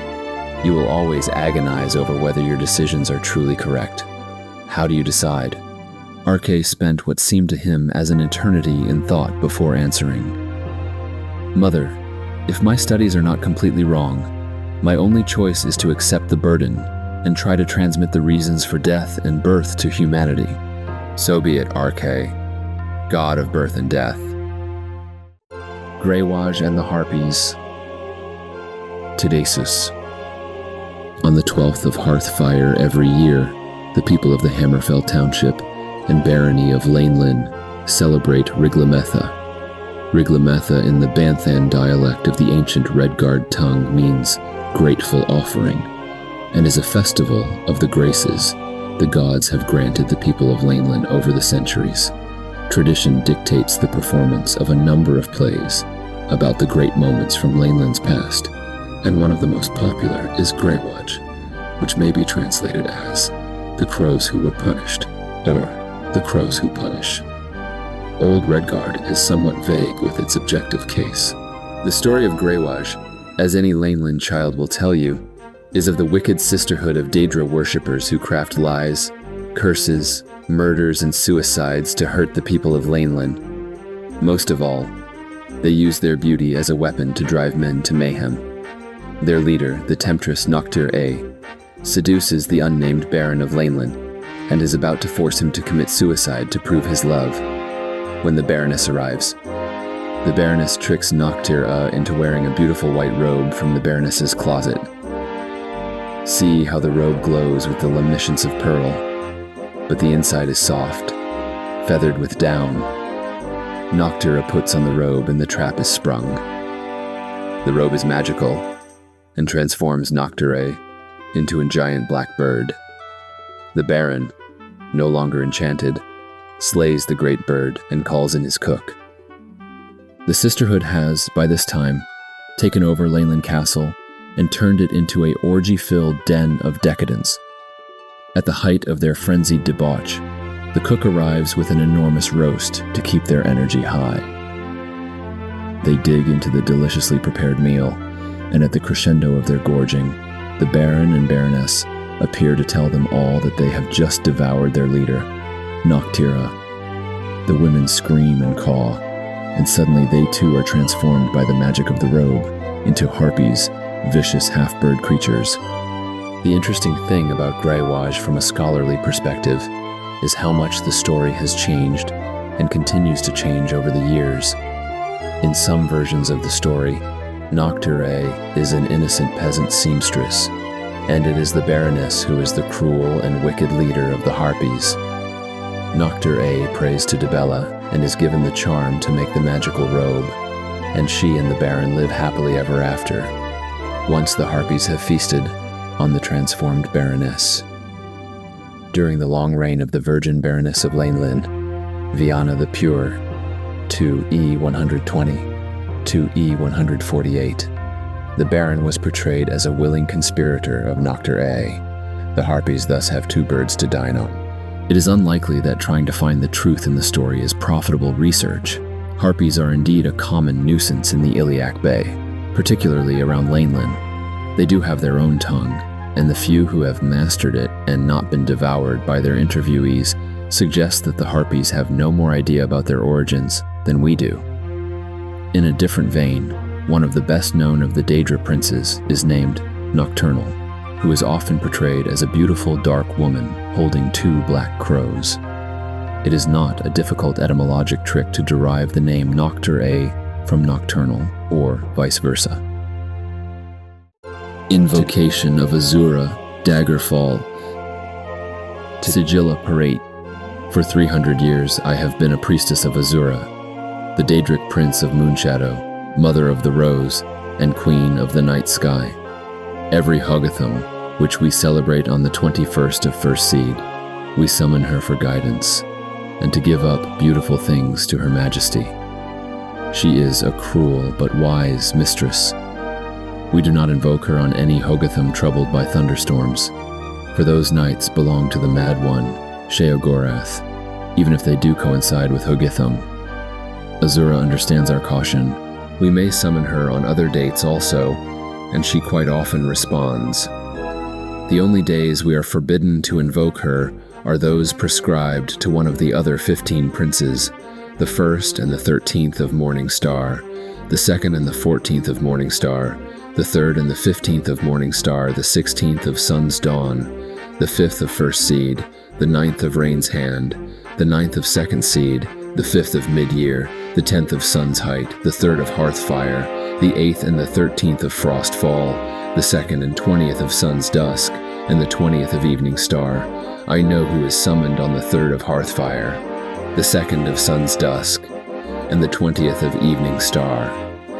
you will always agonize over whether your decisions are truly correct. How do you decide?" Arche spent what seemed to him as an eternity in thought before answering. "Mother, if my studies are not completely wrong, my only choice is to accept the burden and try to transmit the reasons for death and birth to humanity." "So be it, Arche, god of birth and death." Greywaj and the Harpies. Tidaisus. On the 12th of Hearthfire every year, the people of the Hammerfell Township and Barony of Laneland celebrate Riglametha. Riglametha in the Banthan dialect of the ancient Redguard tongue means grateful offering, and is a festival of the graces the gods have granted the people of Laneland over the centuries. Tradition dictates the performance of a number of plays about the great moments from Laneland's past, and one of the most popular is Greywaj, which may be translated as the crows who were punished, or the crows who punish. Old Redguard is somewhat vague with its objective case. The story of Greywaj, as any Laneland child will tell you, is of the wicked sisterhood of Daedra worshippers who craft lies, curses, murders, and suicides to hurt the people of Laneland. Most of all, they use their beauty as a weapon to drive men to mayhem. Their leader, the temptress Noctir A, seduces the unnamed Baron of Laneland, and is about to force him to commit suicide to prove his love. When the Baroness arrives, the Baroness tricks Noctir A into wearing a beautiful white robe from the Baroness's closet. See how the robe glows with the luminescence of pearl, but the inside is soft, feathered with down. Noctir A puts on the robe and the trap is sprung. The robe is magical and transforms Noctir A into a giant black bird. The Baron, no longer enchanted, slays the great bird and calls in his cook. The Sisterhood has, by this time, taken over Laneland Castle and turned it into a orgy-filled den of decadence. At the height of their frenzied debauch, the cook arrives with an enormous roast to keep their energy high. They dig into the deliciously prepared meal, and at the crescendo of their gorging, the Baron and Baroness appear to tell them all that they have just devoured their leader, Noctira. The women scream and caw, and suddenly they too are transformed by the magic of the robe into harpies, vicious half-bird creatures. The interesting thing about Greywash from a scholarly perspective is how much the story has changed and continues to change over the years. In some versions of the story, Noctira is an innocent peasant seamstress, and it is the Baroness who is the cruel and wicked leader of the Harpies. Noctira prays to Dibella and is given the charm to make the magical robe, and she and the Baron live happily ever after, once the Harpies have feasted on the transformed Baroness. During the long reign of the Virgin Baroness of Laneland, Viana the Pure, 2E120, 2E148, the Baron was portrayed as a willing conspirator of Noctira. The Harpies thus have two birds to dine on. It is unlikely that trying to find the truth in the story is profitable research. Harpies are indeed a common nuisance in the Iliac Bay, particularly around Laneland. They do have their own tongue, and the few who have mastered it and not been devoured by their interviewees suggest that the Harpies have no more idea about their origins than we do. In a different vein, one of the best known of the Daedra princes is named Nocturnal, who is often portrayed as a beautiful dark woman holding two black crows. It is not a difficult etymologic trick to derive the name Noctira from nocturnal, or vice versa. Invocation of Azura, Daggerfall. Sigilla Parate. For 300 years I have been a priestess of Azura, the Daedric prince of Moonshadow, mother of the rose, and queen of the night sky. Every Hogatham, which we celebrate on the 21st of First Seed, we summon her for guidance, and to give up beautiful things to her majesty. She is a cruel but wise mistress. We do not invoke her on any Hogatham troubled by thunderstorms, for those nights belong to the Mad One, Sheogorath, even if they do coincide with Hogitham. Azura understands our caution. We may summon her on other dates also, and she quite often responds. The only days we are forbidden to invoke her are those prescribed to one of the other 15 princes, the 1st and the 13th of Morning Star, the 2nd and the 14th of Morning Star, the 3rd and the 15th of Morning Star, the 16th of Sun's Dawn, the 5th of First Seed, the 9th of Rain's Hand, the 9th of Second Seed, the 5th of Mid-Year, the 10th of Sun's Height, the 3rd of Hearthfire, the 8th and the 13th of Frostfall, the 2nd and 20th of Sun's Dusk, and the 20th of Evening Star. I know who is summoned on the 3rd of Hearthfire, the 2nd of Sun's Dusk, and the 20th of Evening Star,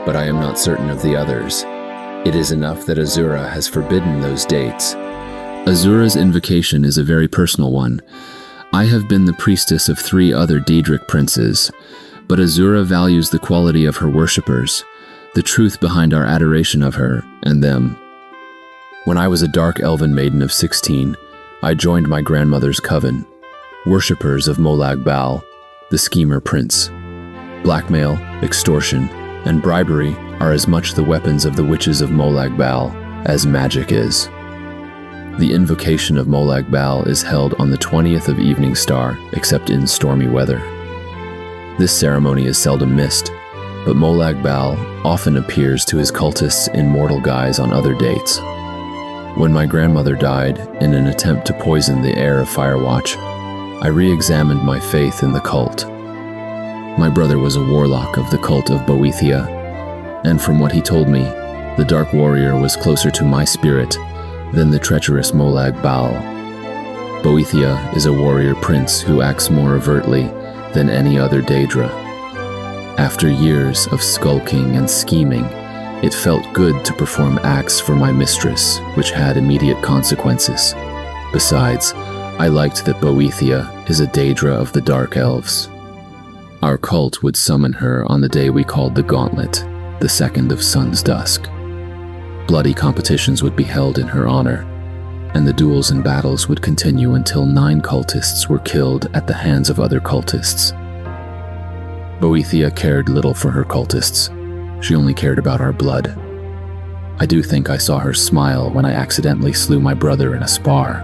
but I am not certain of the others. It is enough that Azura has forbidden those dates. Azura's invocation is a very personal one. I have been the priestess of 3 other Daedric princes, but Azura values the quality of her worshippers, the truth behind our adoration of her and them. When I was a dark elven maiden of 16, I joined my grandmother's coven, worshippers of Molag Bal, the schemer prince. Blackmail, extortion, and bribery are as much the weapons of the witches of Molag Bal as magic is. The invocation of Molag Bal is held on the 20th of Evening Star, except in stormy weather. This ceremony is seldom missed, but Molag Bal often appears to his cultists in mortal guise on other dates. When my grandmother died in an attempt to poison the heir of Firewatch, I re-examined my faith in the cult. My brother was a warlock of the cult of Boethia, and from what he told me, the Dark Warrior was closer to my spirit than the treacherous Molag Bal. Boethia is a warrior prince who acts more overtly than any other Daedra. After years of skulking and scheming, It felt good to perform acts for my mistress, which had immediate consequences. Besides, I liked that Boethia is a Daedra of the Dark Elves. Our cult would summon her on the day we called the Gauntlet, the 2nd of Sun's Dusk. Bloody competitions would be held in her honor, and the duels and battles would continue until 9 cultists were killed at the hands of other cultists. Boethia cared little for her cultists. She only cared about our blood. I do think I saw her smile when I accidentally slew my brother in a spar.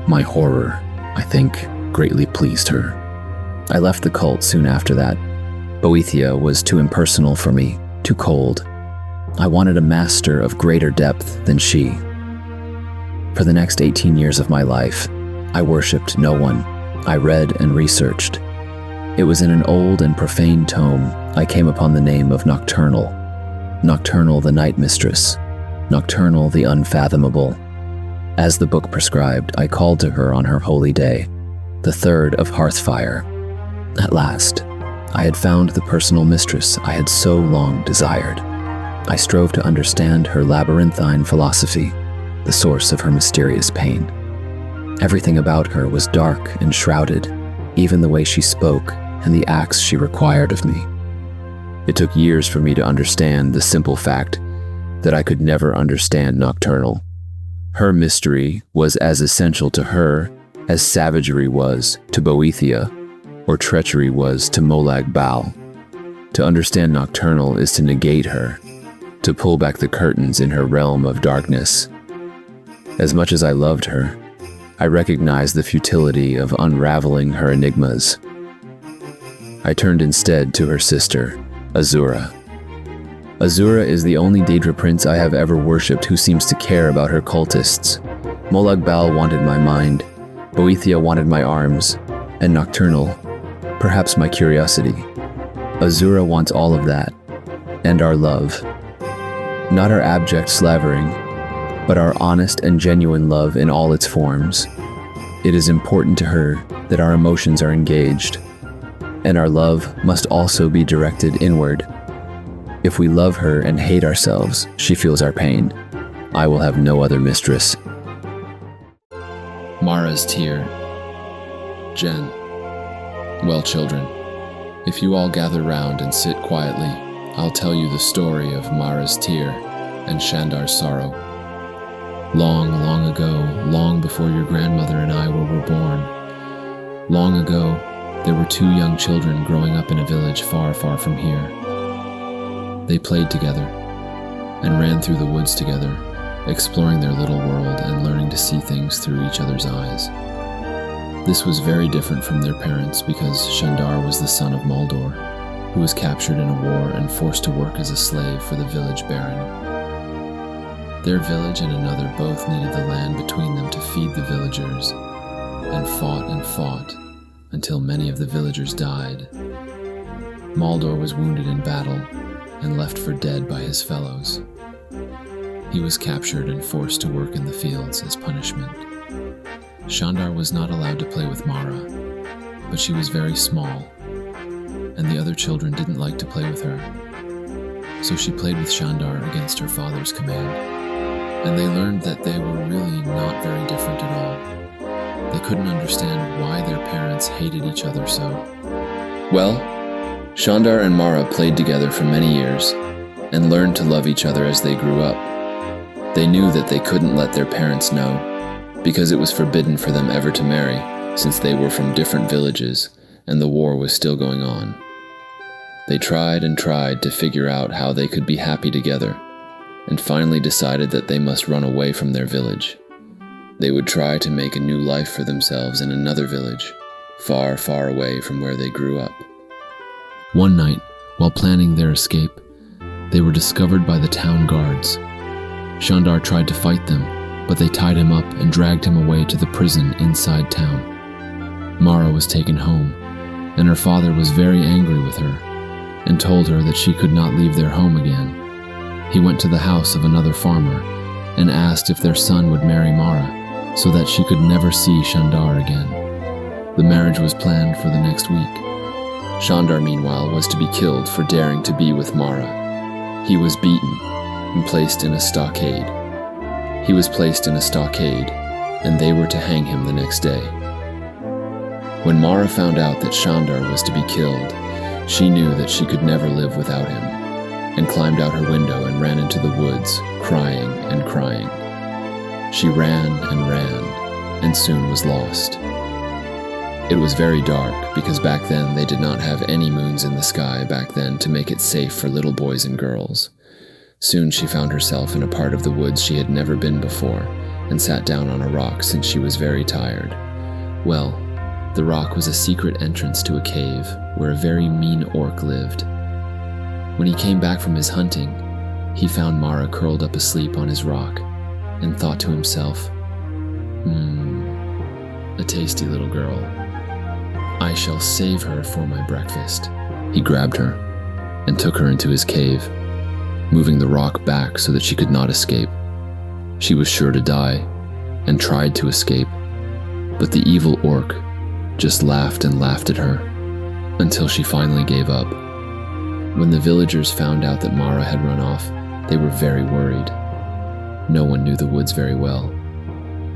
My horror, I think, greatly pleased her. I left the cult soon after that. Boethia was too impersonal for me, too cold. I wanted a master of greater depth than she. For the next 18 years of my life, I worshipped no one. I read and researched. It was in an old and profane tome I came upon the name of Nocturnal. Nocturnal the Night Mistress. Nocturnal the Unfathomable. As the book prescribed, I called to her on her holy day, the 3rd of Hearthfire. At last, I had found the personal mistress I had so long desired. I strove to understand her labyrinthine philosophy, the source of her mysterious pain. Everything about her was dark and shrouded, even the way she spoke and the acts she required of me. It took years for me to understand the simple fact that I could never understand Nocturnal. Her mystery was as essential to her as savagery was to Boethia, or treachery was to Molag Bal. To understand Nocturnal is to negate her, to pull back the curtains in her realm of darkness. As much as I loved her, I recognized the futility of unraveling her enigmas. I turned instead to her sister, Azura. Azura is the only Daedra prince I have ever worshipped who seems to care about her cultists. Molag Bal wanted my mind, Boethia wanted my arms, and Nocturnal, perhaps my curiosity. Azura wants all of that, and our love. Not our abject slavering, but our honest and genuine love in all its forms. It is important to her that our emotions are engaged, and our love must also be directed inward. If we love her and hate ourselves, she feels our pain. I will have no other mistress. Mara's Tear. Jen. Well, children, if you all gather round and sit quietly, I'll tell you the story of Mara's Tear and Shandar's sorrow. Long, long ago, long before your grandmother and I were born, long ago, there were 2 young children growing up in a village far, far from here. They played together and ran through the woods together, exploring their little world and learning to see things through each other's eyes. This was very different from their parents because Shandar was the son of Maldor, who was captured in a war and forced to work as a slave for the village baron. Their village and another both needed the land between them to feed the villagers, and fought until many of the villagers died. Maldor was wounded in battle and left for dead by his fellows. He was captured and forced to work in the fields as punishment. Shandar was not allowed to play with Mara, but she was very small, and the other children didn't like to play with her. So she played with Shandar against her father's command, and they learned that they were really not very different at all. They couldn't understand why their parents hated each other so. Well, Shandar and Mara played together for many years and learned to love each other as they grew up. They knew that they couldn't let their parents know because it was forbidden for them ever to marry since they were from different villages and the war was still going on. They tried and tried to figure out how they could be happy together and finally decided that they must run away from their village. They would try to make a new life for themselves in another village, far, far away from where they grew up. One night, while planning their escape, they were discovered by the town guards. Shandar tried to fight them, but they tied him up and dragged him away to the prison inside town. Mara was taken home, and her father was very angry with her and told her that she could not leave their home again. He went to the house of another farmer and asked if their son would marry Mara so that she could never see Shandar again. The marriage was planned for the next week. Shandar, meanwhile, was to be killed for daring to be with Mara, He was beaten and placed in a stockade. He was placed in a stockade, and they were to hang him the next day. When Mara found out that Shandar was to be killed, she knew that she could never live without him, and climbed out her window and ran into the woods, crying and crying. She ran and ran, and soon was lost. It was very dark, because back then they did not have any moons in the sky back then to make it safe for little boys and girls. Soon she found herself in a part of the woods she had never been before, and sat down on a rock since she was very tired. Well, the rock was a secret entrance to a cave where a very mean orc lived. When he came back from his hunting, he found Mara curled up asleep on his rock, and thought to himself, a tasty little girl. I shall save her for my breakfast. He grabbed her and took her into his cave, moving the rock back so that she could not escape. She was sure to die, and tried to escape, but the evil orc just laughed and laughed at her, until she finally gave up. When the villagers found out that Mara had run off, they were very worried. No one knew the woods very well,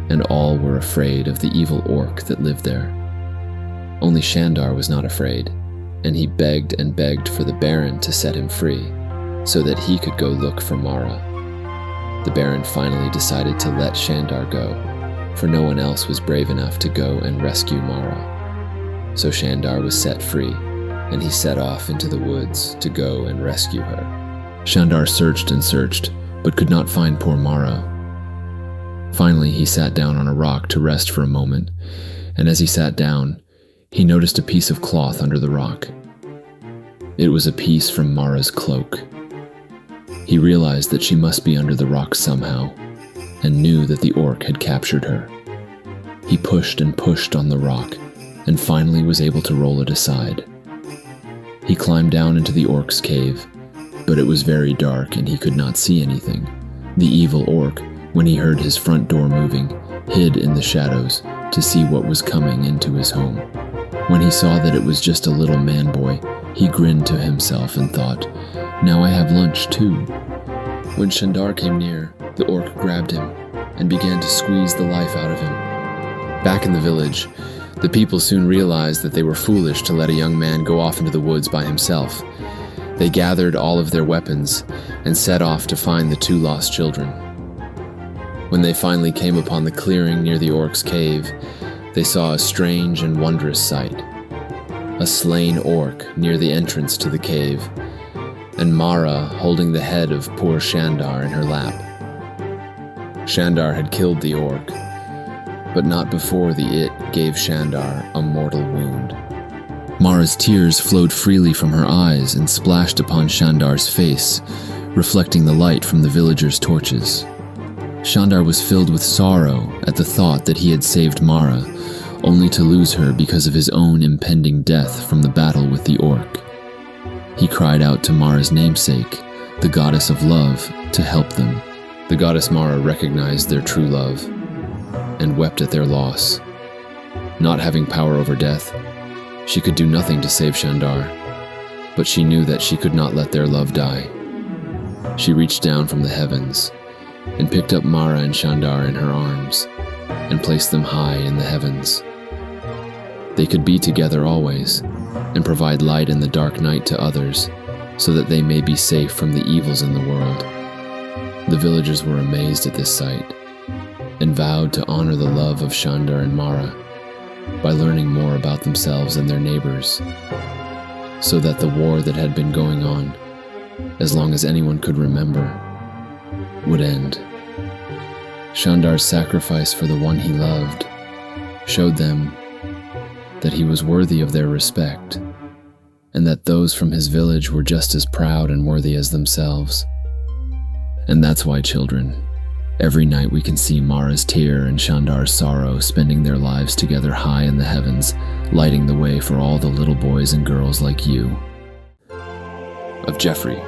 and all were afraid of the evil orc that lived there. Only Shandar was not afraid, and he begged and begged for the Baron to set him free, so that he could go look for Mara. The Baron finally decided to let Shandar go, for no one else was brave enough to go and rescue Mara. So Shandar was set free, and he set off into the woods to go and rescue her. Shandar searched and searched, but could not find poor Mara. Finally, he sat down on a rock to rest for a moment, and as he sat down, he noticed a piece of cloth under the rock. It was a piece from Mara's cloak. He realized that she must be under the rock somehow, and knew that the orc had captured her. He pushed and pushed on the rock, and finally was able to roll it aside. He climbed down into the orc's cave, but it was very dark and he could not see anything. The evil orc, when he heard his front door moving, hid in the shadows to see what was coming into his home. When he saw that it was just a little man boy, he grinned to himself and thought, "Now I have lunch too." When Shandar came near, the orc grabbed him and began to squeeze the life out of him. Back in the village, the people soon realized that they were foolish to let a young man go off into the woods by himself. They gathered all of their weapons and set off to find the two lost children. When they finally came upon the clearing near the orc's cave, they saw a strange and wondrous sight. A slain orc near the entrance to the cave, and Mara holding the head of poor Shandar in her lap. Shandar had killed the orc, but not before the it gave Shandar a mortal wound. Mara's tears flowed freely from her eyes and splashed upon Shandar's face, reflecting the light from the villagers' torches. Shandar was filled with sorrow at the thought that he had saved Mara, only to lose her because of his own impending death from the battle with the orc. He cried out to Mara's namesake, the goddess of love, to help them. The goddess Mara recognized their true love and wept at their loss. Not having power over death, she could do nothing to save Shandar, but she knew that she could not let their love die. She reached down from the heavens and picked up Mara and Shandar in her arms and placed them high in the heavens. They could be together always and provide light in the dark night to others so that they may be safe from the evils in the world. The villagers were amazed at this sight and vowed to honor the love of Shandar and Mara by learning more about themselves and their neighbors, so that the war that had been going on, as long as anyone could remember, would end. Shandar's sacrifice for the one he loved showed them that he was worthy of their respect, and that those from his village were just as proud and worthy as themselves. And that's why, children, every night we can see Mara's tear and Shandar's sorrow spending their lives together high in the heavens, lighting the way for all the little boys and girls like you. Of Jeffrey.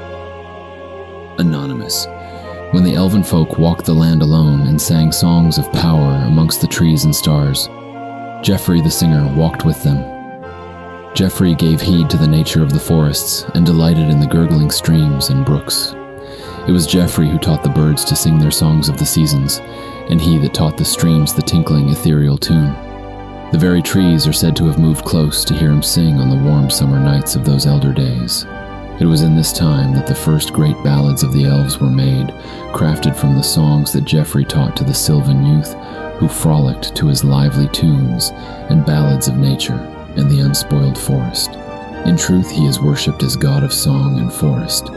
Anonymous. When the elven folk walked the land alone and sang songs of power amongst the trees and stars, Jeffrey the singer walked with them. Jeffrey gave heed to the nature of the forests and delighted in the gurgling streams and brooks, It was Geoffrey who taught the birds to sing their songs of the seasons, and he that taught the streams the tinkling ethereal tune. The very trees are said to have moved close to hear him sing on the warm summer nights of those elder days. It was in this time that the first great ballads of the elves were made, crafted from the songs that Geoffrey taught to the sylvan youth who frolicked to his lively tunes and ballads of nature and the unspoiled forest. In truth, he is worshipped as god of song and forest.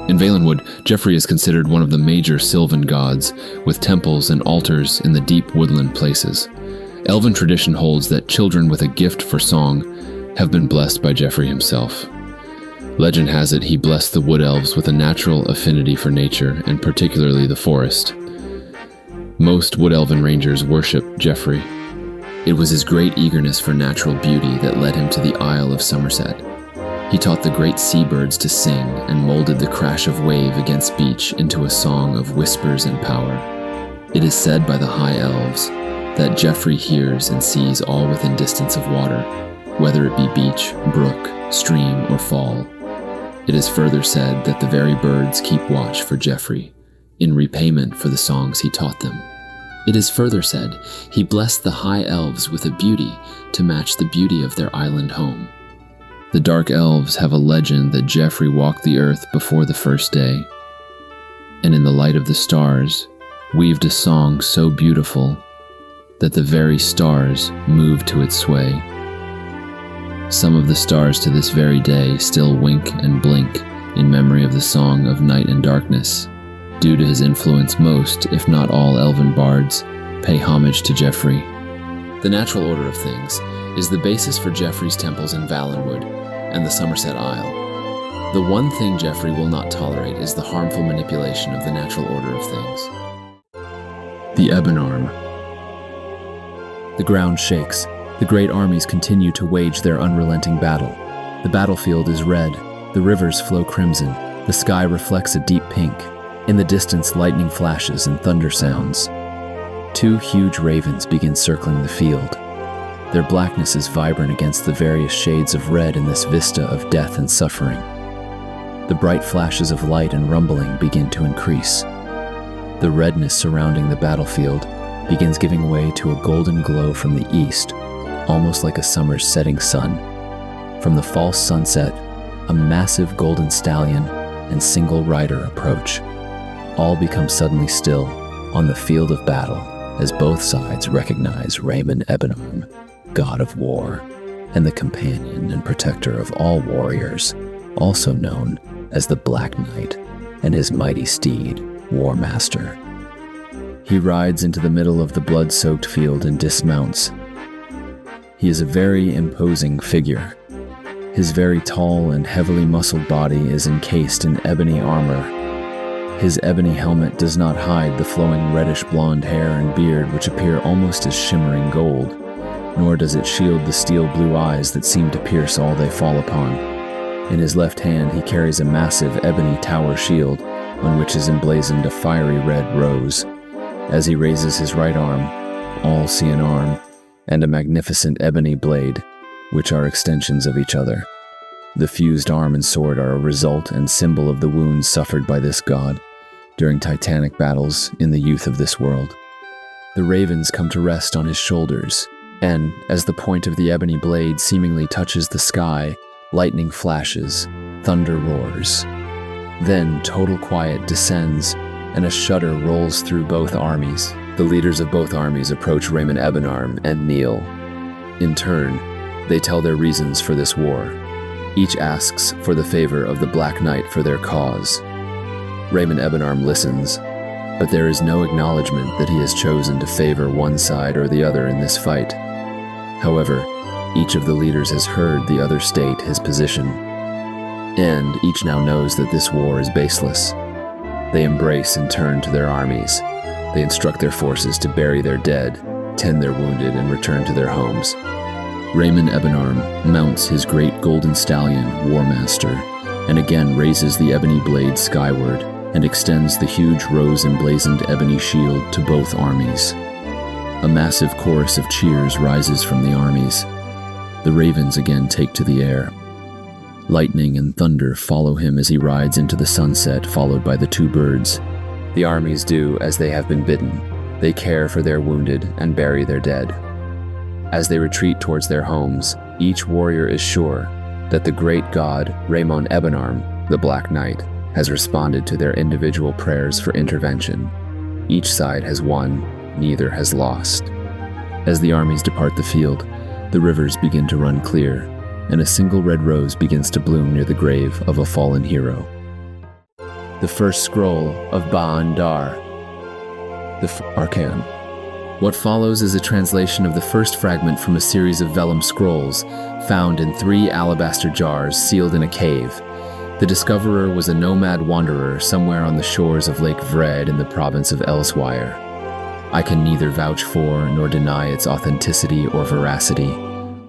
In Valenwood, Geoffrey is considered one of the major sylvan gods, with temples and altars in the deep woodland places. Elven tradition holds that children with a gift for song have been blessed by Geoffrey himself. Legend has it he blessed the wood elves with a natural affinity for nature, and particularly the forest. Most wood elven rangers worship Geoffrey. It was his great eagerness for natural beauty that led him to the Isle of Somerset. He taught the great seabirds to sing and molded the crash of wave against beach into a song of whispers and power. It is said by the high elves that Geoffrey hears and sees all within distance of water, whether it be beach, brook, stream, or fall. It is further said that the very birds keep watch for Geoffrey, in repayment for the songs he taught them. It is further said he blessed the high elves with a beauty to match the beauty of their island home. The dark elves have a legend that Geoffrey walked the earth before the first day, and in the light of the stars, weaved a song so beautiful that the very stars moved to its sway. Some of the stars to this very day still wink and blink in memory of the song of night and darkness. Due to his influence, most, if not all, elven bards pay homage to Geoffrey. The natural order of things is the basis for Geoffrey's temples in Valenwood and the Somerset Isle. The one thing Geoffrey will not tolerate is the harmful manipulation of the natural order of things. The Ebon Arm. The ground shakes. The great armies continue to wage their unrelenting battle. The battlefield is red, the rivers flow crimson, the sky reflects a deep pink. In the distance, lightning flashes and thunder sounds. Two huge ravens begin circling the field. Their blackness is vibrant against the various shades of red in this vista of death and suffering. The bright flashes of light and rumbling begin to increase. The redness surrounding the battlefield begins giving way to a golden glow from the east, almost like a summer's setting sun. From the false sunset, a massive golden stallion and single rider approach. All become suddenly still on the field of battle as both sides recognize Raymond Ebonarm, god of war, and the companion and protector of all warriors, also known as the Black Knight, and his mighty steed, War Master. He rides into the middle of the blood-soaked field and dismounts. He is a very imposing figure. His very tall and heavily muscled body is encased in ebony armor. His ebony helmet does not hide the flowing reddish-blonde hair and beard which appear almost as shimmering gold, nor does it shield the steel-blue eyes that seem to pierce all they fall upon. In his left hand he carries a massive ebony tower shield on which is emblazoned a fiery red rose. As he raises his right arm, all see an arm and a magnificent ebony blade, which are extensions of each other. The fused arm and sword are a result and symbol of the wounds suffered by this god during titanic battles in the youth of this world. The ravens come to rest on his shoulders, and as the point of the ebony blade seemingly touches the sky, lightning flashes, thunder roars. Then total quiet descends, and a shudder rolls through both armies. The leaders of both armies approach Raymond Ebonarm and kneel. In turn, they tell their reasons for this war. Each asks for the favor of the Black Knight for their cause. Raymond Ebonarm listens, but there is no acknowledgement that he has chosen to favor one side or the other in this fight. However, each of the leaders has heard the other state his position, and each now knows that this war is baseless. They embrace and turn to their armies. They instruct their forces to bury their dead, tend their wounded, and return to their homes. Raymond Ebonarm mounts his great golden stallion, War Master, and again raises the ebony blade skyward and extends the huge rose-emblazoned ebony shield to both armies. A massive chorus of cheers rises from the armies. The ravens again take to the air. Lightning and thunder follow him as he rides into the sunset, followed by the two birds. The armies do as they have been bidden. They care for their wounded and bury their dead. As they retreat towards their homes, each warrior is sure that the great god Raymond Ebenarm, the Black Knight, has responded to their individual prayers for intervention. Each side has won, neither has lost. As the armies depart the field, the rivers begin to run clear, and a single red rose begins to bloom near the grave of a fallen hero. The first scroll of Ba'an-Dar, the Arcan. What follows is a translation of the first fragment from a series of vellum scrolls found in 3 alabaster jars sealed in a cave. The discoverer was a nomad wanderer somewhere on the shores of Lake Vred in the province of Elsewire. I can neither vouch for nor deny its authenticity or veracity,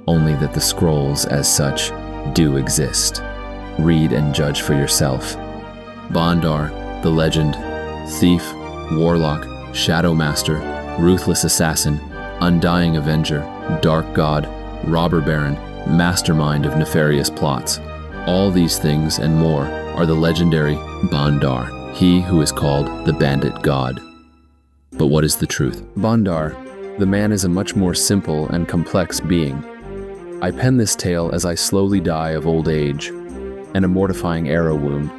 only that the scrolls, as such, do exist. Read and judge for yourself. Ba'an-Dar, the legend, thief, warlock, shadow master, ruthless assassin, undying avenger, dark god, robber baron, mastermind of nefarious plots. All these things and more are the legendary Ba'an-Dar, he who is called the bandit god. But what is the truth? Ba'an-Dar, the man is a much more simple and complex being. I pen this tale as I slowly die of old age and a mortifying arrow wound.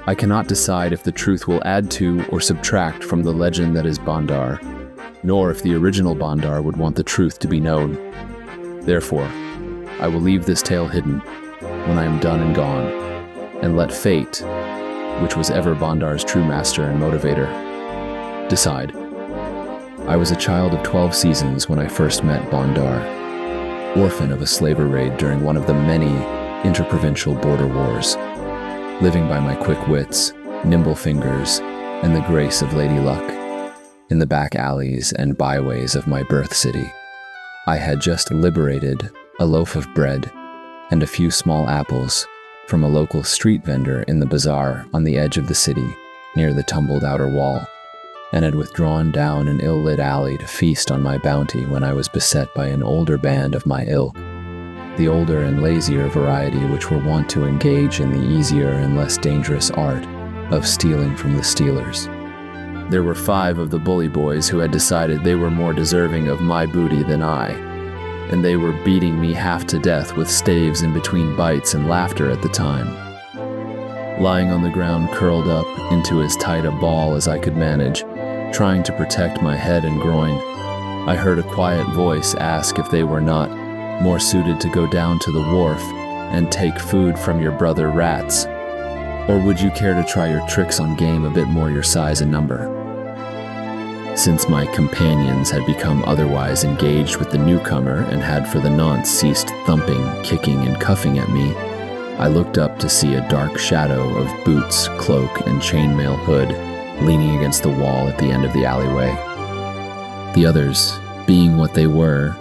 I cannot decide if the truth will add to or subtract from the legend that is Ba'an-Dar, nor if the original Ba'an-Dar would want the truth to be known. Therefore, I will leave this tale hidden when I am done and gone, and let fate, which was ever Ba'an-Dar's true master and motivator, decide. I was a child of 12 seasons when I first met Ba'an-Dar, orphan of a slaver raid during one of the many interprovincial border wars, living by my quick wits, nimble fingers, and the grace of Lady Luck in the back alleys and byways of my birth city. I had just liberated a loaf of bread and a few small apples from a local street vendor in the bazaar on the edge of the city near the tumbled outer wall, and had withdrawn down an ill-lit alley to feast on my bounty when I was beset by an older band of my ilk, the older and lazier variety which were wont to engage in the easier and less dangerous art of stealing from the stealers. There were 5 of the bully boys who had decided they were more deserving of my booty than I, and they were beating me half to death with staves in between bites and laughter at the time. Lying on the ground curled up into as tight a ball as I could manage, trying to protect my head and groin, I heard a quiet voice ask if they were not more suited to go down to the wharf and take food from your brother rats, or would you care to try your tricks on game a bit more your size and number? Since my companions had become otherwise engaged with the newcomer and had for the nonce ceased thumping, kicking, and cuffing at me, I looked up to see a dark shadow of boots, cloak, and chainmail hood leaning against the wall at the end of the alleyway. The others, being what they were,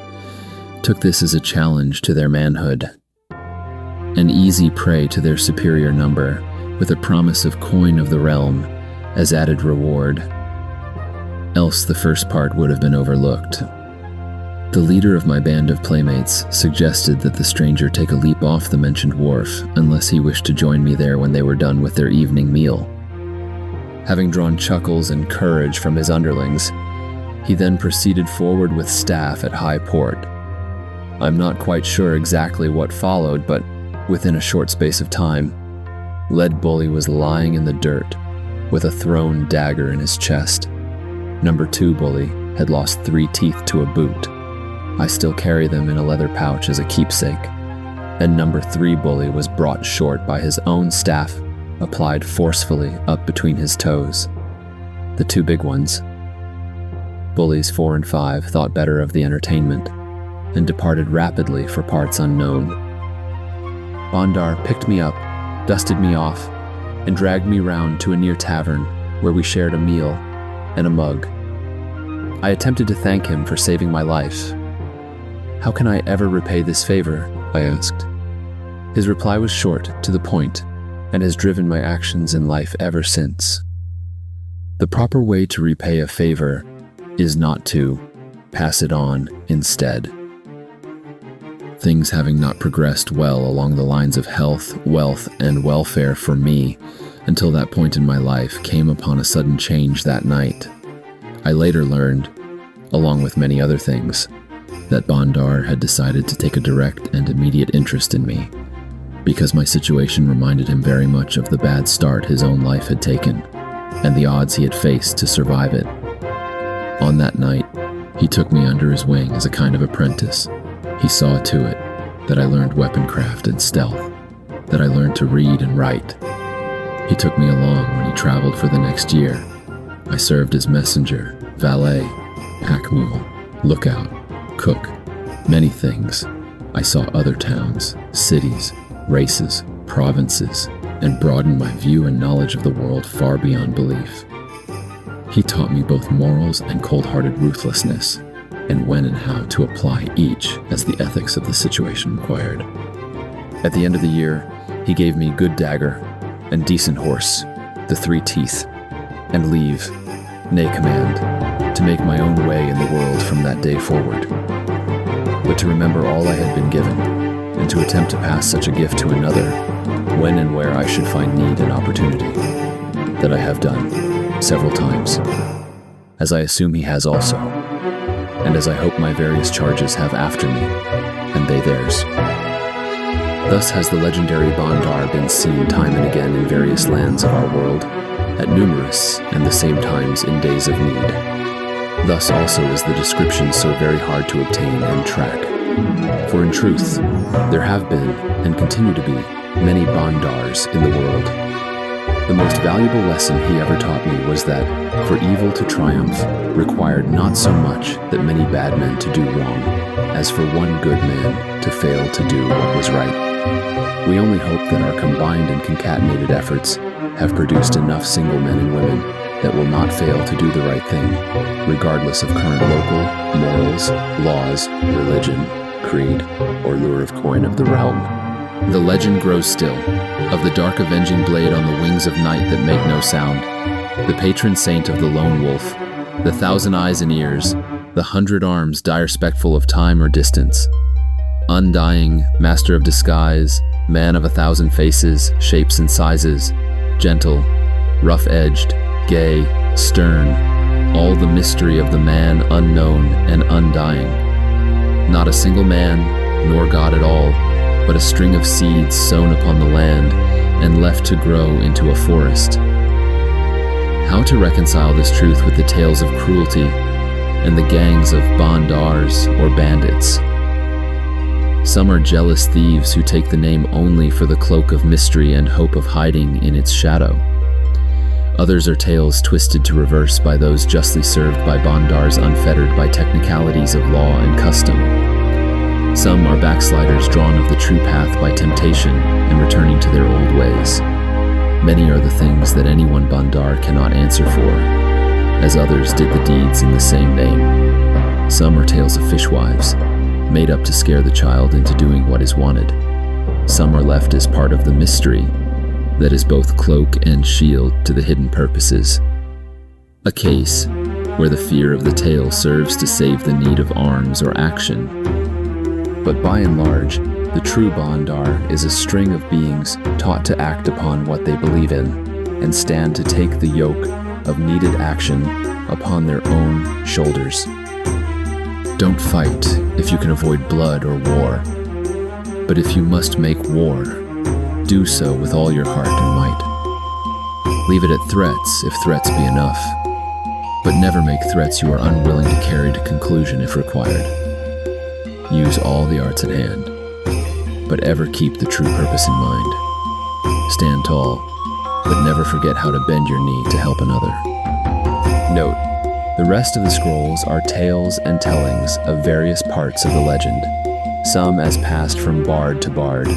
took this as a challenge to their manhood, an easy prey to their superior number, with a promise of coin of the realm as added reward. Else the first part would have been overlooked. The leader of my band of playmates suggested that the stranger take a leap off the mentioned wharf unless he wished to join me there when they were done with their evening meal. Having drawn chuckles and courage from his underlings, he then proceeded forward with staff at high port. I'm not quite sure exactly what followed, but within a short space of time, Lead Bully was lying in the dirt with a thrown dagger in his chest. Number 2 Bully had lost 3 teeth to a boot. I still carry them in a leather pouch as a keepsake. And Number 3 Bully was brought short by his own staff, applied forcefully up between his toes. The 2 big ones. Bullies 4 and 5 thought better of the entertainment and departed rapidly for parts unknown. Ba'an-Dar picked me up, dusted me off, and dragged me round to a near tavern where we shared a meal and a mug. I attempted to thank him for saving my life. How can I ever repay this favor? I asked. His reply was short, to the point, and has driven my actions in life ever since. The proper way to repay a favor is not to pass it on instead. things having not progressed well along the lines of health, wealth, and welfare for me until that point in my life came upon a sudden change that night. I later learned, along with many other things, that Bandar had decided to take a direct and immediate interest in me, because my situation reminded him very much of the bad start his own life had taken, and the odds he had faced to survive it. On that night, he took me under his wing as a kind of apprentice. He saw to it that I learned weaponcraft and stealth, that I learned to read and write. He took me along when he traveled for the next year. I served as messenger, valet, pack mule, lookout, cook, many things. I saw other towns, cities, races, provinces, and broadened my view and knowledge of the world far beyond belief. He taught me both morals and cold-hearted ruthlessness, and when and how to apply each as the ethics of the situation required. At the end of the year, he gave me good dagger and decent horse, the 3 teeth, and leave, nay command, to make my own way in the world from that day forward. But to remember all I had been given, and to attempt to pass such a gift to another, when and where I should find need and opportunity, that I have done several times, as I assume he has also, and as I hope my various charges have after me, and they theirs. Thus has the legendary Bandar been seen time and again in various lands of our world, at numerous and the same times in days of need. Thus also is the description so very hard to obtain and track. For in truth, there have been, and continue to be, many Bandars in the world. The most valuable lesson he ever taught me was that, for evil to triumph, required not so much that many bad men to do wrong, as for one good man to fail to do what was right. We only hope that our combined and concatenated efforts have produced enough single men and women that will not fail to do the right thing, regardless of current local, morals, laws, religion, creed, or lure of coin of the realm. The legend grows still, of the dark avenging blade on the wings of night that make no sound, the patron saint of the lone wolf, the 1,000 eyes and ears, the 100 arms dire spectful of time or distance, undying, master of disguise, man of 1,000 faces, shapes and sizes, gentle, rough-edged, gay, stern, all the mystery of the man unknown and undying. Not a single man, nor God at all, but a string of seeds sown upon the land and left to grow into a forest. How to reconcile this truth with the tales of cruelty and the gangs of bandars or bandits? Some are jealous thieves who take the name only for the cloak of mystery and hope of hiding in its shadow. Others are tales twisted to reverse by those justly served by bandars unfettered by technicalities of law and custom. Some are backsliders drawn of the true path by temptation and returning to their old ways. Many are the things that any one bandar cannot answer for, as others did the deeds in the same name. Some are tales of fishwives, made up to scare the child into doing what is wanted. Some are left as part of the mystery that is both cloak and shield to the hidden purposes. A case where the fear of the tale serves to save the need of arms or action. But by and large, the true Bandar is a string of beings taught to act upon what they believe in, and stand to take the yoke of needed action upon their own shoulders. Don't fight if you can avoid blood or war, but if you must make war, do so with all your heart and might. Leave it at threats if threats be enough, but never make threats you are unwilling to carry to conclusion if required. Use all the arts at hand, but ever keep the true purpose in mind. Stand tall, but never forget how to bend your knee to help another. Note, the rest of the scrolls are tales and tellings of various parts of the legend, some as passed from bard to bard,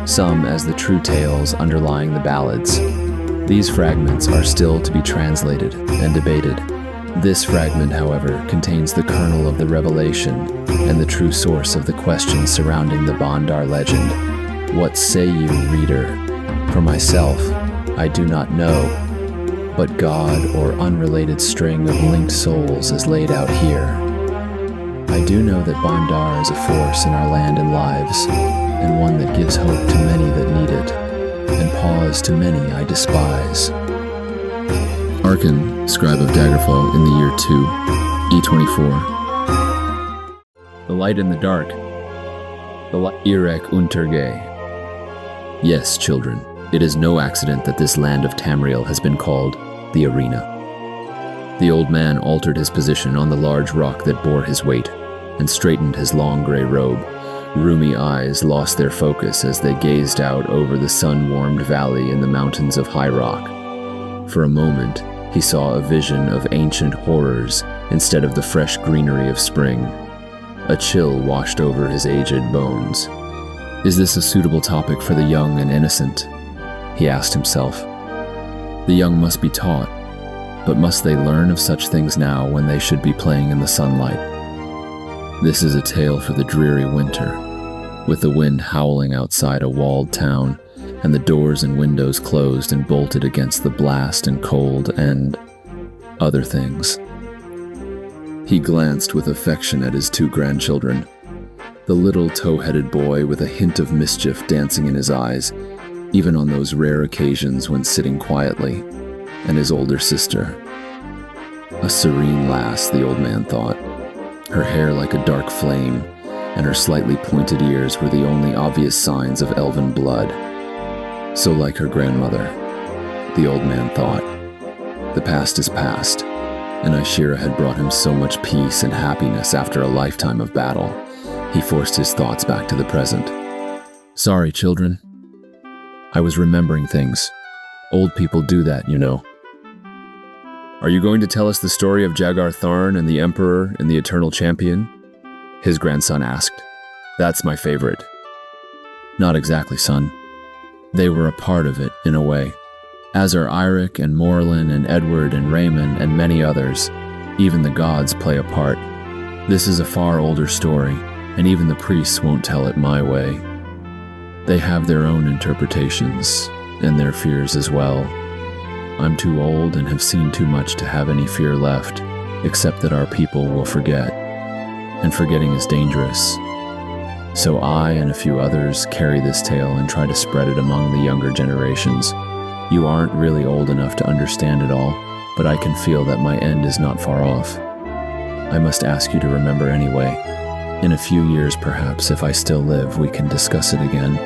some as the true tales underlying the ballads. These fragments are still to be translated and debated. This fragment, however, contains the kernel of the revelation and the true source of the questions surrounding the Bandar legend. What say you, reader? For myself, I do not know, but God or unrelated string of linked souls is laid out here. I do know that Bondar is a force in our land and lives, and one that gives hope to many that need it, and pause to many I despise. Arkan, scribe of Daggerfall in the year 2, E24. The light in the dark. The Irek Unterge. Yes, children, it is no accident that this land of Tamriel has been called the Arena. The old man altered his position on the large rock that bore his weight, and straightened his long gray robe. Roomy eyes lost their focus as they gazed out over the sun-warmed valley in the mountains of High Rock. For a moment, he saw a vision of ancient horrors instead of the fresh greenery of spring. A chill washed over his aged bones. Is this a suitable topic for the young and innocent? He asked himself. The young must be taught, but must they learn of such things now when they should be playing in the sunlight? This is a tale for the dreary winter, with the wind howling outside a walled town, and the doors and windows closed and bolted against the blast and cold and other things. He glanced with affection at his 2 grandchildren, the little tow-headed boy with a hint of mischief dancing in his eyes, even on those rare occasions when sitting quietly, and his older sister. A serene lass, the old man thought, her hair like a dark flame, and her slightly pointed ears were the only obvious signs of elven blood. So like her grandmother, the old man thought. The past is past, and Ashira had brought him so much peace and happiness after a lifetime of battle. He forced his thoughts back to the present. Sorry, children. I was remembering things. Old people do that, you know. Are you going to tell us the story of Jagar Tharn and the Emperor and the Eternal Champion? His grandson asked. That's my favorite. Not exactly, son. They were a part of it, in a way. As are Eirik and Morlin and Edward and Raymond and many others. Even the gods play a part. This is a far older story, and even the priests won't tell it my way. They have their own interpretations, and their fears as well. I'm too old and have seen too much to have any fear left, except that our people will forget. And forgetting is dangerous. So I and a few others carry this tale and try to spread it among the younger generations. You aren't really old enough to understand it all, but I can feel that my end is not far off. I must ask you to remember anyway. In a few years, perhaps, if I still live, we can discuss it again.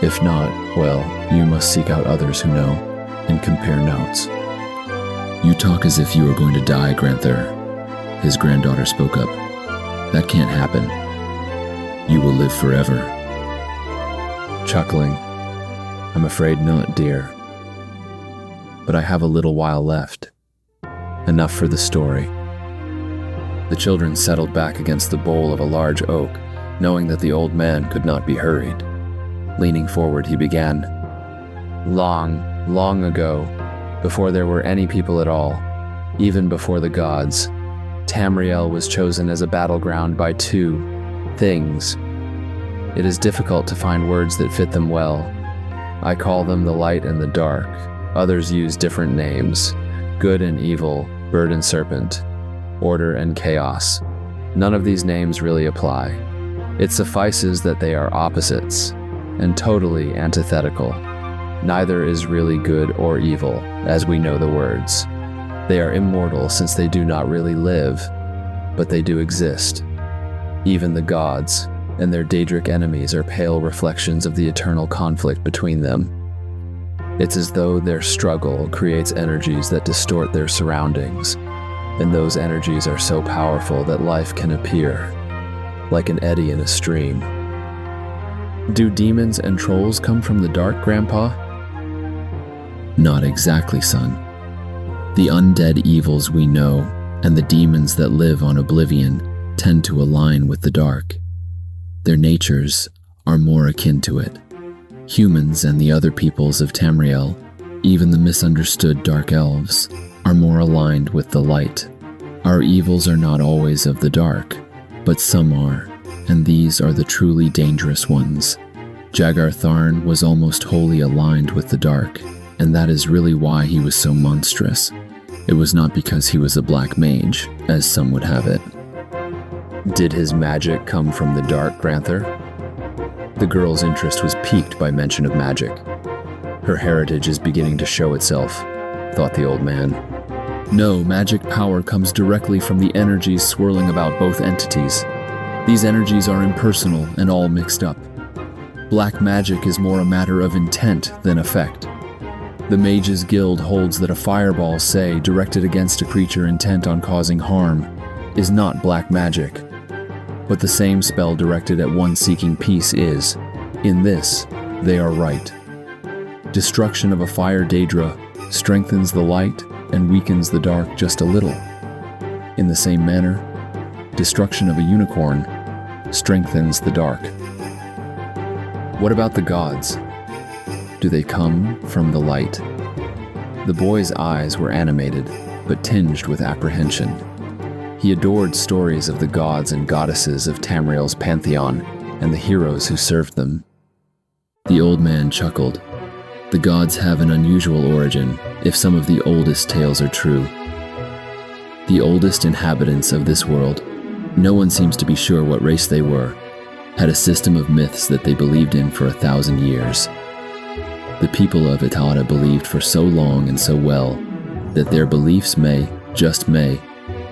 If not, well, you must seek out others who know, and compare notes. You talk as if you were going to die, Granther. His granddaughter spoke up. That can't happen. You will live forever. Chuckling. I'm afraid not, dear. But I have a little while left. Enough for the story. The children settled back against the bole of a large oak, knowing that the old man could not be hurried. Leaning forward, he began. Long, long ago, before there were any people at all, even before the gods, Tamriel was chosen as a battleground by 2 things. It is difficult to find words that fit them well. I call them the light and the dark. Others use different names. Good and evil, bird and serpent, order and chaos. None of these names really apply. It suffices that they are opposites, and totally antithetical. Neither is really good or evil, as we know the words. They are immortal since they do not really live, but they do exist. Even the gods and their Daedric enemies are pale reflections of the eternal conflict between them. It's as though their struggle creates energies that distort their surroundings, and those energies are so powerful that life can appear, like an eddy in a stream. Do demons and trolls come from the dark, Grandpa? Not exactly, son. The undead evils we know, and the demons that live on Oblivion, tend to align with the dark. Their natures are more akin to it. Humans and the other peoples of Tamriel, even the misunderstood Dark Elves, are more aligned with the light. Our evils are not always of the dark, but some are, and these are the truly dangerous ones. Jagar Tharn was almost wholly aligned with the dark, and that is really why he was so monstrous. It was not because he was a black mage, as some would have it. Did his magic come from the dark, Granther? The girl's interest was piqued by mention of magic. Her heritage is beginning to show itself, thought the old man. No, magic power comes directly from the energies swirling about both entities. These energies are impersonal and all mixed up. Black magic is more a matter of intent than effect. The Mages Guild holds that a fireball, say, directed against a creature intent on causing harm, is not black magic. But the same spell directed at one seeking peace is. In this, they are right. Destruction of a fire daedra strengthens the light and weakens the dark just a little. In the same manner, destruction of a unicorn strengthens the dark. What about the gods? Do they come from the light? The boy's eyes were animated, but tinged with apprehension. He adored stories of the gods and goddesses of Tamriel's pantheon and the heroes who served them. The old man chuckled. The gods have an unusual origin, if some of the oldest tales are true. The oldest inhabitants of this world, no one seems to be sure what race they were, had a system of myths that they believed in for 1,000 years. The people of Itada believed for so long and so well that their beliefs may, just may,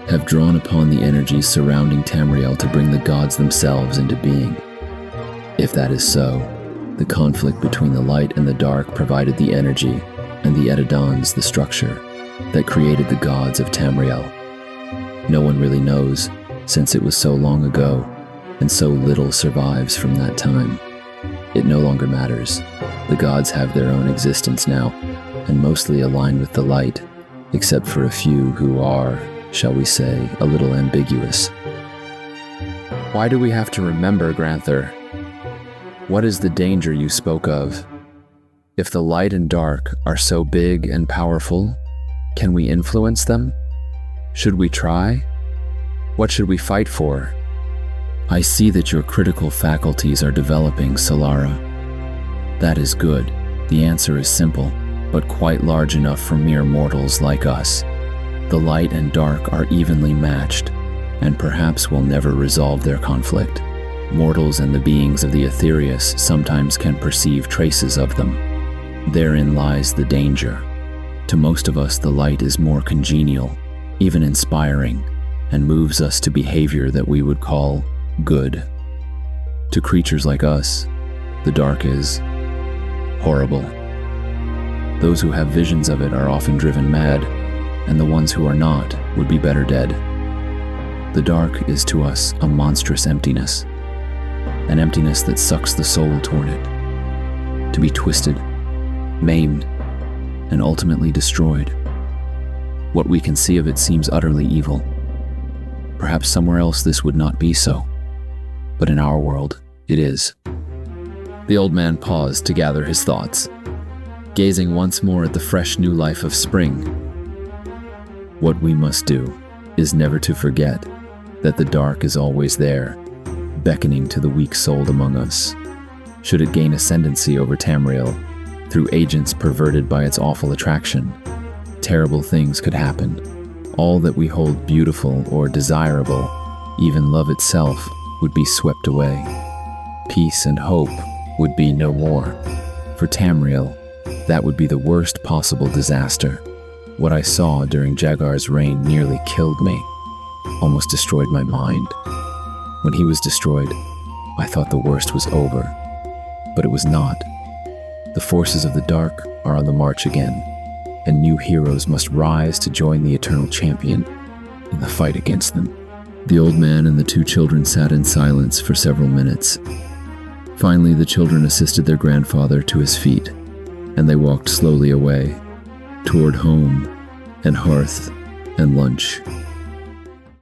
have drawn upon the energies surrounding Tamriel to bring the gods themselves into being. If that is so, the conflict between the light and the dark provided the energy, and the Etadons the structure, that created the gods of Tamriel. No one really knows, since it was so long ago, and so little survives from that time. It no longer matters. The gods have their own existence now, and mostly align with the light, except for a few who are, shall we say, a little ambiguous. Why do we have to remember, Granther? What is the danger you spoke of? If the light and dark are so big and powerful, can we influence them? Should we try? What should we fight for? I see that your critical faculties are developing, Solara. That is good. The answer is simple, but quite large enough for mere mortals like us. The light and dark are evenly matched, and perhaps will never resolve their conflict. Mortals and the beings of the Aetherius sometimes can perceive traces of them. Therein lies the danger. To most of us, the light is more congenial, even inspiring, and moves us to behavior that we would call good. To creatures like us, the dark is horrible. Those who have visions of it are often driven mad, and the ones who are not would be better dead. The dark is to us a monstrous emptiness, an emptiness that sucks the soul toward it, to be twisted, maimed, and ultimately destroyed. What we can see of it seems utterly evil. Perhaps somewhere else this would not be so, but in our world, it is. The old man paused to gather his thoughts, gazing once more at the fresh new life of spring. What we must do is never to forget that the dark is always there, beckoning to the weak-souled among us. Should it gain ascendancy over Tamriel, through agents perverted by its awful attraction, terrible things could happen. All that we hold beautiful or desirable, even love itself, would be swept away. Peace and hope would be no more. For Tamriel, that would be the worst possible disaster. What I saw during Jagar's reign nearly killed me, almost destroyed my mind. When he was destroyed, I thought the worst was over, but it was not. The forces of the dark are on the march again, and new heroes must rise to join the eternal champion in the fight against them. The old man and the two children sat in silence for several minutes. Finally, the children assisted their grandfather to his feet, and they walked slowly away, toward home and hearth and lunch.